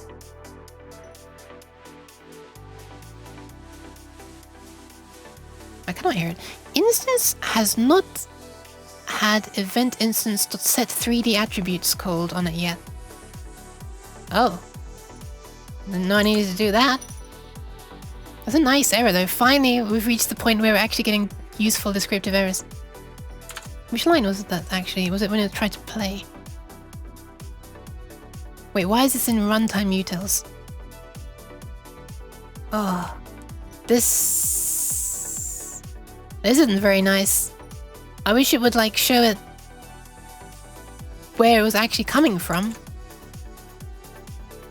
I cannot hear it. Instance has not had event instance.set 3D attributes called on it yet. Oh. Didn't know I needed to do that. That's a nice error though. Finally, we've reached the point where we're actually getting useful descriptive errors. Which line was that actually? Was it when it tried to play? Wait, why is this in runtime utils? Oh. This isn't very nice. I wish it would like show it where it was actually coming from.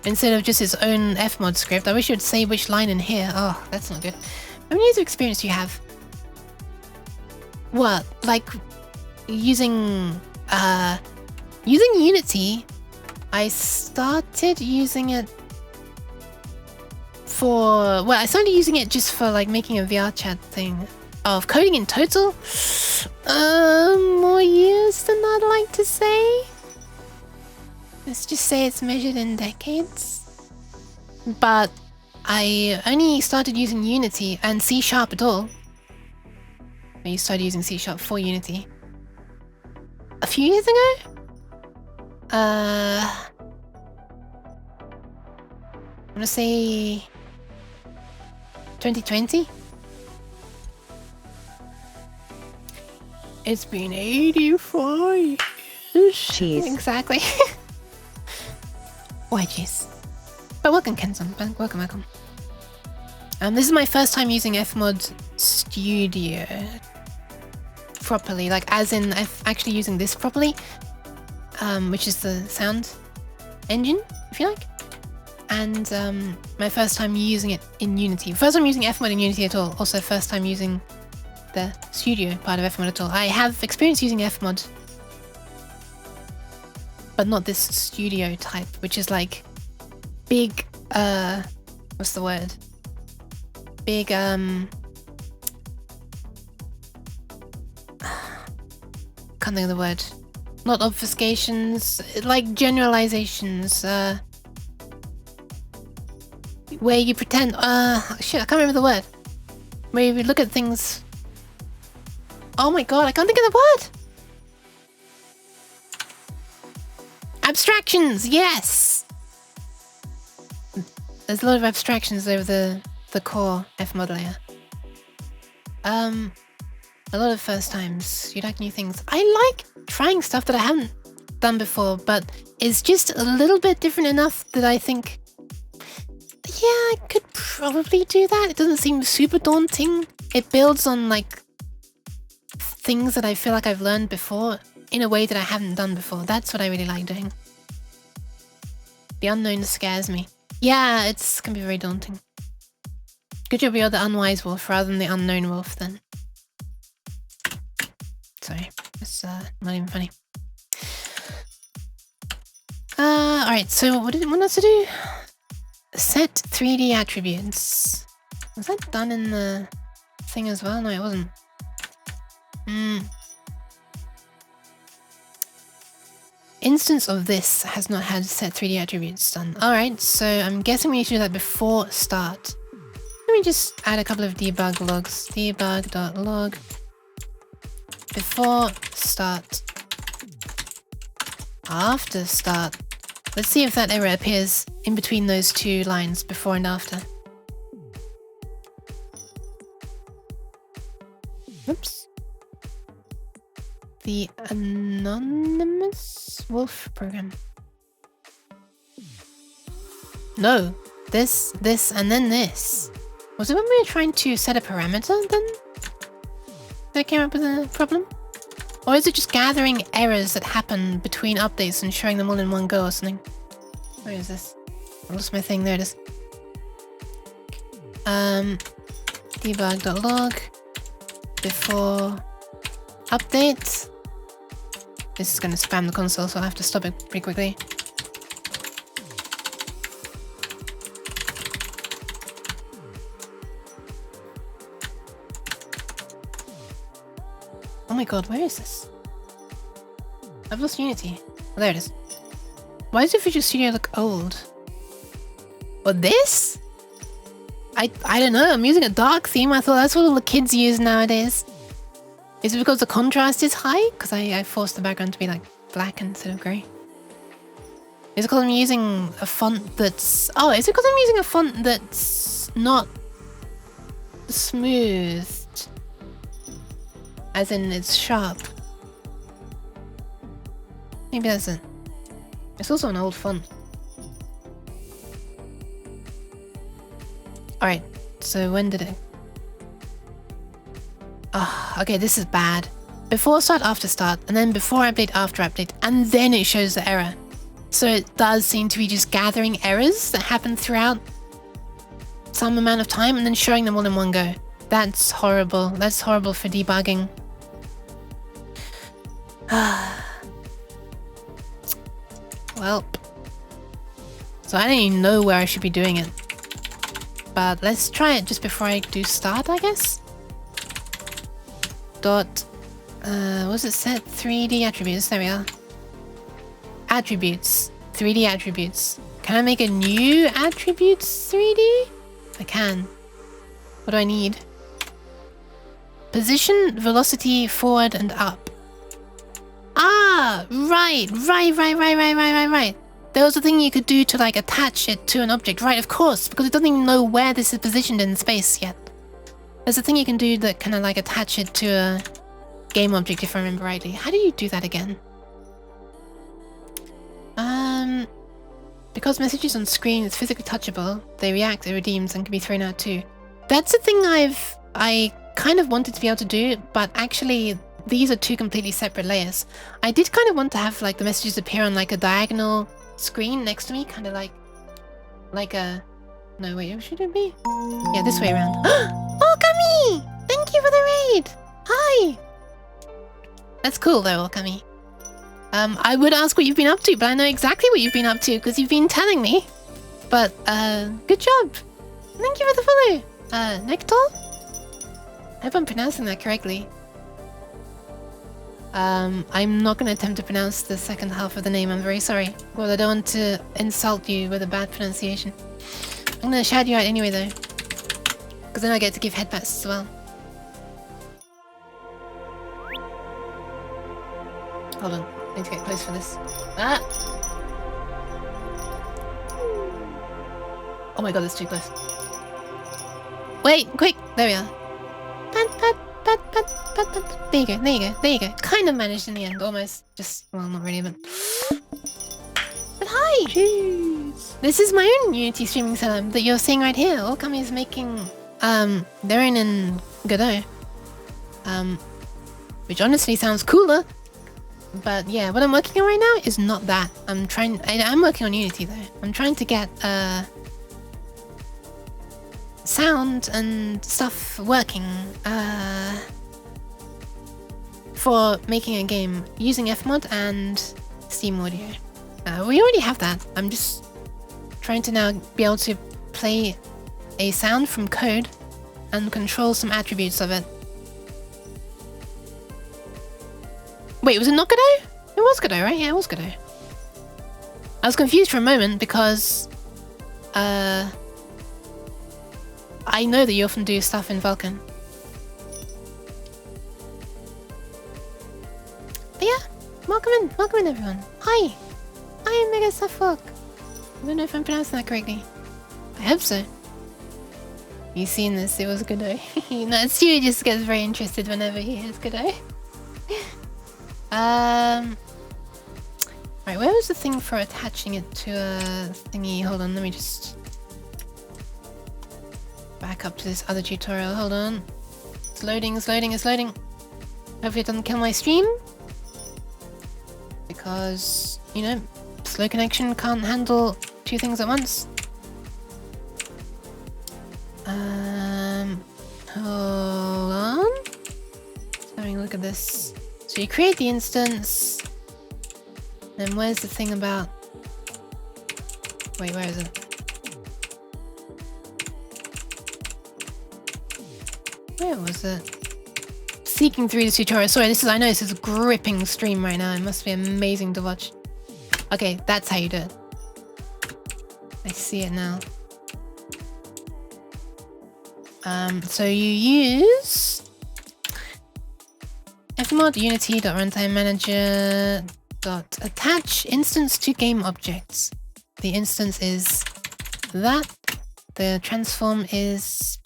Instead of just its own FMOD script. I wish it would say which line in here. Oh, that's not good. How many years of experience do you have? What? Like using Unity, I started using it for... Well, I started using it just for like making a VR chat thing. Of coding in total? More years than I'd like to say. Let's just say it's measured in decades. But I only started using Unity and C# at all. I started using C# for Unity a few years ago? I'm gonna say 2020? It's been 84 years. Jeez. Exactly. Why, jeez. But welcome, Kenson. Welcome, welcome. This is my first time using FMOD Studio properly, like as in actually using this properly, which is the sound engine, if you like. And my first time using it in Unity. First time using FMOD in Unity at all. Also first time using the studio part of FMOD at all. I have experience using FMOD, but not this studio type, which is like big, what's the word? Big, can't think of the word. Not obfuscations, like generalizations, where you pretend, shit, I can't remember the word. where we look at things. Oh my god, I can't think of the word. Abstractions, yes. There's a lot of abstractions over the core FMOD layer. A lot of first times. You like new things. I like trying stuff that I haven't done before, but it's just a little bit different enough that I think, yeah, I could probably do that. It doesn't seem super daunting. It builds on like things that I feel like I've learned before in a way that I haven't done before. That's what I really like doing. The unknown scares me. Yeah, it can be very daunting. Good job you're the unwise wolf rather than the unknown wolf then. Sorry, it's not even funny. Alright, so what did it want us to do? Set 3D attributes. Was that done in the thing as well? No, it wasn't. Instance of this has not had set 3D attributes done. Alright, so I'm guessing we need to do that before start. Let me just add a couple of debug logs. Debug.log before start. After start. Let's see if that error appears in between those two lines, before and after. Oops. The anonymous wolf program. No. This, and then this. Was it when we were trying to set a parameter then that came up with a problem? Or is it just gathering errors that happen between updates and showing them all in one go or something? Where is this? I lost my thing, there it is. Debug.log before update. This is going to spam the console, so I'll have to stop it pretty quickly. Oh my god, where is this? I've lost Unity. Oh, there it is. Why does the Visual Studio look old? What, this? I don't know, I'm using a dark theme. I thought that's what all the kids use nowadays. Is it because the contrast is high? Because I forced the background to be like black instead of grey. Is it because I'm using a font that's... Oh, is it because I'm using a font that's not smoothed? As in, it's sharp. Maybe that's it. It's also an old font. Alright, so when did it... Ah, okay, this is bad. Before start, after start, and then before update, after update, and then it shows the error. So it does seem to be just gathering errors that happen throughout some amount of time and then showing them all in one go. That's horrible. That's horrible for debugging. Well, so I don't even know where I should be doing it. But let's try it just before I do start, I guess. Dot, what's it set? 3D attributes, there we are. Attributes, 3D attributes. Can I make a new attributes 3D? I can. What do I need? Position, velocity, forward and up. Ah, right. There was a thing you could do to like attach it to an object, right? Of course, because it doesn't even know where this is positioned in space yet. There's a thing you can do that kind of like attach it to a game object, if I remember rightly. How do you do that again? Because messages on screen is physically touchable, they react, it redeems, and can be thrown out too. That's a thing I kind of wanted to be able to do, but actually these are two completely separate layers. I did kind of want to have like the messages appear on like a diagonal screen next to me, kind of like a... No, wait, should it be? Yeah, this way around. Oh, Okami! Thank you for the raid! Hi! That's cool though, Okami. I would ask what you've been up to, but I know exactly what you've been up to because you've been telling me. But, good job. Thank you for the follow. Nectar? I hope I'm pronouncing that correctly. I'm not going to attempt to pronounce the second half of the name, I'm very sorry. Well, I don't want to insult you with a bad pronunciation. I'm going to shout you out anyway though. Because then I get to give headbats as well. Hold on, I need to get close for this. Ah! Oh my god, that's too close. Wait, quick! There we are. Pat, pat, pat, pat, pat, pat. There you go, there you go, there you go. Kind of managed in the end, almost. Just, well, not really, but... But hi! Jeez. This is my own Unity streaming setup that you're seeing right here. Okami is making, their own in Godot. Which honestly sounds cooler. But yeah, what I'm working on right now is not that. I'm working on Unity though. I'm trying to get, sound and stuff working, for making a game using FMOD and Steam Audio. We already have that. I'm just trying to now be able to play a sound from code and control some attributes of it. Wait, was it not Godot? It was Godot, right? Yeah, it was Godot. I was confused for a moment because I know that you often do stuff in Vulkan. But yeah, welcome in everyone. Hi! Hi, Mega Suffolk. I don't know if I'm pronouncing that correctly. I hope so. You seen this? It was Godot. No, Stu just gets very interested whenever he hears Godot. Right, where was the thing for attaching it to a thingy? Hold on, let me just back up to this other tutorial. Hold on. It's loading, it's loading, it's loading. Hopefully it doesn't kill my stream. Because, you know, slow connection can't handle two things at once. Hold on. Just having a look at this. So you create the instance. Then where's the thing about... Wait, where is it? Where was it? Seeking through the tutorial. Sorry, I know this is a gripping stream right now. It must be amazing to watch. Okay, that's how you do it. I see it now. So you use FMOD unity.runtime manager .attach instance to game objects. The instance is that. The transform is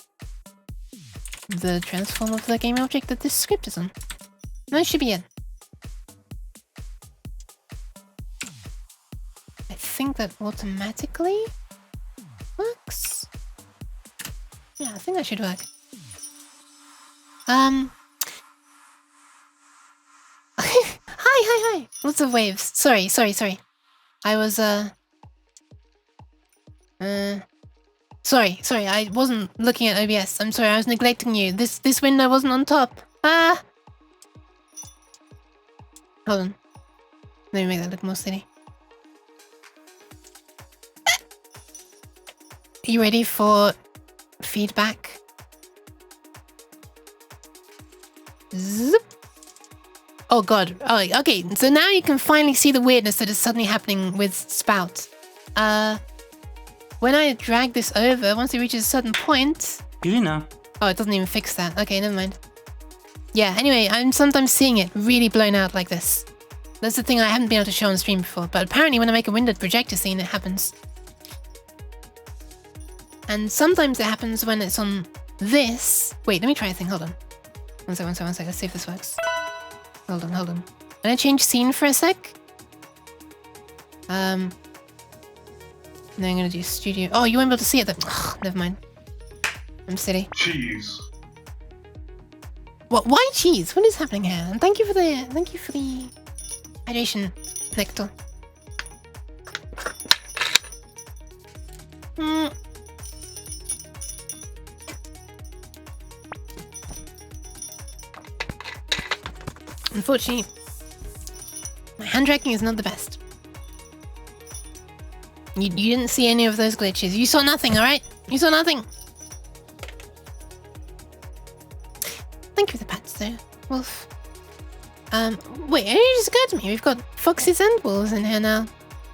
the transform of the game object that this script is on. That should be it. I think that automatically works. Yeah, I think that should work. Hi. Lots of waves. Sorry. I was, Sorry, I wasn't looking at OBS. I'm sorry, I was neglecting you. This window wasn't on top. Ah! Hold on. Let me make that look more steady. Are you ready for feedback? Zip. Oh god. Oh, okay, so now you can finally see the weirdness that is suddenly happening with Spout. When I drag this over, once it reaches a certain point... Oh, it doesn't even fix that. Okay, never mind. Yeah, anyway, I'm sometimes seeing it really blown out like this. That's the thing I haven't been able to show on stream before, but apparently when I make a windowed projector scene, it happens. And sometimes it happens when it's on this... Wait, let me try a thing, hold on. One sec, let's see if this works. Hold on. Can I change scene for a sec? Then I'm gonna do studio. Oh, you won't be able to see it though. Ugh, never mind. I'm silly. Cheese. What? Why cheese? What is happening here? And thank you for the hydration, Nectar. Unfortunately, my hand tracking is not the best. You didn't see any of those glitches. You saw nothing, alright? You saw nothing. Thank you for the pats though, Wolf. Wait, it just occurred to me. We've got foxes and wolves in here now.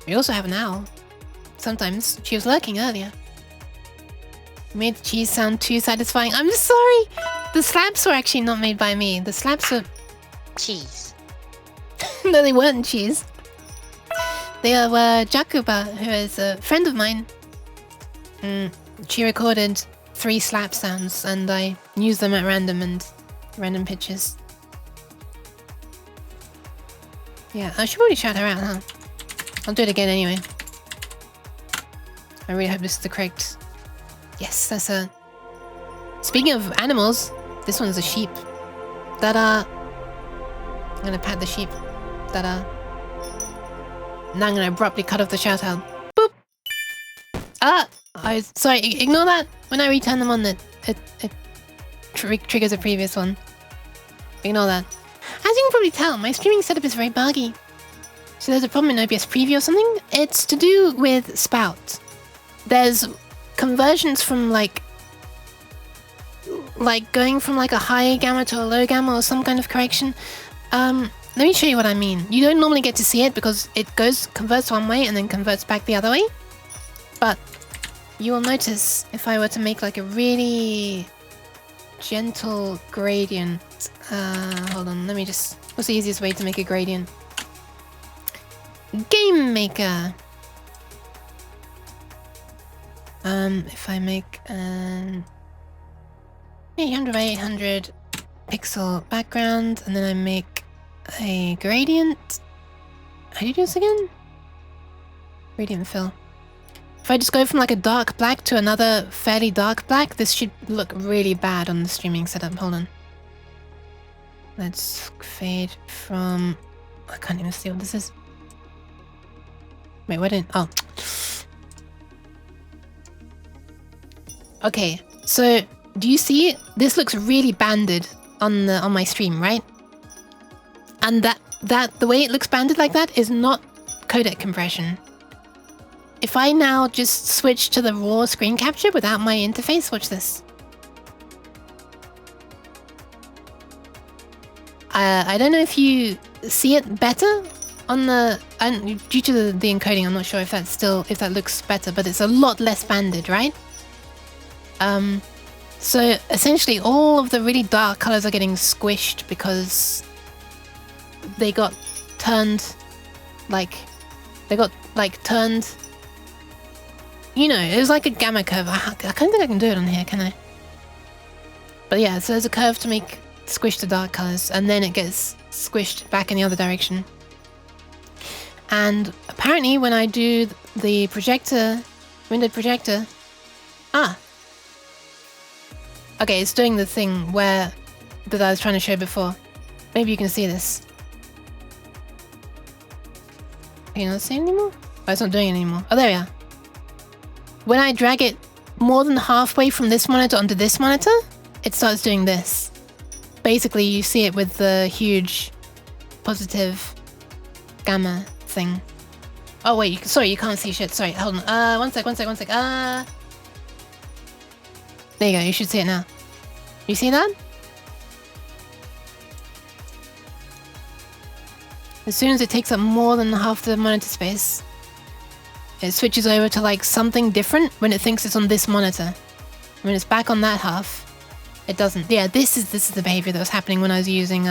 We also have an owl. Sometimes she was lurking earlier. Made the cheese sound too satisfying. I'm sorry! The slaps were actually not made by me. The slaps were... Cheese. No, they weren't cheese. They were Jakuba, who is a friend of mine. She recorded 3 slap sounds, and I used them at random pitches. Yeah, I should probably shout her out, huh? I'll do it again anyway. I really hope this is the correct... Yes, that's a... Speaking of animals, this one's a sheep. Ta-da! I'm gonna pat the sheep. Ta-da. Now I'm gonna abruptly cut off the shout out. Boop! Ah! Sorry, ignore that. When I return them on, it triggers a previous one. Ignore that. As you can probably tell, my streaming setup is very buggy. So there's a problem in OBS Preview or something. It's to do with Spout. There's conversions from like going from like a high gamma to a low gamma or some kind of correction. Let me show you what I mean. You don't normally get to see it because it converts one way and then converts back the other way. But you will notice if I were to make like a really gentle gradient. Hold on, let me just... What's the easiest way to make a gradient? Game Maker! If I make an 800 by 800 pixel background, and then I make a gradient. How do you do this again? Gradient fill. If I just go from like a dark black to another fairly dark black, this should look really bad on the streaming setup. Hold on. Let's fade from... I can't even see what this is. Wait, where did... Oh. Okay, so do you see? This looks really banded on my stream, right? And the way it looks banded like that is not codec compression. If I now just switch to the raw screen capture without my interface, watch this. I don't know if you see it better on the... due to the encoding, I'm not sure if that looks better, but it's a lot less banded, right? So essentially all of the really dark colors are getting squished because they got turned turned, you know, it was like a gamma curve. I don't think I can do it on here, can I? But yeah, so there's a curve to make squish the dark colors, and then it gets squished back in the other direction. And apparently when I do the projector, windowed projector, okay, it's doing the thing that I was trying to show before. Maybe you can see this. Can you not see it anymore? Oh, it's not doing it anymore. Oh, there we are. When I drag it more than halfway from this monitor onto this monitor, it starts doing this. Basically, you see it with the huge positive gamma thing. Oh, wait, sorry, you can't see shit. Sorry, hold on. One sec. There you go, you should see it now. You see that? As soon as it takes up more than half the monitor space, it switches over to like something different when it thinks it's on this monitor. When it's back on that half, it doesn't. Yeah, this is the behavior that was happening when I was using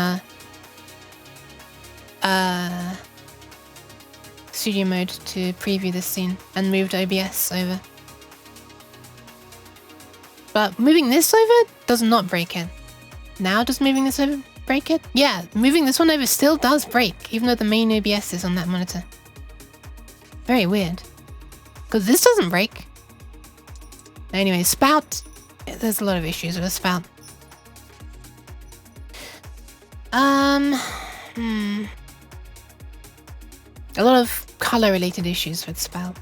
studio mode to preview this scene and moved OBS over. But moving this over does not break it. Now does moving this over break it? Yeah, moving this one over still does break, even though the main OBS is on that monitor. Very weird. Because this doesn't break. Anyway, Spout. There's a lot of issues with Spout. A lot of color-related issues with Spout.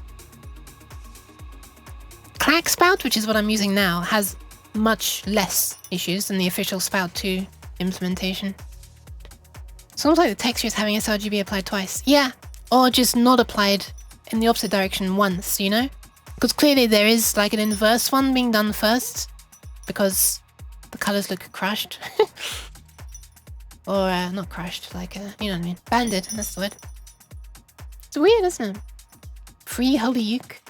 Clack Spout, which is what I'm using now, has much less issues than the official Spout 2 implementation. It's almost like the texture is having sRGB applied twice. Yeah, or just not applied in the opposite direction once, you know? Because clearly there is like an inverse one being done first, because the colors look crushed. Or not crushed, like, you know what I mean? Banded, that's the word. It's weird, isn't it? Free Holy Uke.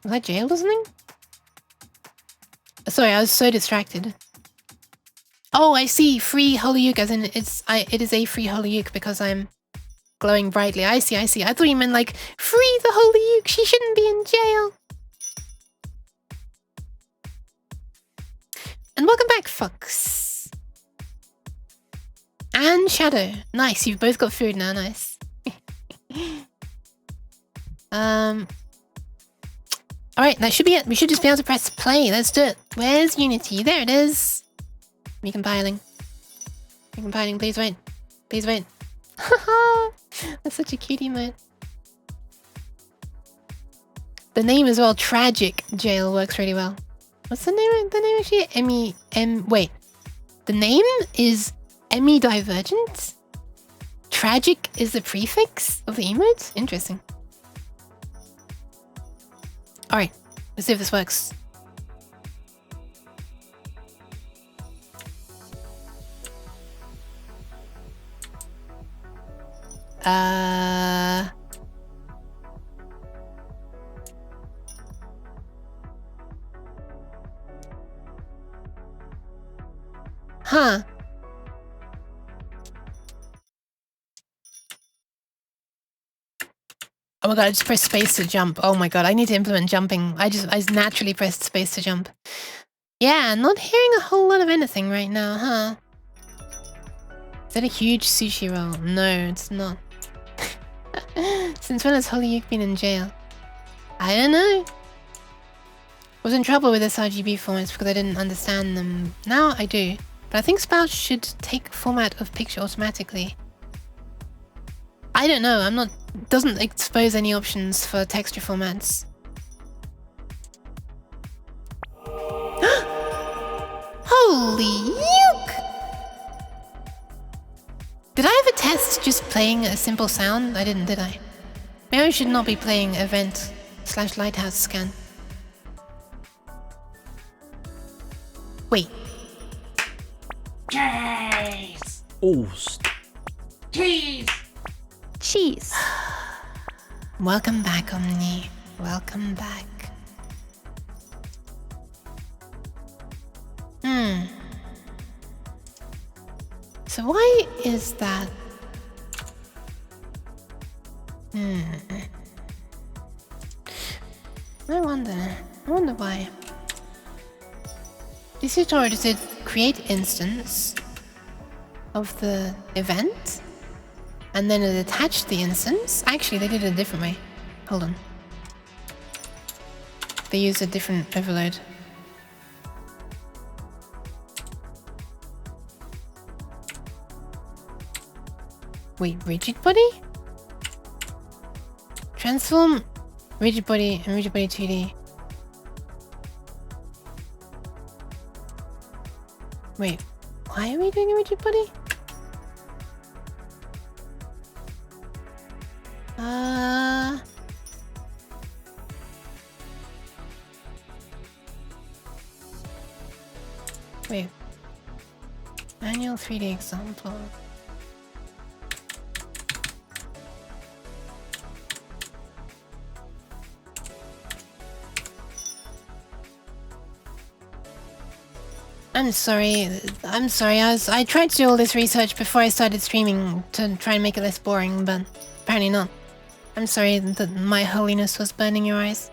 Was I jailed or something? Sorry, I was so distracted. Oh, I see. Free Hollyuk, as in it is a free Hollyuk because I'm glowing brightly. I see. I thought you meant like free the Hollyuk. She shouldn't be in jail. And welcome back, Fox. And Shadow. Nice, you've both got food now. Nice. Alright, that should be it. We should just be able to press play. Let's do it. Where's Unity? There it is. Recompiling. Recompiling, please wait. Please wait. That's such a cute emote. The name as well, Tragic Jail, works really well. What's the name? The name actually? Wait. The name is Emmy Divergent? Tragic is the prefix of the emote? Interesting. Alright, let's see if this works. Huh. Oh my god, I just pressed space to jump. Oh my god, I need to implement jumping. I naturally pressed space to jump. Yeah, not hearing a whole lot of anything right now, huh? Is that a huge sushi roll? No, it's not. Since when has Hollyuk been in jail? I don't know. Was in trouble with sRGB formats because I didn't understand them. Now I do. But I think Spout should take format of picture automatically. I don't know, I'm not... Doesn't expose any options for texture formats. Holy yuck! Did I have a test just playing a simple sound? I didn't, did I? Maybe I should not be playing event/lighthouse scan. Wait. Cheese! Oh, Cheese! Cheese. Welcome back, Omni. Welcome back. So why is that? I wonder why. This tutorial just said create instance of the event, and then it attached the instance. Actually, they did it a different way. Hold on. They used a different overload. Wait, rigid body? Transform rigid body and rigid body 2D. Wait, why are we doing a rigid body? Wait. Manual 3D example. I'm sorry. I tried to do all this research before I started streaming to try and make it less boring, but apparently not. I'm sorry that my holiness was burning your eyes.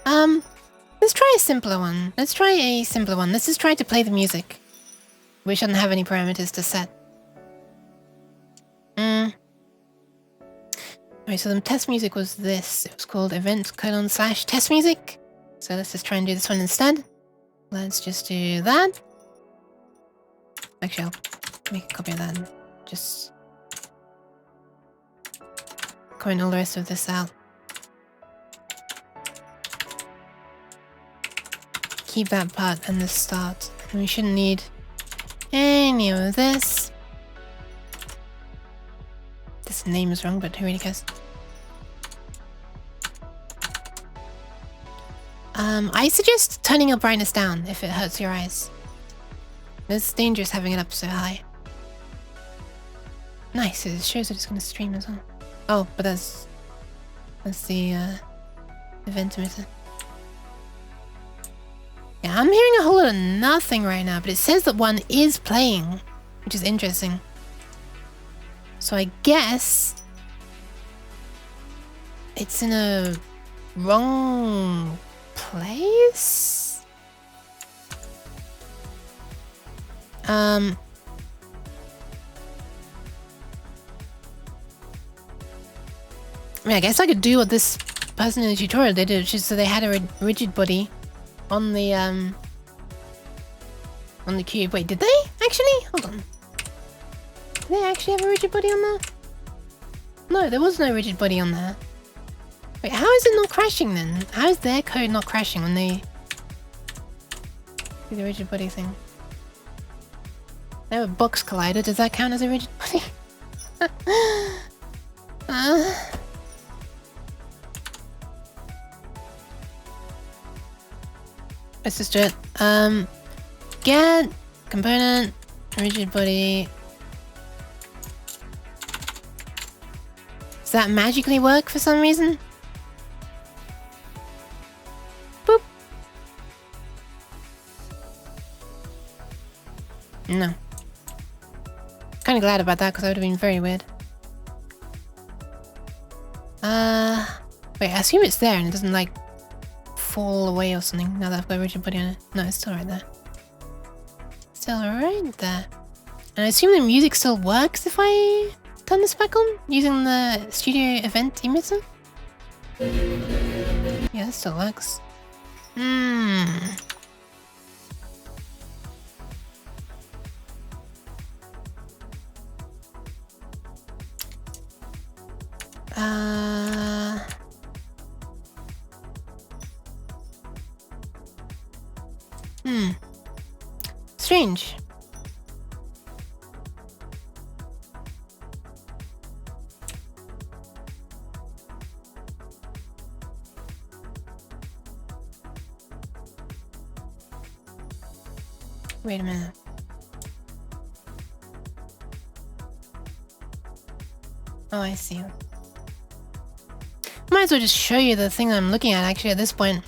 Let's try a simpler one. Let's just try to play the music. We shouldn't have any parameters to set. Alright, so the test music was this. It was called event:/test music. So let's just try and do this one instead. Let's just do that. Actually, I'll make a copy of that and just comment all the rest of this out. Keep that part and the start. And we shouldn't need any of this. This name is wrong, but who really cares? I suggest turning your brightness down if it hurts your eyes. It's dangerous having it up so high. Nice, it shows that it's going to stream as well. Oh, but that's the event emitter. Yeah, I'm hearing a whole lot of nothing right now, but it says that one is playing, which is interesting. So I guess it's in a wrong place? I mean, I guess I could do what this person in the tutorial did, which is so they had a rigid body on the cube. Wait, did they actually? Hold on. Did they actually have a rigid body on there? No, there was no rigid body on there. Wait, how is it not crashing then? How is their code not crashing when they do the rigid body thing? They have a box collider. Does that count as a rigid body? Let's just do it. Get component rigid body. Does that magically work for some reason? Boop. No. Kind of glad about that because that would have been very weird. Wait, I assume it's there and it doesn't like fall away or something now that I've got a rigid body on it. No, it's still right there. Still right there. And I assume the music still works if I turn this back on using the studio event emitter? Yeah, it still works. Strange. Wait a minute. Oh, I see. Might as well just show you the thing I'm looking at actually at this point.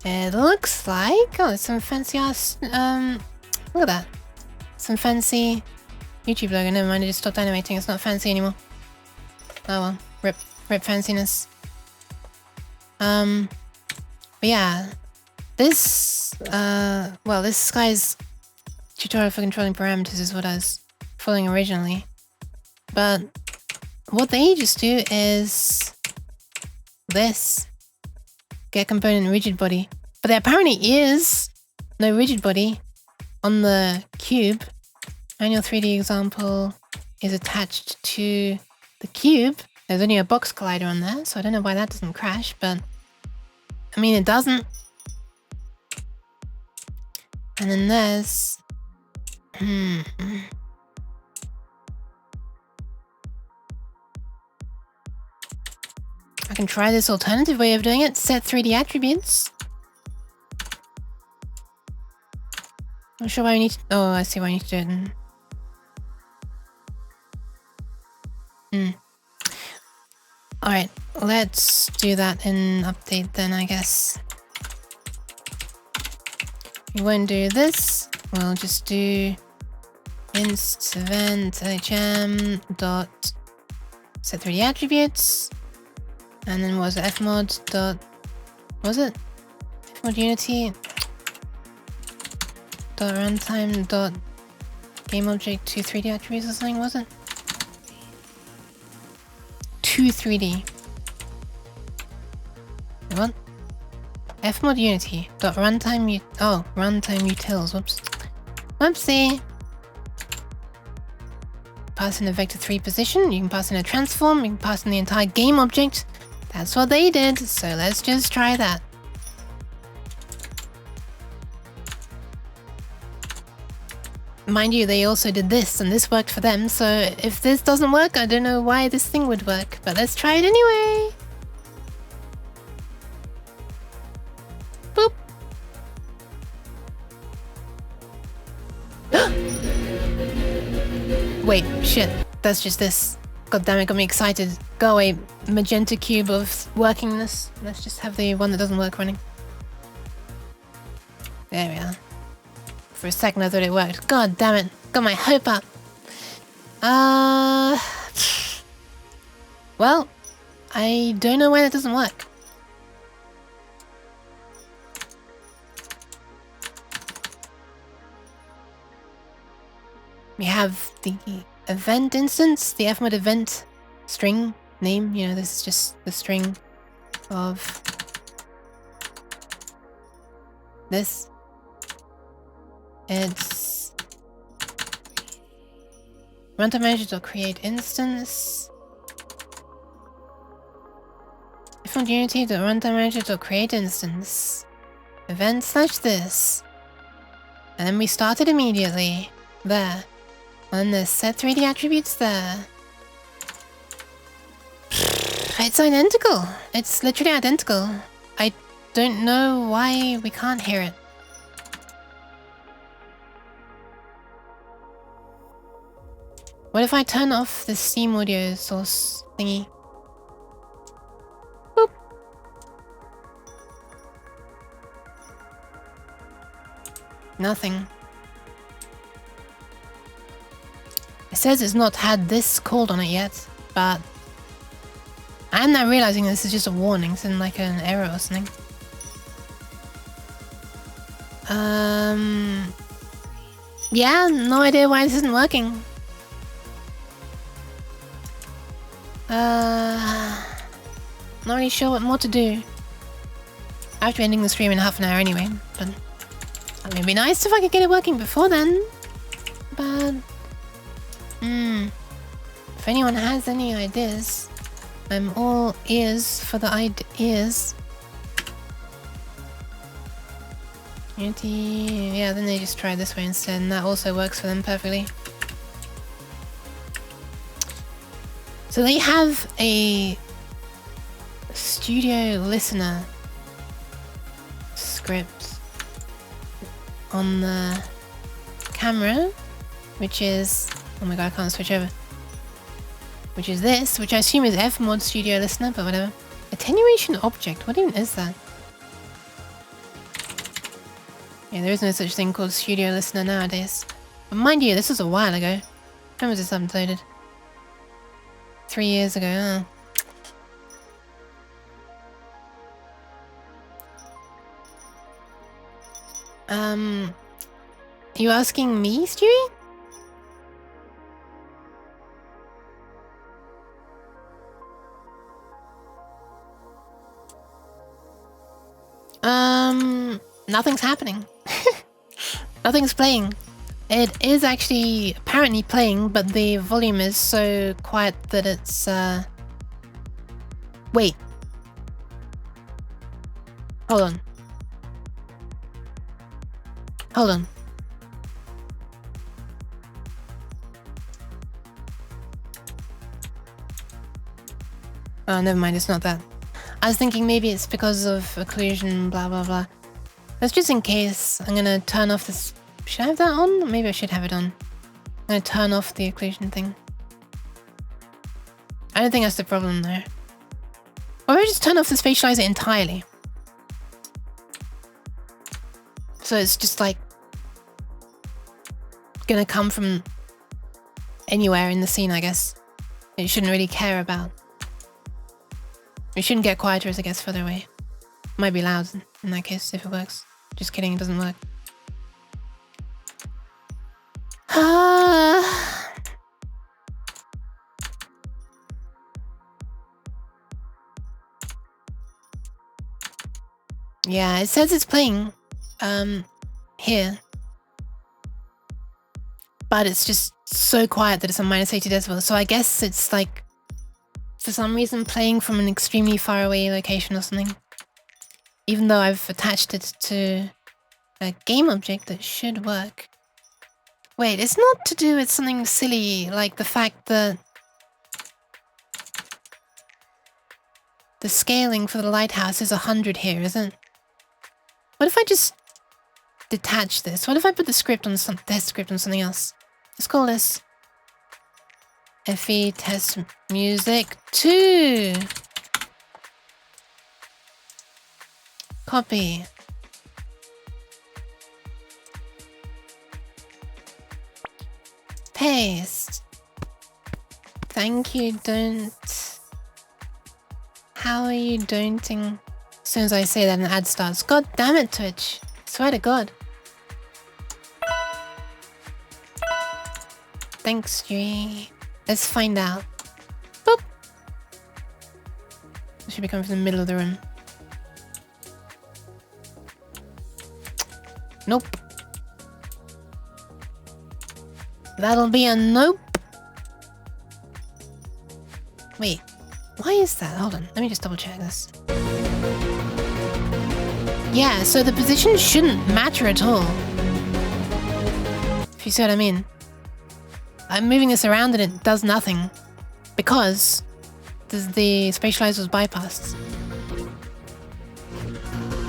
It looks like... oh, there's some fancy ass... look at that. Some fancy YouTube logo. Never mind, I just stopped animating. It's not fancy anymore. Oh well. Rip fanciness. But yeah. This... well, this guy's tutorial for controlling parameters is what I was following originally. But what they just do is... this. Get component rigid body. But there apparently is no rigid body on the cube. Manual 3D example is attached to the cube. There's only a box collider on there, so I don't know why that doesn't crash, but I mean it doesn't. And then there's I can try this alternative way of doing it. Set 3D attributes. I'm not sure why I need to... oh, I see why I need to do it. Alright, let's do that in update then, I guess. We won't do this. We'll just do inst event hm dot set 3D attributes. And then what was it? FMOD dot... what was it? FMOD unity dot runtime dot game object to 3D attributes or something, was it? To 3D. What? FMOD unity dot runtime runtime utils. Whoops. Whoopsie. Pass in a vector 3 position. You can pass in a transform. You can pass in the entire game object. That's what they did, so let's just try that. Mind you, they also did this, and this worked for them, so if this doesn't work, I don't know why this thing would work, but let's try it anyway! Boop! Wait, shit, that's just this. God damn it, got me excited. Go away, magenta cube of workingness. Let's just have the one that doesn't work running. There we are. For a second I thought it worked. God damn it. Got my hope up. Well, I don't know why that doesn't work. We have the event instance, the FMOD event string name. You know, this is just the string of this. It's runtime manager.create instance. FMOD unity.runtime manager.create instance. Event / this. And then we started immediately. There. And there's set 3D attributes there. It's identical. It's literally identical. I don't know why we can't hear it. What if I turn off the Steam audio source thingy? Boop. Nothing. It says it's not had this called on it yet, but I'm now realizing this is just a warning, it's in like an error or something. Yeah, no idea why this isn't working. Not really sure what more to do. I have to be ending the stream in half an hour anyway, but it would be nice if I could get it working before then. But if anyone has any ideas, I'm all ears for the ideas. Unity, yeah, then they just try this way instead, and that also works for them perfectly. So they have a studio listener script on the camera, which is, oh my god, I can't switch over. Which is this, which I assume is FMOD studio listener, but whatever. Attenuation object, what even is that? Yeah, there is no such thing called studio listener nowadays. But mind you, this was a while ago. When was this uploaded? 3 years ago, Are you asking me, Stewie? Nothing's happening. Nothing's playing. It is actually apparently playing, but the volume is so quiet that it's, Wait. Hold on. Hold on. Oh, never mind, it's not that. I was thinking maybe it's because of occlusion, blah blah blah. That's just in case. I'm gonna turn off this. Should I have that on? Maybe I should have it on. I'm gonna turn off the occlusion thing. I don't think that's the problem though. Or maybe just turn off the spatializer entirely. So it's just like gonna come from anywhere in the scene, I guess. It shouldn't really care about. It shouldn't get quieter as it gets further away. Might be loud in that case if it works. Just kidding, it doesn't work. Yeah, it says it's playing here. But it's just so quiet that it's on -80 decibels. So I guess it's like, for some reason, playing from an extremely far away location or something. Even though I've attached it to a game object that should work. Wait, it's not to do with something silly, like the fact that the scaling for the lighthouse is 100 here, isn't it? What if I just detach this? What if I put the script on this script on something else? Let's call this FE test music 2. Copy. Paste. Thank you, don't. How are you don'ting? As soon as I say that, an ad starts. God damn it, Twitch. Swear to God. Thanks, G. Let's find out. Boop. It should be coming from the middle of the room. Nope. That'll be a nope. Wait, why is that? Hold on, let me just double check this. Yeah, so the position shouldn't matter at all. If you see what I mean. I'm moving this around and it does nothing. Because the spatializer was bypassed.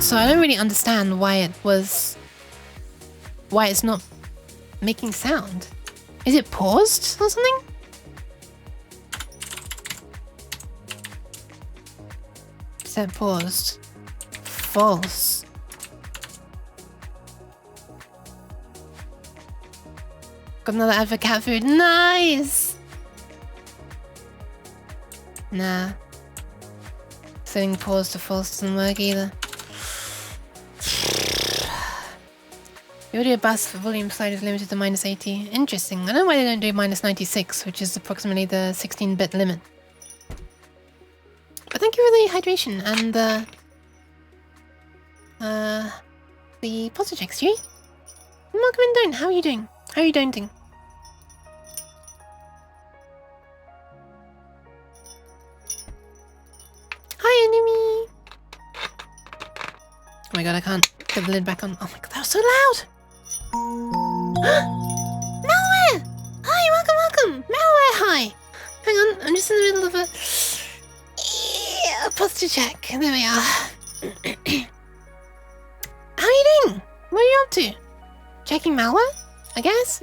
So I don't really understand why it's not making sound. Is it paused or something? Set paused. False. Got another ad for cat food. Nice! Nah. Setting pause to false doesn't work either. The audio bus for volume slide is limited to -80. Interesting. I don't know why they don't do -96, which is approximately the 16-bit limit. But thank you for the hydration and the posture checks, Yui. Welcome in, Don't. How are you doing? How are you don'ting? Hi, enemy. Oh my god, I can't get the lid back on. Oh my god, that was so loud. Malware! Hi, welcome! Malware, hi! Hang on, I'm just in the middle of a posture check. There we are. How are you doing? What are you up to? Checking malware? I guess?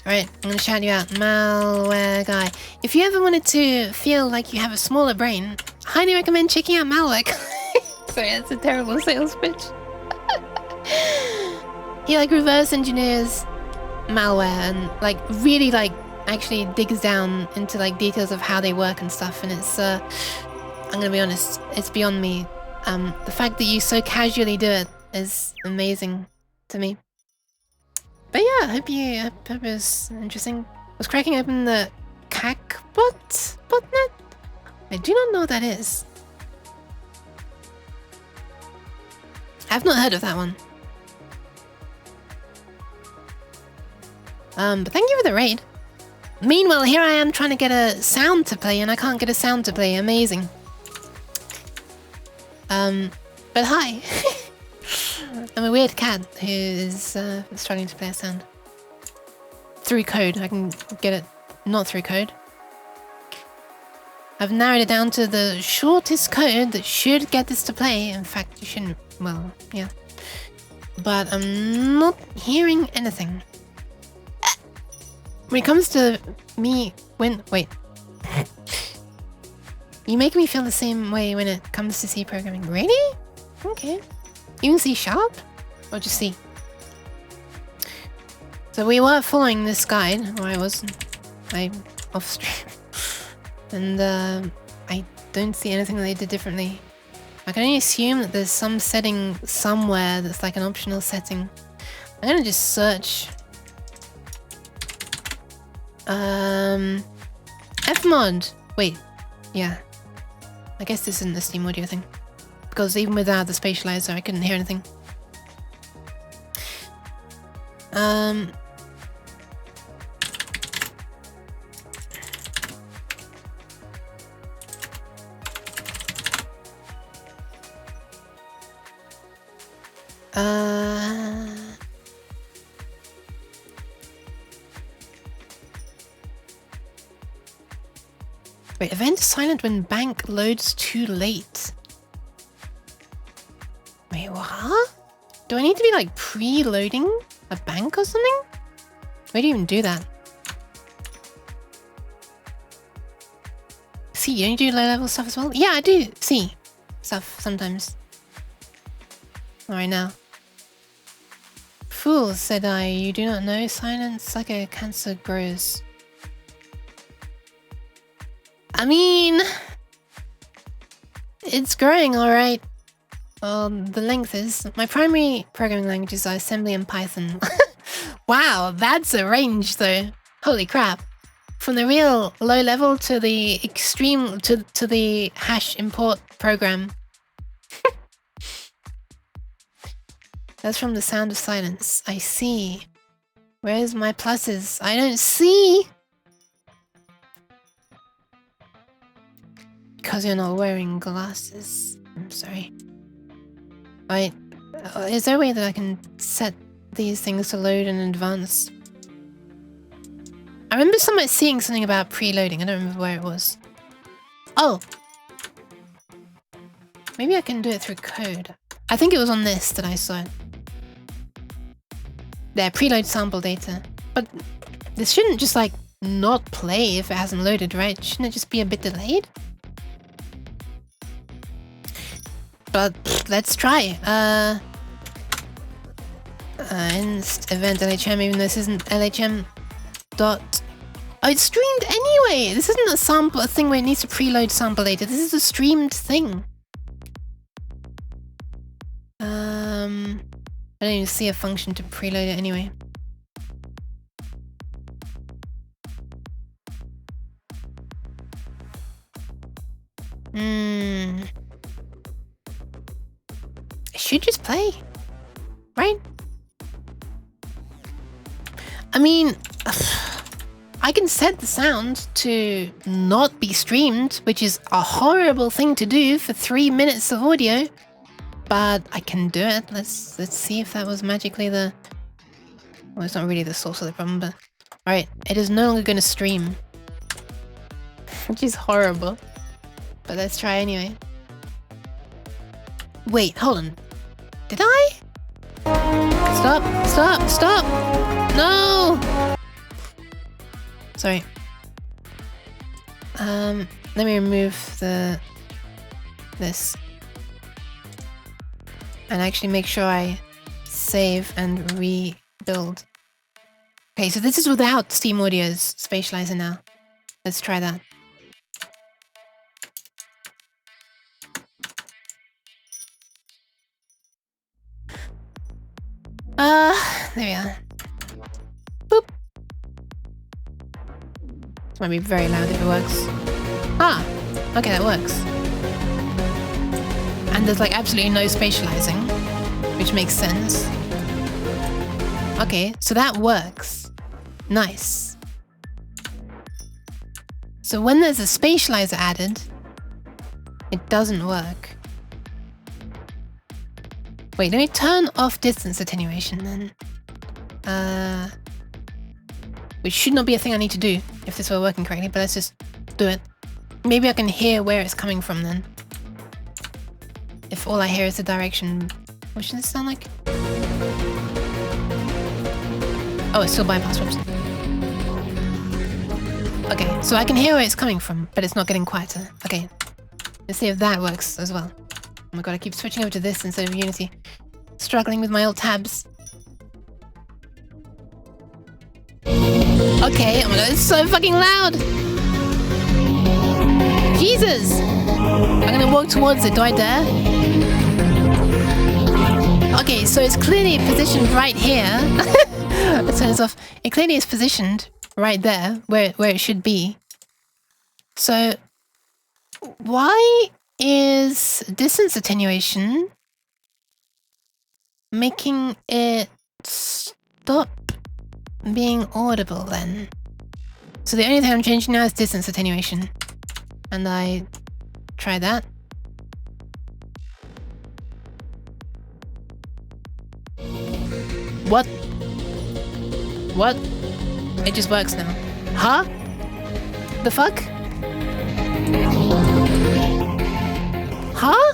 Alright, I'm gonna shout you out. Malware guy. If you ever wanted to feel like you have a smaller brain, highly recommend checking out malware. Sorry, that's a terrible sales pitch. He like reverse engineers malware and like really like actually digs down into like details of how they work and stuff, and it's I'm gonna be honest, it's beyond me. The fact that you so casually do it is amazing to me. But yeah, I hope it was interesting. I was cracking open the botnet. I do not know what that is. I've not heard of that one. But thank you for the raid. Meanwhile, here I am trying to get a sound to play, and I can't get a sound to play. Amazing. But hi. I'm a weird cat who is struggling to play a sound. Through code, I can get it not through code. I've narrowed it down to the shortest code that should get this to play. In fact, you shouldn't, well, yeah. But I'm not hearing anything. When it comes to me, wait. You make me feel the same way when it comes to C programming. Really? Okay. Even C#? Or just C? So we were following this guide, or I was. I'm off stream. And I don't see anything that they did differently. I can only assume that there's some setting somewhere that's like an optional setting. I'm gonna just search. FMOD. Wait. Yeah. I guess this isn't the Steam audio thing. Because even without the spatializer, I couldn't hear anything. Wait, event is silent when bank loads too late. Wait, what? Do I need to be like preloading a bank or something? Where do you even do that? see. You do low-level stuff as well? Yeah, I do see stuff sometimes. Alright now. Fool, said I. You do not know? Silence like a cancer grows. I mean... It's growing alright. The length is... My primary programming languages are Assembly and Python. Wow, that's a range though. Holy crap. From the real low level to the extreme... to the hash import program. That's from the sound of silence. I see. Where's my pluses? I don't see! Because you're not wearing glasses. I'm sorry. Wait, is there a way that I can set these things to load in advance? I remember seeing something about preloading. I don't remember where it was. Oh! Maybe I can do it through code. I think it was on this that I saw it. There, preload sample data. But this shouldn't just like not play if it hasn't loaded, right? Shouldn't it just be a bit delayed? But let's try. Inst event LHM, even though this isn't LHM dot. Oh, it's streamed anyway. This isn't a thing where it needs to preload sample data. This is a streamed thing. I don't even see a function to preload it anyway. It should just play, right? I mean, I can set the sound to not be streamed, which is a horrible thing to do for 3 minutes of audio, but I can do it. Let's see if that was magically the... Well, it's not really the source of the problem, but... Alright, it is no longer going to stream. Which is horrible. But let's try anyway. Wait, hold on. Did I? Stop! No! Sorry. Let me remove this. And actually make sure I save and rebuild. Okay, so this is without Steam Audio's spatializer now. Let's try that. There we are. Boop. This might be very loud if it works. Ah, okay, that works. And there's like absolutely no spatializing, which makes sense. Okay, so that works. Nice. So when there's a spatializer added, it doesn't work. Wait, let me turn off distance attenuation then. Which should not be a thing I need to do if this were working correctly, but let's just do it. Maybe I can hear where it's coming from then. If all I hear is the direction. What should this sound like? Oh, it's still bypass. Whoops. Okay, so I can hear where it's coming from, but it's not getting quieter. Okay, let's see if that works as well. Oh my god, I keep switching over to this instead of Unity. Struggling with my old tabs. Okay, oh my god, it's so fucking loud! Jesus! I'm gonna walk towards it, do I dare? Okay, so it's clearly positioned right here. Let's turn this off. It clearly is positioned right there, where it should be. So, why is distance attenuation making it stop being audible then? So the only thing I'm changing now is distance attenuation. And I try that. What? What? It just works now. Huh? The fuck? Huh?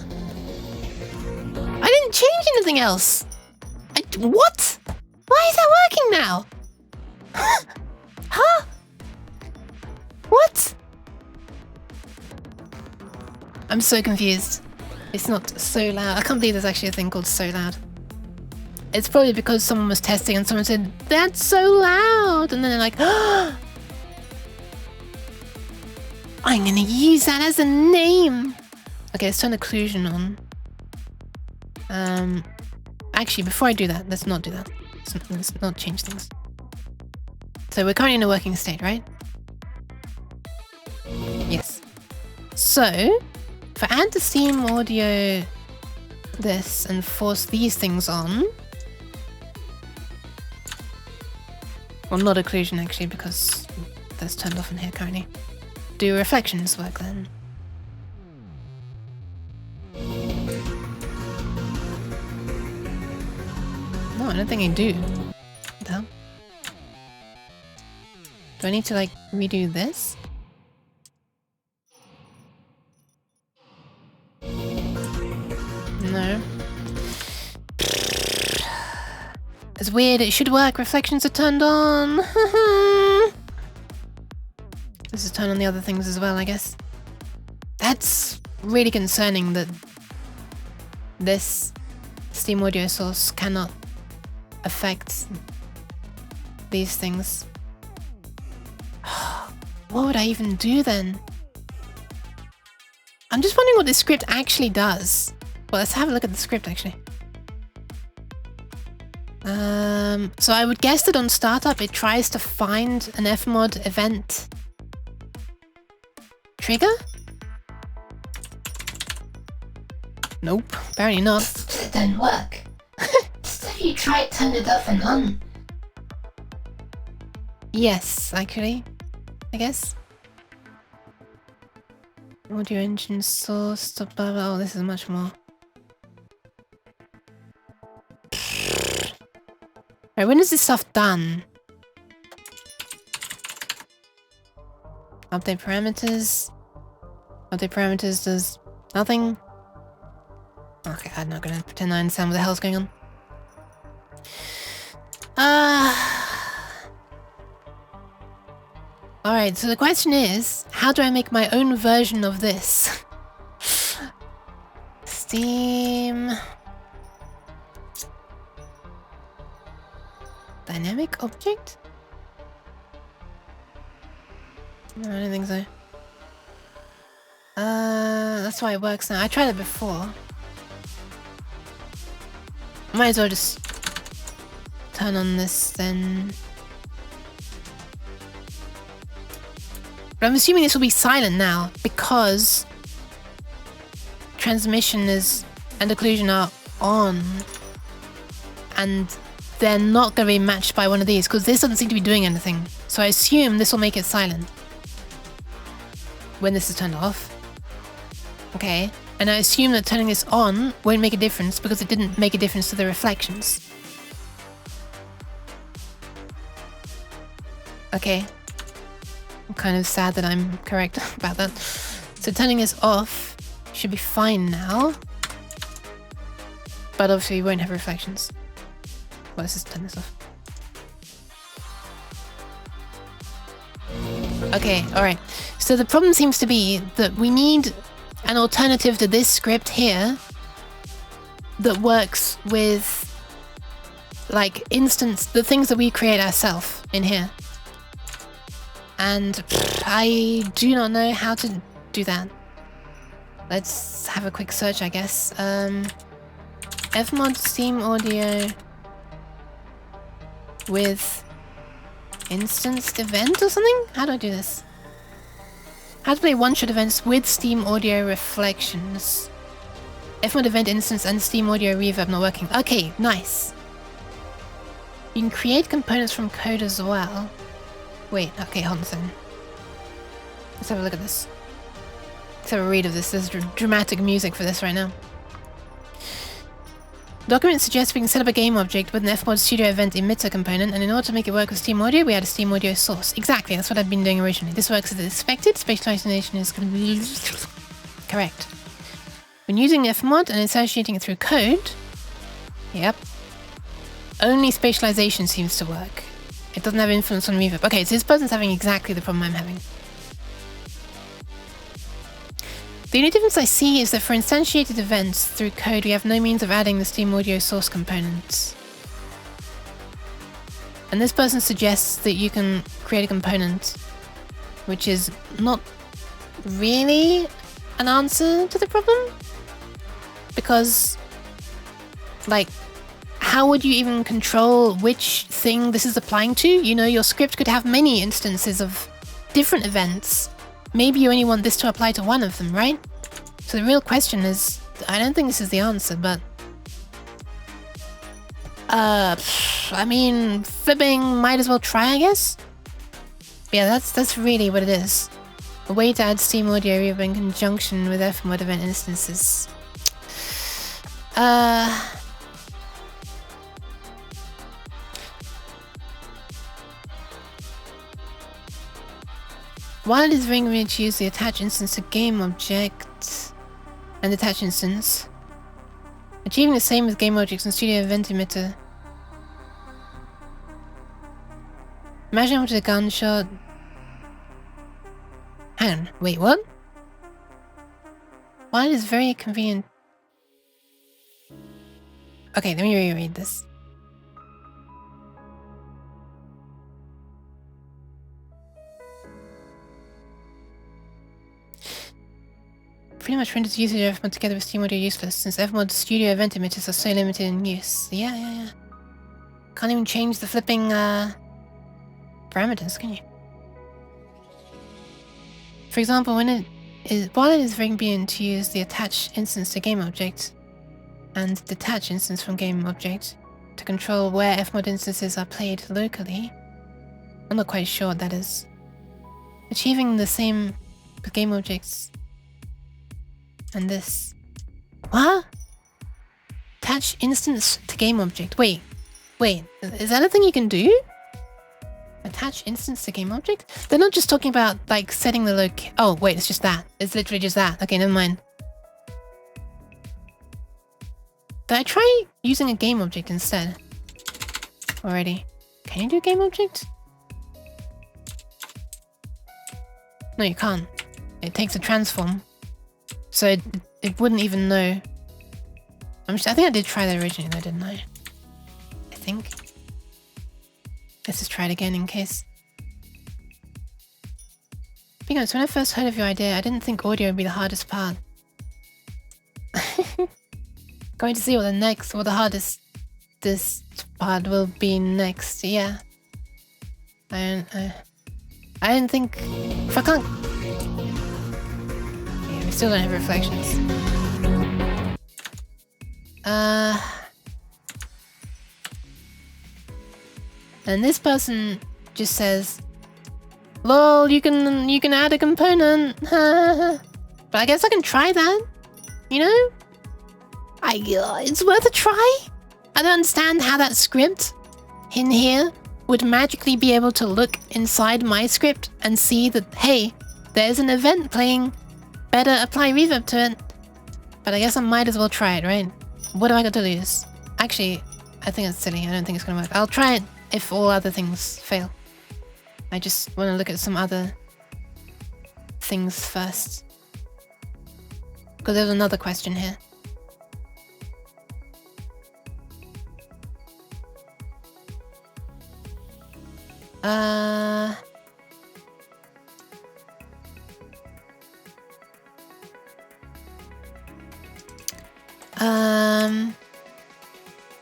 I didn't change anything else. What? Why is that working now? Huh? What? I'm so confused. It's not so loud. I can't believe there's actually a thing called so loud. It's probably because someone was testing and someone said, that's so loud! And then they're like, oh, I'm gonna use that as a name! Okay, let's turn occlusion on. Actually, before I do that, let's not do that. Let's not change things. So we're currently in a working state, right? Yes. So, if I add the Steam audio this and force these things on... Well, not occlusion actually, because that's turned off in here currently. Do reflections work then? No, I don't think I do. What the hell? Do I need to like redo this? No. It's weird, it should work. Reflections are turned on. This is turned on the other things as well, I guess. That's really concerning that this Steam audio source cannot affect these things. What would I even do then? I'm just wondering what this script actually does. Well, let's have a look at the script actually. So I would guess that on startup it tries to find an FMOD event trigger? Nope, apparently not. It didn't work. So if you tried turn it off and on. Yes, actually, I guess. Audio engine source, blah, blah, blah. Oh, this is much more. Right, when is this stuff done? Update parameters. Update parameters does nothing. Okay, I'm not gonna pretend I understand what the hell's going on. Alright, so the question is, how do I make my own version of this? Steam... Dynamic object? No, I don't think so. That's why it works now. I tried it before. Might as well just turn on this then. But I'm assuming this will be silent now because transmission is and occlusion are on, and they're not going to be matched by one of these because this doesn't seem to be doing anything. So I assume this will make it silent when this is turned off. Okay, and I assume that turning this on won't make a difference because it didn't make a difference to the reflections. Okay. I'm kind of sad that I'm correct about that. So turning this off should be fine now. But obviously you won't have reflections. Well, let's just turn this off. Okay, alright. So the problem seems to be that we need an alternative to this script here that works with like the things that we create ourselves in here. And I do not know how to do that. Let's have a quick search, I guess. FMOD Steam audio with instanced event or something? How do I do this? How to play one-shot events with Steam audio reflections. FMOD event instance and Steam audio reverb not working. Okay, nice. You can create components from code as well. Wait, okay, hold on a second. Let's have a look at this. Let's have a read of this. There's dramatic music for this right now. Document suggests we can set up a game object with an FMOD studio event emitter component, and in order to make it work with Steam Audio, we add a Steam Audio source. Exactly, that's what I've been doing originally. This works as expected. Spatial isolation is correct. When using FMOD and associating it through code, yep, only spatialization seems to work. It doesn't have influence on reverb. Okay, so this person's having exactly the problem I'm having. The only difference I see is that for instantiated events through code, we have no means of adding the Steam Audio source components. And this person suggests that you can create a component, which is not really an answer to the problem. Because, like, how would you even control which thing this is applying to? You know, your script could have many instances of different events. Maybe you only want this to apply to one of them, right? So the real question is, I don't think this is the answer, but... I mean, flipping might as well try, I guess? Yeah, that's really what it is. A way to add Steam Audio Reverb in conjunction with FMOD event instances. While it is very convenient to use the attach instance to game object and attach instance, achieving the same with game objects and studio event emitter. Imagine with a gunshot. Hang on, wait, what? While it is very convenient. Okay, let me reread this. Pretty much renders usage of FMOD together with Steam Audio useless, since FMOD studio event emitters are so limited in use. Yeah. Can't even change the flipping parameters, can you? For example, while it is very convenient to use the attach instance to game object and detach instance from game object to control where FMOD instances are played locally, I'm not quite sure what that is. Achieving the same with game objects and this. What? Attach instance to game object. Wait. Is that a thing you can do? Attach instance to game object? They're not just talking about, like, setting the oh, wait, it's just that. It's literally just that. Okay, never mind. Did I try using a game object instead? Already. Can you do game object? No, you can't. It takes a transform. So it wouldn't even know. I think I did try that originally though, didn't I? I think. Let's just try it again in case. Being honest, when I first heard of your idea, I didn't think audio would be the hardest part. Going to see what the hardest this part will be next. Yeah. I didn't think if I can't. Yeah, we still don't have reflections. And this person just says, "Lol, you can add a component." But I guess I can try that. You know? It's worth a try. I don't understand how that script in here would magically be able to look inside my script and see that, hey, there's an event playing, better apply reverb to it. But I guess I might as well try it, right? What do I got to lose? Actually, I think it's silly. I don't think it's gonna work. I'll try it if all other things fail. I just want to look at some other things first. Because there's another question here.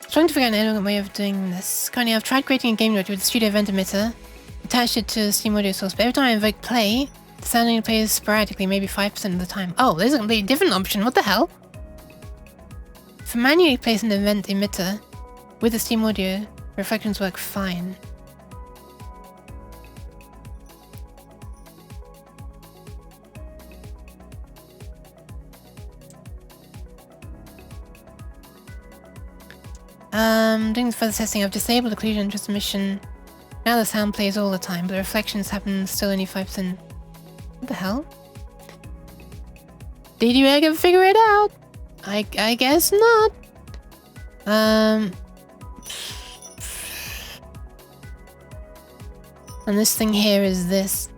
Trying to figure out an elegant way of doing this. Currently, I've tried creating a game node with a studio event emitter, attached it to the Steam Audio source, but every time I invoke play, the sound only plays sporadically, maybe 5% of the time. Oh, there's a completely different option. What the hell? For manually placing an event emitter with the Steam Audio, reflections work fine. Doing the further testing, I've disabled occlusion and transmission. Now the sound plays all the time, but the reflections happen still only 5%. What the hell? Did you ever figure it out? I guess not. And this thing here is this.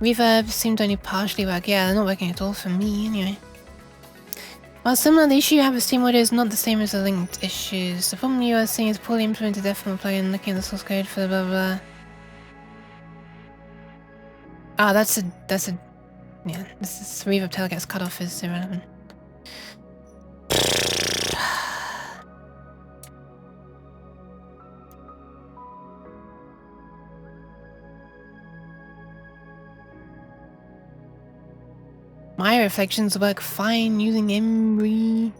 Reverb seemed to only partially work. Yeah, they're not working at all for me anyway. While similar, the issue you have with Steam Audio is not the same as the linked issues. The problem you are seeing is poorly implemented FMOD plugin. Looking at the source code for the blah blah. Ah, that's a yeah. This is Reverb tail gets cut off is irrelevant. My reflections work fine using Embry.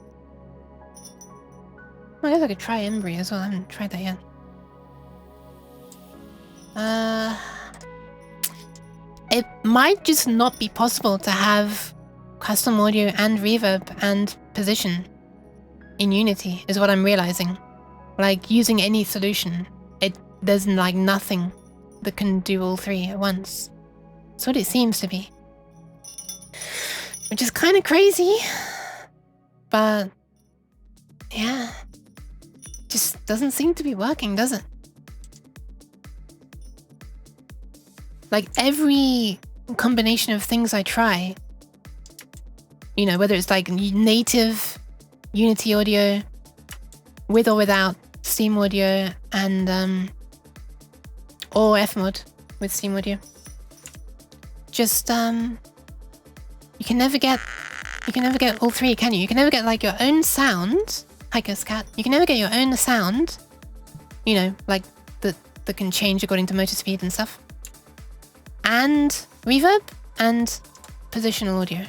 I guess I could try Embry as well. I haven't tried that yet. It might just not be possible to have custom audio and reverb and position in Unity, is what I'm realizing. Like, using any solution, there's like nothing that can do all three at once. That's what it seems to be. Which is kind of crazy, but yeah, just doesn't seem to be working, does it? Like every combination of things I try, you know, whether it's like native Unity audio with or without Steam Audio and or FMOD with Steam Audio, just you can never get all three, can you? You can never get like your own sound. Hi, Ghost Cat. You can never get your own sound, you know, like that can change according to motor speed and stuff. And reverb and positional audio.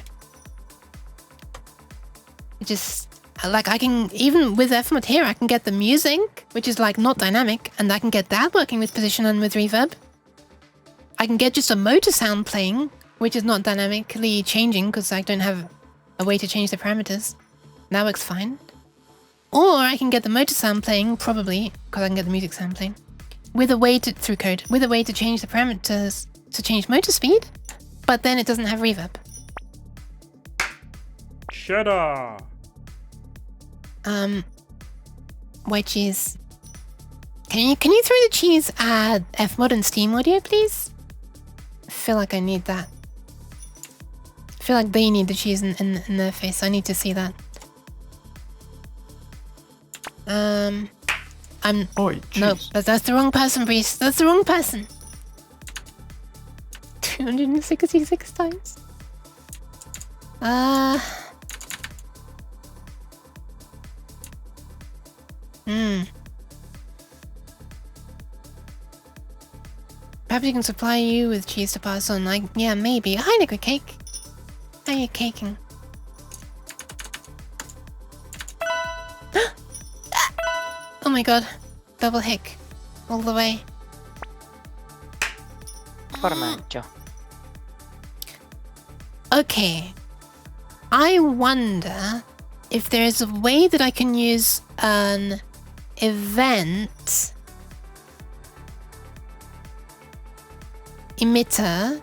It just like I can, even with FMOD here, I can get the music, which is like not dynamic, and I can get that working with position and with reverb. I can get just a motor sound playing, which is not dynamically changing because I don't have a way to change the parameters. That works fine. Or I can get the motor sound playing, probably, because I can get the music sound playing, with a way to, through code, with a way to change the parameters to change motor speed, but then it doesn't have reverb. Cheddar. White cheese. Can you throw the cheese at FMOD and Steam Audio, please? I feel like I need that. I feel like they need the cheese in their face. I need to see that. I'm... Oi, Nope, cheese. that's the wrong person, Breeze. That's the wrong person. 266 times. Perhaps you can supply you with cheese to pass on. Like, yeah, maybe. Hi, Liquid Cake. How are you caking? Oh my god. Double hick. All the way. Formaggio. Okay. I wonder if there's a way that I can use an event emitter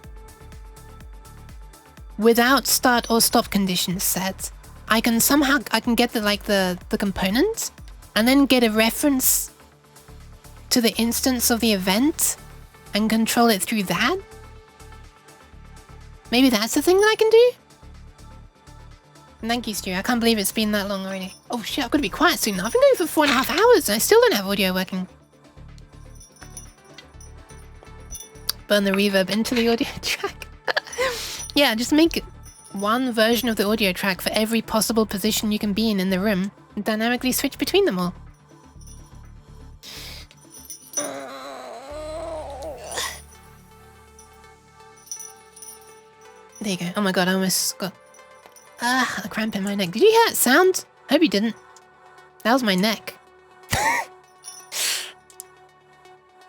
without start or stop conditions set. I can get the component and then get a reference to the instance of the event and control it through that. Maybe that's the thing that I can do? Thank you, Stu. I can't believe it's been that long already. Oh shit, I've got to be quiet soon now. I've been going for 4.5 hours and I still don't have audio working. Burn the reverb into the audio track. Yeah, just make it one version of the audio track for every possible position you can be in the room and dynamically switch between them all. There you go. Oh my god, I almost got a cramp in my neck. Did you hear that sound? Hope you didn't. That was my neck.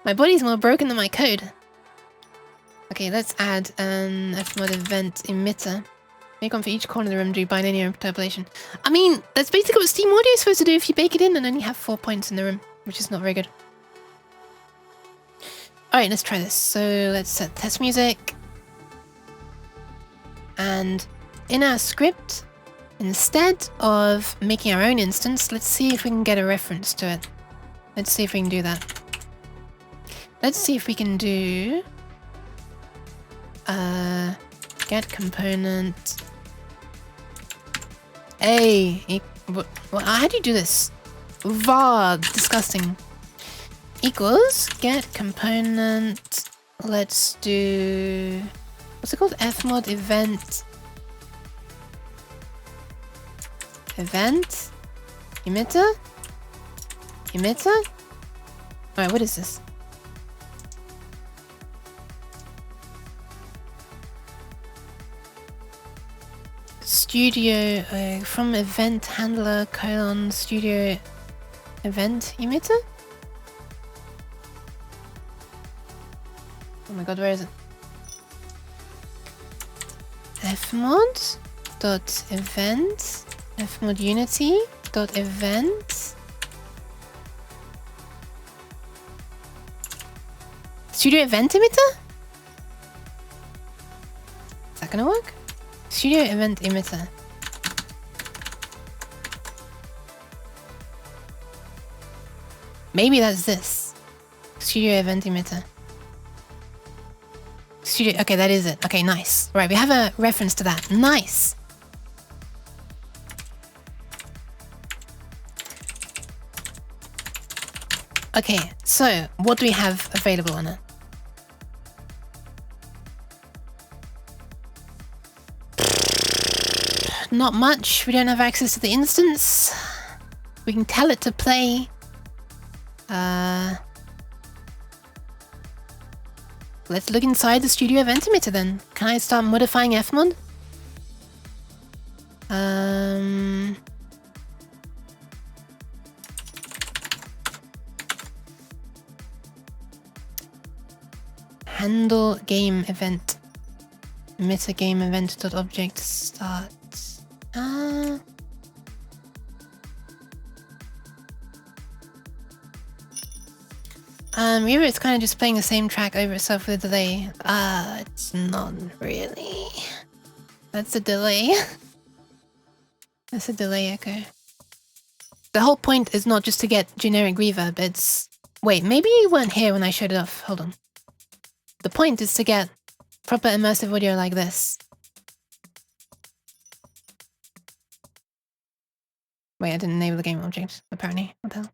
My body's more broken than my code. Okay, let's add an FMOD event emitter. Make one for each corner of the room, do binary interpolation. I mean, that's basically what Steam Audio is supposed to do if you bake it in and only have 4 points in the room, which is not very good. Alright, let's try this. So let's set test music. And in our script, instead of making our own instance, let's see if we can get a reference to it. Let's see if we can do that. Let's see if we can do Get component. How do you do this? var disgusting. Equals get component. Let's do, what's it called? FMOD event. Event emitter. Alright, what is this? Studio from event handler : studio event emitter. Oh my god, where is it? FMOD dot event FMOD unity dot event studio event emitter? Is that gonna work? Studio event emitter. Maybe that's this. Studio event emitter. Studio, okay, that is it. Okay, nice. Right, we have a reference to that. Nice. Okay, so what do we have available on it? Not much. We don't have access to the instance. We can tell it to play. Let's look inside the studio event emitter then. Can I start modifying FMOD? Handle game event. Emitter game event dot object start. Remember, it's kind of just playing the same track over itself with a delay. It's not really. That's a delay. That's a delay echo. The whole point is not just to get generic reverb, it's... Wait, maybe you weren't here when I showed it off. Hold on. The point is to get proper immersive audio like this. Wait, I didn't enable the game object, apparently. What the hell?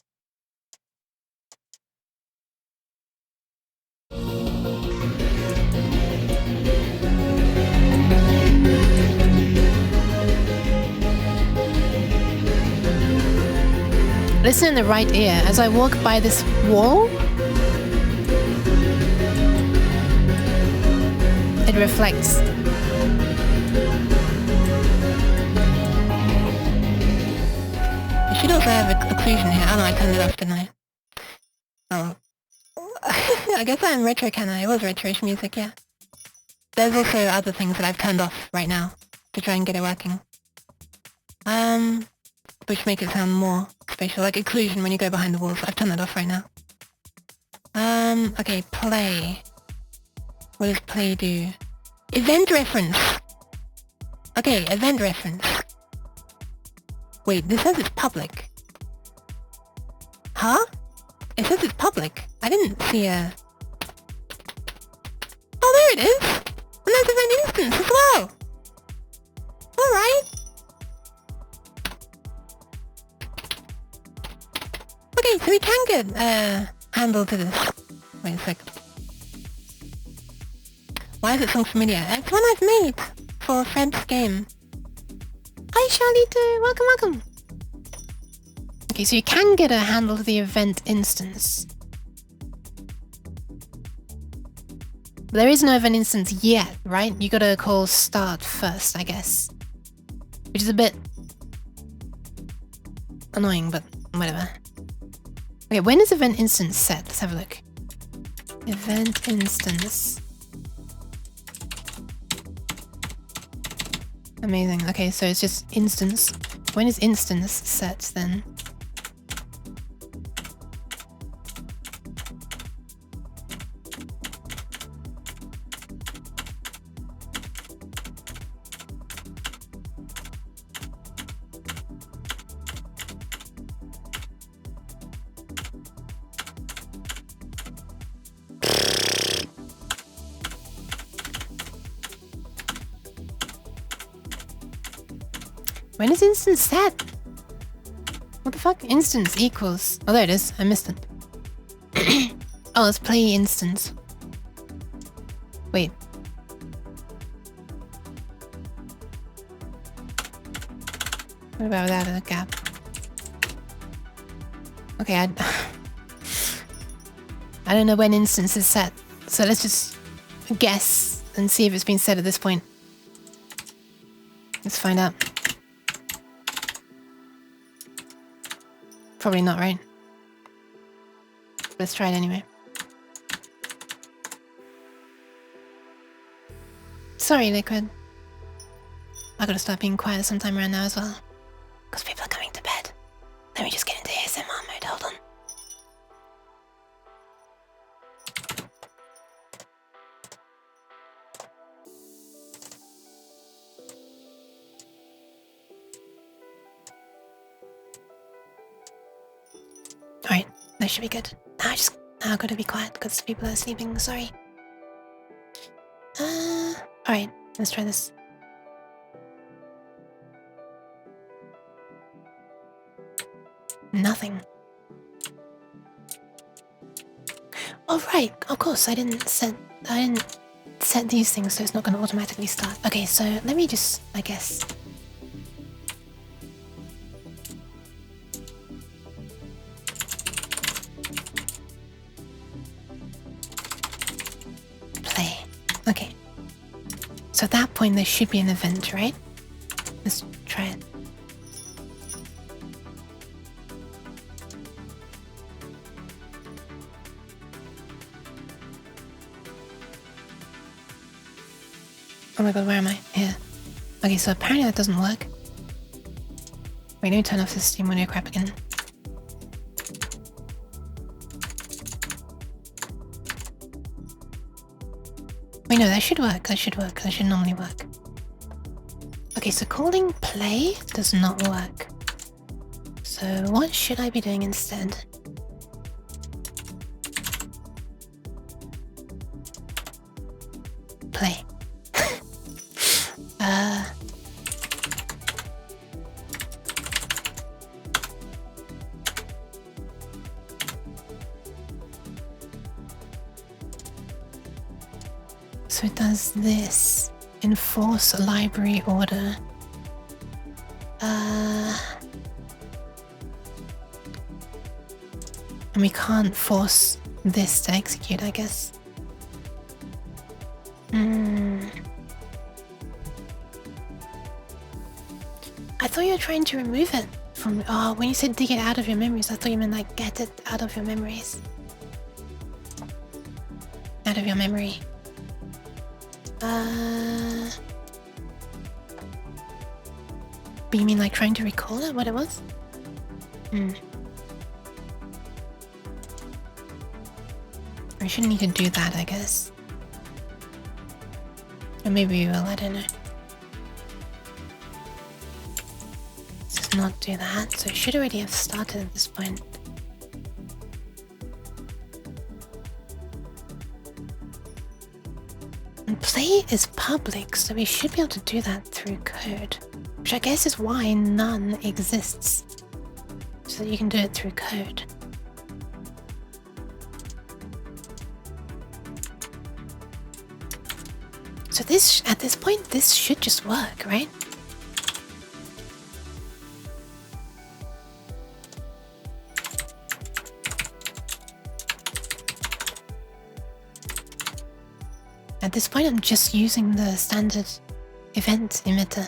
Listen in the right ear. As I walk by this wall, it reflects. I should also have an occlusion here. Oh no, I turned it off, didn't I? Oh. I guess I'm retro, can I? It was retro-ish music, yeah. There's also other things that I've turned off right now to try and get it working. Which make it sound more spatial, like occlusion when you go behind the walls. I've turned that off right now. Okay, play. What does play do? Event reference! Okay, event reference. Wait, this says it's public. Huh? It says it's public. I didn't see a... Oh, there it is! And there's event instance as well! Alright. Okay, so we can get handle to this. Wait a sec. Why is it so familiar? It's one I've made for Fred's game. Hi Charlito, welcome. Okay, so you can get a handle to the event instance. But there is no event instance yet, right? You gotta call start first, I guess. Which is a bit annoying, but whatever. Okay, when is event instance set? Let's have a look. Event instance. Amazing. Okay, so it's just instance. When is instance set then? When is instance set? What the fuck? Instance equals... Oh, there it is. I missed it. Oh, let's play instance. Wait. What about without a gap? Okay, I don't know when instance is set, so let's just guess and see if it's been set at this point. Let's find out. Probably not, right? Let's try it anyway. Sorry, Liquid. I gotta start being quiet sometime around now as well. Because people are coming to bed. Let me just get into ASMR mode, hold on. Alright, that should be good. Now I gotta be quiet because people are sleeping, sorry. Alright, let's try this. Nothing. Oh right, of course I didn't set these things, so it's not gonna automatically start. Okay, so let me just, I guess. Play. Okay. So at that point there should be an event, right? Let's try it. Oh my god, where am I? Here. Okay, so apparently that doesn't work. Wait, let me turn off this Steam audio crap again. Wait, no, that should work. That should work. That should normally work. Okay, so calling play does not work. So what should I be doing instead? Play. So it does this. Enforce a library order. And we can't force this to execute, I guess. I thought you were trying to remove it from... Oh, when you said dig it out of your memories, I thought you meant like get it out of your memories. Out of your memory. But you mean like trying to recall it, what it was? We shouldn't need to do that, I guess. Or maybe we will, I don't know. Let's not do that, so it should already have started at this point. And play is public, so we should be able to do that through code. Which I guess is why none exists. So that you can do it through code. So this, at this point, this should just work, right? At this point, I'm just using the standard event emitter.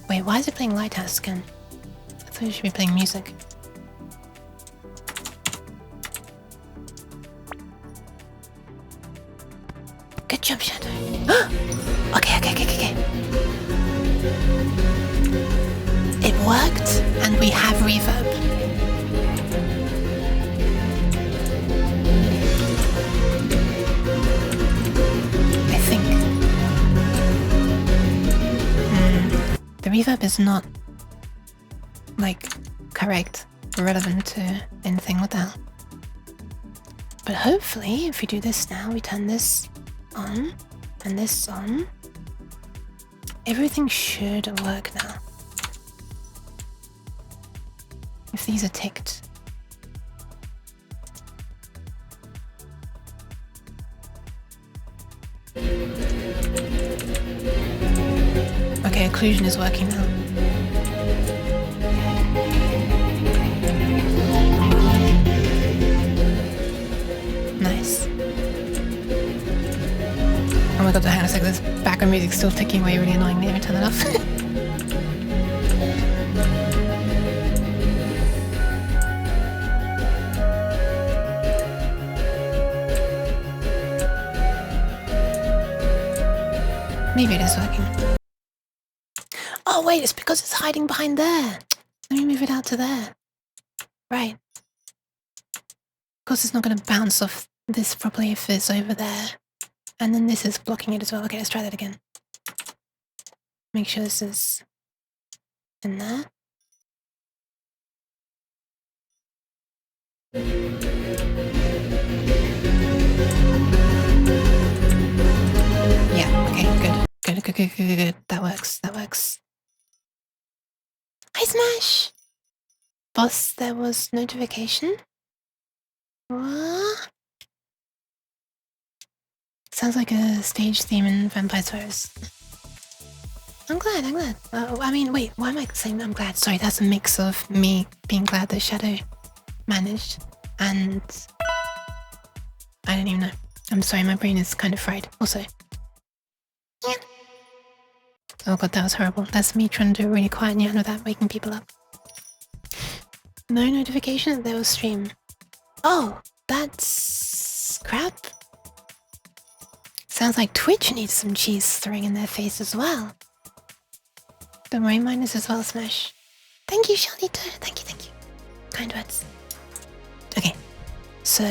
Wait, why is it playing Lighthouse again? I thought it should be playing music. Good job, Shadow. Okay. It worked, and we have reverb. I think. The reverb is not, like, correct or relevant to anything. What the hell? But hopefully, if we do this now, we turn this on and this on. Everything should work now. If these are ticked. Okay, occlusion is working now. Nice. Oh my god, hang on a sec, this background music's still ticking away really annoyingly. Let me turn that off. Maybe it is working. Oh wait, it's because it's hiding behind there. Let me move it out to there. Right. Of course it's not going to bounce off this properly if it's over there. And then this is blocking it as well. Okay, let's try that again. Make sure this is in there. Yeah, okay, good. Good. That works. Hi, Smash! Boss, there was notification? What? Sounds like a stage theme in Vampire Swears. I'm glad. I mean, wait, why am I saying I'm glad? Sorry, that's a mix of me being glad that Shadow managed and... I don't even know. I'm sorry, my brain is kind of fried. Also. Yeah. Oh god, that was horrible. That's me trying to do a really quiet yarn without waking people up. No notification that there was stream. Oh, that's... crap. Sounds like Twitch needs some cheese throwing in their face as well. Don't worry, mine is as well, Smash. Thank you, Shelito. Thank you. Kind words. Okay, so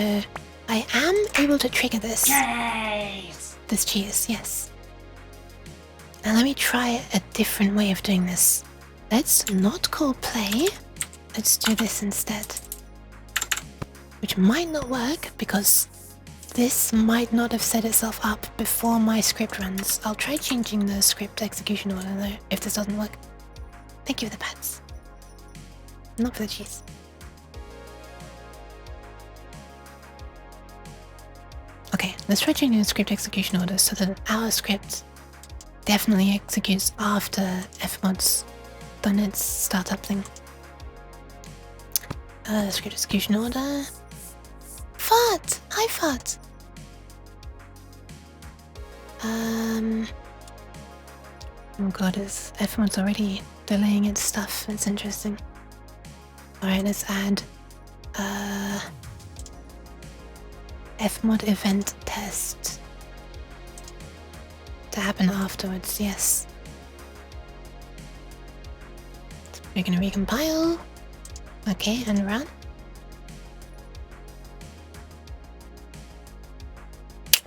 I am able to trigger this. Yes! This cheese, yes. Now let me try a different way of doing this. Let's not call play. Let's do this instead. Which might not work because this might not have set itself up before my script runs. I'll try changing the script execution order though, if this doesn't work. Thank you for the pats. Not for the cheese. Okay, let's try changing the script execution order so that our script definitely executes after FMOD's done its startup thing. Script execution order. Fart! Hi, Fart! Oh god, FMOD's already delaying its stuff. It's interesting. Alright, let's add FMOD event test to happen afterwards, yes. We're gonna recompile. Okay, and run.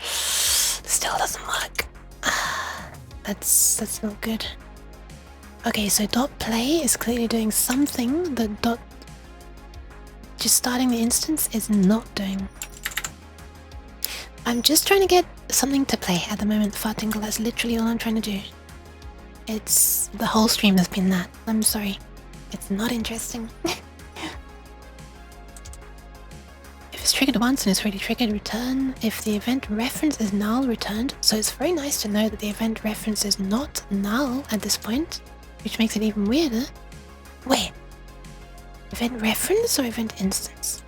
Still doesn't work. That's not good. Okay, so .play is clearly doing something that just starting the instance is not doing. I'm just trying to get something to play at the moment, Fartinkle. That's literally all I'm trying to do. It's... the whole stream has been that. I'm sorry. It's not interesting. If it's triggered once and it's already triggered, return. If the event reference is null, returned. So it's very nice to know that the event reference is not null at this point, which makes it even weirder. Wait. Event reference or event instance?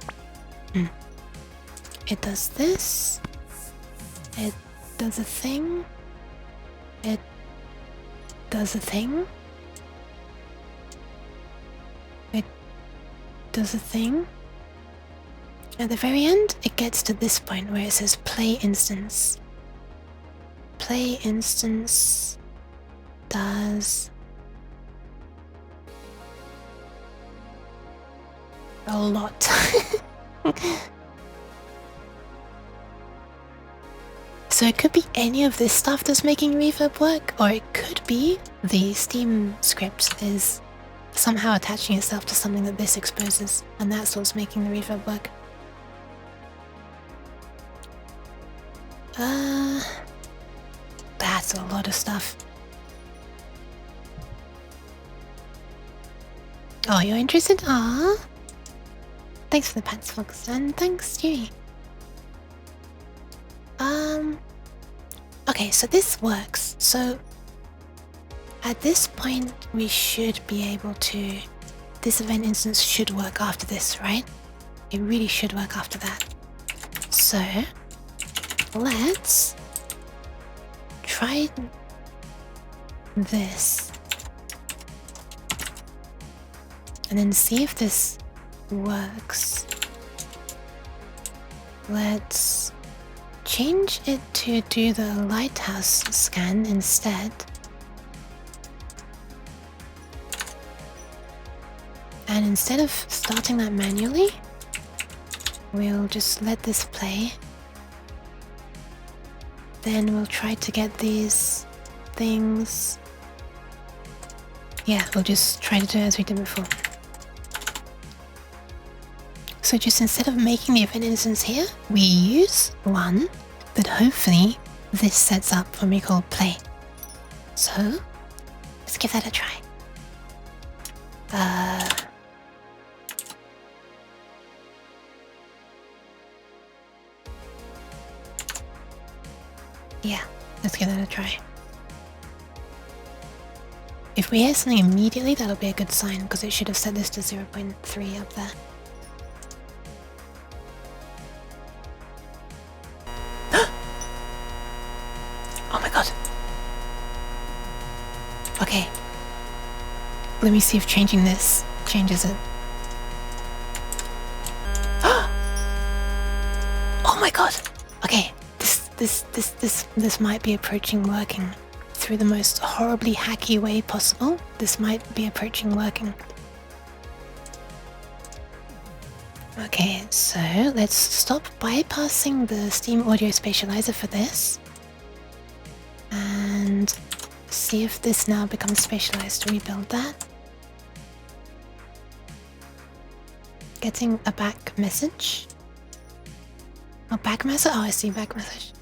It does this. It does a thing. It does a thing. It does a thing. At the very end, it gets to this point where it says play instance. Play instance does a lot. So it could be any of this stuff that's making reverb work, or it could be the Steam script is somehow attaching itself to something that this exposes, and that's what's making the reverb work. That's a lot of stuff. Oh, you're interested? Ah, thanks for the pants, Fox, and thanks, Stewie. Okay, so this works. So at this point, we should be able to. This event instance should work after this, right? It really should work after that. So let's try this and then see if this works. Let's change it to do the lighthouse scan instead. And instead of starting that manually, we'll just let this play. Then we'll try to get these things. Yeah, we'll just try to do it as we did before. So just instead of making the event instance here, we use one that hopefully this sets up when we call play. So let's give that a try. Yeah, let's give that a try. If we hear something immediately, that'll be a good sign, because it should have set this to 0.3 up there. Oh my god. Okay. Let me see if changing this changes it. Oh my god. Okay. This might be approaching working. Through the most horribly hacky way possible, this might be approaching working. Okay, so let's stop bypassing the Steam Audio Spatializer for this. And see if this now becomes spatialized. Rebuild that. Getting a back message. Oh, back message? Oh, I see back message.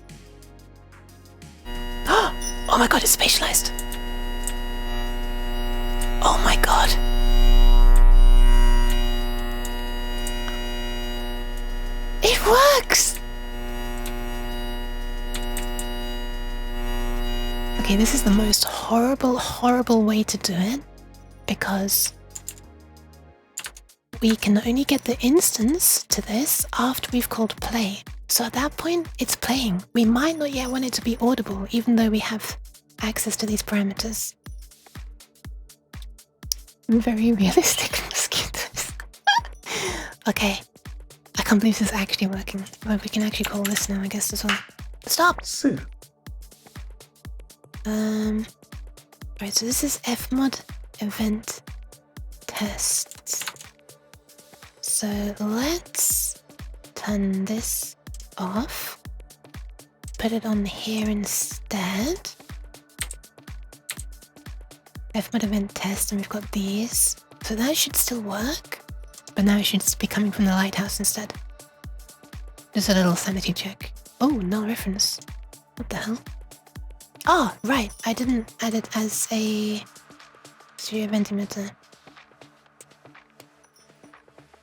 Oh my god, it's spatialized. Oh my god. It works! Okay, this is the most horrible way to do it, because we can only get the instance to this after we've called play. So at that point, it's playing. We might not yet want it to be audible, even though we have access to these parameters. Very realistic mosquitoes. Okay. I can't believe this is actually working. Well, we can actually call this now, I guess, as well. Stop! Sue. Right, so this is FMOD event tests. So let's turn this off. Put it on here instead. FMOD event test, and we've got these. So that should still work, but now it should be coming from the lighthouse instead. Just a little sanity check. Oh, null reference. What the hell? Oh, right. I didn't add it as a studio event emitter.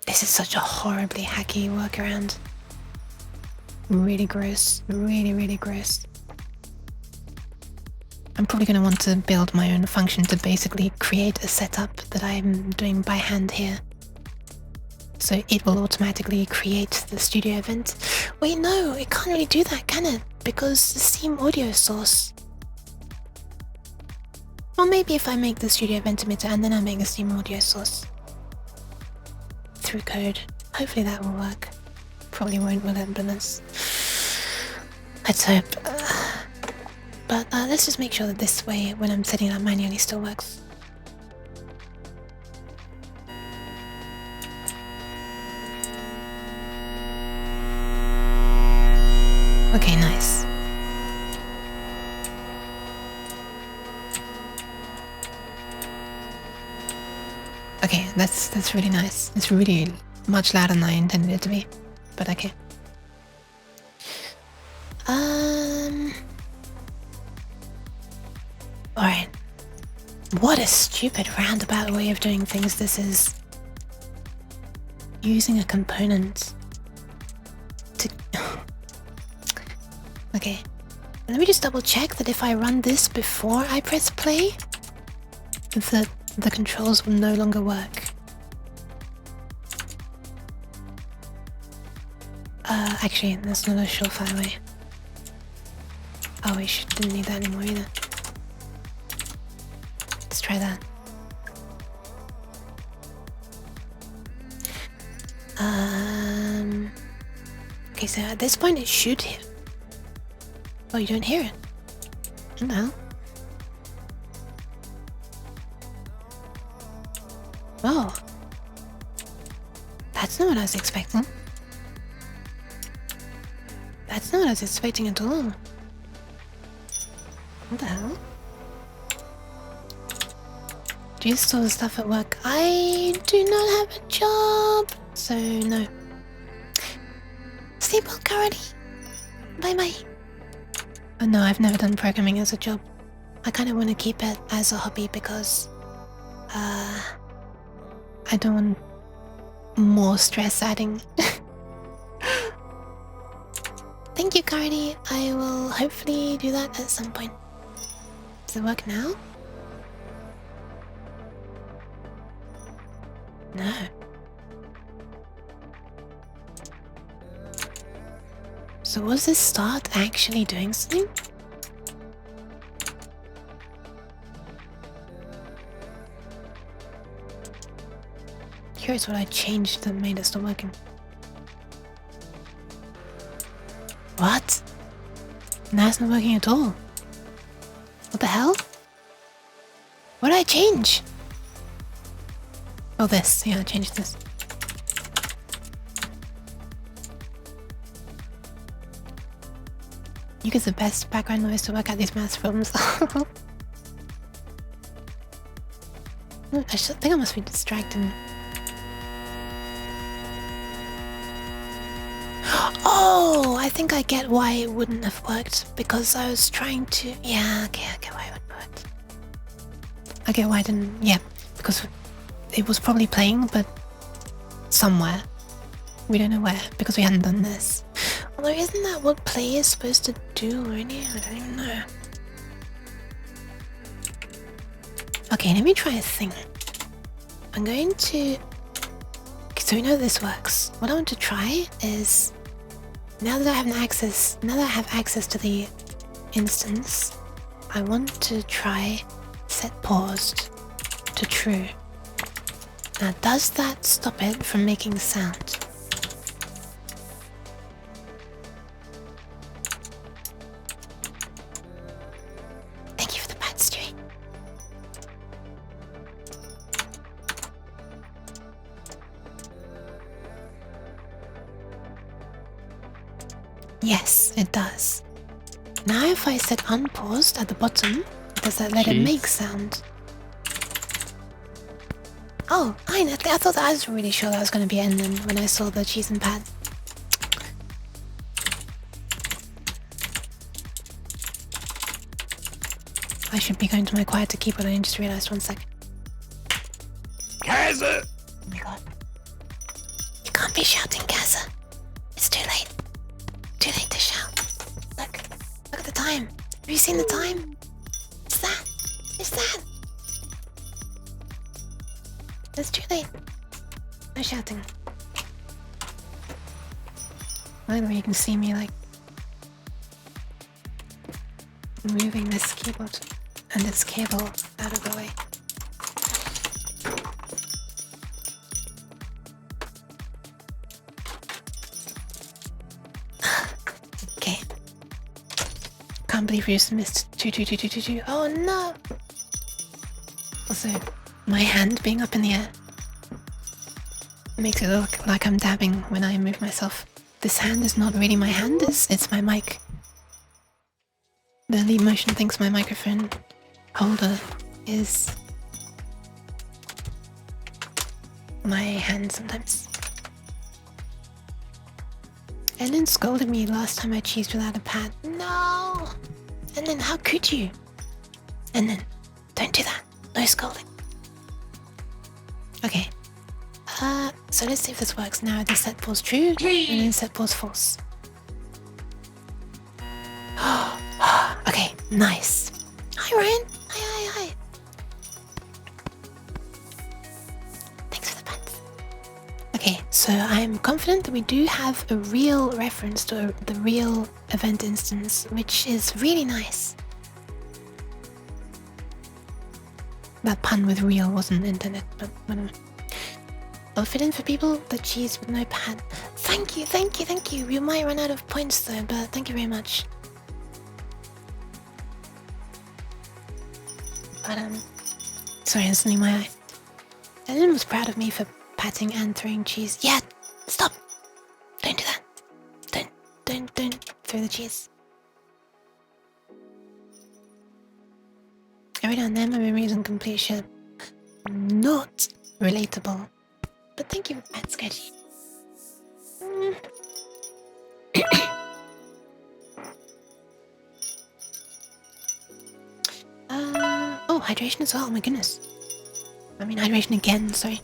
This is such a horribly hacky workaround. Really gross. Really gross. I'm probably going to want to build my own function to basically create a setup that I'm doing by hand here. So it will automatically create the studio event. Wait, no, it can't really do that, can it? Because the Steam audio source. Or maybe if I make the studio event emitter and then I make the Steam audio source. Through code. Hopefully that will work. Probably won't, will it? But let's hope. But let's just make sure that this way, when I'm setting it up manually, still works. Okay, nice. Okay, that's really nice. It's really much louder than I intended it to be, but okay. Alright. What a stupid roundabout way of doing things this is. Using a component to... Okay. Let me just double check that if I run this before I press play, that the controls will no longer work. Actually, that's not a surefire way. Oh, we didn't need that anymore either. Let's try that. Okay, so at this point it should hit. Oh, you don't hear it? What the hell? Oh. That's not what I was expecting. That's not what I was expecting at all. What the hell? Do you store the stuff at work? I do not have a job, so no. Sleep well, Carody. Bye bye. Oh no, I've never done programming as a job. I kind of want to keep it as a hobby because I don't want more stress adding. Thank you, Cardi. I will hopefully do that at some point. Does it work now? No. So was this start actually doing something? Curious what I changed that made it stop working. What? Now it's not working at all. What the hell? What did I change? Oh, this. Yeah, I changed this. You get the best background noise to work out these math problems. I think I must be distracting. Oh, I think I get why it wouldn't have worked. Because I was trying to... Yeah, okay, I get why it wouldn't work. I get why I didn't... Yeah, because it was probably playing, but somewhere. We don't know where, because we hadn't done this. Although isn't that what play is supposed to do already? I don't even know. Okay, let me try a thing. I'm going to... So we know this works. What I want to try is... Now that I have access to the instance, I want to try set paused to true. Now does that stop it from making sound? Thank you for the pat, Stewie. Yes, it does. Now if I set unpaused at the bottom, does that let it make sound? Oh, I thought I was really sure that was going to be an end when I saw the cheese and pad. I should be going to my quieter keyboard. I just realized 1 second. Kaiser! Oh my god. You can't be shouting, Gaza. It's too late. Too late to shout. Look at the time. Have you seen the time? It's that. It's that. It's too late. No shouting. By the way, you can see me like moving this keyboard and this cable out of the way. Okay. Can't believe we just missed 2. Oh no! Also, my hand being up in the air makes it look like I'm dabbing when I move myself. This hand is not really my hand, it's my mic. The lead motion thinks my microphone holder is my hand sometimes. Ellen scolded me last time I cheesed without a pad. No! Ellen, how could you? Ellen, don't do that. No scolding. Okay. So let's see if this works now. The set pause true, and then set pause false. Okay, nice. Hi, Ryan. Hi. Thanks for the pants. Okay, so I'm confident that we do have a real reference to the real event instance, which is really nice. That pun with real wasn't intended, but whatever. I'll fit in for people the cheese with no pad. Thank you. You might run out of points though, but thank you very much. But sorry, I'm sending my eye. Ellen was proud of me for patting and throwing cheese. Yeah, stop! Don't do that. Don't throw the cheese. Every now and then my memory isn't complete shit. Not relatable. But thank you, Matt Sketchy. Oh, hydration as well, oh my goodness. I mean hydration again, sorry.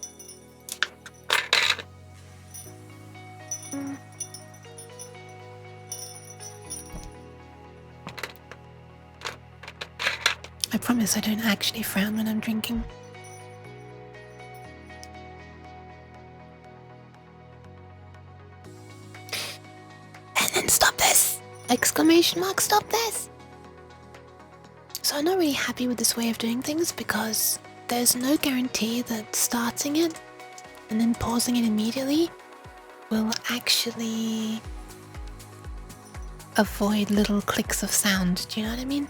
I promise I don't actually frown when I'm drinking. And then stop this! Exclamation mark, stop this! So I'm not really happy with this way of doing things because there's no guarantee that starting it and then pausing it immediately will actually avoid little clicks of sound. Do you know what I mean?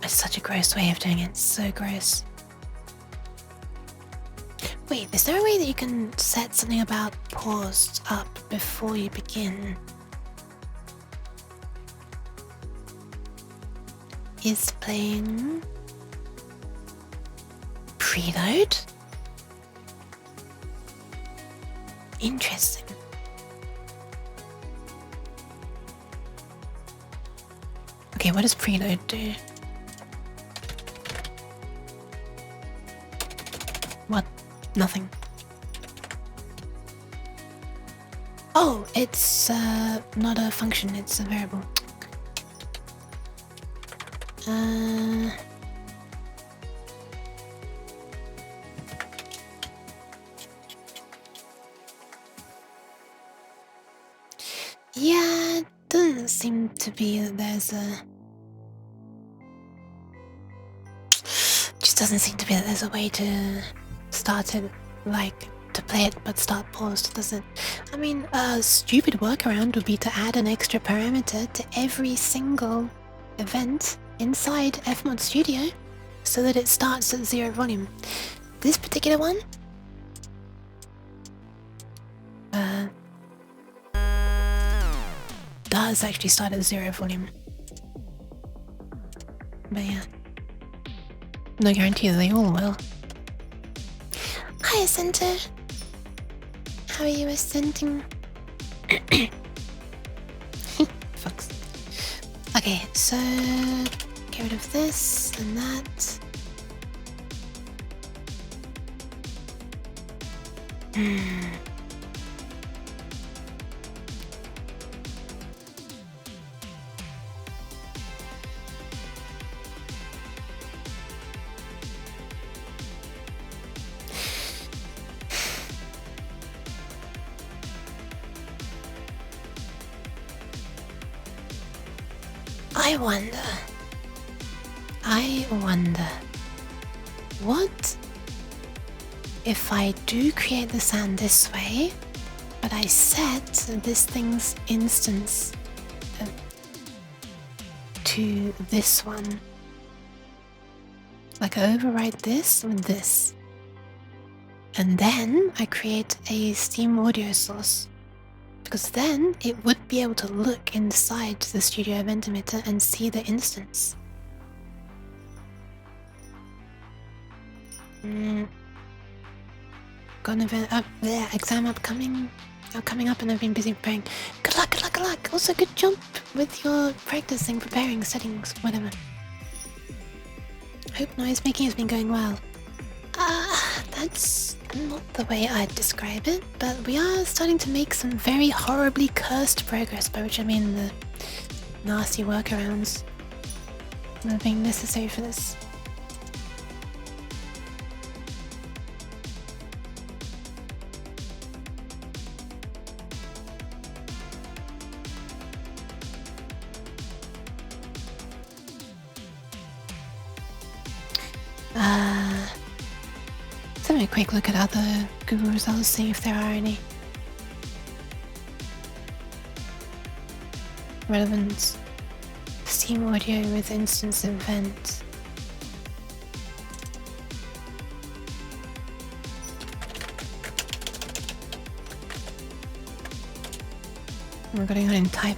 It's such a gross way of doing it. So gross. Wait, is there a way that you can set something about paused up before you begin? Is playing preload? Interesting. Okay, what does preload do? What? Nothing. Oh, it's not a function, it's a variable. Yeah, it doesn't seem to be that there's a... Just doesn't seem to be that there's a way to start it, like, to play it but start paused, does it? I mean, a stupid workaround would be to add an extra parameter to every single event inside FMOD Studio so that it starts at 0 volume. This particular one does actually start at 0 volume. But yeah, no guarantee that they all will. Hi, Ascenter. How are you ascending? Fucks. Okay, so get rid of this and that. I wonder, what if I do create the sound this way, but I set this thing's instance to this one? Like I override this with this, and then I create a Steam audio source. Because then it would be able to look inside the studio event emitter and see the instance. got an event up there, exam coming up, and I've been busy preparing. Good luck, good luck, good luck. Also, good job with your practicing, preparing, settings, whatever. Hope noise making has been going well. That's not the way I'd describe it, but we are starting to make some very horribly cursed progress, by which I mean the nasty workarounds that are being necessary for this. Let's have a quick look at other Google results, see if there are any relevant Steam audio with instance event. We're going on in type.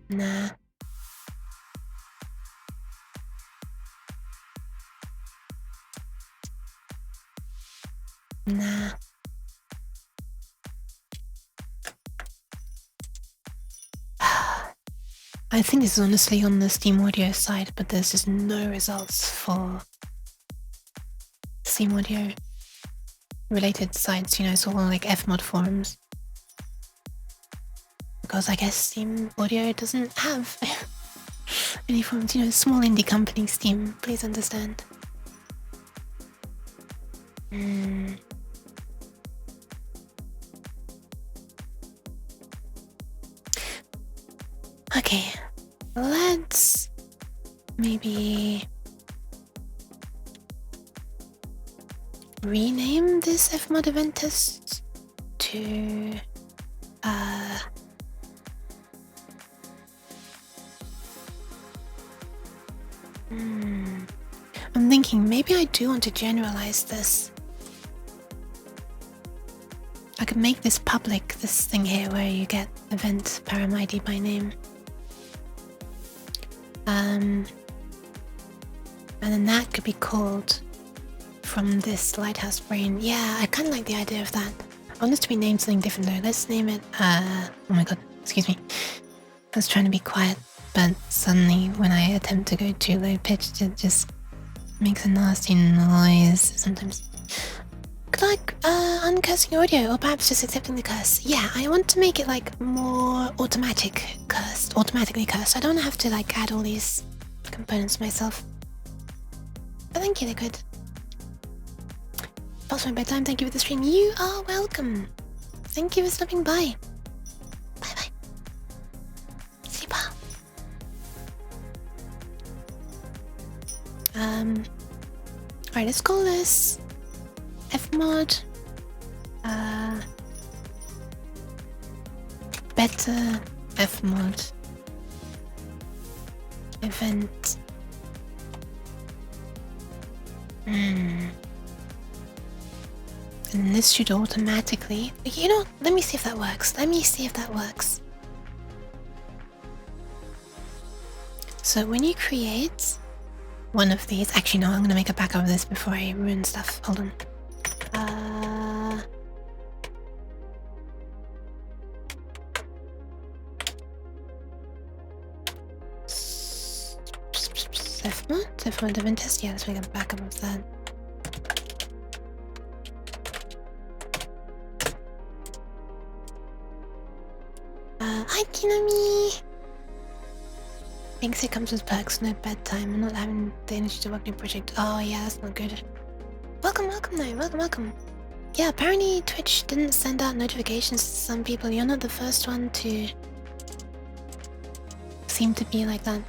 Nah. Nah. I think this is honestly on the Steam Audio side, but there's just no results for Steam Audio related sites, you know, it's all like FMOD forums. Because I guess Steam Audio doesn't have any forms, you know, small indie company Steam, please understand. Okay, let's maybe rename this FMOD event test to I'm thinking maybe I do want to generalize this. I could make this public, this thing here where you get event param ID by name. And then that could be called from this Lighthouse Brain. Yeah, I kind of like the idea of that. I want this to be named something different though. Let's name it, oh my god, excuse me. I was trying to be quiet, but suddenly when I attempt to go too low pitched, it just makes a nasty noise sometimes. Like uncursing audio, or perhaps just accepting the curse. Yeah, I want to make it like more automatically cursed. I don't have to like add all these components myself. But thank you, Liquid. Past my bedtime, thank you for the stream. You are welcome. Thank you for stopping by. Bye bye. See you. Alright, let's call this FMOD better FMOD event. And this should automatically, you know, let me see if that works. So when you create one of these, actually no, I'm gonna make a backup of this before I ruin stuff. Hold on. FMOD event test? Yeah, let's make a backup of that. Hi Kinami! Thinks it comes with perks, no bedtime. I'm not having the energy to work new project. Oh yeah, that's not good. Welcome though, welcome. Yeah, apparently Twitch didn't send out notifications to some people. You're not the first one to seem to be like that.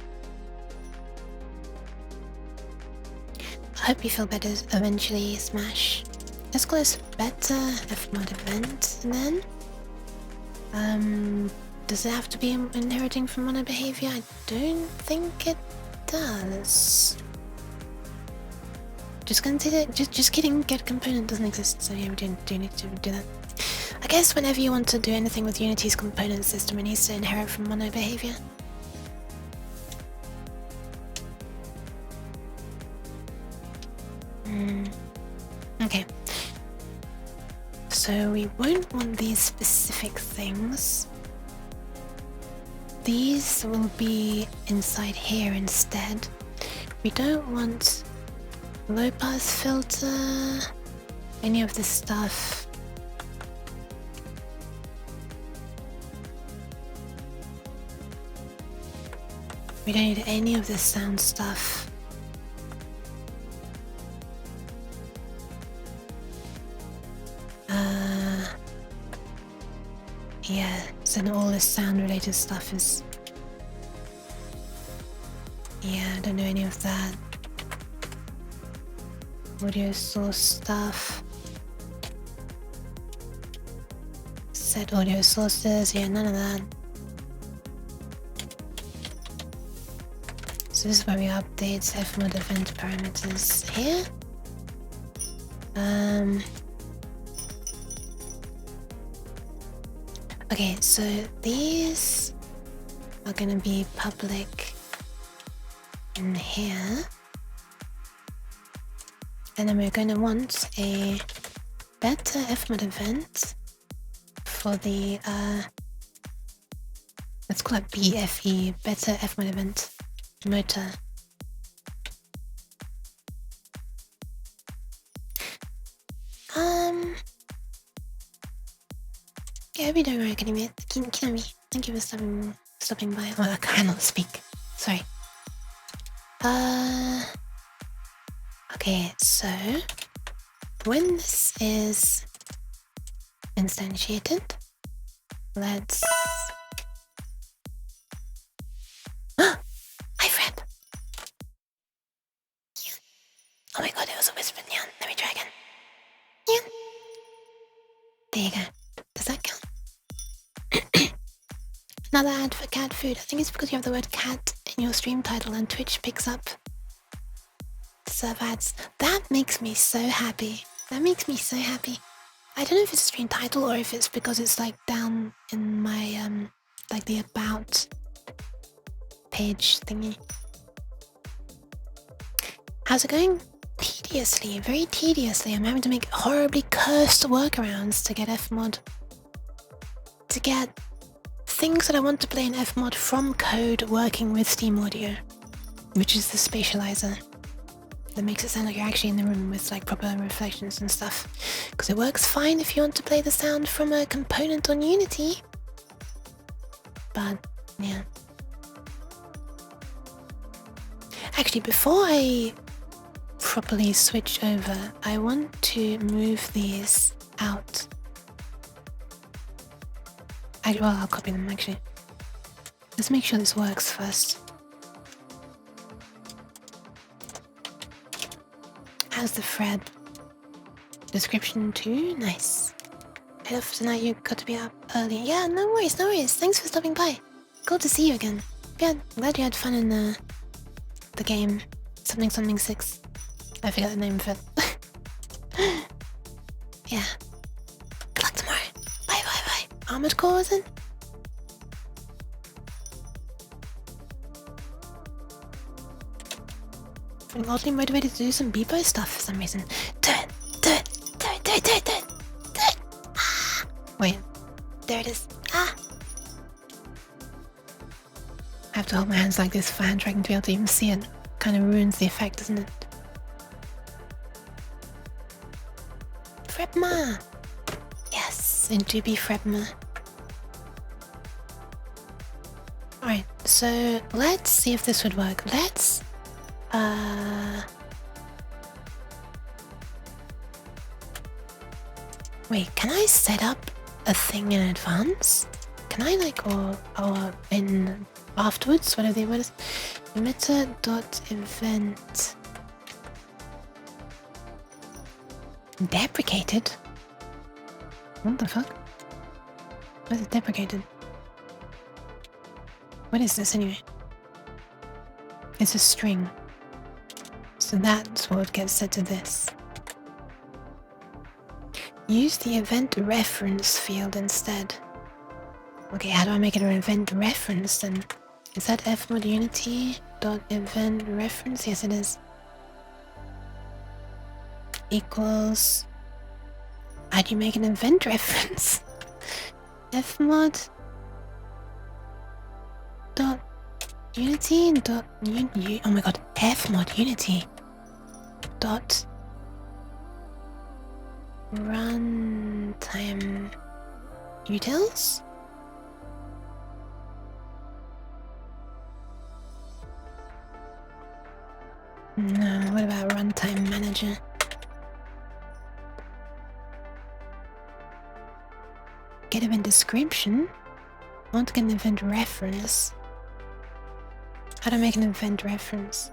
I hope you feel better eventually, Smash. Let's call this better FMOD event, and then does it have to be inheriting from mono behavior? I don't think it does. Just consider, just kidding, get component doesn't exist, so yeah, we do need to do that. I guess whenever you want to do anything with Unity's component system, it needs to inherit from mono behavior. Okay. So we won't want these specific things. These will be inside here instead. We don't want low pass filter, any of this stuff. We don't need any of this sound stuff. Yeah, so then all this sound related stuff is... Yeah, I don't know any of that. Audio source stuff. Set audio sources, yeah, none of that. So this is where we update FMOD event parameters here. Okay, so these are gonna be public in here. And then we're gonna want a better FMOD event for the let's call it BFE, better FMOD event motor. Yeah, we don't work anymore. Kinami, thank you for stopping by. Oh, I cannot speak. Sorry. Okay, so when this is instantiated, let's... Hi, Fred! Oh my god, it was a whisper, Nyan. Let me try again. Nyan! There you go. Does that count? Another ad for cat food. I think it's because you have the word cat in your stream title and Twitch picks up serve ads. That makes me so happy. That makes me so happy. I don't know if it's a stream title or if it's because it's like down in my like the about page thingy. How's it going? Tediously, very tediously. I'm having to make horribly cursed workarounds to get FMOD. To get things that I want to play in FMOD from code working with Steam Audio, which is the spatializer that makes it sound like you're actually in the room with like proper reflections and stuff. Because it works fine if you want to play the sound from a component on Unity. But yeah. Actually, before I properly switch over, I want to move these out. Well, I'll copy them actually. Let's make sure this works first. How's the Fred? Description too? Nice. Head off tonight, you got to be up early. Yeah, no worries, no worries. Thanks for stopping by. Cool to see you again. Yeah, I'm glad you had fun in the game. Something 6. I forget the name of it. Yeah. Good luck tomorrow. Bye. Armored Core was it? I'm oddly motivated to do some Beepo stuff for some reason. Do it! Ah! Wait, there it is. Ah! I have to hold my hands like this for hand tracking to be able to even see it. Kind of ruins the effect, doesn't it? Frebma! Yes, and do be Frebma. Alright, so let's see if this would work. Let's wait, can I set up a thing in advance? Can I like or in afterwards, whatever the word is? Emitter.event deprecated? What the fuck? Why is it deprecated? What is this anyway? It's a string. So that's what gets set to this. Use the event reference field instead. Okay, how do I make it an event reference then? Is that FMOD Unity dot event reference? Yes, it is. Equals. How do you make an event reference? FMOD dot Unity dot oh my god, FMOD Unity dot runtime utils. No, what about runtime manager? Get event description. I want to get an event reference. How to make an event reference?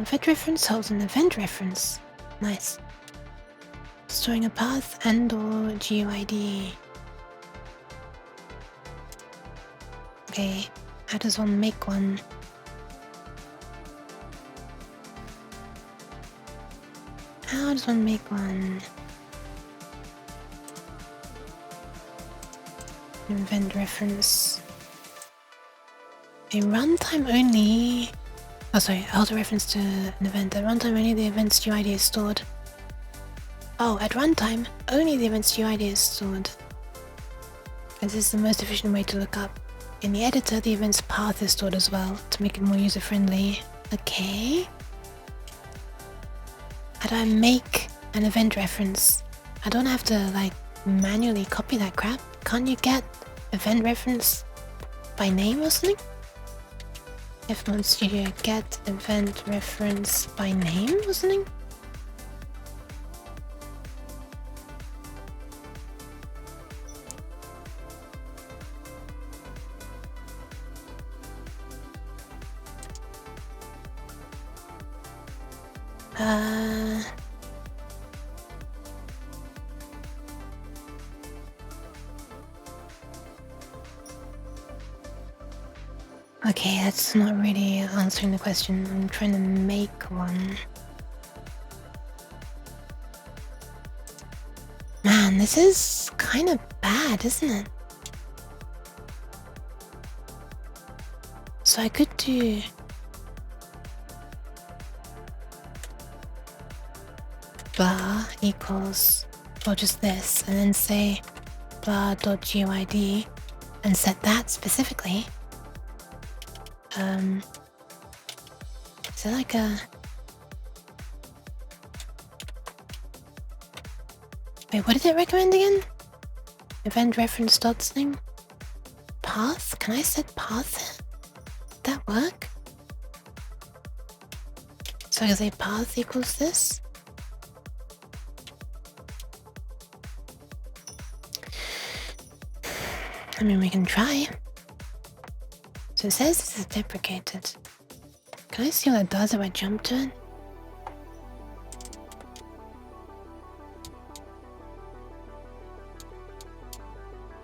Event reference holds an event reference. Nice. Storing a path and or GUID. Okay, how does one make one? How does one make one? An event reference. A runtime only. Oh, sorry, auto reference to an event. At runtime, only the event's UID is stored. Oh, at runtime, only the event's UID is stored. This is the most efficient way to look up. In the editor, the event's path is stored as well, to make it more user-friendly. Okay. How do I make an event reference? I don't have to, like, manually copy that crap. Can't you get event reference by name or something? FMOD Studio get event reference by name or something? Okay, that's not really answering the question. I'm trying to make one. Man, this is kind of bad, isn't it? So I could do... blah equals, or just this, and then say blah.guid and set that specifically. Is it like a... Wait, what did it recommend again? Event reference dot thing? Path? Can I set path? Would that work? So I can say path equals this? I mean, we can try. So it says this is deprecated. Can I see what it does if I jump to it?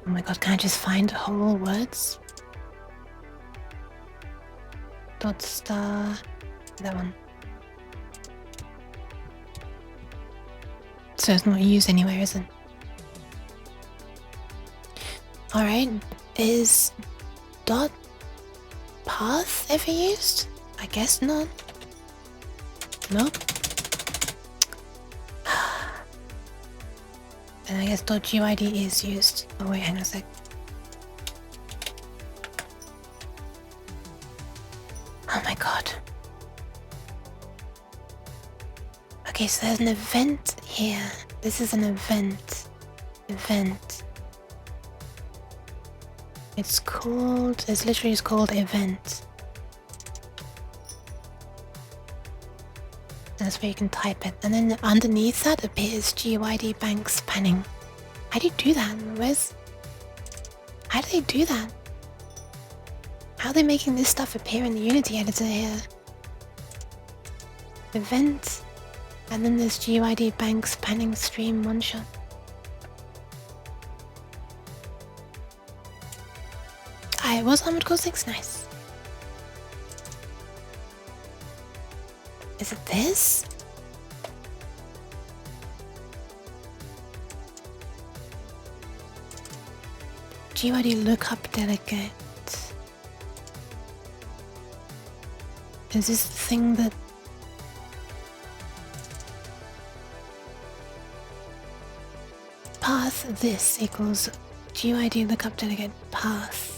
Oh my god, can I just find whole words? Dot star... that one. So it's not used anywhere, is it? Alright, is dot path ever used? I guess not. Nope. Then I guess .guid is used. Oh wait, hang on a sec. Oh my god. Okay, so there's an event here. This is an event. Event. It's called... it's literally just called event. That's where you can type it. And then underneath that appears GUID bank spanning. How do you do that? How do they do that? How are they making this stuff appear in the Unity editor here? Event And then there's GUID banks panning stream one shot. I was Armored Core 6, nice. Is it this? GUID lookup delegate. Is this the thing that... Path this equals GUID lookup delegate path.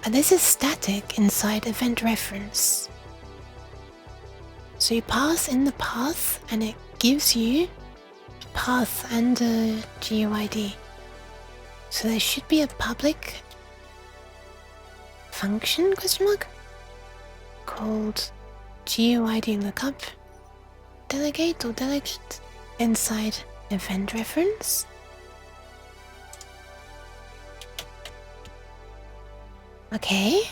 And this is static inside event reference. So you pass in the path and it gives you path and a GUID. So there should be a public function question mark called GUID lookup delegate or delegate inside event reference. Okay.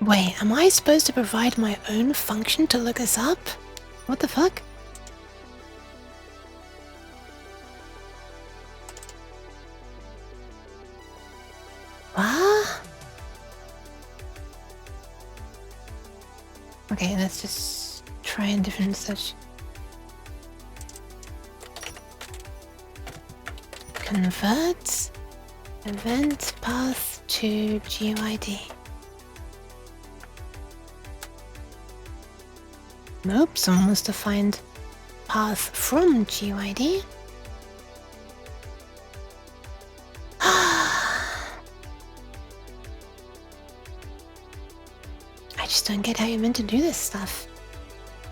Wait, am I supposed to provide my own function to look us up? What the fuck? What? Okay, let's just try a different search. Convert event path to GUID. Nope, someone wants to find path from GUID. I just don't get how you're meant to do this stuff.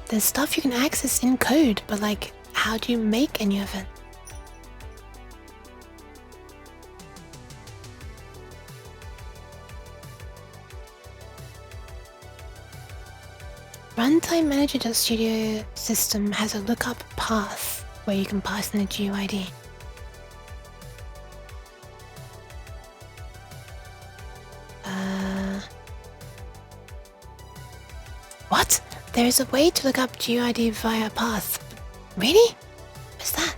There's stuff you can access in code, but like, how do you make any of it? Runtime Manager.studio system has a lookup path where you can pass in the GUID. What? There is a way to look up GUID via path. Really? What's that?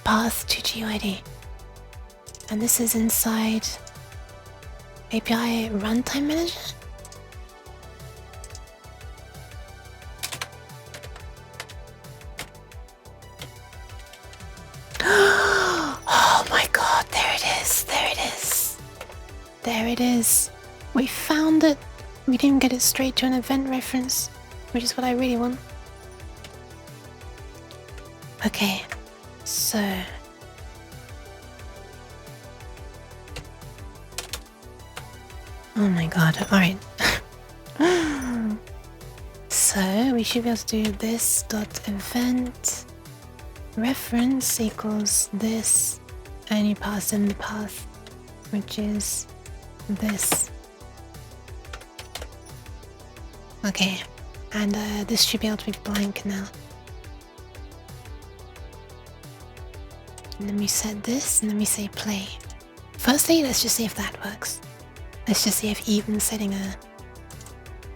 Path to GUID. And this is inside API Runtime Manager? Oh my god, there it is, there it is. There it is. We found it. We didn't get it straight to an event reference, which is what I really want. Okay, so... Oh my god, alright. So, we should be able to do this dot event reference equals this, and you pass in the path, which is this. Okay, and this should be able to be blank now. And then we set this, and then we say play. Firstly, let's just see if that works. Let's just see if even setting a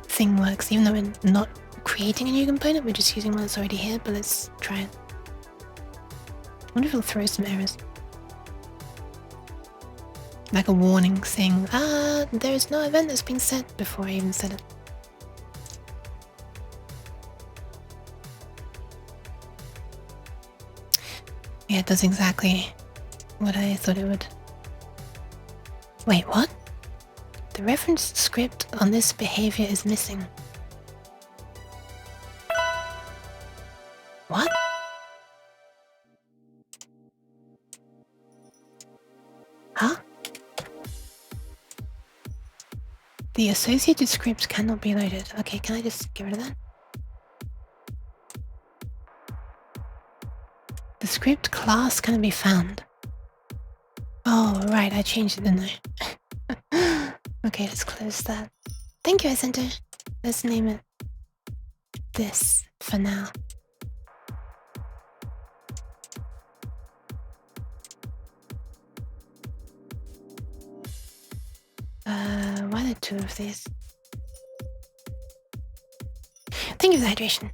thing works, even though we're not creating a new component, we're just using one that's already here, but let's try it. I wonder if it'll throw some errors. Like a warning saying, there is no event that's been set before I even set it. Yeah, it does exactly what I thought it would. Wait, what? The reference script on this behavior is missing. What? Huh? The associated script cannot be loaded. Okay, can I just get rid of that? The script class can be found. Oh, right, I changed it, didn't I? Okay, let's close that. Thank you, Ascento. Let's name it this for now. Why are there two of these? Thank you for the hydration.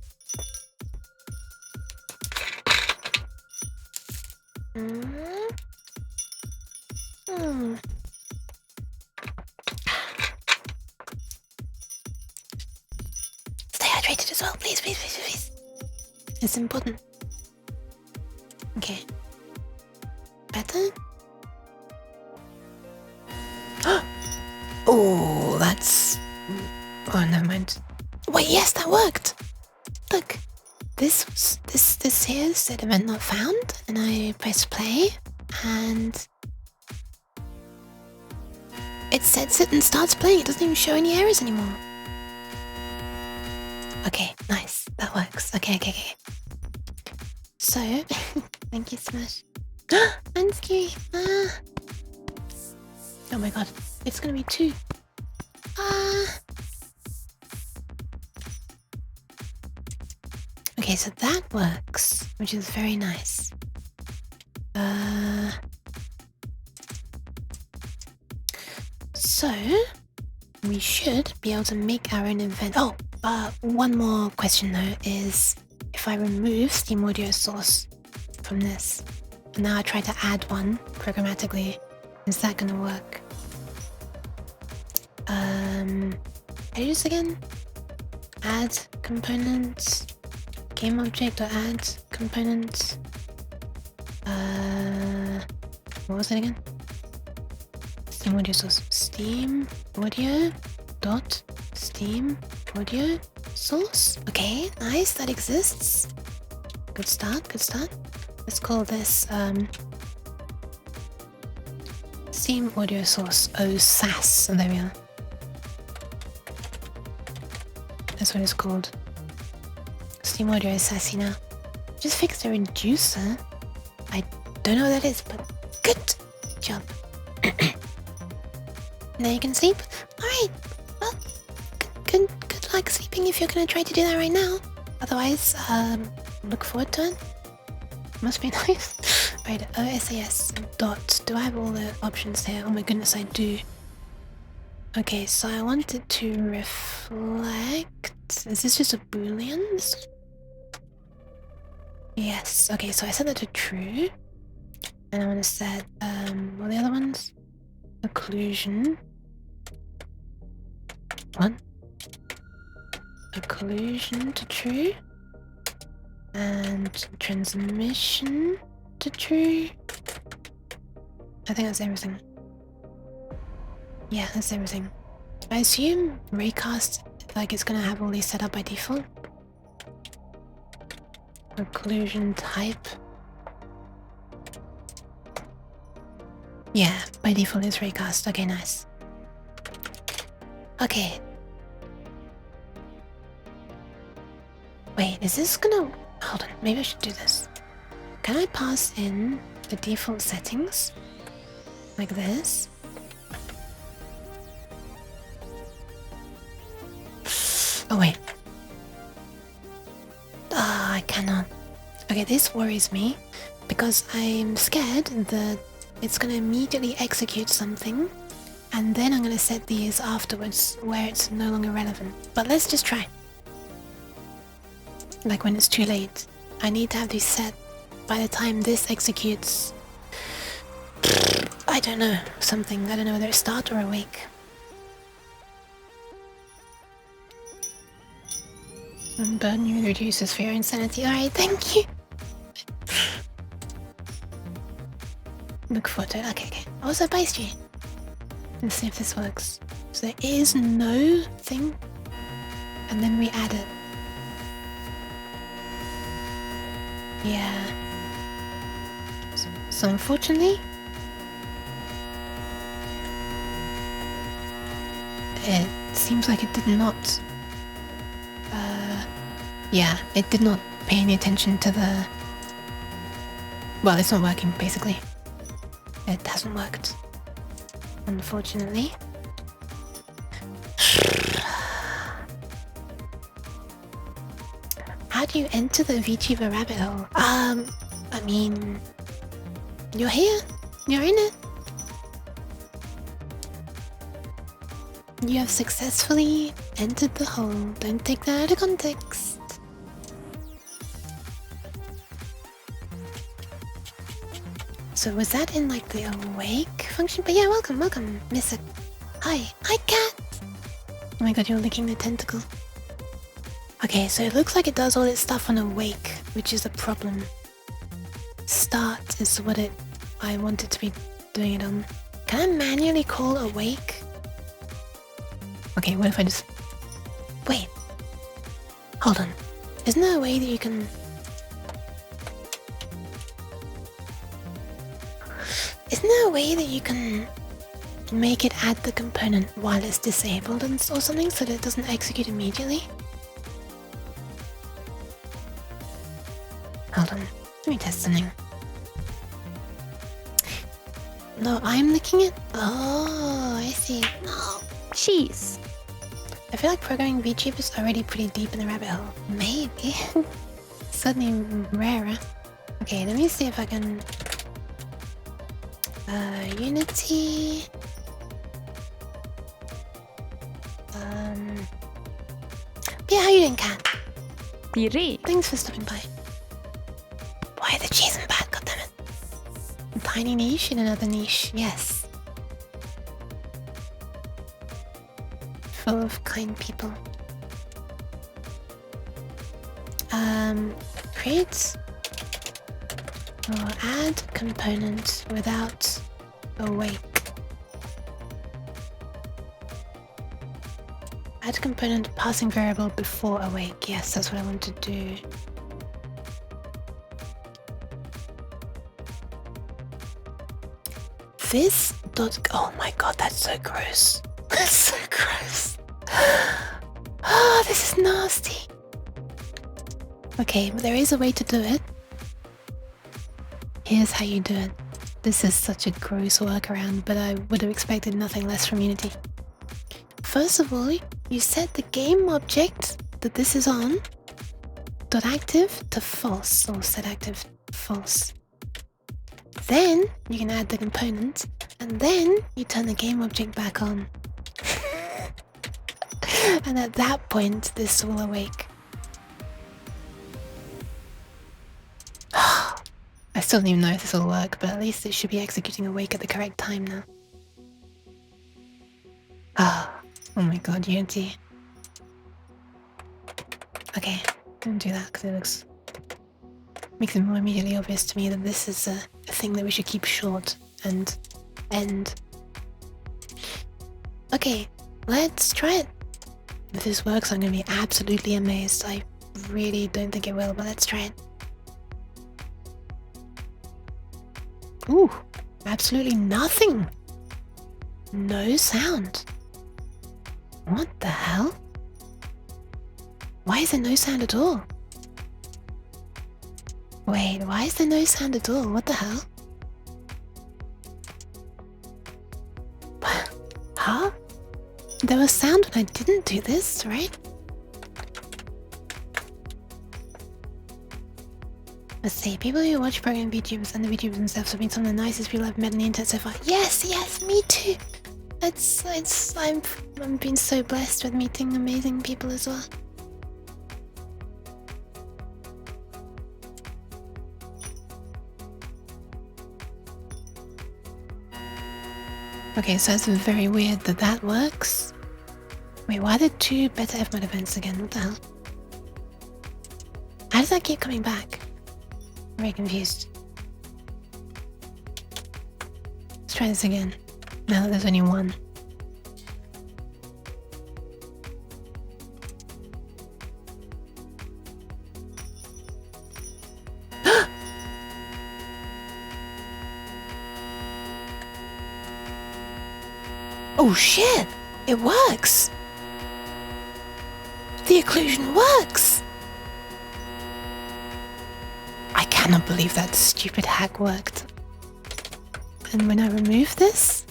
Stay hydrated as well, please, please, please, please. It's important. Okay. Better? Oh, that's... Oh, never mind. Wait, yes, that worked! Look. This here said event not found, and I press play, and... it sets it and starts playing. It doesn't even show any errors anymore. Okay, nice. That works. Okay. So, thank you, Smash. Ansky! Ah! Oh my god, it's gonna be 2. Ah! Okay, so that works, which is very nice. So we should be able to make our own event. Oh, one more question though is if I remove Steam Audio Source from this, and now I try to add one programmatically, is that gonna work? How do you do this again? Add components, game object or add components. What was it again? Steam audio source. Steam audio dot Steam audio source. Okay, nice, that exists. Good start, good start. Let's call this Steam audio source OSAS. Oh, there we are. That's what it's called. Steam audio is sassy now. Just fixed the reducer. I don't know what that is, but good job. Now you can sleep. Alright, well, good luck sleeping if you're gonna try to do that right now. Otherwise, look forward to it. Must be nice. Right, OSAS dot. Do I have all the options here? Oh my goodness, I do. Okay, so I want it to reflect... Is this just a boolean? Yes, okay, so I set that to true. And I want to set, what are the other ones? Occlusion. What? Occlusion to true. And transmission to true. I think that's everything. Yeah, that's everything. I assume Raycast, like, it's gonna have all these set up by default. Occlusion type. Yeah, by default it's Raycast. Okay, nice. Okay. Wait, is this gonna... Hold on, maybe I should do this. Can I pass in the default settings? Like this? Oh wait. I cannot. Okay, this worries me because I'm scared that it's gonna immediately execute something and then I'm gonna set these afterwards where it's no longer relevant. But let's just try. Like when it's too late. I need to have these set by the time this executes. I don't know, something. I don't know whether it's start or awake. Burden you reduces fear and sanity. Alright, thank you. Look forward to it. Okay. Also, bye stream. Let's see if this works. So there is no thing, and then we add it. Yeah. So unfortunately, it seems like it did not. Yeah, it did not pay any attention to the... Well, it's not working, basically. It hasn't worked. Unfortunately. How do you enter the VTuber rabbit hole? I mean... You're here. You're in it. You have successfully entered the hole. Don't take that out of context. So was that in like the awake function? But yeah, welcome, Miss. Hi, cat. Oh my god, you're licking the tentacle. Okay, so it looks like it does all its stuff on awake, which is a problem. Start is what I want it to be doing it on. Can I manually call awake? Okay, what if I just... Wait. Hold on. Isn't there a way that you can... Isn't there a way that you can make it add the component while it's disabled or something so that it doesn't execute immediately? Hold on. Let me test something. No, I'm looking at... Oh, I see. Oh. Cheese. I feel like programming VTube is already pretty deep in the rabbit hole. Maybe. Suddenly rarer. Okay, let me see if I can... Unity... Yeah, how you doing, cat? Pire. Thanks for stopping by. Why the cheese and bad, goddammit. A tiny niche in another niche, yes. Full of kind people. Create or add component without awake. Add component passing variable before awake. Yes, that's what I want to do. This dot... Oh my god, that's so gross. That's so gross. Oh, this is nasty. Okay, but there is a way to do it. Here's how you do it. This is such a gross workaround, but I would have expected nothing less from Unity. First of all, you set the game object that this is on .active to false, or set active false. Then you can add the component, and then you turn the game object back on. And at that point, this will awake. I still don't even know if this will work, but at least it should be executing awake at the correct time now. Oh my god, Unity. Okay, don't do that because it makes it more immediately obvious to me that this is a thing that we should keep short and end. Okay, let's try it. If this works, I'm gonna be absolutely amazed. I really don't think it will, but let's try it. Ooh, absolutely nothing. No sound. What the hell? Why is there no sound at all? Wait, why is there no sound at all? What the hell? Huh? There was sound when I didn't do this, right? Let's see, people who watch program VTubers and the VTubers themselves have been some of the nicest people I've met on the internet so far. Yes, me too! I'm been so blessed with meeting amazing people as well. Okay, so it's very weird that that works. Wait, why are there two beta FMOD events again? What the hell? How does that keep coming back? I'm very confused. Let's try this again. Now that there's only one. Oh shit! It works! The occlusion works! I cannot believe that stupid hack worked. And when I remove this...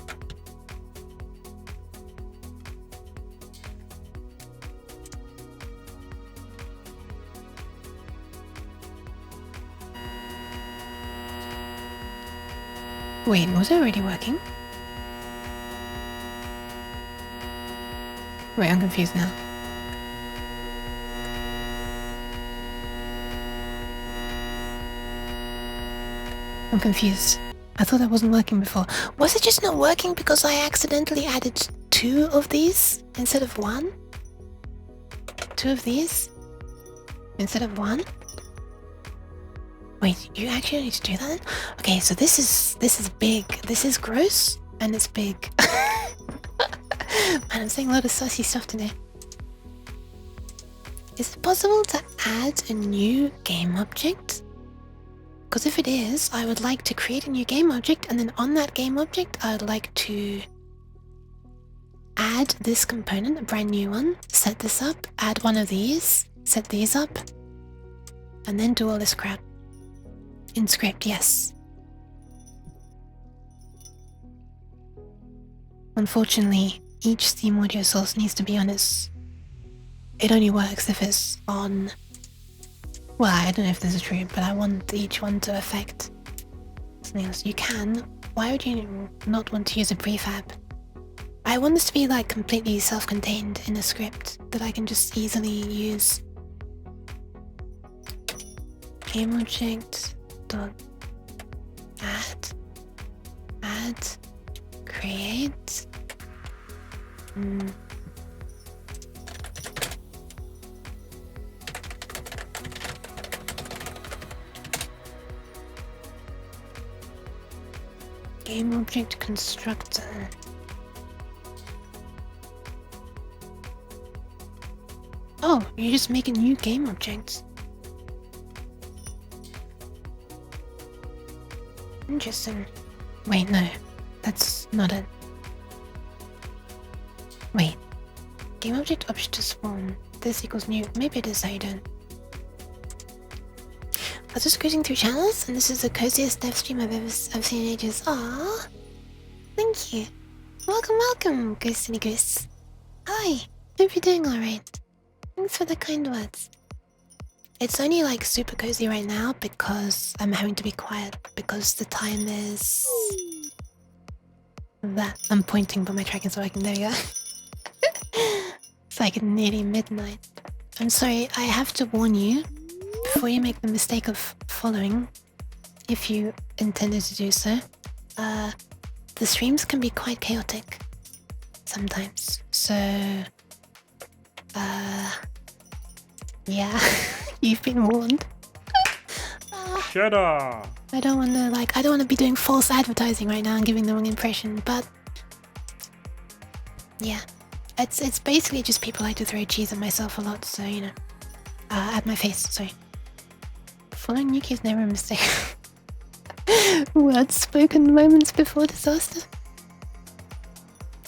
Wait, was it already working? Wait, I'm confused now. I'm confused. I thought that wasn't working before. Was it just not working because I accidentally added 2 of these instead of 1? 2 of these instead of 1? Wait, you actually need to do that? Okay, so this is big. This is gross and it's big. Man, I'm saying a lot of sussy stuff today. Is it possible to add a new game object? Because if it is, I would like to create a new game object, and then on that game object, I would like to add this component, a brand new one, set this up, add one of these, set these up, and then do all this crap. In script, yes. Unfortunately, each Steam audio source needs to be on its... It only works if it's on... Well, I don't know if this is true, but I want each one to affect something else. You can. Why would you not want to use a prefab? I want this to be like completely self-contained in a script that I can just easily use. Game object dot add create. Game object constructor. Oh, you just make a new game object. Interesting. Wait, no. That's not it. Wait. Game object option to spawn. This equals new. Maybe it is how you do it. I was just cruising through channels, and this is the coziest dev stream I've seen in ages. Aww. Thank you. Welcome, welcome, Ghostly Goose. Hi. Hope you're doing alright. Thanks for the kind words. It's only like super cozy right now because I'm having to be quiet because the time is... that. I'm pointing but my track is working. There we go. It's like nearly midnight. I'm sorry, I have to warn you before you make the mistake of following, if you intended to do so. The streams can be quite chaotic sometimes. So, yeah, you've been warned. Shut up! I don't want to be doing false advertising right now and giving the wrong impression, but yeah, it's basically just people like to throw cheese at myself a lot, so you know, at my face. Sorry. Following Yuki is never a mistake. Words spoken moments before disaster.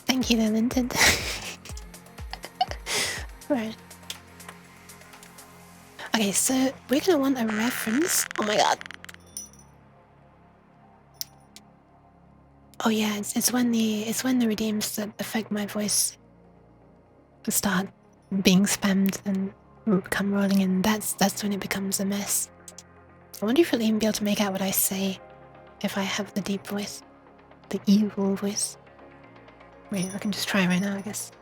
Thank you, then, Linton. Right. Okay, so we're gonna want a reference. Oh my god. Oh yeah, it's when the redeems that affect my voice start being spammed and come rolling in. That's when it becomes a mess. I wonder if you'll even be able to make out what I say if I have the deep voice, the evil voice. Wait, I can just try right now, I guess.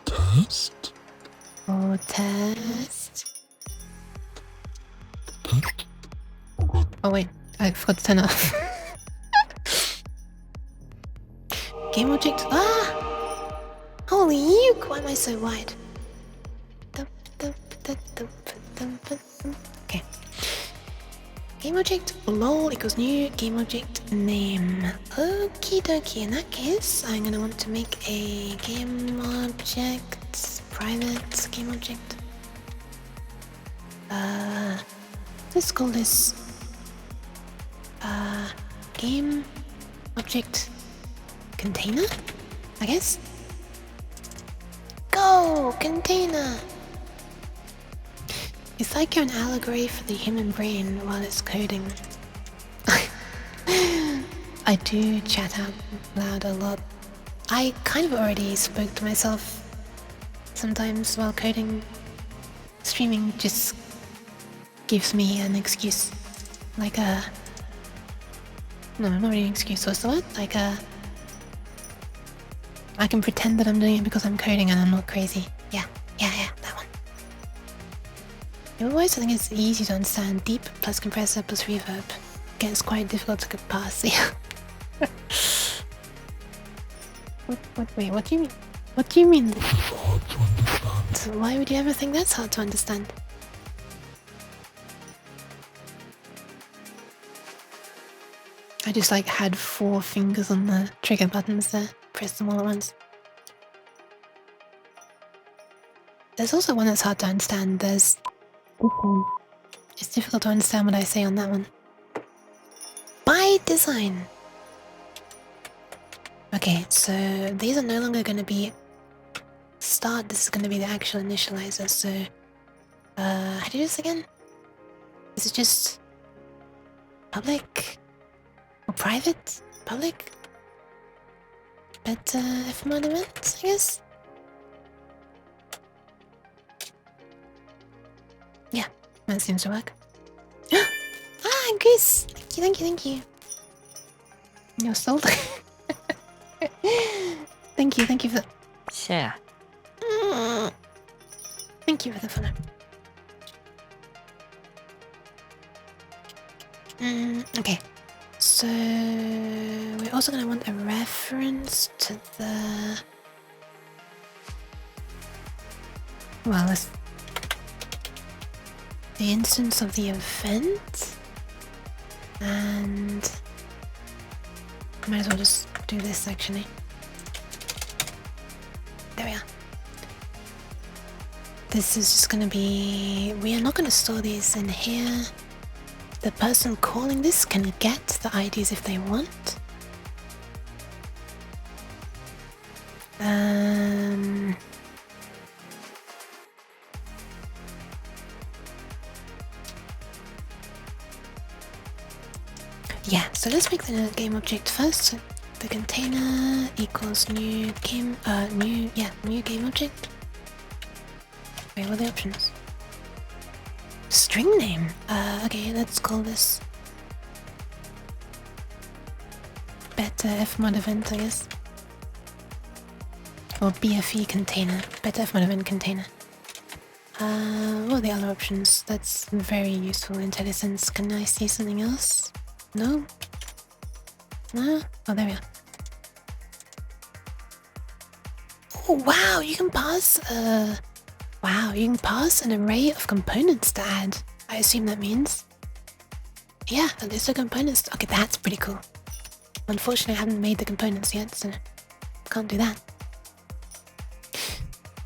Test? Oh, test. Test? Oh wait, I forgot to turn it off. Game object. Ah! Holy yuck! Why am I so wide? Okay. Game object lol equals new game object name. Okie dokie. In that case, I'm gonna want to make a game object private game object. Let's call this game object container, I guess. Go container. It's like you're an allegory for the human brain while it's coding. I do chat out loud a lot. I kind of already spoke to myself sometimes while coding. Streaming just gives me an excuse. Like a... No, not really an excuse. What's the word? Like a... I can pretend that I'm doing it because I'm coding and I'm not crazy. Yeah, that one. Your voice, I think, is easy to understand. Deep plus compressor plus reverb. Gets quite difficult to get past. Wait, what do you mean? What do you mean? So why would you ever think that's hard to understand? I just like had 4 fingers on the trigger buttons there. Press them all at once. There's also one that's hard to understand. There's this one. It's difficult to understand what I say on that one. By design. Okay, so these are no longer going to be start. This is going to be the actual initializer. So, how do you do this again? Is it just public or private? Public? But FMOD event, I guess. Yeah, that seems to work. Ah, Goose! Thank you. You're sold. Thank you for the... Sure. Thank you for the follow. Okay. So we're also gonna want a reference to the... Well, let's... The instance of the event. And... Might as well just do this actually. There we are. This is just gonna be... We are not gonna store these in here. The person calling this can get the IDs if they want. Yeah, so let's make the game object first. So the container equals new game object. Wait, what are the options? String name. Okay, let's call this Better FMOD event, I guess. Or BFE container. Better FMOD event container. What are the other options? That's very useful intelligence. Can I see something else? No? No? Oh, there we are. Oh, wow, you can pass wow, you can pass an array of components to add. I assume that means... Yeah, a list of components. Okay, that's pretty cool. Unfortunately, I haven't made the components yet, so can't do that.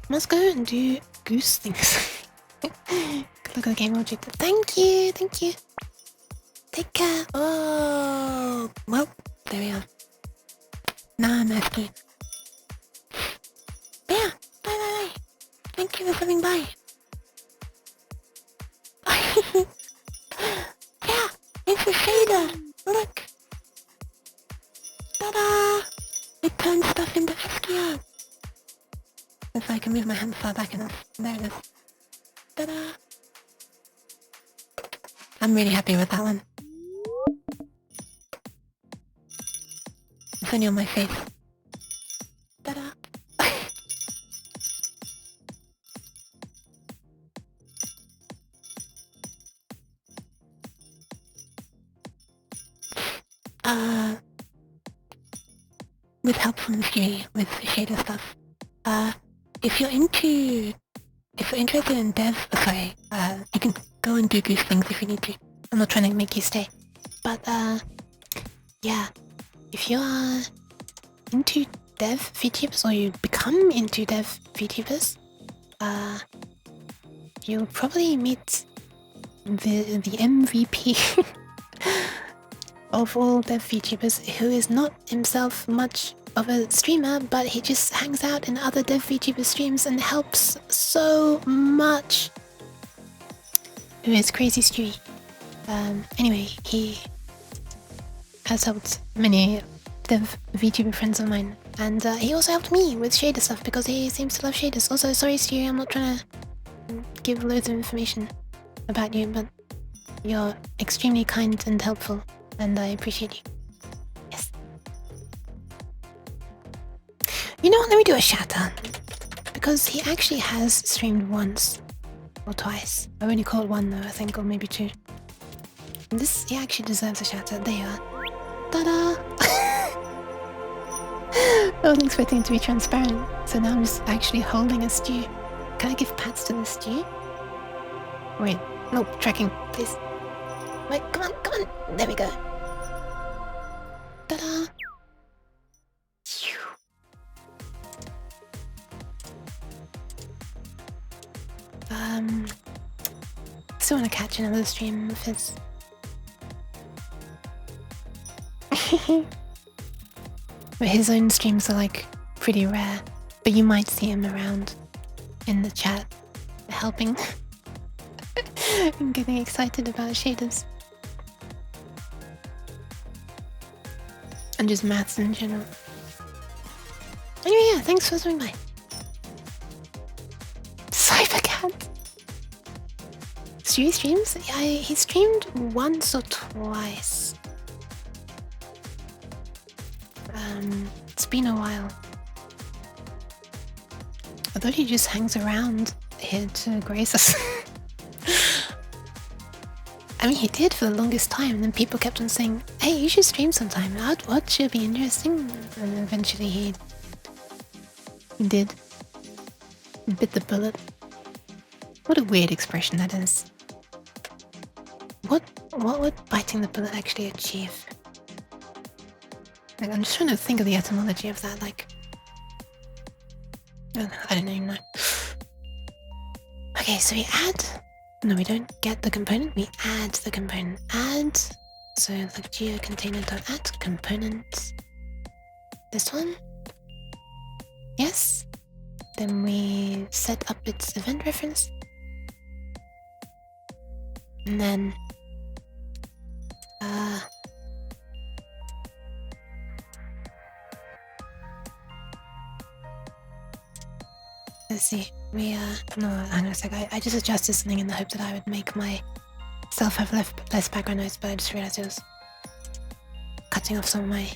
Must go and do goose things. Look at the game object. Thank you. Take care. Oh, well, there we are. Now I'm happy. Yeah, bye. Thank you for coming by. Yeah, it's a shader. Look. Ta-da! It turns stuff into SQL. If I can move my hand far back enough. There it is. Ta-da! I'm really happy with that one. It's only on my face. Ta-da! With help from Siri, with shader stuff. If you're interested in dev, you can go and do goose things if you need to. I'm not trying to make you stay. But, yeah. If you are into dev VTubers, or you become into dev VTubers, you'll probably meet the MVP of all dev VTubers, who is not himself much of a streamer, but he just hangs out in other dev VTuber streams and helps so much. Who is Crazy Stewie. Anyway, he has helped many dev VTuber friends of mine, and he also helped me with shader stuff because he seems to love shaders. Also, sorry Stewie, I'm not trying to give loads of information about you, but you're extremely kind and helpful, and I appreciate you. Yes. You know what? Let me do a shout out. Because he actually has streamed once or twice. I only called one though, I think, or maybe two. And this, he actually deserves a shout out. There you are. Ta-da! I wasn't expecting it to be transparent, so now I'm just actually holding a stew. Can I give pats to the stew? Wait, no, tracking, please. Wait, come on, come on! There we go. Ta-da! Still want to catch another stream of his. But his own streams are like pretty rare. But you might see him around in the chat helping and getting excited about shaders. And just maths in general. Anyway, yeah, thanks for swinging by. Cybercat! Stewie streams? Yeah, he streamed once or twice. It's been a while. I thought he just hangs around here to grace us. I mean, he did for the longest time, and then people kept on saying, hey, you should stream sometime. I'd watch, it'd be interesting. And eventually he did. He bit the bullet. What a weird expression that is. What would biting the bullet actually achieve? Like, I'm just trying to think of the etymology of that, like... I don't even know. Okay, so we add... No, we don't get the component, we add the component. Add... So, like, geocontainer.add component... This one? Yes? Then we set up its event reference. And then... Let's see, we, no, hang on a sec, I just adjusted something in the hope that I would make myself have less background noise, but I just realized it was cutting off some of my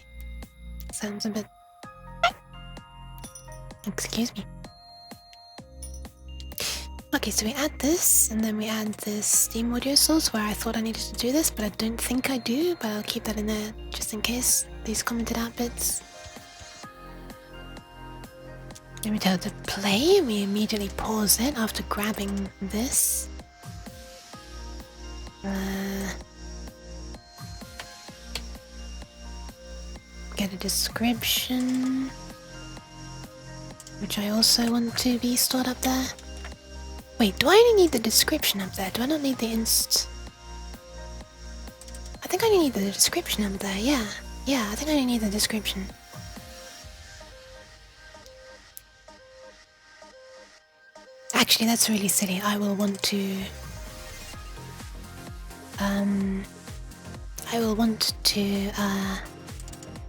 sounds a bit. Excuse me. Okay, so we add this, and then we add this Steam audio source where I thought I needed to do this, but I don't think I do, but I'll keep that in there just in case, these commented out bits. Then we tell it to play, and we immediately pause it after grabbing this. Get a description, which I also want to be stored up there. Wait, do I only need the description up there? Do I not need the inst? I think I only need the description up there, yeah. Yeah, I think I only need the description. Actually, that's really silly. I will want to...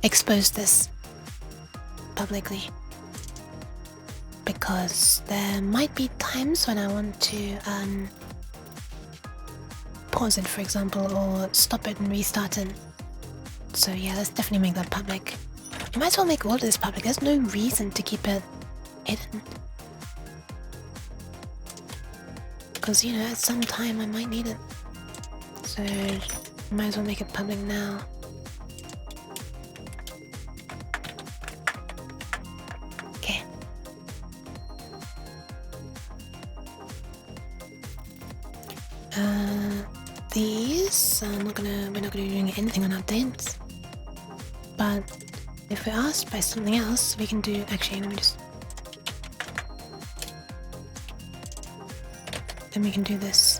expose this publicly. Because there might be times when I want to, pause it, for example, or stop it and restart it. So yeah, let's definitely make that public. You might as well make all of this public. There's no reason to keep it hidden. Because, you know, at some time I might need it. So, might as well make it public now. Okay. These, we're not gonna be doing anything on updates. But, if we're asked by something else, we can do, actually, let me just... Then we can do this.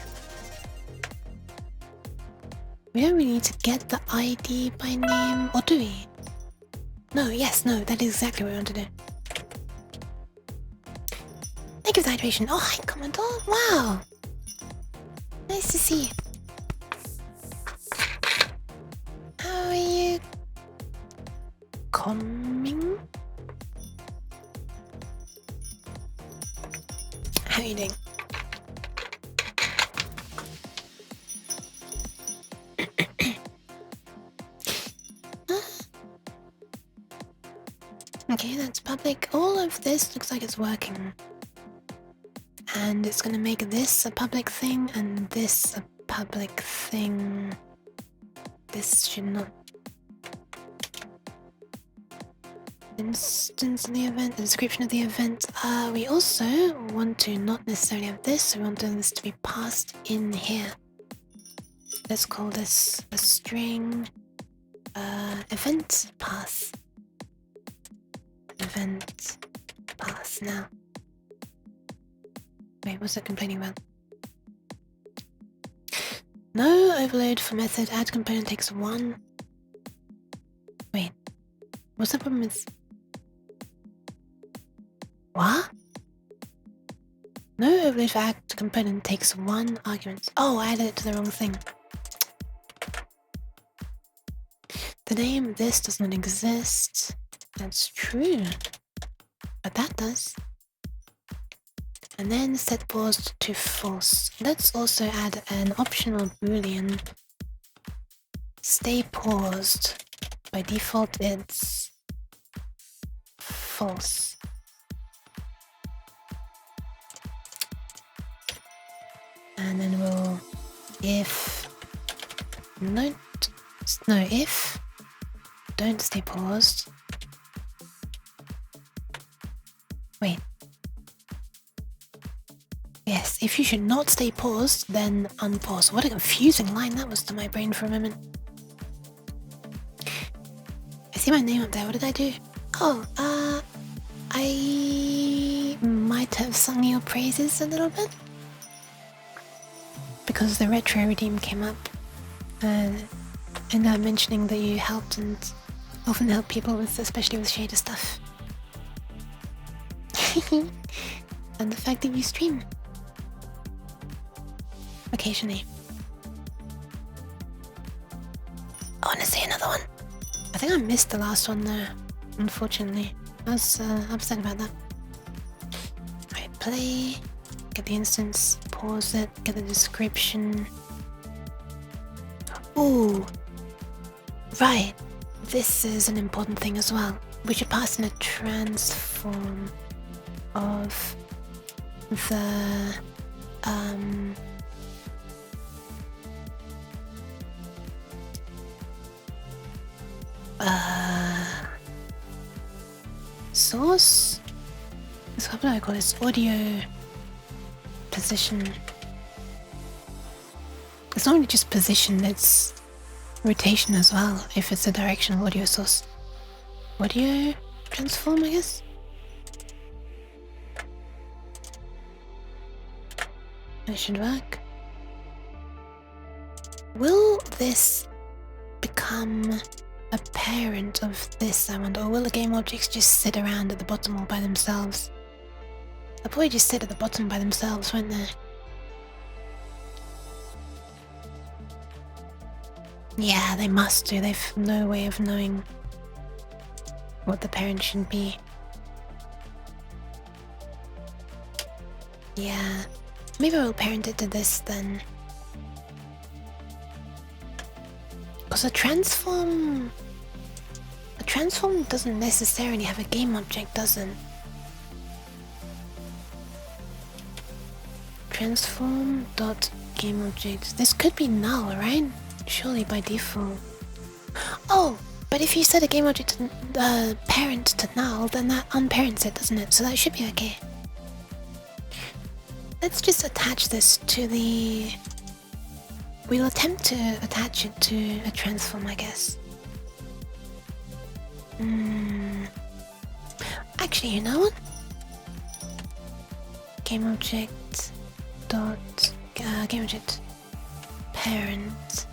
We don't really need to get the ID by name, or do we? No, yes, no, that is exactly what we want to do. Thank you for the hydration. Oh, hi, Commodore. Wow. Nice to see you. How are you coming? How are you doing? Okay, that's public. All of this looks like it's working. And it's gonna make this a public thing and this a public thing. This should not. Instance of the event, the description of the event. We also want to not necessarily have this, so we want this to be passed in here. Let's call this a string event path. Event path now. Wait, what's it complaining about? No overload for method, add component takes 1. Wait, what's the problem with... What? No overload for add component takes 1 argument. Oh, I added it to the wrong thing. The name this does not exist. That's true. But that does. And then set paused to false. Let's also add an optional boolean. Stay paused. By default it's false. And then we'll if don't stay paused. Wait. Yes, if you should not stay paused, then unpause. What a confusing line that was to my brain for a moment. I see my name up there. What did I do? Oh, I might have sung your praises a little bit. Because the retro redeem came up. And mentioning that you helped and often help people with, especially with shader stuff. And the fact that you stream. Occasionally. I want to see another one. I think I missed the last one though, unfortunately. I was upset about that. Alright, play, get the instance, pause it, get the description. Ooh, right. This is an important thing as well. We should pass in a transform of the source? What do I call this? Audio position. It's not only just position, it's rotation as well, if it's a directional audio source. Audio transform, I guess? That should work. Will this become a parent of this, I wonder, or will the game objects just sit around at the bottom all by themselves? They'll probably just sit at the bottom by themselves, won't they? Yeah, they must do. They've no way of knowing what the parent should be. Yeah, maybe we'll parent it to this then. Because a transform doesn't necessarily have a game object, does it? Transform dot game object. This could be null, right? Surely by default. Oh, but if you set a game object to, parent to null, then that unparents it, doesn't it? So that should be okay. Let's just attach this to the... We'll attempt to attach it to a transform, I guess. Actually, you know what? Game object dot game object parent.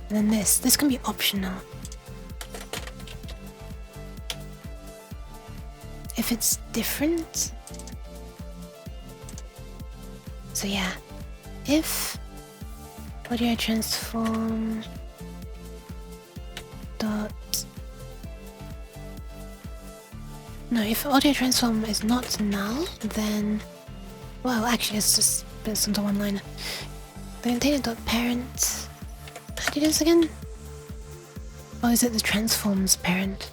And then this can be optional. If it's different. So yeah, if audio transform dot no, if audio transform is not null, then well, actually, let's just put this into one liner. The container dot parent. How do you do this again? Or is it the transforms parent?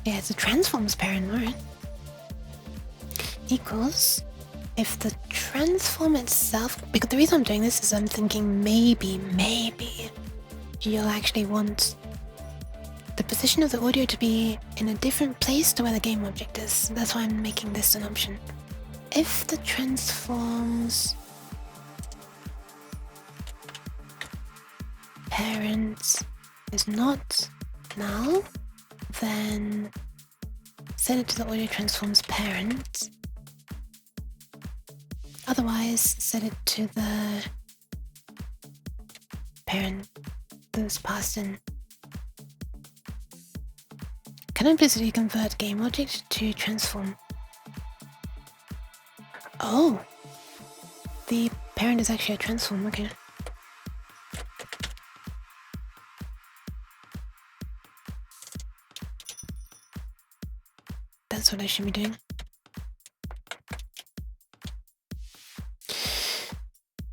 Yeah, it's a transforms parent, alright. Equals if the transform itself, because the reason I'm doing this is I'm thinking maybe you'll actually want the position of the audio to be in a different place to where the game object is. That's why I'm making this an option. If the transforms parent is not null, then set it to the audio transforms parent. Otherwise, set it to the parent that was passed in. Can implicitly convert game object to transform. Oh! The parent is actually a transform, okay. That's what I should be doing.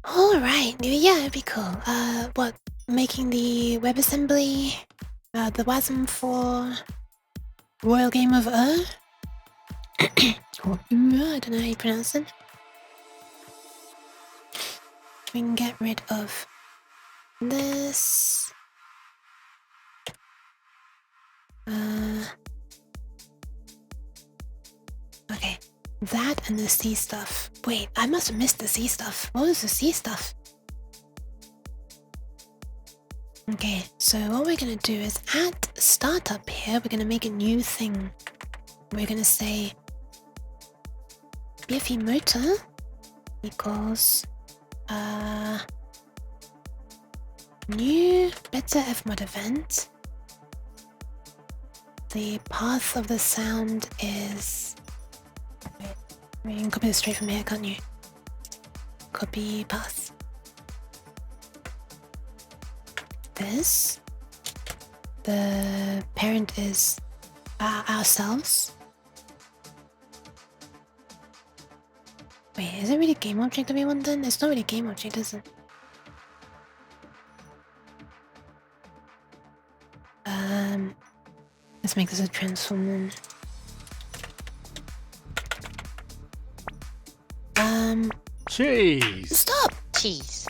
Alright, yeah, it'd be cool. What? Making the WebAssembly, the WASM for Royal Game of or I don't know how you pronounce it. We can get rid of this. Okay, that and the C stuff. Wait, I must have missed the C stuff. What was the C stuff? Okay, so what we're gonna do is at startup here, we're gonna make a new thing. We're gonna say BFE motor equals new better FMOD event. The path of the sound is... Wait, you can copy this straight from here, can't you? Copy path. This. The parent is ourselves. Wait, is it really game object that we want then? It's not really game object, is it? Let's make this a transform then. Cheese. Stop! Cheese.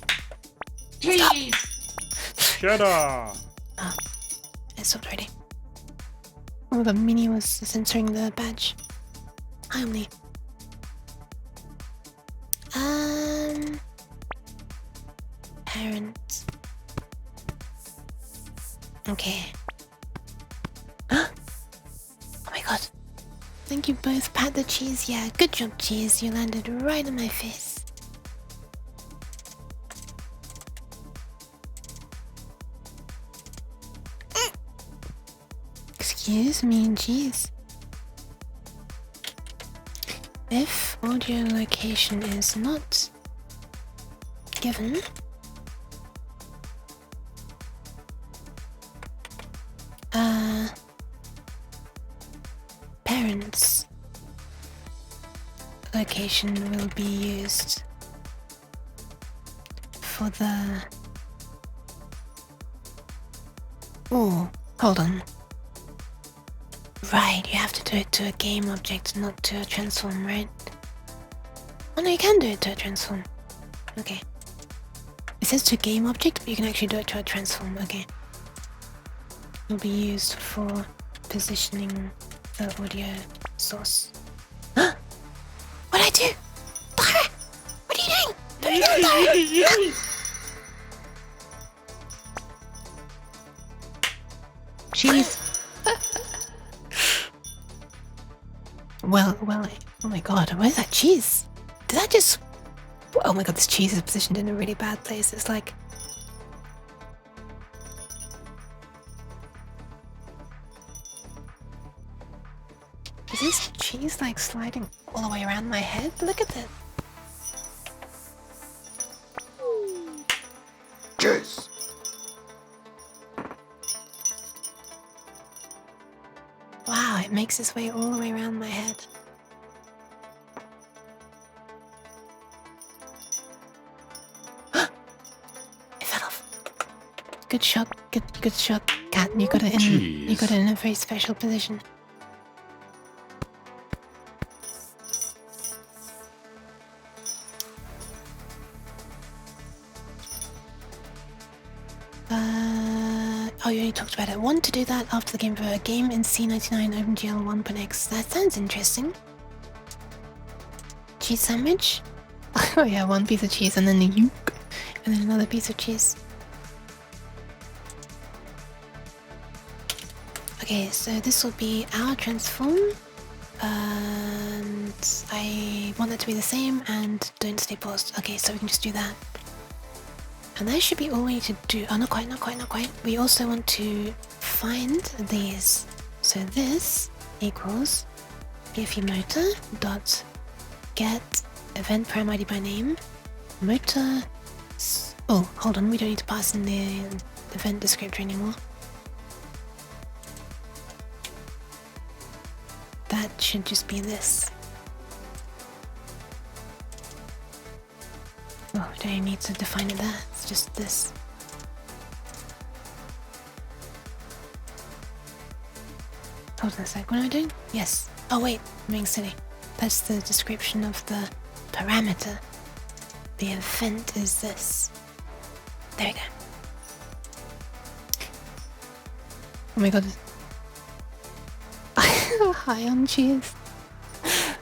Cheddar. Oh, it stopped already. Oh, the mini was censoring the badge. Hi, Omni. Parent. Okay. Oh my god. Thank you both. Pat the cheese. Yeah, good job, cheese. You landed right on my face. Excuse me, cheese. If audio location is not given, parents location will be used for the... Oh, hold on. Right, you have to do it to a game object, not to a transform, right? Oh no, you can do it to a transform. Okay. It says to game object, but you can actually do it to a transform, okay. It will be used for positioning the audio source. Huh? What'd I do? Tara! What are you doing? What are you doing, Tara? Cheese. Well, oh my god, where's that cheese? Did I just... Oh my god, this cheese is positioned in a really bad place. It's like... Is this cheese like sliding all the way around my head? Look at that. Cheese. Wow, it makes its way all the way around my head. It fell off. Good shot, good shot, Cat. You got it in. You got it in a very special position. But I want to do that after the game for a game in C99 OpenGL 1.x. That sounds interesting. Cheese sandwich? Oh yeah, one piece of cheese and then a yolk. And then another piece of cheese. Okay, so this will be our transform. And I want that to be the same and don't stay paused. Okay, so we can just do that. And that should be all we need to do. Oh, not quite, not quite, not quite. We also want to find these. So this equals BFE motor dot get event param ID by name motor. Oh, hold on, we don't need to pass in the event descriptor anymore. That should just be this. Oh, we don't even need to define it there. It's just this. Hold on a sec, what am I doing? Yes. Oh wait, I'm being silly. That's the description of the parameter. The event is this. There we go. Oh my god. High on cheese.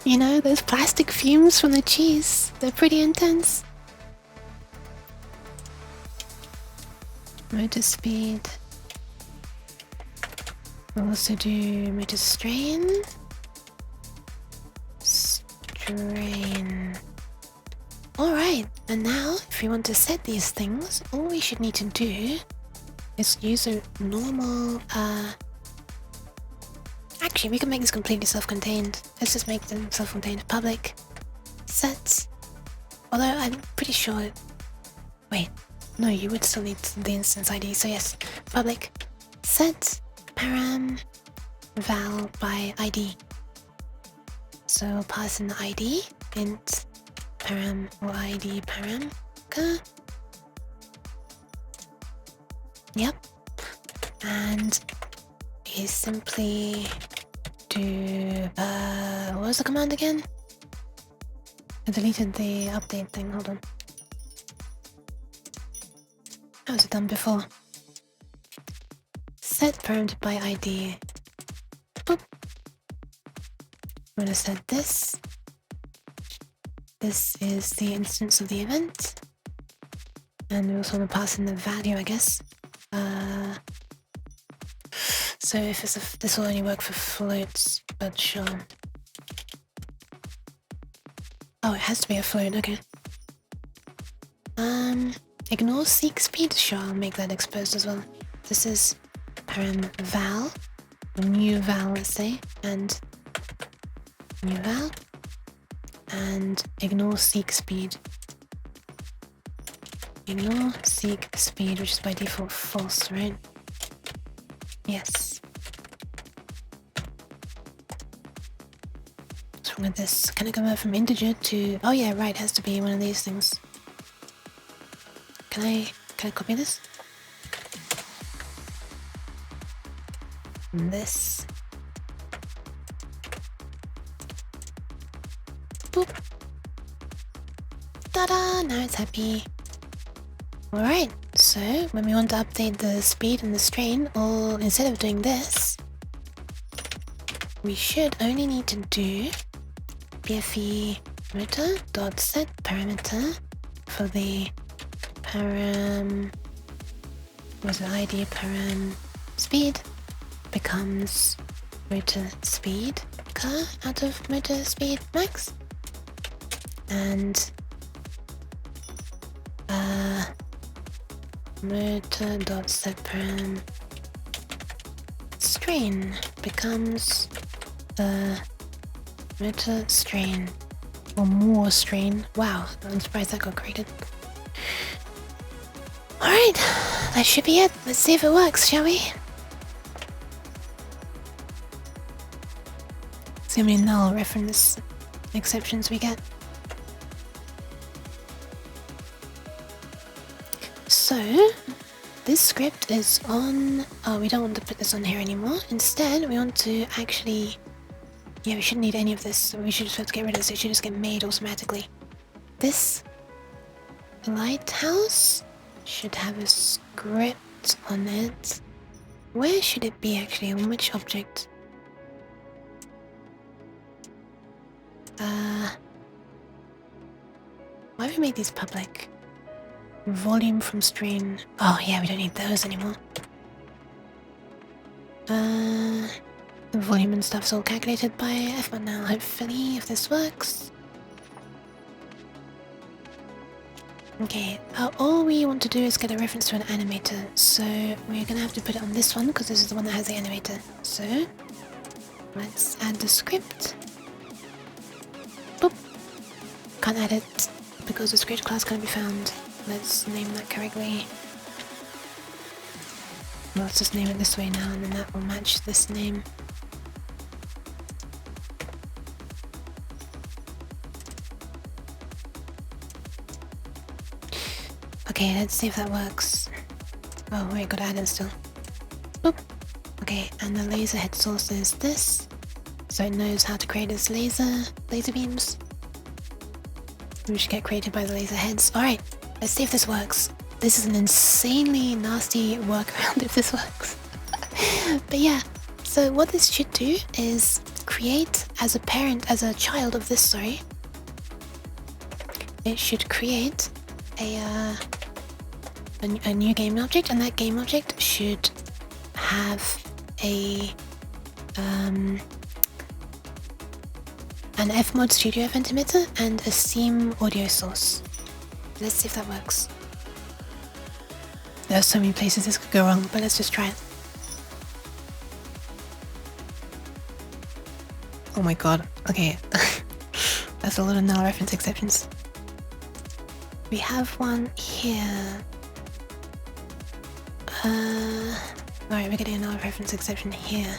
You know, those plastic fumes from the cheese. They're pretty intense. Motor speed. We'll also do motor strain. Strain. Alright, and now if we want to set these things, all we should need to do is use a normal actually, we can make this completely self-contained. Let's just make them self-contained. Public sets. Although I'm pretty sure. Wait, no, you would still need the instance ID. So yes, public set param val by ID. So we'll pass in the ID int param or ID param. Okay. Yep. And we simply do what was the command again? I deleted the update thing, hold on. How was it done before? Set parameter by ID. Boop. I'm gonna set this. This is the instance of the event. And we also want to pass in the value, I guess. So if it's this will only work for floats, but sure. Oh, it has to be a float, okay. Ignore seek speed, sure, I'll make that exposed as well. This is param val, or new val, let's say, and new val, and ignore seek speed. Ignore seek speed, which is by default false, right? Yes. What's wrong with this? Can I convert from integer to... Oh yeah, right, it has to be one of these things. Can I copy this? And this. Boop. Ta-da! Now it's happy. Alright, so when we want to update the speed and the strain, or instead of doing this, we should only need to do BFE motor dot set parameter for the param, was it ID param speed becomes motor speed car out of motor speed max, and motor dot set param strain becomes motor strain or more strain. Wow, I'm surprised that got created. Alright, that should be it. Let's see if it works, shall we? See how many null reference exceptions we get. So, this script is on... Oh, we don't want to put this on here anymore. Instead, we want to actually... Yeah, we shouldn't need any of this. We should just have to get rid of this. It should just get made automatically. This lighthouse should have a script on it Where should it be actually? On which object? Why have we made these public? Volume from strain. Oh yeah, we don't need those anymore. The volume and stuff's all calculated by FMOD now, hopefully, if this works. Okay, all we want to do is get a reference to an animator, so we're gonna have to put it on this one, because this is the one that has the animator. So, let's add the script. Boop. Can't add it, because the script class can't be found. Let's name that correctly. Let's just name it this way now, and then that will match this name. Okay, let's see if that works. Oh wait, gotta add it still. Boop. Okay, and the laser head source is this. So it knows how to create its laser beams. Which get created by the laser heads. Alright, let's see if this works. This is an insanely nasty workaround if this works. But yeah, so what this should do is create as a child of this, sorry. It should create a new game object, and that game object should have an FMOD studio event emitter and a Seam audio source. Let's see if that works. There are so many places this could go wrong, but let's just try it. Oh my god, okay. That's a lot of null reference exceptions. We have one here. Alright, we're getting a null reference exception here.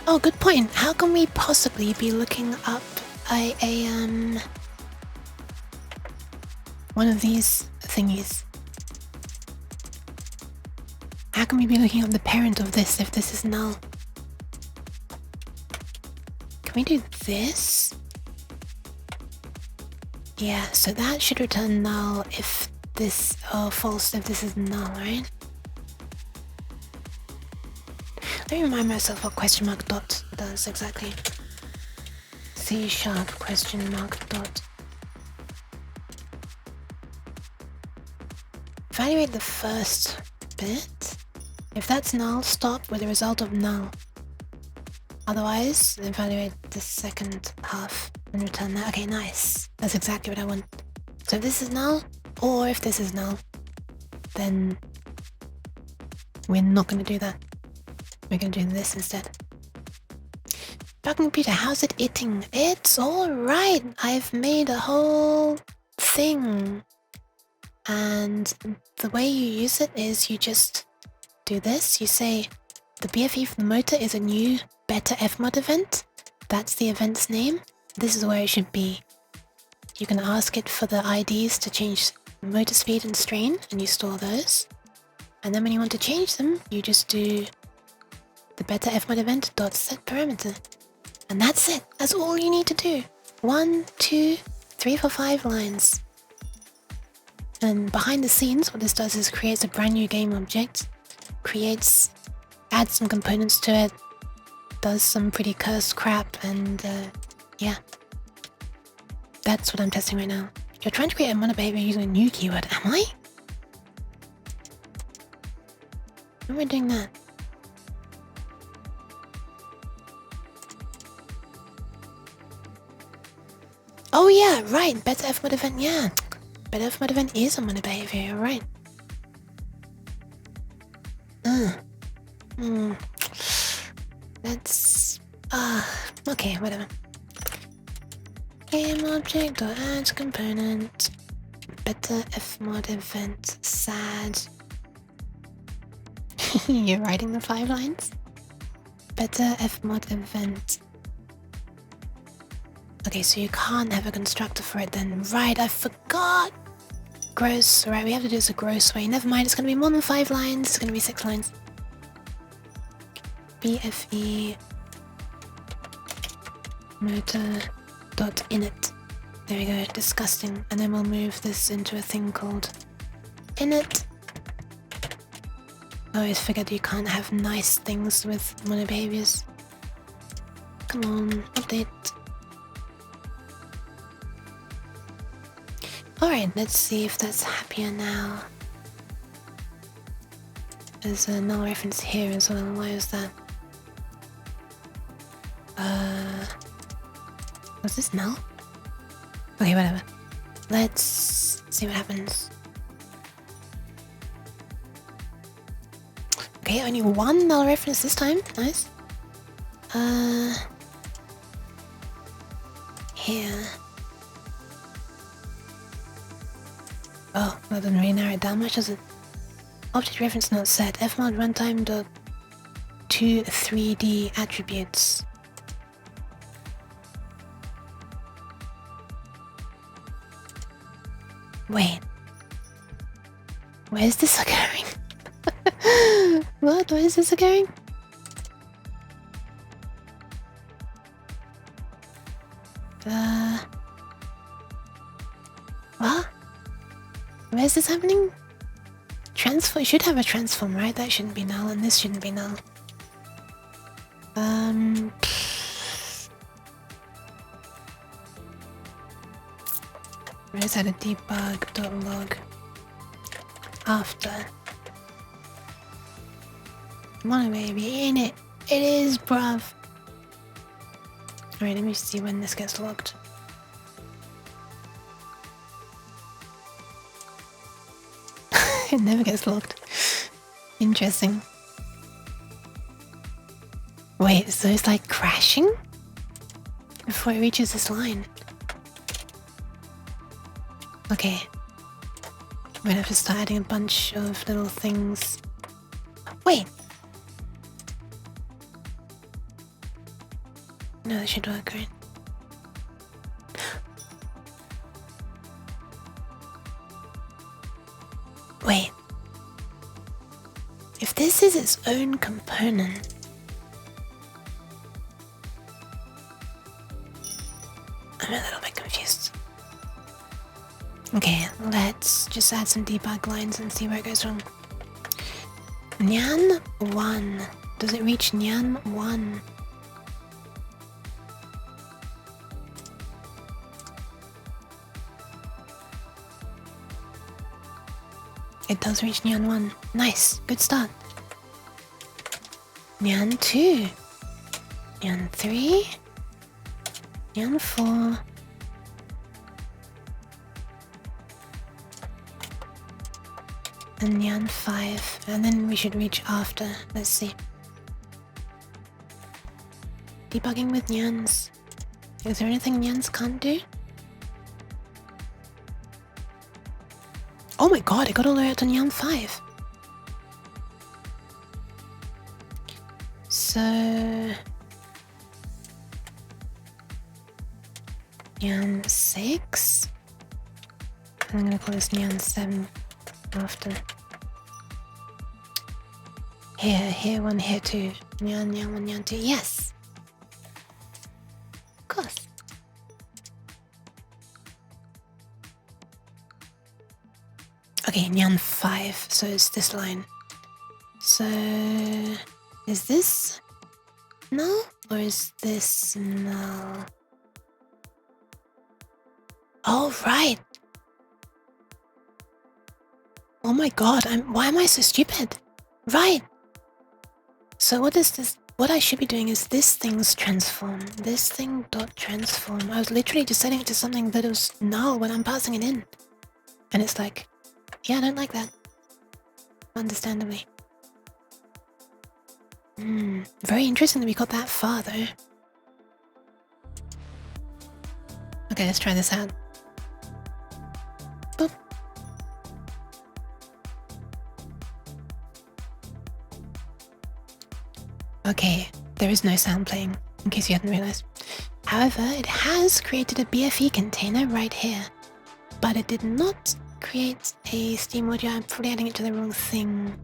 Oh, good point. How can we possibly be looking up one of these thingies? How can we be looking up the parent of this if this is null? Can we do this? Yeah, so that should return null if this, or false if this is null, right? Let me remind myself what question mark dot does exactly. C# question mark dot. Evaluate the first bit. If that's null, stop with the result of null. Otherwise, evaluate the second half and return that. Okay, nice. That's exactly what I want. So if this is null, or if this is null, then we're not going to do that. We're going to do this instead. Broken computer, how's it eating? It's alright! I've made a whole thing. And the way you use it is you just do this. You say the BFE for the motor is a new beta FMOD event. That's the event's name. This is where it should be. You can ask it for the IDs to change motor speed and strain, and you store those. And then when you want to change them, you just do the beta FMOD event dot set parameter. And that's it. That's all you need to do. 1, 2, 3, 4, 5 lines. And behind the scenes, what this does is creates a brand new game object, adds some components to it, does some pretty cursed crap, and yeah. That's what I'm testing right now. You're trying to create a mono behavior using a new keyword, am I? When am I doing that? Oh yeah, right, beta FMOD event, yeah. Beta FMOD event is a mono behavior, you're right. Let's... okay, whatever. Game object or add component. Beta FMOD event sad. You're writing the 5 lines? Beta FMOD event. Okay, so you can't have a constructor for it then. Right, I forgot! Gross. Right, we have to do this a gross way. Never mind, it's gonna be more than 5 lines. It's gonna be 6 lines. BFE motor dot init. There we go, disgusting. And then we'll move this into a thing called init. I always figured you can't have nice things with monobehaviors. Come on, update. Alright, let's see if that's happier now. There's a null reference here as well. Why is that? Was this null? Okay, whatever. Let's see what happens. Okay, only one null reference this time. Nice. Here. Oh, that doesn't really narrow it down much, does it? Object reference not set. FMOD runtime dot 2 3D attributes. Wait. Where is this occurring? What? Where is this occurring? What? Where is this happening? Transform? It should have a transform, right? That shouldn't be null, and this shouldn't be null. Where is that a debug.log? After. Come on, baby, in it. It is, bruv. Alright, let me see when this gets logged. It never gets logged. Interesting. Wait, so it's like crashing? Before it reaches this line. Okay. I'm gonna have to start adding a bunch of little things. Wait! No, that should work, right? Wait. If this is its own component... I'm a little bit confused. Okay, let's just add some debug lines and see where it goes wrong. Nyan 1. Does it reach Nyan 1? It does reach Nyan 1. Nice, good start. Nyan 2. Nyan 3. Nyan 4. And Nyan 5. And then we should reach after. Let's see. Debugging with Nyans. Is there anything Nyans can't do? Oh my god, it got all the way up to Nyan 5. So... Nyan 6? I'm gonna call this Nyan 7 after. Here 1, here 2. Nyan 1, Nyan 2. Yes! Of course. Okay, Nyan 5, so it's this line. So... is this null? Or is this null? Oh, right! Oh my god, why am I so stupid? Right! So what is this? What I should be doing is this thing's transform. This thing dot transform. I was literally just setting it to something that was null when I'm passing it in. And it's like, yeah, I don't like that. Understandably. Very interesting that we got that far though. Okay, let's try this out. Boop. Okay, there is no sound playing, in case you hadn't realized. However, it has created a BFE container right here, but it did not create a Steam audio. I'm probably adding it to the wrong thing.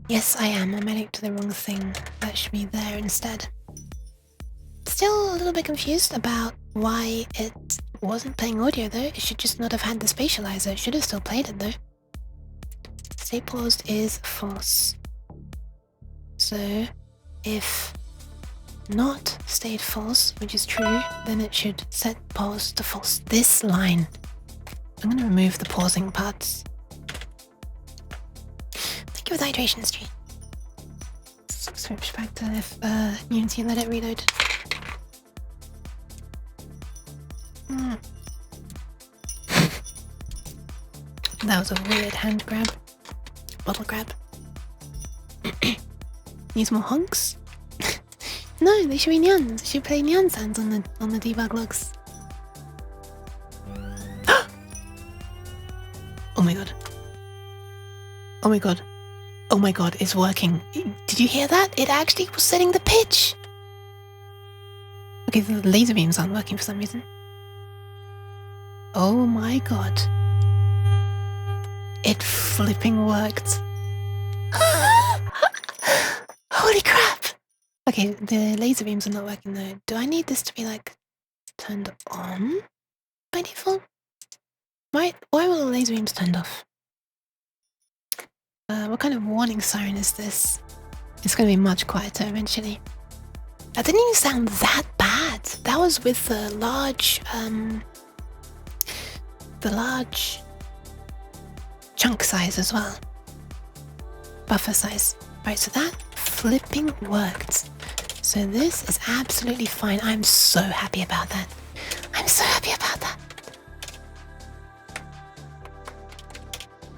Yes, I am. I'm adding it to the wrong thing. That should be there instead. still a little bit confused about why it wasn't playing audio though. It should just not have had the spatializer. It should have still played it though. Stay paused is false. So if not stayed false, which is true, then it should set pause to false. This line. I'm gonna remove the pausing parts. Thank you for the hydration stream. Switch back to if Unity let it reload. That was a weird hand grab. Bottle grab. Need more honks? No, they should be nyans. They should play nyan sounds on the debug logs. Oh my god. Oh my god. Oh my god, it's working. Did you hear that? It actually was setting the pitch. Okay, the laser beams aren't working for some reason. Oh my god. It flipping worked. Holy crap! Okay, the laser beams are not working though. Do I need this to be like turned on by default? Why were the laser beams turned off? What kind of warning siren is this? It's gonna be much quieter eventually. That didn't even sound that bad. That was with the large chunk size as well. Buffer size. Right, so that flipping worked. So this is absolutely fine. I'm so happy about that. I'm so happy about that.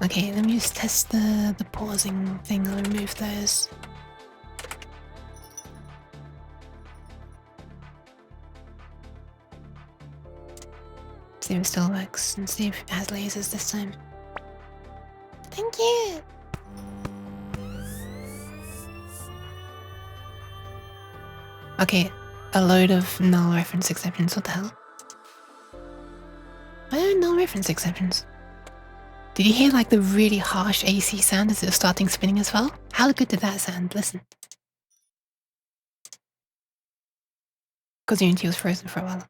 Okay, let me just test the pausing thing. I'll remove those. See if it still works and see if it has lasers this time. Thank you! Okay, a load of null reference exceptions. What the hell? Why are null reference exceptions? Did you hear like the really harsh AC sound as it was starting spinning as well? How good did that sound? Listen. Because Unity was frozen for a while.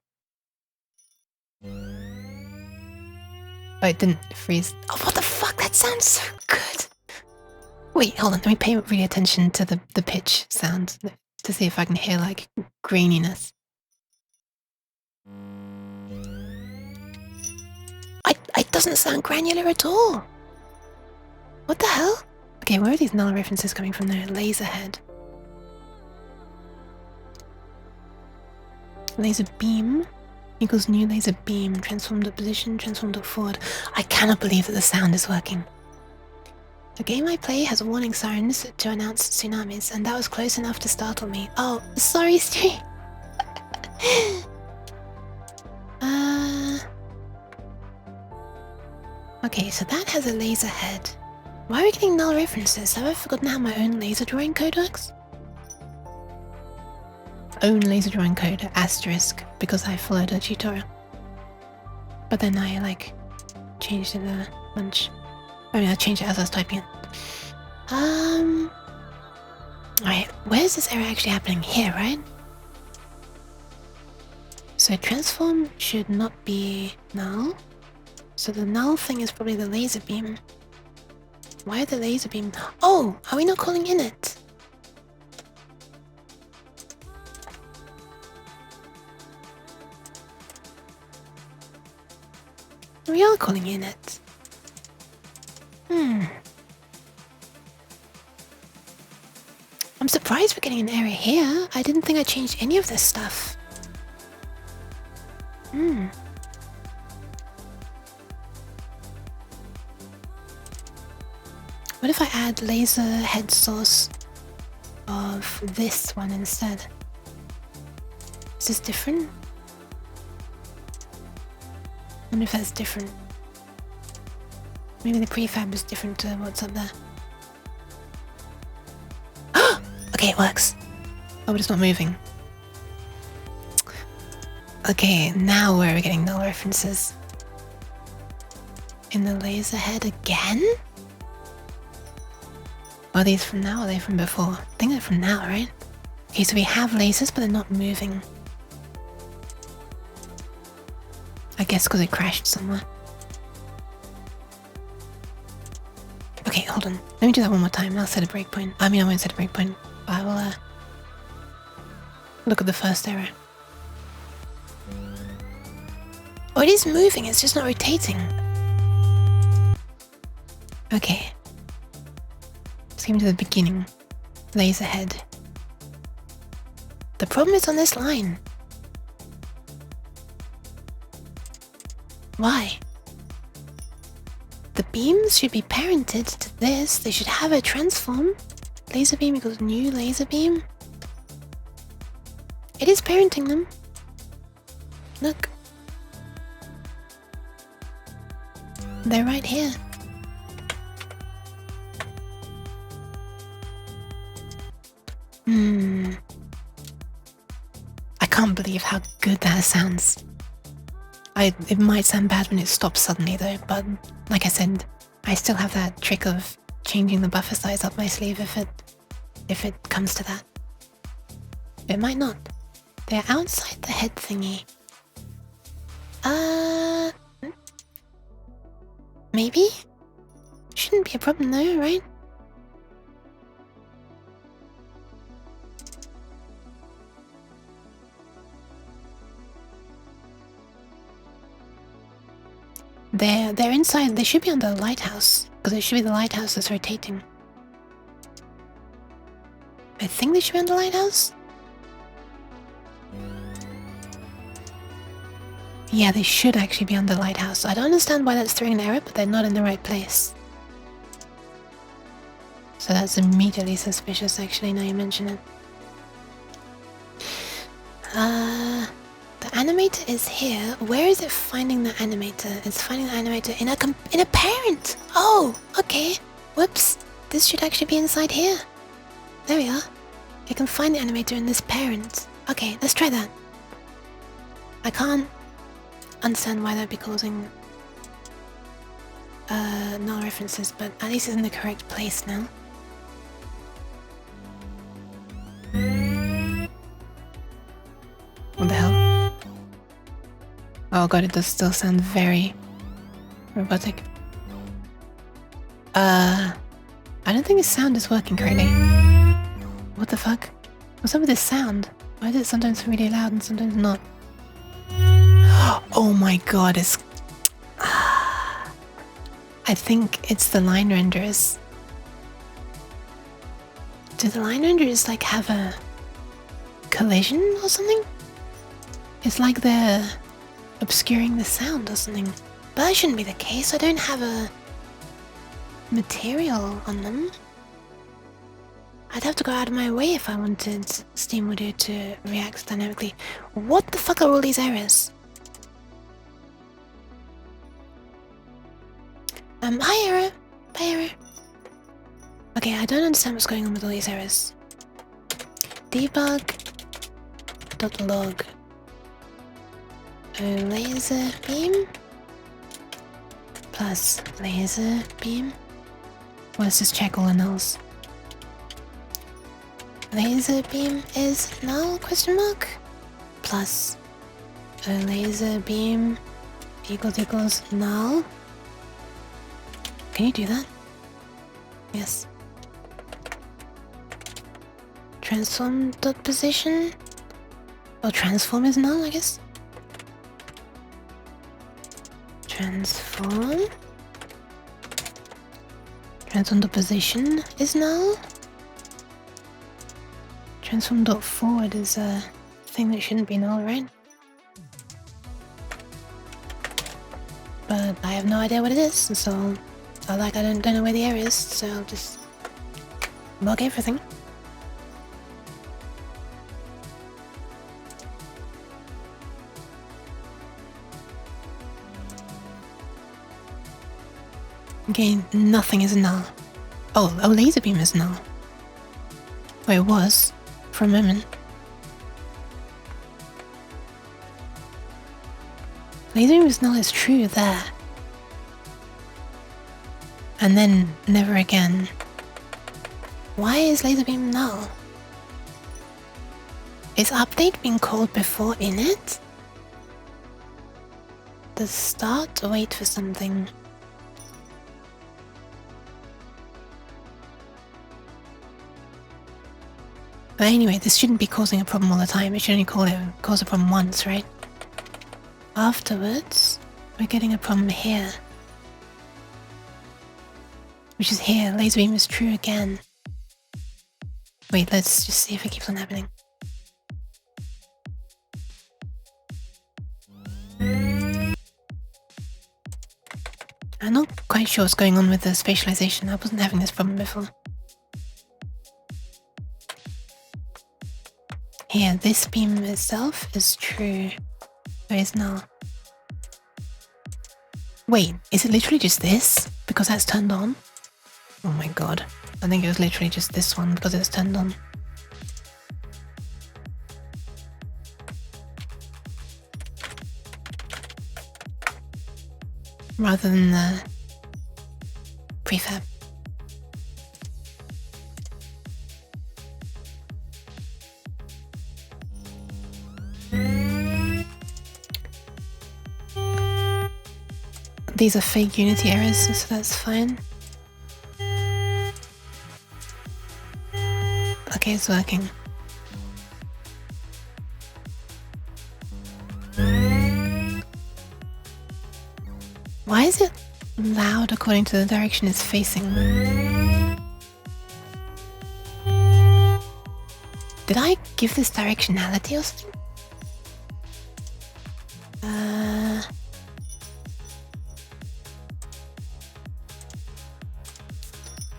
Oh, it didn't freeze. Oh, what the fuck? That sounds so good. Wait, hold on. Let me pay really attention to the pitch sound to see if I can hear like graininess. It doesn't sound granular at all. What the hell? Okay, where are these null references coming from there? Laserhead. Laser beam equals new laser beam. Transform to position, transform to forward. I cannot believe that the sound is working. The game I play has warning sirens to announce tsunamis, and that was close enough to startle me. Oh, sorry, Stu. Okay, so that has a laser head. Why are we getting null references? Have I forgotten how my own laser drawing code works? Own laser drawing code, asterisk, because I followed a tutorial. But then I, like, changed it a bunch. I mean, I changed it as I was typing it. Alright, where's this error actually happening? Here, right? So transform should not be null. So the null thing is probably the laser beam. Why are the laser beam? Oh, are we not calling init? We are calling init. I'm surprised we're getting an error here. I didn't think I changed any of this stuff. What if I add laser head source of this one instead? Is this different? I wonder if that's different. Maybe the prefab is different to what's up there. Okay, it works. Oh, but it's not moving. Okay, now where are we getting null references? In the laser head again? Are these from now or are they from before? I think they're from now, right? Okay, so we have lasers, but they're not moving. I guess because it crashed somewhere. Okay, hold on. Let me do that one more time. I'll set a breakpoint. I mean, I won't set a breakpoint. I will look at the first error. Oh, it is moving. It's just not rotating. Okay. Let's go to the beginning. Laser head. The problem is on this line. Why? The beams should be parented to this. They should have a transform. Laser beam equals new laser beam. It is parenting them. Look. They're right here. I can't believe how good that sounds. It might sound bad when it stops suddenly though, but like I said, I still have that trick of changing the buffer size up my sleeve if it comes to that. It might not. They're outside the head thingy. Maybe? Shouldn't be a problem though, right? They're inside. They should be on the lighthouse because it should be the lighthouse that's rotating. I think they should be on the lighthouse. Yeah, they should actually be on the lighthouse. I don't understand why that's throwing an error, but they're not in the right place. So that's immediately suspicious, actually, now you mention it. The animator is here. Where is it finding the animator? It's finding the animator in a parent! Oh, okay. Whoops. This should actually be inside here. There we are. You can find the animator in this parent. Okay, let's try that. I can't understand why that'd be causing null references, but at least it's in the correct place now. What the hell? Oh god, it does still sound very robotic. I don't think the sound is working correctly. What the fuck? What's up with this sound? Why is it sometimes really loud and sometimes not? Oh my god, it's... I think it's the line renderers. Do the line renderers like have a collision or something? It's like they're obscuring the sound or something. But that shouldn't be the case. I don't have a material on them. I'd have to go out of my way if I wanted SteamAudio to react dynamically. What the fuck are all these errors? Hi error. Bye error. Okay, I don't understand what's going on with all these errors. Debug.log laser beam plus laser beam. Well, let's just check all the nulls. Laser beam is null question mark plus a laser beam equals null. Can you do that? Yes. Transform dot position. Oh, transform is null, I guess. Transform dot position is null. Transform dot forward is a thing that shouldn't be null, right? But I have no idea what it is, so I don't know where the error is, so I'll just log everything. Okay, nothing is null. Oh, a laser beam is null. Well, it was for a moment. Laser beam is null is true there. And then never again. Why is laser beam null? Is update being called before init? the start or wait for something? But anyway, this shouldn't be causing a problem all the time. It should only cause a problem once, right? Afterwards, we're getting a problem here. Which is here. Laser beam is true again. Wait, let's just see if it keeps on happening. I'm not quite sure what's going on with the spatialization. I wasn't having this problem before. Here, this beam itself is true. It is now. Wait, is it literally just this? Because that's turned on? Oh my god. I think it was literally just this one because it's turned on. Rather than the prefab. These are fake Unity errors, so that's fine. Okay, it's working. Why is it loud according to the direction it's facing? Did I give this directionality or something?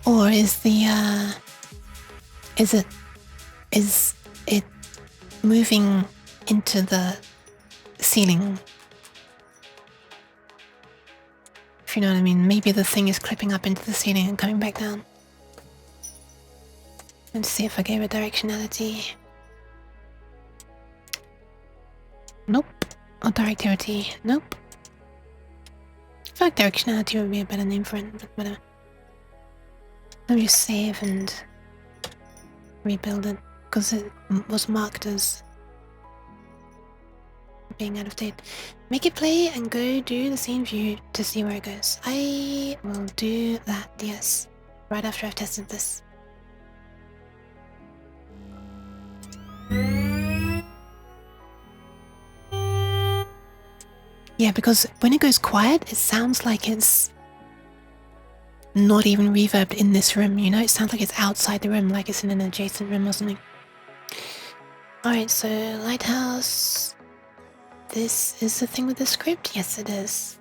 Or is it moving into the ceiling? If you know what I mean, maybe the thing is clipping up into the ceiling and coming back down. Let's see if I gave it directionality. Nope. Or directivity. Nope. I feel like directionality would be a better name for it, but whatever. Let me just save and rebuild it, because it was marked as being out of date. Make it play and go do the scene view to see where it goes. I will do that, yes. Right after I've tested this. Yeah, because when it goes quiet, it sounds like it's not even reverbed in this room, you know? It sounds like it's outside the room, like it's in an adjacent room or something. Alright, so Lighthouse. This is the thing with the script? Yes, it is.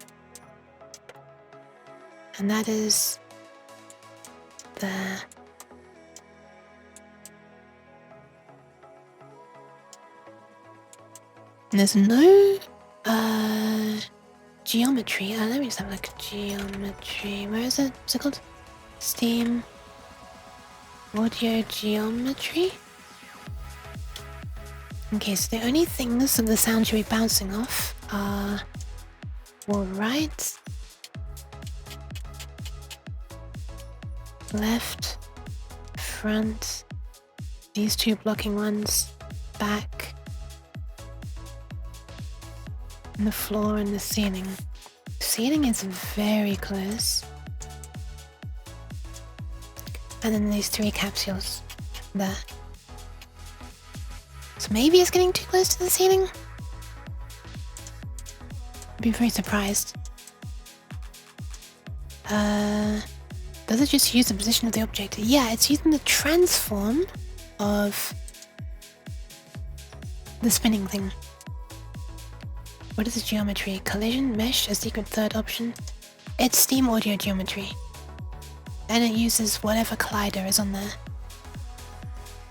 And that is there. And there's no geometry. Let me just have a look at geometry. Where is it? What's it called? Steam audio geometry. Okay, so the only things that the sound should be bouncing off are wall right, left, front, these two blocking ones, back, and the floor and the ceiling. The ceiling is very close. And then these three capsules there. So maybe it's getting too close to the ceiling? I'd be very surprised. Does it just use the position of the object? Yeah, it's using the transform of the spinning thing. What is the geometry? Collision, mesh, a secret third option. It's Steam audio geometry. And it uses whatever collider is on there.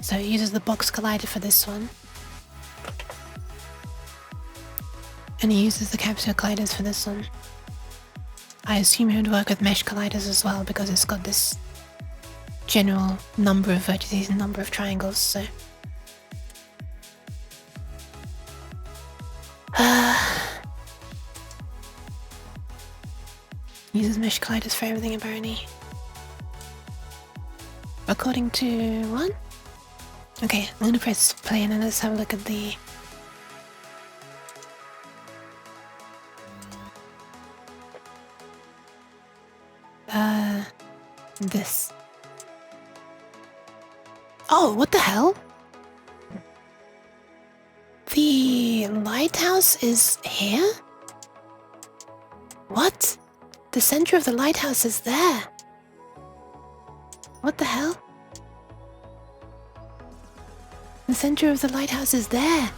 So it uses the box collider for this one. And it uses the capsule colliders for this one. I assume it would work with mesh colliders as well because it's got this general number of vertices and number of triangles, so... uses mesh colliders for everything apparently. According to what? Okay, I'm gonna press play and then let's have a look at the This. Oh, what the hell? The lighthouse is here? What? The center of the lighthouse is there. What the hell? The center of the lighthouse is there.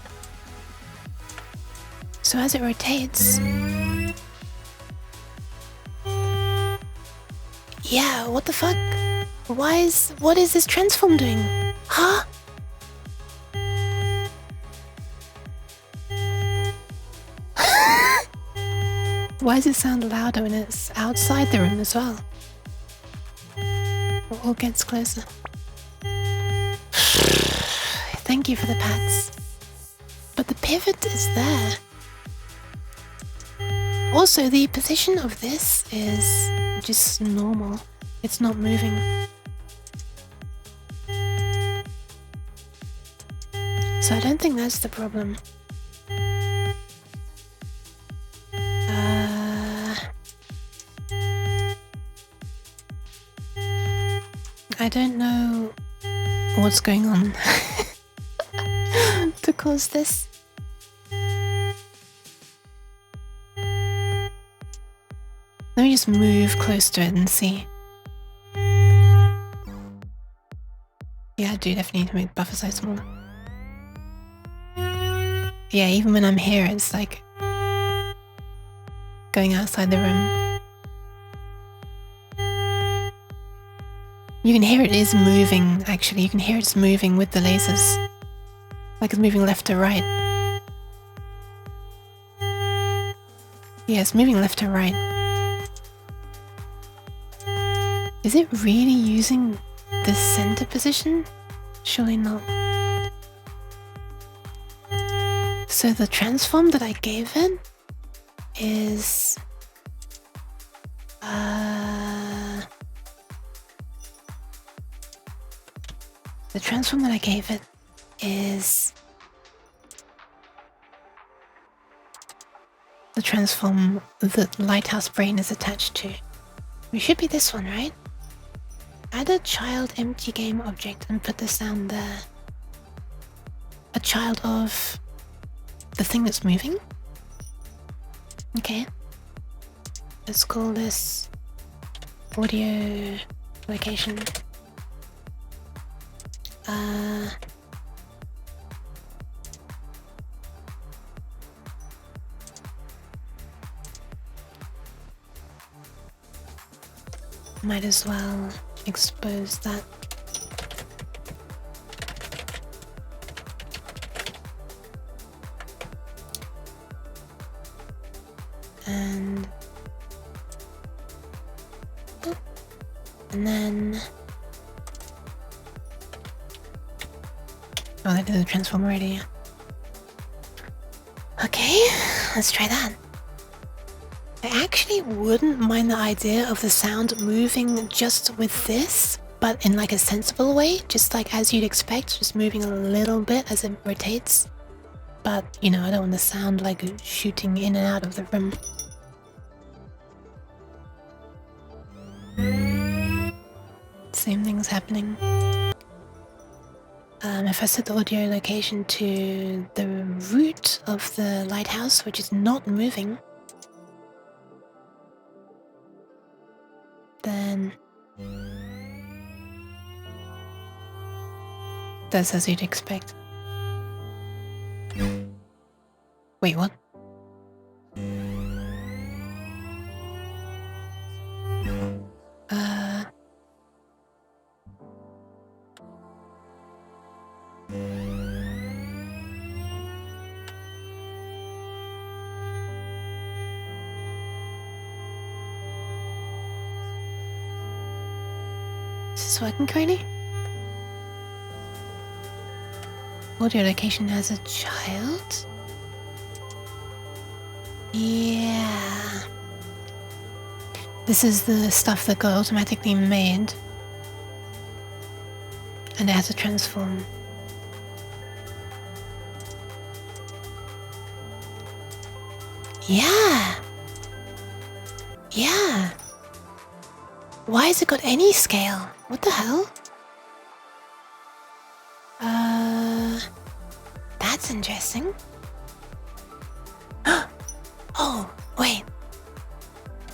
So as it rotates... Yeah, what the fuck? What is this transform doing? Huh? Why does it sound louder when it's outside the room as well? It all gets closer. Thank you for the pats. But the pivot is there. Also, the position of this is just normal. It's not moving. So I don't think that's the problem. I don't know what's going on to cause this. Let me just move close to it and see. Yeah, I do definitely need to make the buffer size smaller. Yeah, even when I'm here, it's like going outside the room. You can hear it is moving, actually. You can hear it's moving with the lasers. Like it's moving left to right. Yeah, it's moving left to right. Is it really using the center position? Surely not. So the transform that I gave it is... the transform that I gave it is... the transform that Lighthouse Brain is attached to. It should be this one, right? Add a child empty game object and put the sound there. A child of the thing that's moving? Okay. Let's call this audio location. Might as well expose that. And then... oh, they did the transform already. Okay, let's try that. I actually wouldn't mind the idea of the sound moving just with this, but in like a sensible way, just like as you'd expect, just moving a little bit as it rotates. But, you know, I don't want the sound like shooting in and out of the room. Same thing's happening. If I set the audio location to the root of the lighthouse, which is not moving, then that's as you'd expect. Wait, what? Is this working correctly? Audio location has a child? Yeah. This is the stuff that got automatically made. And it has a transform. Yeah. Yeah. Why has it got any scale? What the hell? That's interesting. Oh, wait.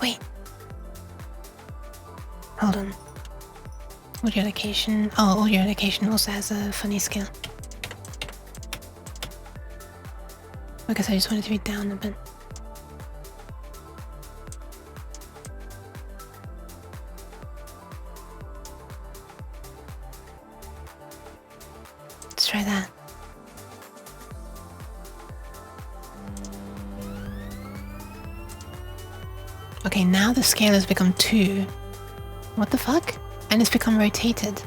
Wait. Hold on. Audio location. Oh, audio location also has a funny scale. I guess I just wanted to be down a bit. Let's try that. Okay, now the scale has become 2. What the fuck? And it's become rotated.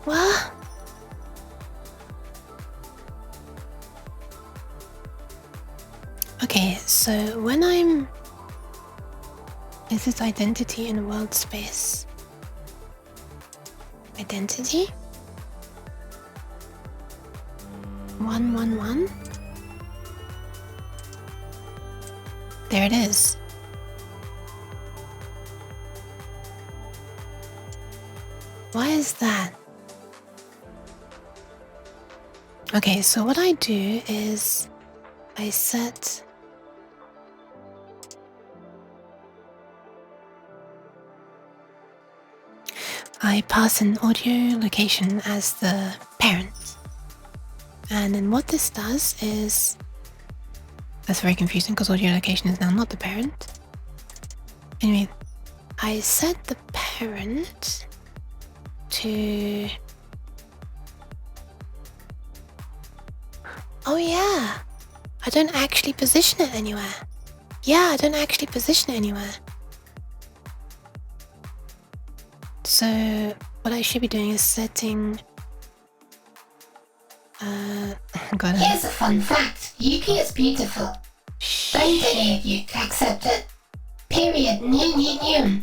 What? Okay, so when I'm... Is this identity in world space? Identity? 111? There it is. Why is that? Okay, so what I do is I set I pass an audio location as the parent. And then what this does is, that's very confusing because audio location is now not the parent. Anyway, I set the parent to... Oh yeah, I don't actually position it anywhere. Yeah, I don't actually position it anywhere. So what I should be doing is setting... got it. Here's a fun fact. Yuki is beautiful. Don't any of you accept it. Period. New.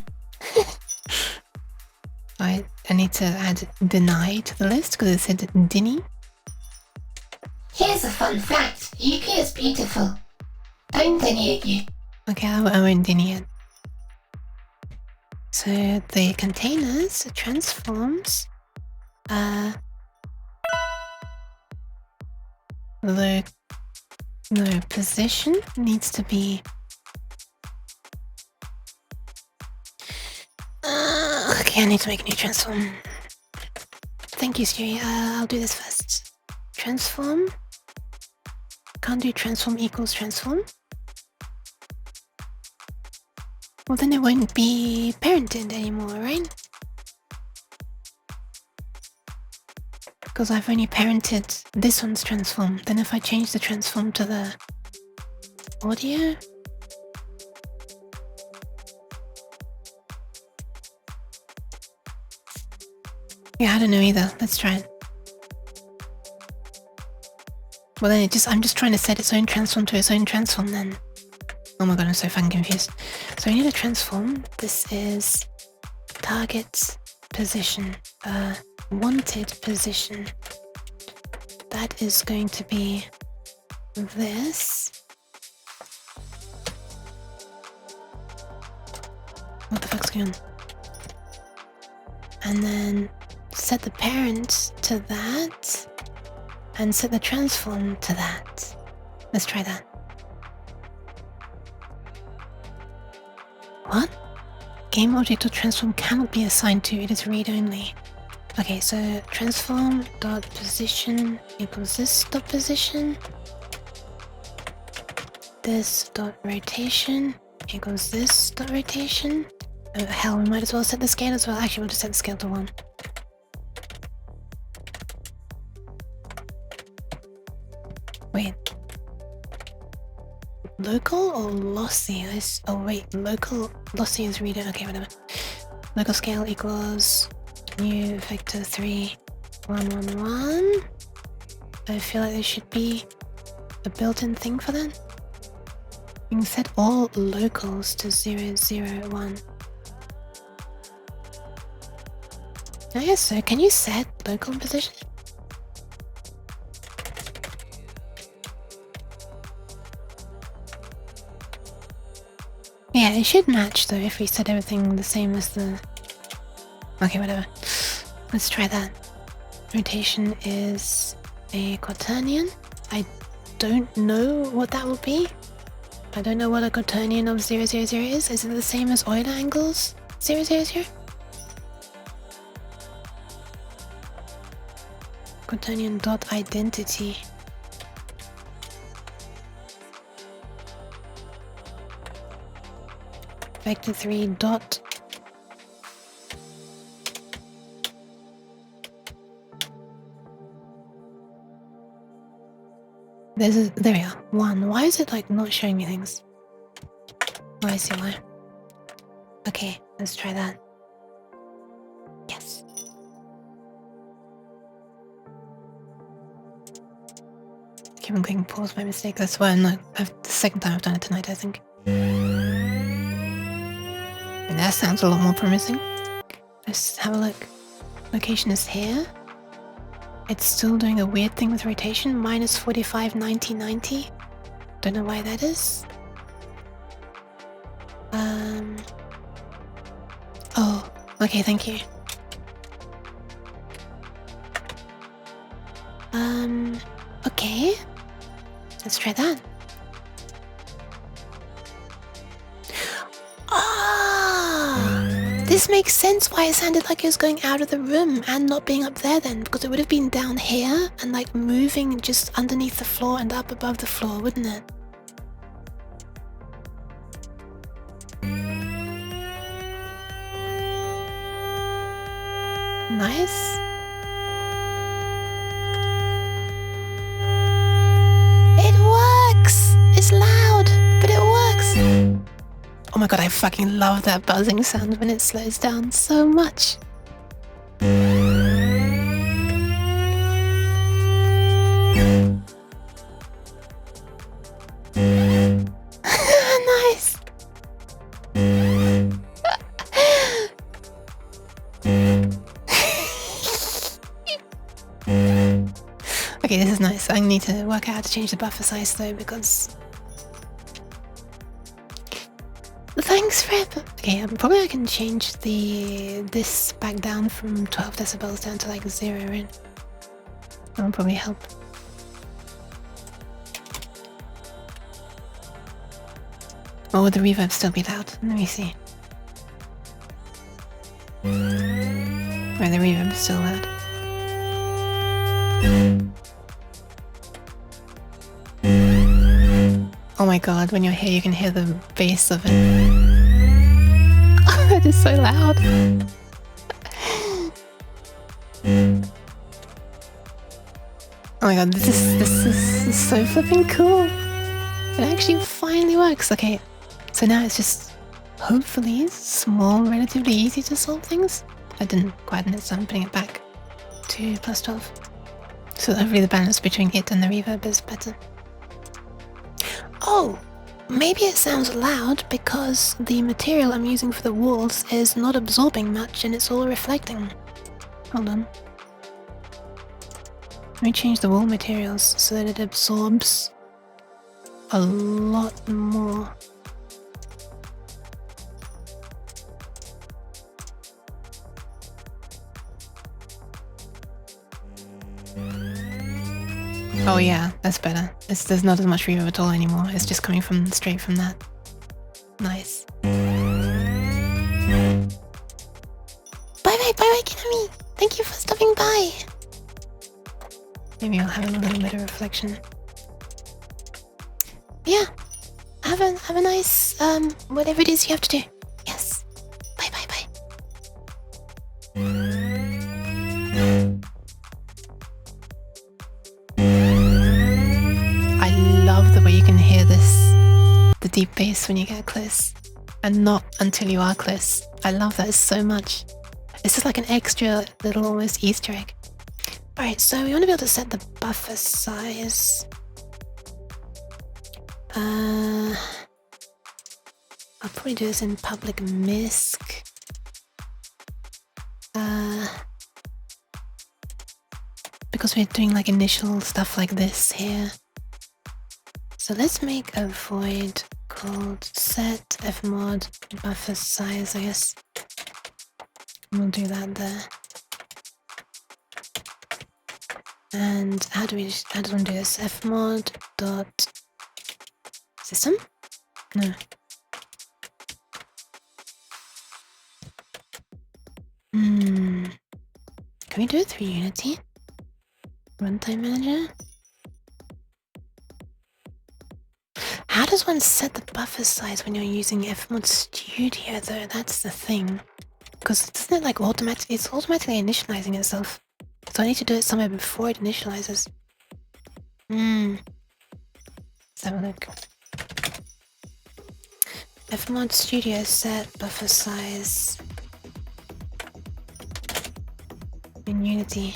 I need to add deny to the list because it said Dinny. Here's a fun fact. Yuki is beautiful. Don't any of you. Okay, I won't Dinny it. So the containers transforms the position needs to be okay, I need to make a new transform. Thank you, Siri. I'll do this first. Transform. Can't do transform equals transform. Well, then it won't be parented anymore, right? Because I've only parented this one's transform. Then if I change the transform to the audio... Yeah, I don't know either. Let's try it. Well, then I'm just trying to set its own transform to its own transform then. Oh my god, I'm so fucking confused. So I need a transform. This is target position, wanted position. That is going to be this. What the fuck's going on? And then set the parent to that and set the transform to that. Let's try that. What? Game object or transform cannot be assigned to, it is read only. Okay, so transform dot position equals this dot position. This dot rotation equals this dot rotation. Oh hell, we might as well set the scale as well. Actually, we'll just set the scale to 1. Wait. Local or lossy? Oh wait, local lossy is reader. Okay, whatever. Local scale equals new vector 3 1 1 1. I feel like there should be a built-in thing for that. You can set all locals to 0 0 1. I guess so. Can you set local position? Yeah, it should match though if we set everything the same as the... Okay, whatever. Let's try that. Rotation is a quaternion. I don't know what that will be. I don't know what a quaternion of 000 is. Is it the same as Euler angles 000? Quaternion dot identity. Vector 3 dot. There we are. 1. Why is it like not showing me things? Oh, I see why. Okay, let's try that. Yes. Keep on clicking pause by mistake. That's why I'm not. The second time I've done it tonight, I think. And that sounds a lot more promising. Let's have a look. Location is here. It's still doing a weird thing with rotation. Minus 45, 90, 90. Don't know why that is. Oh, okay, thank you. Okay. Let's try that. Ah! This makes sense why it sounded like it was going out of the room and not being up there then, because it would have been down here and like moving just underneath the floor and up above the floor, wouldn't it? Nice. It works! It's loud, but it works. Oh my god, I fucking love that buzzing sound when it slows down so much. Nice. Okay, this is nice. I need to work out how to change the buffer size though, because... Thanks, Rip! Okay, probably I can change this back down from 12 decibels down to like 0, right? That'll probably help. Or would the reverb still be loud? Let me see. Right, the reverb is still loud. Oh my god, when you're here you can hear the bass of it. It is so loud. Oh my god, this is so flipping cool. It actually finally works. Okay, so now it's just hopefully small, relatively easy to solve things. I didn't quite know, so I'm putting it back to plus 12. So hopefully the balance between it and the reverb is better. Oh, maybe it sounds loud because the material I'm using for the walls is not absorbing much and it's all reflecting. Hold on. Let me change the wall materials so that it absorbs a lot more. Oh yeah, that's better. There's not as much reverb at all anymore. It's just coming straight from that. Nice. Bye, Kinami! Thank you for stopping by! Maybe I'll have a little bit of reflection. Yeah. Have a nice, whatever it is you have to do. Yes. Bye. I love the way you can hear the deep bass when you get close. And not until you are close. I love that so much. It's just like an extra little almost Easter egg. Alright, so we want to be able to set the buffer size. I'll probably do this in public MISC. Because we're doing like initial stuff like this here. So let's make a void called set FMOD buffer size, I guess. We'll do that there. And how do we do this? FMOD dot system? No. Can we do it through Unity? Runtime manager? How does one set the buffer size when you're using FMOD Studio though? That's the thing. Because isn't it like it's automatically initializing itself. So I need to do it somewhere before it initializes. Let's have a look. FMOD Studio set buffer size in Unity.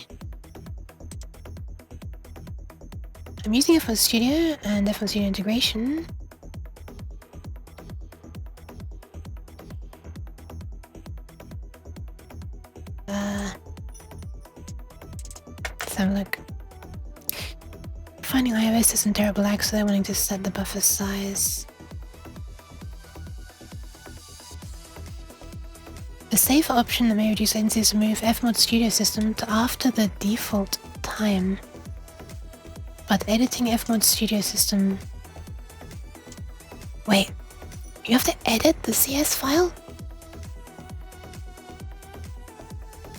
I'm using FMOD Studio and FMOD Studio integration. Let's have a look. Finding iOS is in terrible lag, so they're wanting to set the buffer size. A safer option that may reduce latency is to move FMOD Studio System to after the default time. But editing FMOD Studio System... Wait, you have to edit the CS file?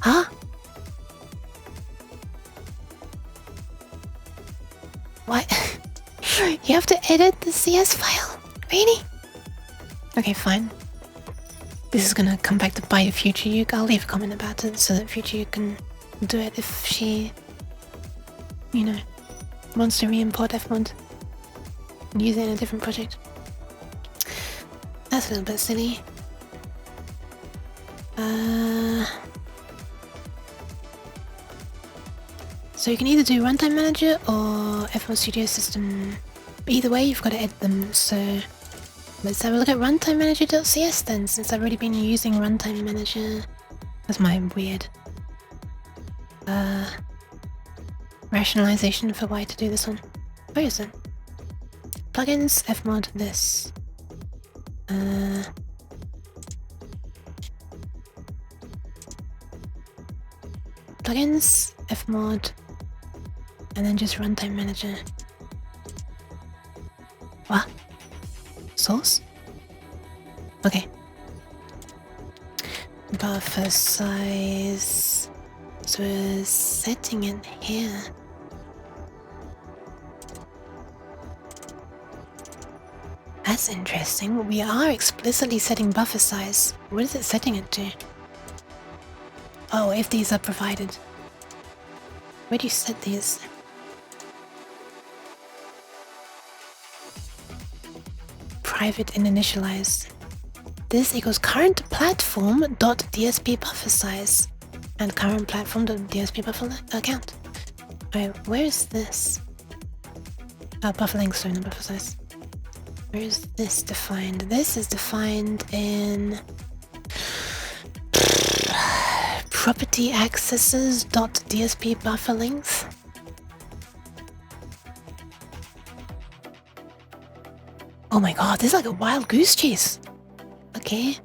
Huh? What? You have to edit the CS file? Really? Okay, fine. This is gonna come back to bite Future Yuke. I'll leave a comment about it so that Future Yuke can do it if she, you know, wants to re-import FMOD and use it in a different project. That's a little bit silly. So you can either do Runtime Manager or FMOD Studio System. Either way, you've got to edit them, so... Let's have a look at Runtime Manager.cs then, since I've already been using Runtime Manager. That's my weird... rationalization for why to do this one. Where is it? Plugins, FMOD, this. Plugins, FMOD, and then just Runtime Manager. What? Source? Okay. Buffer size. So we're setting it here. That's interesting. We are explicitly setting buffer size. What is it setting it to? Oh, if these are provided. Where do you set these? Private and initialized. This equals current platform.dsp buffer size and current platform.dsp buffer account. Alright, where is this? Buffer length, sorry, not buffer size. Where is this defined? This is defined in property accesses.dsp buffer length. Oh my god, this is like a wild goose chase. Okay.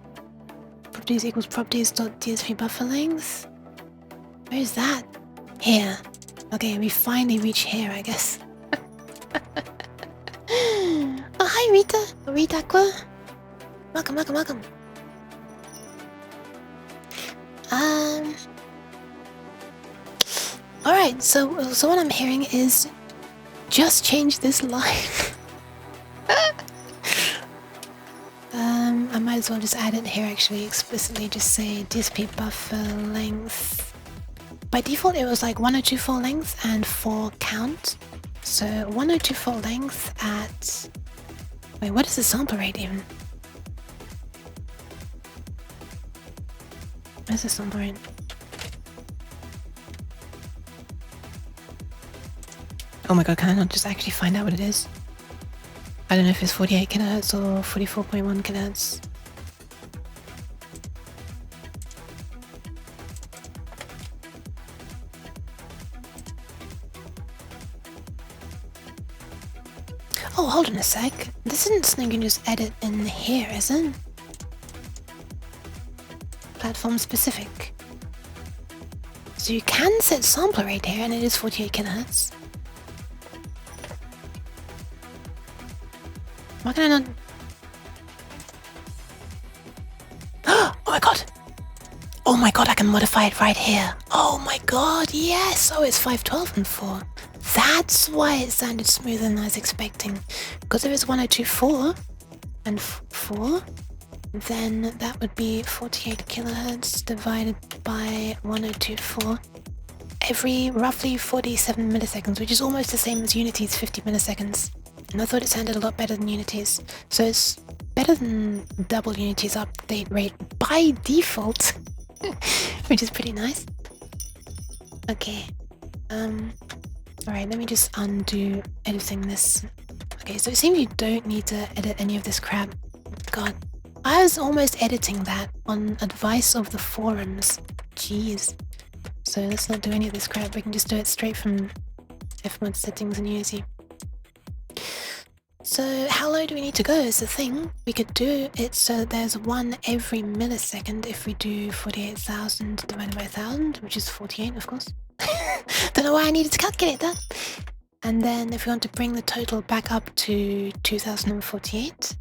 Properties equals properties.dsp buffer length. Where is that? Here. Okay, we finally reach here, I guess. Oh, hi Rita. Rita Aqua. Welcome, welcome, welcome. Alright, so what I'm hearing is just change this line. I might as well just add it here actually, explicitly just say DSP buffer length. By default it was like 1024 length and 4 count. So 1024 length at... Wait, what is the sample rate even? Where's the sample rate? Oh my god, can I not just actually find out what it is? I don't know if it's 48 kHz or 44.1 kHz. Oh, hold on a sec. This isn't something you can just edit in here, is it? Platform specific. So you can set sample rate here, and it is 48 kilohertz. Why can I not? Oh my god! Oh my god, I can modify it right here. Oh my god, yes! Oh, it's 512 and 4. That's why it sounded smoother than I was expecting. Because if it's 1024 and 4, then that would be 48 kilohertz divided by 1024 every roughly 47 milliseconds, which is almost the same as Unity's 50 milliseconds. And I thought it sounded a lot better than Unity's. So it's better than double Unity's update rate by default, which is pretty nice. Okay. Alright, let me just undo editing this. Okay, so it seems you don't need to edit any of this crap. God, I was almost editing that on advice of the forums. Jeez. So let's not do any of this crap, we can just do it straight from FMOD settings in Unity. So how low do we need to go is the thing. We could do it so there's 1 every millisecond if we do 48,000 divided by 1,000, which is 48 of course. Don't know why I needed to calculate that. And then if we want to bring the total back up to 2048,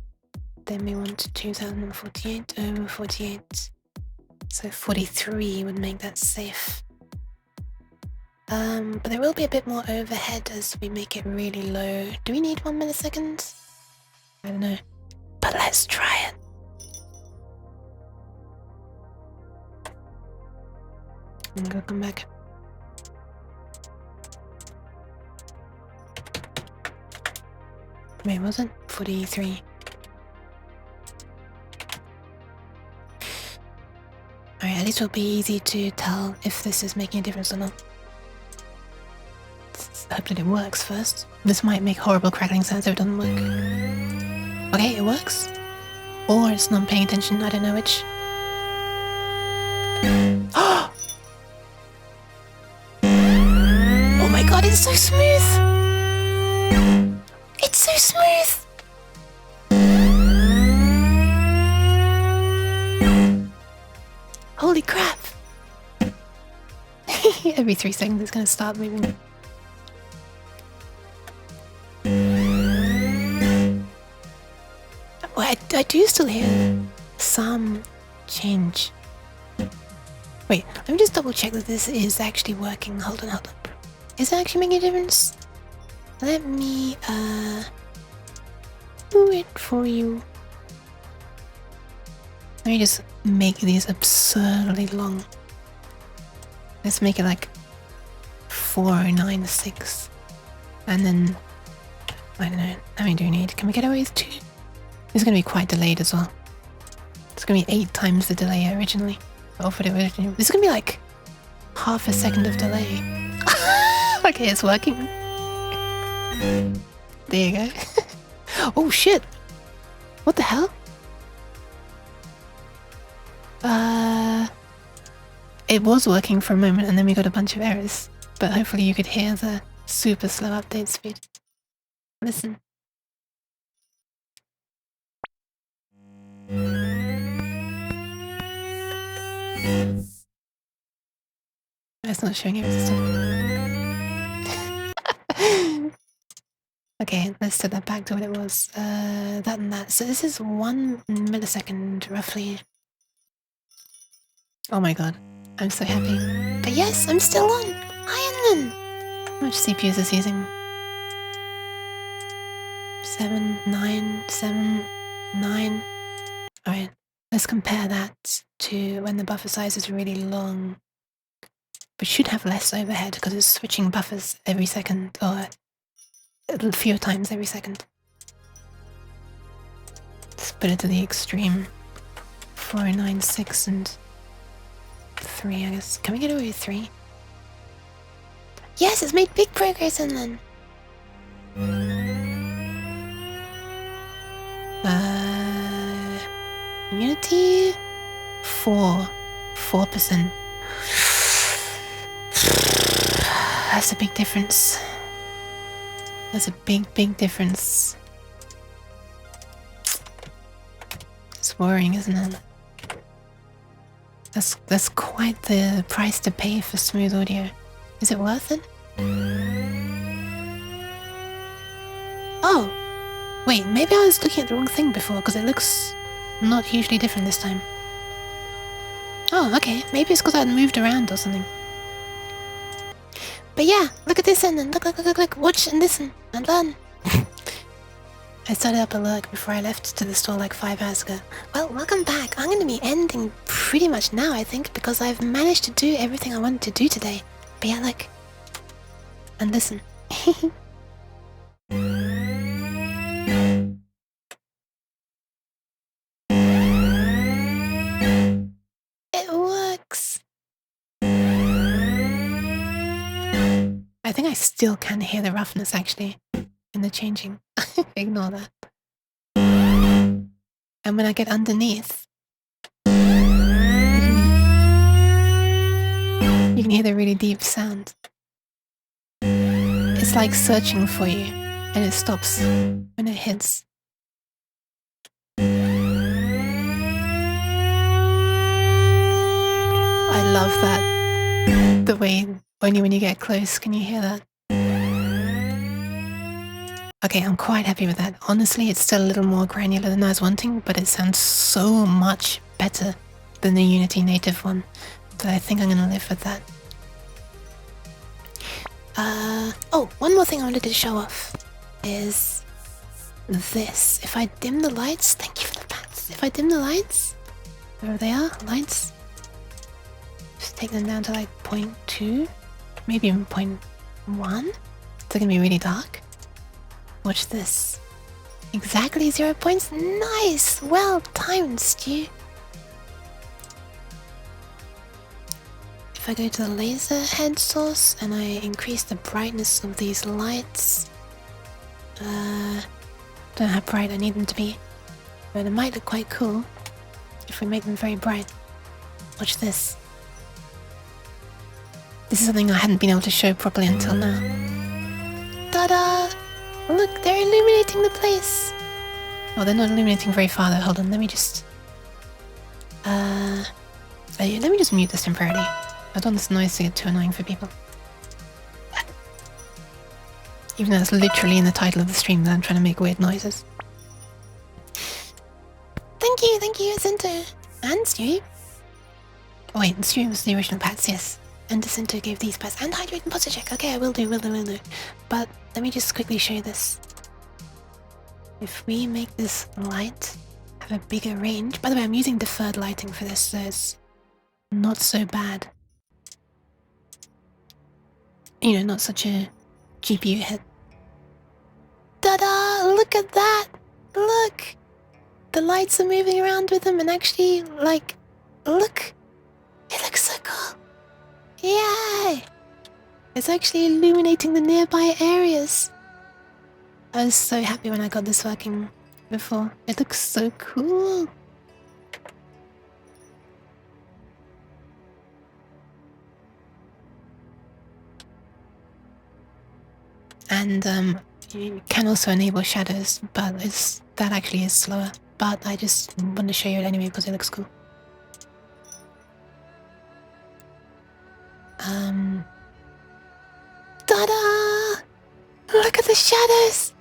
then we want 2048 over 48. So 43 would make that safe. But there will be a bit more overhead as we make it really low. Do we need 1 millisecond? I don't know. But let's try it. I'm gonna come back. Wait, was it? 43. Alright, at least it'll be easy to tell if this is making a difference or not. I hope that it works first. This might make horrible crackling sounds if it doesn't work. Okay, it works. Or it's not paying attention, I don't know which. Oh my god, it's so smooth! It's so smooth! Holy crap! Every 3 seconds it's gonna start moving. Well, I do still hear some change. Wait, let me just double check that this is actually working. Hold on. Is it actually making a difference? Let me do it for you. Let me just make these absurdly long. Let's make it like 496. And then, I don't know, how many do we need? Can we get away with 2? It's going to be quite delayed as well. It's going to be 8 times the delay originally. This is going to be like half a second of delay. Okay, it's working. There you go. Oh shit! What the hell? It was working for a moment and then we got a bunch of errors. But hopefully you could hear the super slow update speed. Listen. It's not showing everything. Okay, let's set that back to what it was. That and that. So this is 1 millisecond, roughly. Oh my god. I'm so happy. But yes, I'm still on! Ironman! How much CPU is this using? 7, 9, 7, 9. Alright, let's compare that to when the buffer size is really long. We should have less overhead because it's switching buffers every second, or a few times every second. Let's put it to the extreme. 4, 9, 6 and 3, I guess. Can we get away with 3? Yes, it's made big progress in then. Unity 4%. That's a big difference. That's a big difference. worrying, isn't it? That's quite the price to pay for smooth audio. Is it worth it? Oh! Wait, maybe I was looking at the wrong thing before, because it looks not hugely different this time. Oh, okay. Maybe it's because I'd moved around or something. But yeah, look at this and then look, watch and listen and learn. I started up a lurk before I left to the store like 5 hours ago. Well, welcome back. I'm going to be ending pretty much now, I think, because I've managed to do everything I wanted to do today. But yeah, look. And listen. It works. I think I still can hear the roughness actually in the changing. Ignore that. And when I get underneath, you can hear the really deep sound. It's like searching for you, and it stops when it hits. I love that. The way only when you get close can you hear that. Okay, I'm quite happy with that. Honestly, it's still a little more granular than I was wanting, but it sounds so much better than the Unity native one that I think I'm gonna live with that. Oh, one more thing I wanted to show off is this. If I dim the lights, thank you for the pants. If I dim the lights, wherever they are, lights, just take them down to like 0.2, maybe even 0.1. They're gonna be really dark. Watch this. Exactly 0 points. Nice! Well timed, Stu. If I go to the laser head source and I increase the brightness of these lights, don't know how bright I need them to be, but it might look quite cool if we make them very bright. Watch this. This is something I hadn't been able to show properly until now. Ta-da! Look, they're illuminating the place! Oh, they're not illuminating very far though. Hold on, let me just... let me just mute this temporarily. I don't want this noise to get too annoying for people. Even though it's literally in the title of the stream that I'm trying to make weird noises. Thank you, Jacinto! And Stewie! Oh wait, the stream was the original pats, yes. And Jacinto gave these pats and hydrate and posture check. Okay, I will do. But let me just quickly show you this. If we make this light have a bigger range... By the way, I'm using deferred lighting for this, so it's not so bad. You know, not such a GPU hit. Ta-da! Look at that! Look! The lights are moving around with them and actually, like, look! It looks so cool! Yay! It's actually illuminating the nearby areas. I was so happy when I got this working before. It looks so cool. And you can also enable shadows, but that actually is slower. But I just want to show you it anyway because it looks cool. Ta-da! Look at the shadows!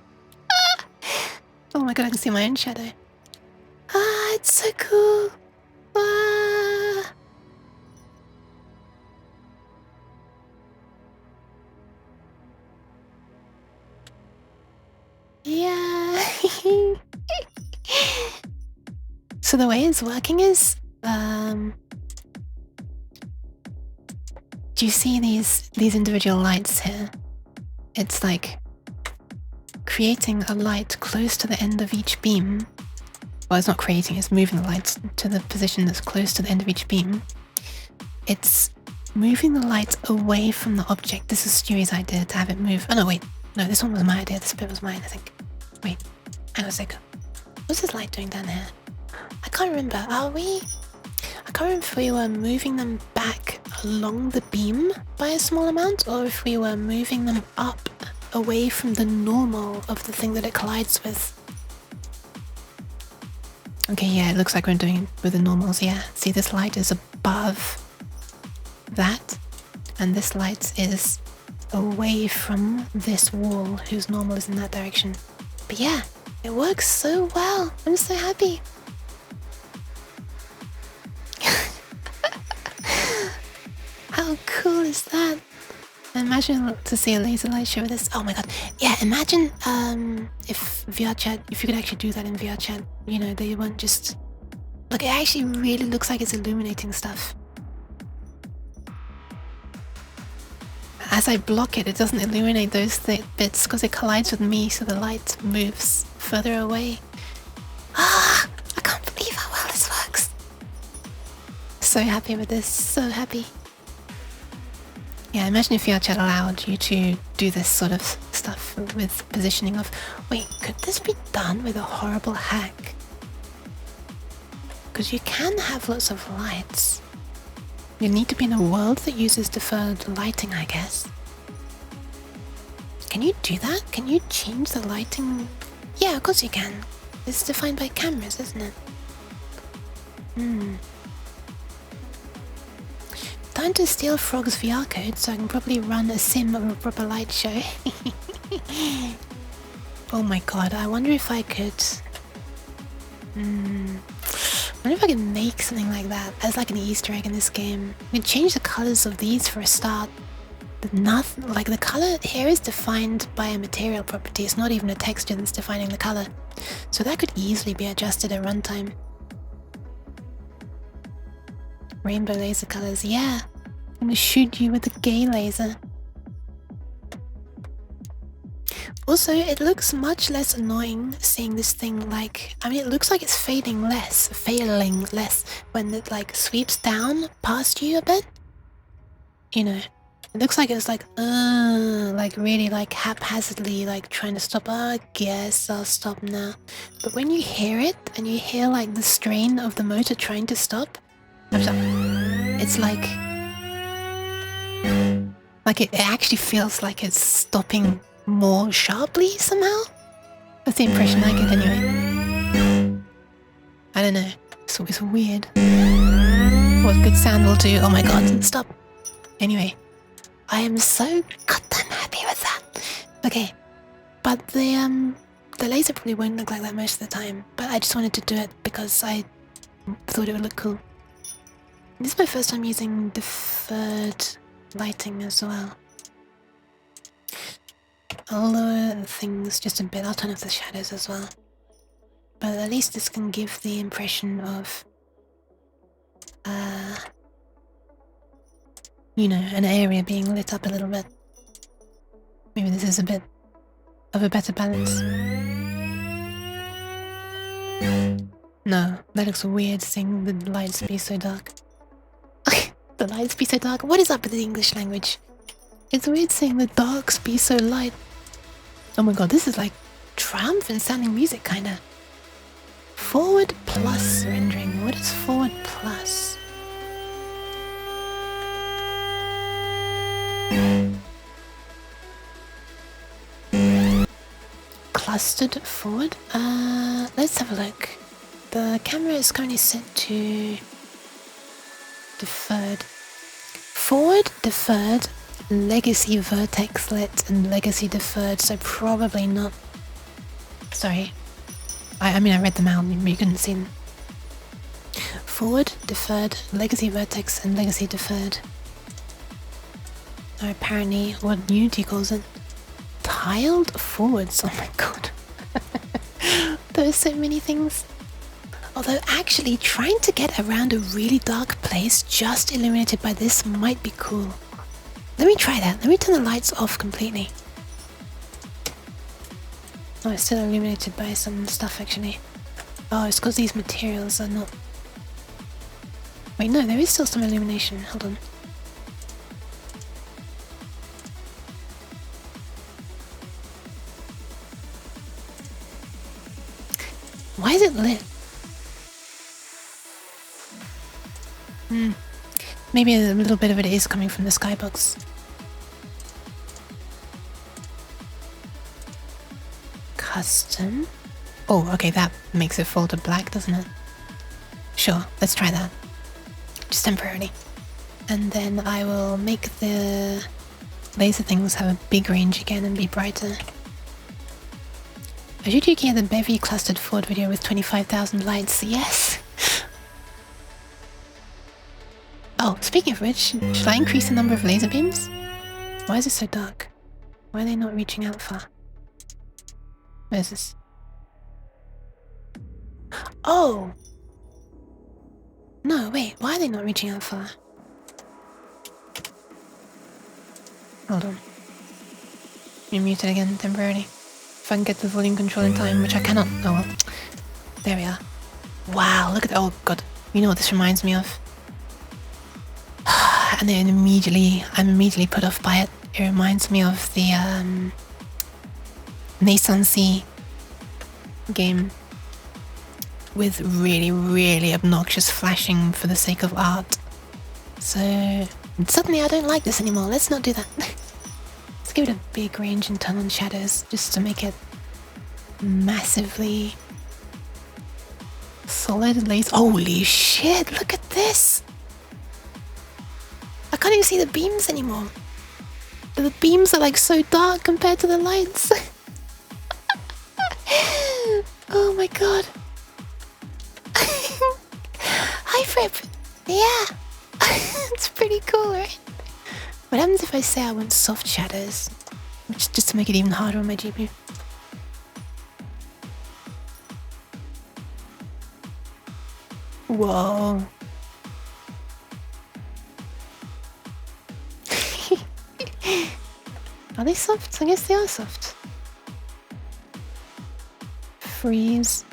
Ah! Oh my god, I can see my own shadow. Ah, it's so cool! Ah! Yeah! So the way it's working is, do you see these individual lights here? It's like creating a light close to the end of each beam. Well, it's not creating, it's moving the lights to the position that's close to the end of each beam. It's moving the light away from the object. This is Stewie's idea to have it move. Oh no, wait. No, this one was my idea. This bit was mine, I think. Wait, hang on a second. What's this light doing down here? I can't remember. I can't remember if we were moving them back along the beam by a small amount, or if we were moving them up away from the normal of the thing that it collides with. Okay, yeah, it looks like we're doing it with the normals, yeah. See, this light is above that, and this light is away from this wall whose normal is in that direction. But yeah, it works so well. I'm so happy. How cool is that? Imagine to see a laser light show with this. Oh my god. Yeah, imagine if VR chat, if you could actually do that in VR chat, you know, they weren't just... Look, it actually really looks like it's illuminating stuff. As I block it, it doesn't illuminate those bits because it collides with me, so the light moves further away. Ah! I can't believe how well this works. So happy with this, so happy. Yeah, imagine if VR chat allowed you to do this sort of stuff with positioning of... Wait, could this be done with a horrible hack? Because you can have lots of lights. You need to be in a world that uses deferred lighting, I guess. Can you do that? Can you change the lighting? Yeah, of course you can. It's defined by cameras, isn't it? Time to steal Frog's VR code so I can probably run a sim of a proper light show. Oh my god, I wonder if I could... I wonder if I could make something like that as like an Easter egg in this game. We could change the colors of these for a start. But nothing, like the color here is defined by a material property. It's not even a texture that's defining the color. So that could easily be adjusted at runtime. Rainbow laser colors, yeah. I'm gonna shoot you with a gay laser. Also, it looks much less annoying seeing this thing like... I mean, it looks like it's failing less when it like sweeps down past you a bit. You know, it looks like it's like really like haphazardly like trying to stop. Oh, I guess I'll stop now. But when you hear it and you hear like the strain of the motor trying to stop, it's like it actually feels like it's stopping more sharply somehow. That's the impression I get anyway. I don't know. It's weird. What good sound will do? Oh my god, stop. Anyway, I am so goddamn happy with that. Okay, but the laser probably won't look like that most of the time, but I just wanted to do it because I thought it would look cool. This is my first time using deferred lighting as well. I'll lower things just a bit. I'll turn off the shadows as well. But at least this can give the impression of, you know, an area being lit up a little bit. Maybe this is a bit of a better balance. No, that looks weird seeing the lights be so dark. The lights be so dark? What is up with the English language? It's weird seeing the darks be so light. Oh my god, this is like triumphant sounding music, kinda. Forward plus rendering. What is forward plus? Clustered forward? Let's have a look. The camera is currently set to deferred. Forward, deferred, legacy vertex lit, and legacy deferred, so probably not... Sorry. I mean, I read them out, but you couldn't see them. Forward, deferred, legacy vertex, and legacy deferred. Or apparently, what Unity calls it. Tiled forwards, oh my god. There are so many things. Although actually trying to get around a really dark place just illuminated by this might be cool. Let me try that. Let me turn the lights off completely. Oh, it's still illuminated by some stuff actually. Oh, it's because these materials are not... Wait, no, there is still some illumination. Hold on. Why is it lit? Maybe a little bit of it is coming from the skybox. Custom. Oh, okay, that makes it fall to black, doesn't it? Sure, let's try that. Just temporarily. And then I will make the laser things have a big range again and be brighter. I showed Yuki the Bevy clustered Ford video with 25,000 lights. Yes! Oh, speaking of which, should I increase the number of laser beams? Why is it so dark? Why are they not reaching out far? Where is this? Oh! No, wait, why are they not reaching out far? Hold on. You're muted again temporarily. If I can get the volume control in time, which I cannot. Oh well. There we are. Wow, look at that. Oh god. You know what this reminds me of? And then I'm immediately put off by it. It reminds me of the Nissan C game with really, really obnoxious flashing for the sake of art. So suddenly I don't like this anymore. Let's not do that. Let's give it a big range and turn on shadows just to make it massively solid laser. Holy shit, look at this! I can't even see the beams anymore. The beams are like so dark compared to the lights. Oh my god. Hi Fripp! Yeah! It's pretty cool, right? What happens if I say I want soft shadows? Which, just to make it even harder on my GPU. Whoa. Are they soft? I guess they are soft. Freeze.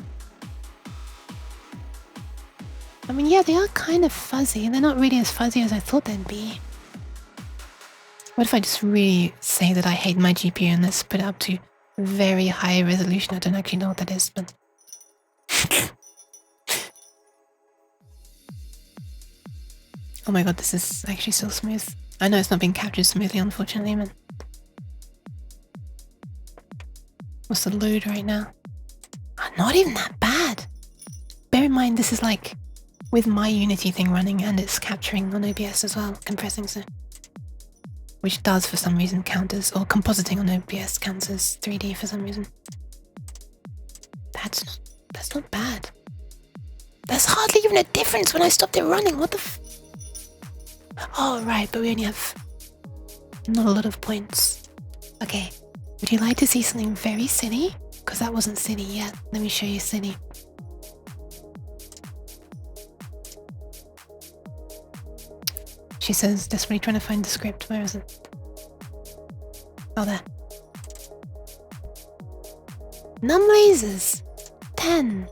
I mean, yeah, they are kind of fuzzy. They're not really as fuzzy as I thought they'd be. What if I just really say that I hate my GPU and let's put it up to very high resolution? I don't actually know what that is, but... Oh my god, this is actually so smooth. I know it's not being captured smoothly, unfortunately, man. What's the load right now? Not even that bad. Bear in mind, this is like with my Unity thing running and it's capturing on OBS as well, compressing so. Which does for some reason count as, or compositing on OBS counts as 3D for some reason. That's not bad. There's hardly even a difference when I stopped it running, what the f... Oh right, but we only have not a lot of points. Okay, would you like to see something very silly? Because that wasn't silly yet. Let me show you silly. She says, desperately trying to find the script. Where is it? Oh, there. Num lasers. 10.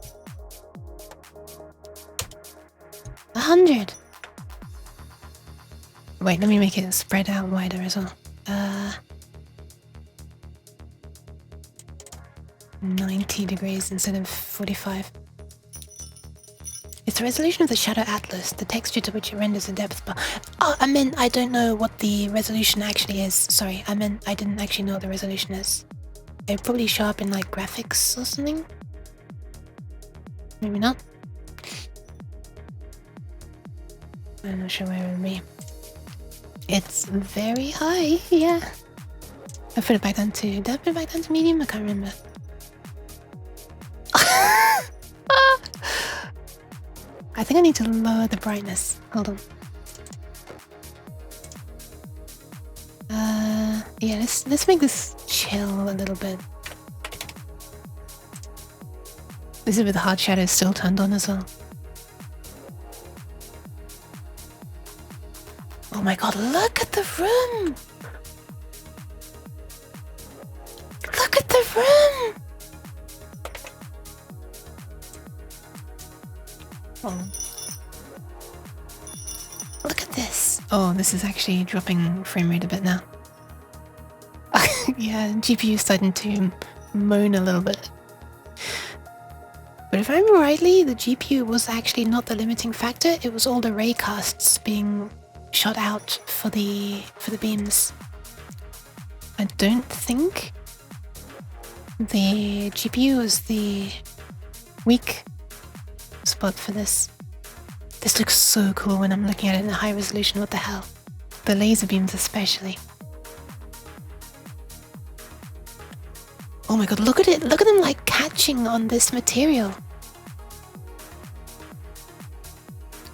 100. Wait, let me make it spread out wider as well. 90 degrees instead of 45. It's the resolution of the shadow atlas, the texture to which it renders the depth bar. Oh, I meant I don't know what the resolution actually is. Sorry, I meant I didn't actually know what the resolution is. It'd probably show up in like graphics or something. Maybe not. I'm not sure where it would be. It's very high, yeah. I put it back down to... Did I put it back down to medium? I can't remember. I think I need to lower the brightness. Hold on. Yeah, let's make this chill a little bit. This is with the hard shadows still turned on as well. Oh my god, look at the room! Look at the room! Oh. Look at this. Oh, this is actually dropping frame rate a bit now. Yeah, GPU starting to moan a little bit. But if I remember rightly, the GPU was actually not the limiting factor. It was all the raycasts being shot out for the beams. I don't think the GPU is the weak spot for this. This looks so cool when I'm looking at it in high resolution. What the hell? The laser beams especially. Oh my god, look at it. Look at them like catching on this material.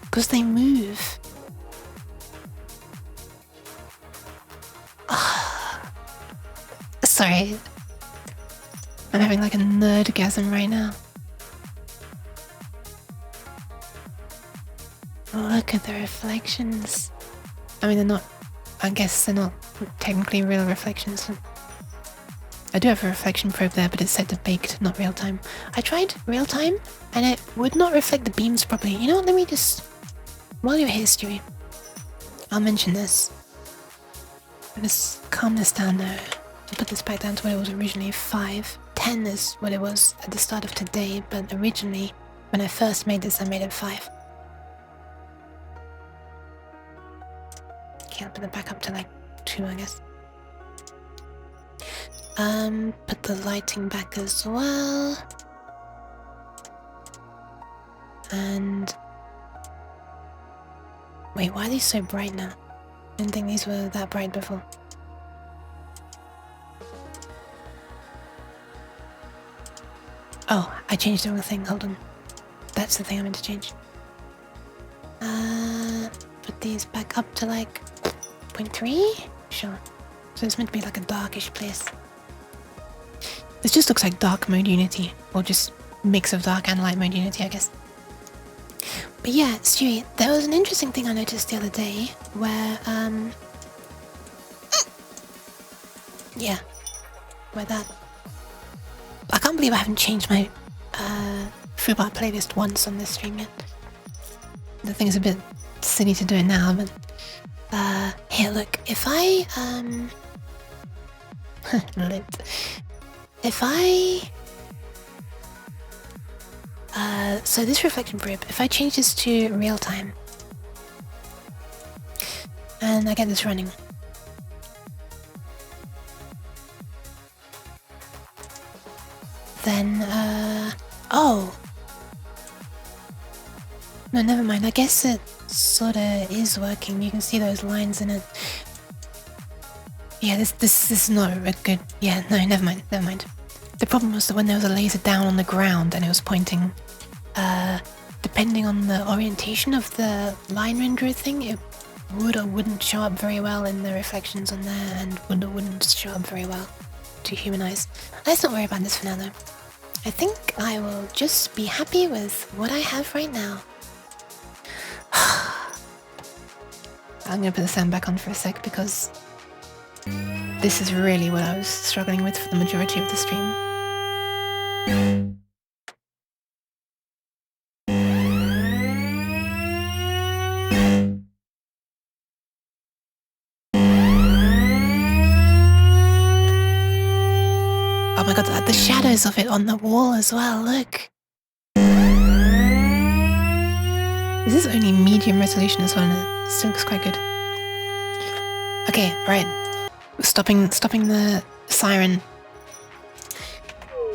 Because they move. Sorry. I'm having like a nerdgasm right now. Look at the reflections. I mean, they're not... I guess they're not technically real reflections. I do have a reflection probe there, but it's set to baked, not real time. I tried real time, and it would not reflect the beams properly. You know what, let me just... While you're here, Stewie, I'll mention this. Let's calm this down now. I'll put this back down to what it was originally, 5. 10 is what it was at the start of today, but originally, when I first made this, I made it 5. Okay, I'll put it back up to like 2, I guess. Put the lighting back as well. And... Wait, why are these so bright now? I didn't think these were that bright before. Oh, I changed the wrong thing, hold on. That's the thing I meant to change. Put these back up to like 0.3? Sure. So it's meant to be like a darkish place. This just looks like dark mode Unity, or just mix of dark and light mode Unity, I guess. But yeah, Stewie, there was an interesting thing I noticed the other day where, yeah, where that... I can't believe I haven't changed my Fubart playlist once on this stream yet. The thing is a bit silly to do it now, but here, look, if I if I so this reflection probe, if I change this to real time and I get this running, then oh no, never mind, I guess it sorta is working. You can see those lines in it. Yeah, this is not a good... Yeah, no, never mind. The problem was that when there was a laser down on the ground and it was pointing, depending on the orientation of the line renderer thing, it would or wouldn't show up very well in the reflections on there, and would or wouldn't show up very well to human eyes. Let's not worry about this for now, though. I think I will just be happy with what I have right now. I'm gonna put the sound back on for a sec because this is really what I was struggling with for the majority of the stream. Oh my god, the shadows of it on the wall as well, look! This is only medium resolution as well, and it still looks quite good. Okay, right. Stopping the siren.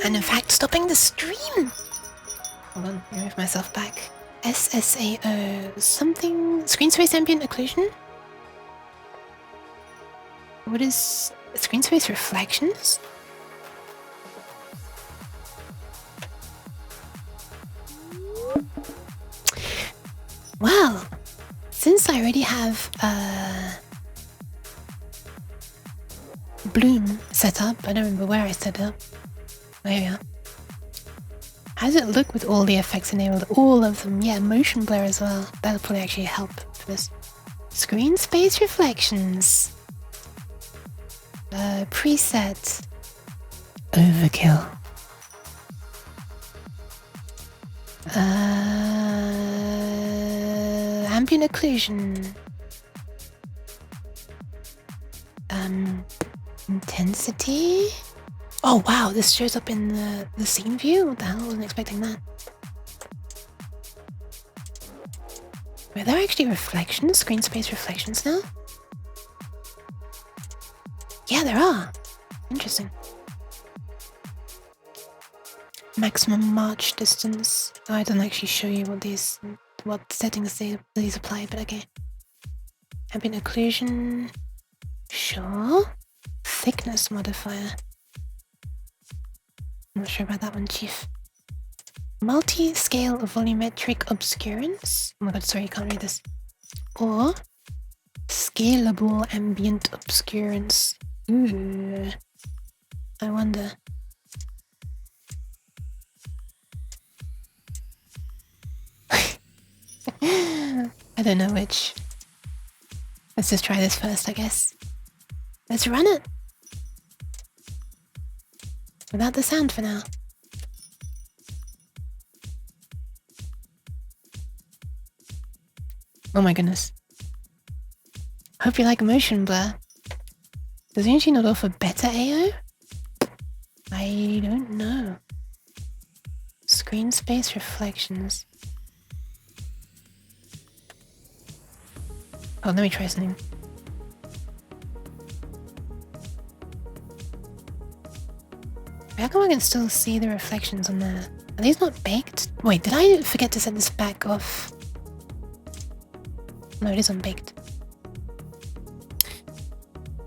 And in fact, stopping the stream! Hold on, let me move myself back. SSAO... something... Screen space ambient occlusion? What is... Screen space reflections? Well, since I already have Bloom set up, I don't remember where I set it up. There we are. How does it look with all the effects enabled? All of them. Yeah, motion blur as well. That'll probably actually help for this. Screen space reflections. Preset. Overkill. Ambient occlusion. Intensity. Oh wow, this shows up in the scene view? What the hell? I wasn't expecting that. Were there actually reflections? Screen space reflections now? Yeah, there are. Interesting. Maximum march distance. Oh, I don't actually show you what these what settings these apply, but okay. Ambient occlusion. Sure. Thickness modifier. Not sure about that one, Chief. Multi-scale volumetric obscurance. Oh my god, sorry, I can't read this. Or scalable ambient obscurance. Ooh. I wonder. I don't know which. Let's just try this first, I guess. Let's run it. Without the sound for now. Oh my goodness. Hope you like motion blur. Does Unity not offer better AO? I don't know. Screen space reflections. Oh, let me try something. How come I can still see the reflections on there? Are these not baked? Wait, did I forget to set this back off? No, it is unbaked.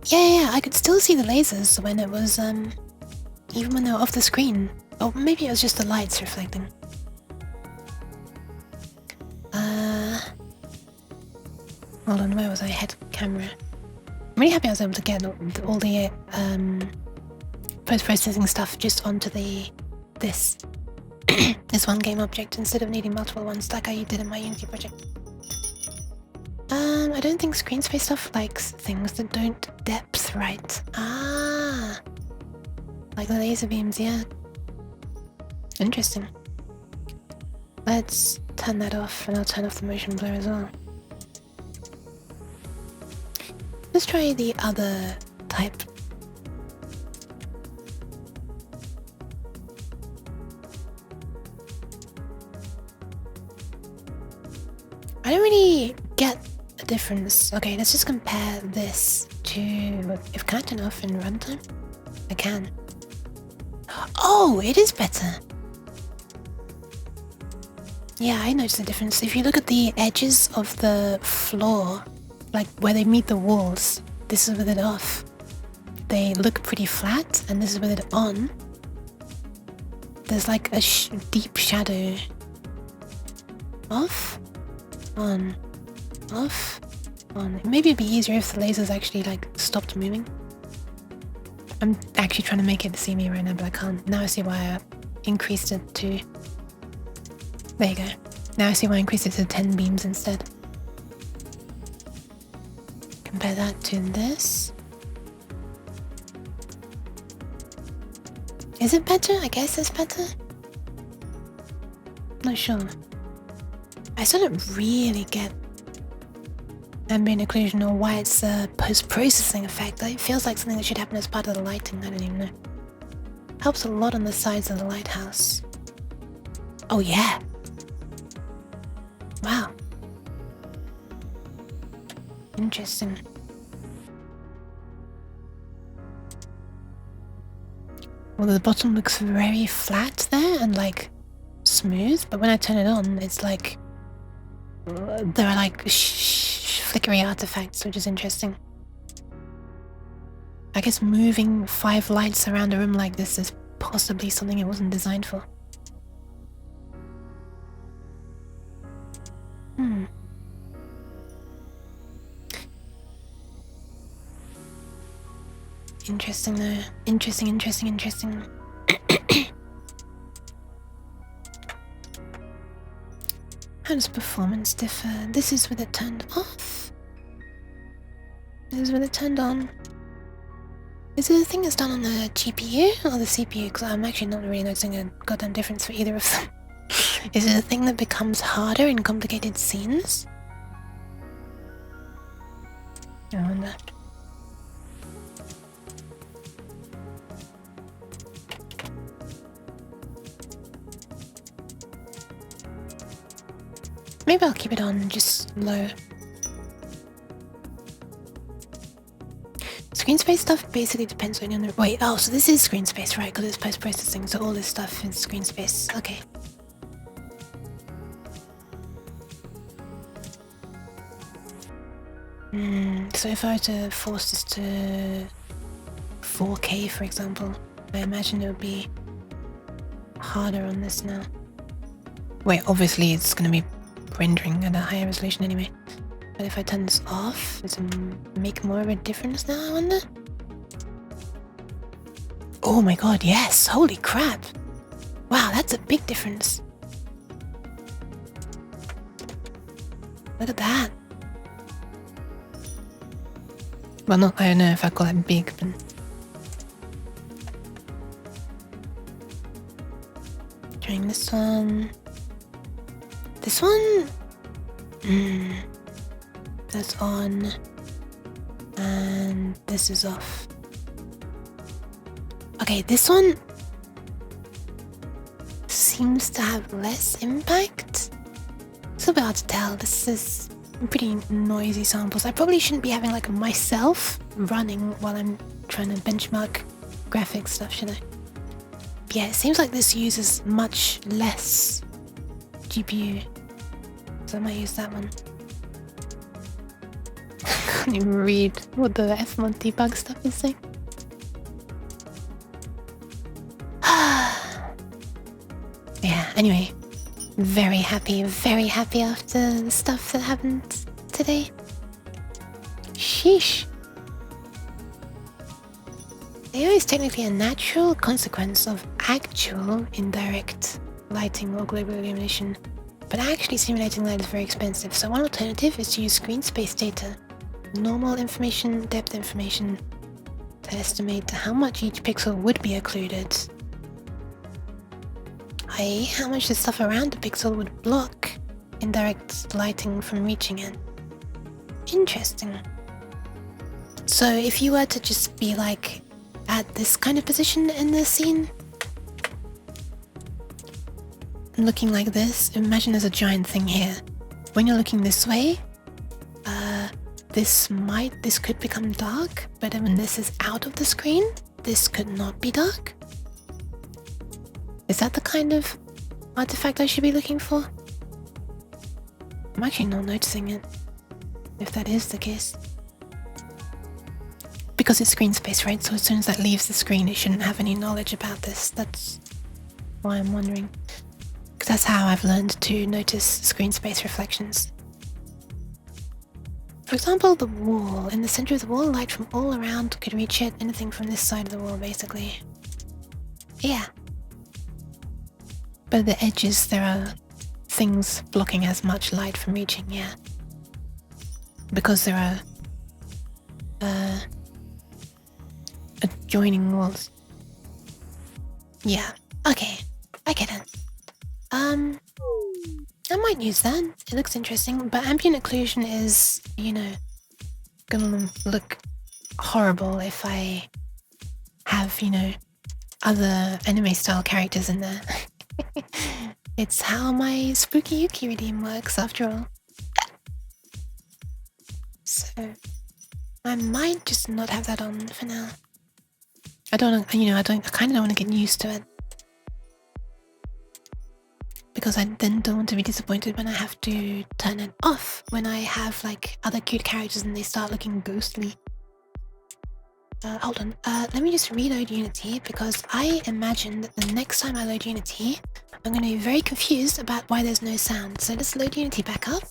Yeah, I could still see the lasers when it was, even when they were off the screen. Oh, maybe it was just the lights reflecting. Hold on, where was I? Head camera. I'm really happy I was able to get all the, post-processing stuff just onto this one game object instead of needing multiple ones like I did in my Unity project. I don't think screen space stuff likes things that don't depth right. Ah, like the laser beams, yeah. Interesting. Let's turn that off, and I'll turn off the motion blur as well. Let's try the other type. I don't really get a difference. Okay, let's just compare this to... If can I turn off in runtime? I can. Oh, it is better. Yeah, I noticed the difference. If you look at the edges of the floor, like where they meet the walls, this is with it off. They look pretty flat, and this is with it on. There's like a deep shadow. Off, on, off, on. Maybe it'd be easier if the lasers actually like stopped moving. I'm actually trying to make it see me right now, but I can't. Now I see why I increased it to... There you go. Now I see why I increased it to 10 beams instead. Compare that to this. Is it better? I guess it's better. Not sure. I still don't really get ambient occlusion or why it's a post-processing effect. It feels like something that should happen as part of the lighting. I don't even know. Helps a lot on the sides of the lighthouse. Oh yeah. Wow. Interesting. Well, the bottom looks very flat there and like smooth, but when I turn it on, it's like there are like flickery artifacts, which is interesting. I guess moving 5 lights around a room like this is possibly something it wasn't designed for. Interesting though. Interesting. How does performance differ? This is with it turned off. This is with it turned on. Is it a thing that's done on the GPU or the CPU? Because I'm actually not really noticing a goddamn difference for either of them. Is it a thing that becomes harder in complicated scenes? I wonder. Maybe I'll keep it on just low. Screen space stuff basically depends on the... Wait, oh, so this is screen space, right? Because it's post-processing, so all this stuff is screen space. Okay. So if I were to force this to 4K, for example, I imagine it would be harder on this now. Wait, obviously it's going to be rendering at a higher resolution anyway. But if I turn this off, does it make more of a difference now, I wonder? Oh my god, yes! Holy crap! Wow, that's a big difference. Look at that. Well, not, I don't know if I call that big, but... Trying this one. This one? That's on. And this is off. Okay, this one seems to have less impact. It's a bit hard to tell. This is pretty noisy samples. I probably shouldn't be having like myself running while I'm trying to benchmark graphics stuff, should I? Yeah, it seems like this uses much less GPU. So I might use that one. I can't even read what the FMOD debug stuff is saying. Yeah, anyway. Very happy after the stuff that happened today. Sheesh. AO is technically a natural consequence of actual indirect lighting or global illumination, but actually simulating light is very expensive, so one alternative is to use screen space data, normal information, depth information, to estimate how much each pixel would be occluded, i.e. how much the stuff around the pixel would block indirect lighting from reaching it. Interesting. So if you were to just be like at this kind of position in the scene, looking like this, imagine there's a giant thing here. When you're looking this way, this could become dark, but when this is out of the screen, this could not be dark. Is that the kind of artifact I should be looking for? I'm actually not noticing it, if that is the case. Because it's screen space, right? So as soon as that leaves the screen, it shouldn't have any knowledge about this. That's why I'm wondering. Because that's how I've learned to notice screen space reflections. For example, the wall. In the center of the wall, light from all around could reach it. Anything from this side of the wall, basically. Yeah. But at the edges, there are things blocking as much light from reaching, yeah. Because there are adjoining walls. Yeah, okay, I get it. I might use that. It looks interesting, but ambient occlusion is, you know, gonna look horrible if I have, you know, other anime style characters in there. It's how my Spooky Yuki redeem works, after all. So I might just not have that on for now. I don't know, you know, I kind of don't want to get used to it. Because I then don't want to be disappointed when I have to turn it off when I have like other cute characters and they start looking ghostly. Hold on, let me just reload Unity because I imagine that the next time I load Unity, I'm going to be very confused about why there's no sound. So let's load Unity back up,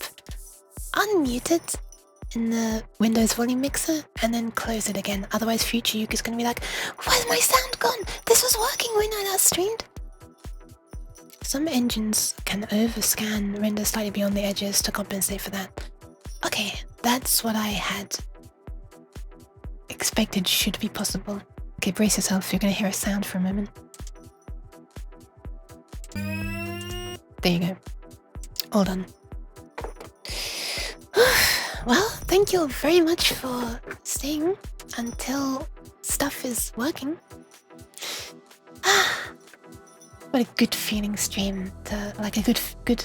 unmute it in the Windows volume mixer, and then close it again. Otherwise future Yuki's going to be like, where's my sound gone? This was working when I last streamed. Some engines can overscan, render slightly beyond the edges to compensate for that. Okay, that's what I had expected should be possible. Okay, brace yourself, you're gonna hear a sound for a moment. There you go. All done. Well, thank you very much for staying until stuff is working. What a good feeling stream to, like a good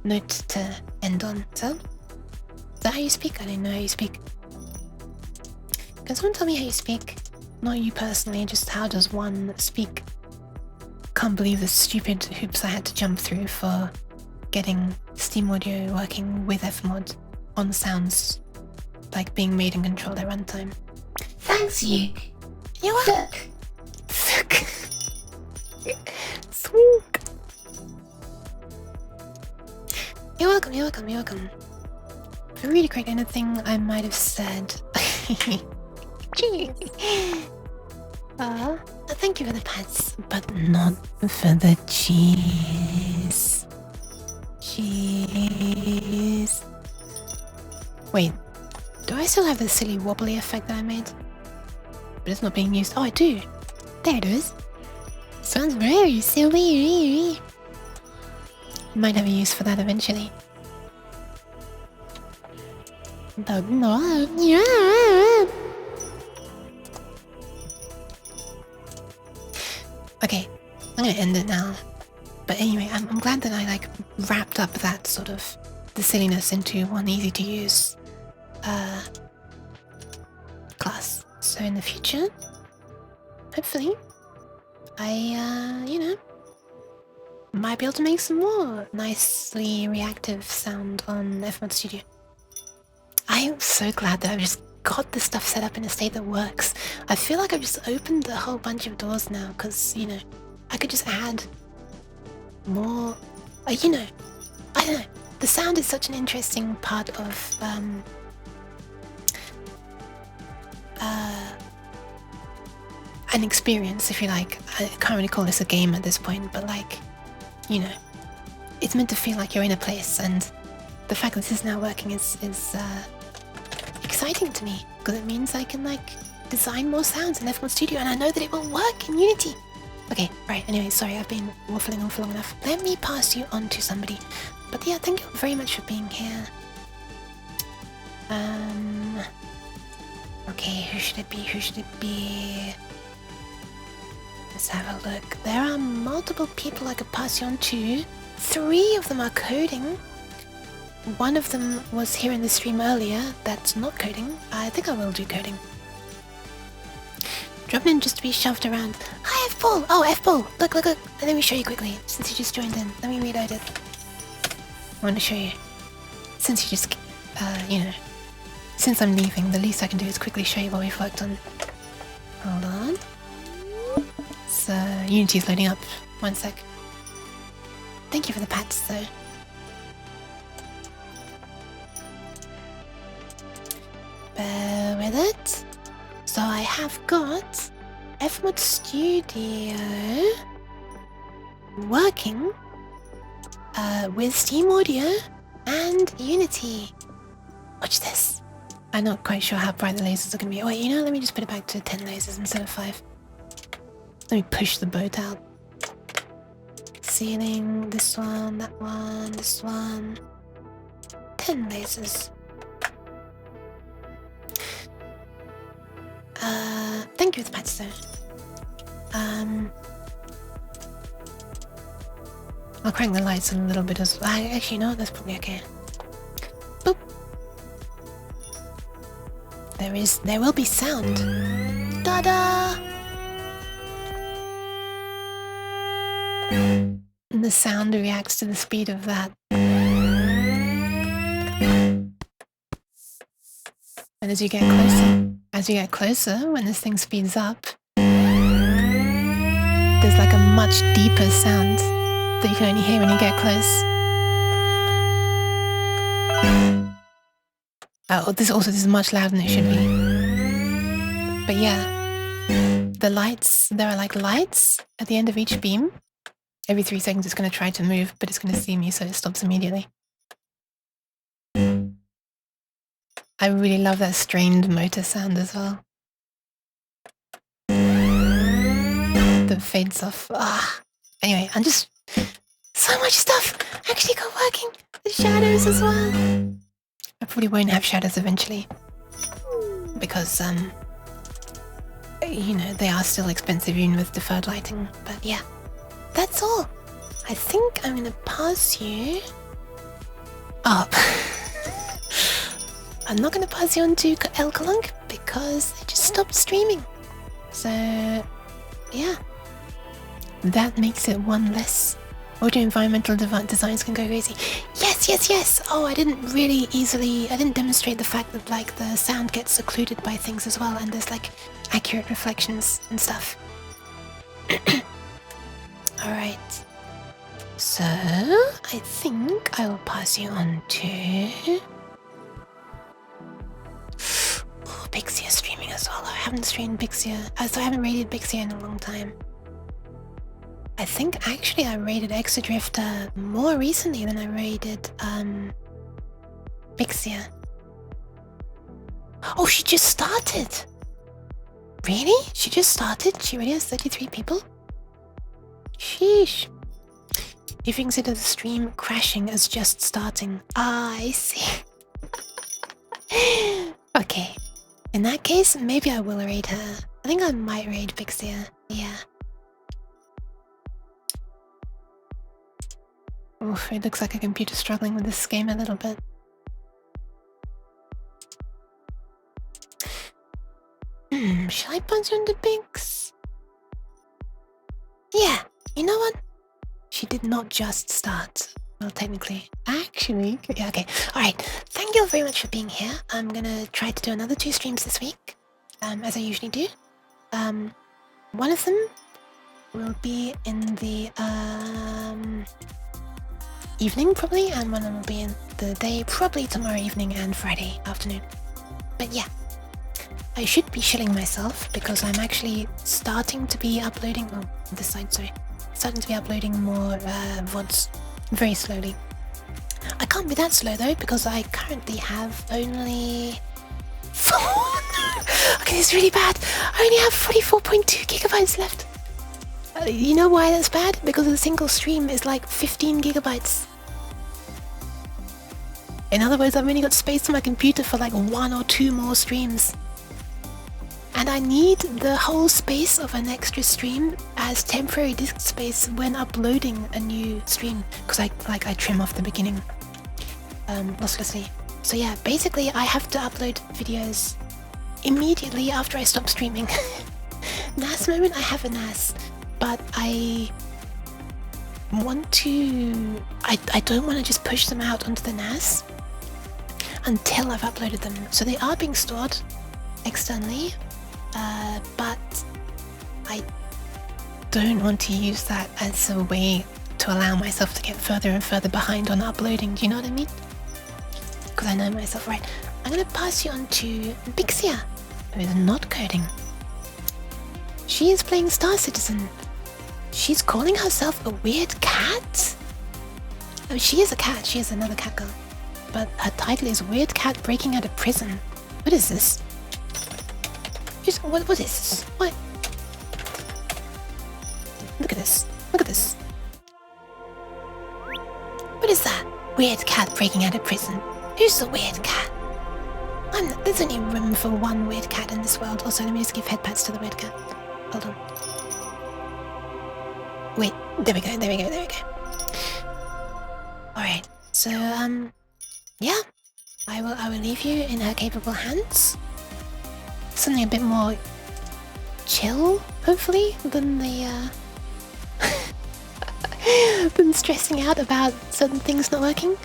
note to end on. So, is that how you speak? I don't know how you speak. Can someone tell me how you speak? Not you personally, just how does one speak? Can't believe the stupid hoops I had to jump through for getting Steam Audio working with FMOD on sounds like being made and controlled at runtime. Thanks, Yuke. You are Look, Swook. You're welcome, you're welcome, you're welcome. For really correct anything I might have said. Gee. Thank you for the pats, but not for the cheese. Cheese. Wait, do I still have the silly wobbly effect that I made? But it's not being used. Oh, I do. There it is. Sounds very silly. Might have a use for that eventually. Okay, I'm gonna end it now. But anyway, I'm glad that I like wrapped up that sort of the silliness into one easy to use class. So in the future, hopefully, I you know, might be able to make some more nicely reactive sound on FMOD Studio. I am so glad that I've just got the stuff set up in a state that works. I feel like I've just opened a whole bunch of doors now because, you know, I could just add more, you know, I don't know. The sound is such an interesting part of an experience, if you like. I can't really call this a game at this point, but like, you know, it's meant to feel like you're in a place, and the fact that this is now working is exciting to me because it means I can like design more sounds in FMOD Studio, and I know that it will work in Unity. Okay, right, anyway, sorry, I've been waffling on for long enough. Let me pass you on to somebody. But yeah, thank you very much for being here. Okay, who should it be? Who should it be? Let's have a look. There are multiple people I could pass you on to. 3 of them are coding. One of them was here in the stream earlier. That's not coding. I think I will do coding. Dropping in just to be shoved around. Hi, F-Ball! Oh, F-Ball! Look, look, look! Let me show you quickly, since you just joined in. Let me reload it. I want to show you. Since you just, you know, since I'm leaving, the least I can do is quickly show you what we've worked on. Hold on. So, Unity's loading up. 1 sec. Thank you for the pats, though. Bear with it. So I have got FMOD Studio working with Steam Audio and Unity. Watch this. I'm not quite sure how bright the lasers are going to be. Oh, wait, you know, let me just put it back to 10 lasers instead of 5. Let me push the boat out. Ceiling, this one, that one, this one. 10 lasers. Thank you for the patch, though. I'll crank the lights a little bit as well. Actually, no, that's probably okay. Boop. There will be sound. Ta-da! And the sound reacts to the speed of that. And as you get closer, when this thing speeds up, there's like a much deeper sound that you can only hear when you get close. Oh, this is much louder than it should be. But yeah, the lights, there are like lights at the end of each beam. Every 3 seconds it's going to try to move, but it's going to see me, so it stops immediately. I really love that strained motor sound as well. That fades off. Anyway, I'm just... So much stuff actually got working. The shadows as well. I probably won't have shadows eventually. Because, you know, they are still expensive even with deferred lighting. But yeah, that's all. I think I'm going to pass you up. I'm not going to pass you on to El Kalunk because they just stopped streaming. So, yeah. That makes it one less Audio environmental designs can go crazy. Yes, yes, yes! Oh, I didn't demonstrate the fact that, like, the sound gets occluded by things as well, and there's, like, accurate reflections and stuff. Alright. So, I think I will pass you on to... Oh, Bixia streaming as well. I haven't streamed Bixia. So I haven't rated Bixia in a long time. I think actually I rated Exodrifter more recently than I rated Bixia. Oh, she just started! Really? She just started? She already has 33 people? Sheesh. You consider the stream crashing as just starting. Ah, I see. Okay. In that case, maybe I will raid her. I think I might raid Bixia. Yeah. Oof, it looks like a computer's struggling with this game a little bit. Shall I punch on the Bix? Yeah, you know what? She did not just start. Well, technically. Actually, yeah, okay. Alright, thank you very much for being here. I'm gonna try to do another 2 streams this week, as I usually do. One of them will be in the evening, probably, and one of them will be in the day, probably tomorrow evening and Friday afternoon. But yeah, I should be shilling myself because I'm actually starting to be uploading... Oh, this side, sorry. Starting to be uploading more VODs very slowly. I can't be that slow though because I currently have only... Okay, it's really bad. I only have 44.2 gigabytes left. You know why that's bad? Because a single stream is like 15 gigabytes. In other words, I've only got space on my computer for like 1 or 2 more streams. And I need the whole space of an extra stream as temporary disk space when uploading a new stream. Because I trim off the beginning losslessly. So yeah, basically I have to upload videos immediately after I stop streaming. NAS moment, I have a NAS. But I want to... I don't want to just push them out onto the NAS until I've uploaded them. So they are being stored externally, but I don't want to use that as a way to allow myself to get further and further behind on uploading. Do you know what I mean? Because I know myself, right? I'm going to pass you on to Bixia, who is not coding. She is playing Star Citizen. She's calling herself a weird cat? Oh, she is a cat. She is another cat girl. But her title is Weird Cat Breaking Out of Prison. What is this? What is this? What? Look at this. Look at this. What is that? Weird cat breaking out of prison. Who's the weird cat? There's only room for one weird cat in this world. Also, let me just give head pats to the weird cat. Hold on. Wait, there we go, there we go, there we go. Alright, so, yeah. I will leave you in her capable hands. Something a bit more chill, hopefully, than the, than stressing out about certain things not working.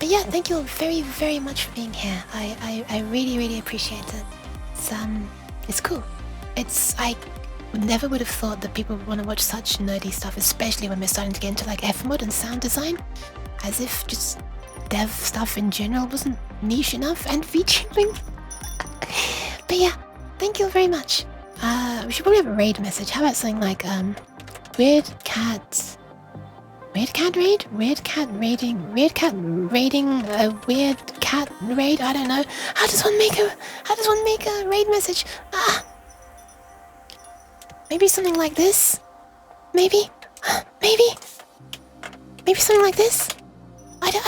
But yeah, thank you all very, very much for being here. I really, really appreciate it. It's cool. I never would have thought that people would want to watch such nerdy stuff, especially when we're starting to get into like FMOD and sound design. As if just dev stuff in general wasn't niche enough, and VTubing. But yeah, thank you all very much. We should probably have a raid message. How about something like, weird cat raid? Weird cat raiding a weird cat raid? I don't know. How does one make a raid message? Maybe something like this? Maybe something like this? I don't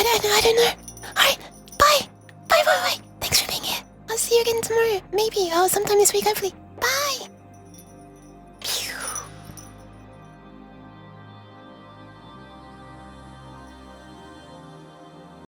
know. Alright, bye. Thanks for being here. I'll see you again tomorrow. Maybe, or sometime this week, hopefully.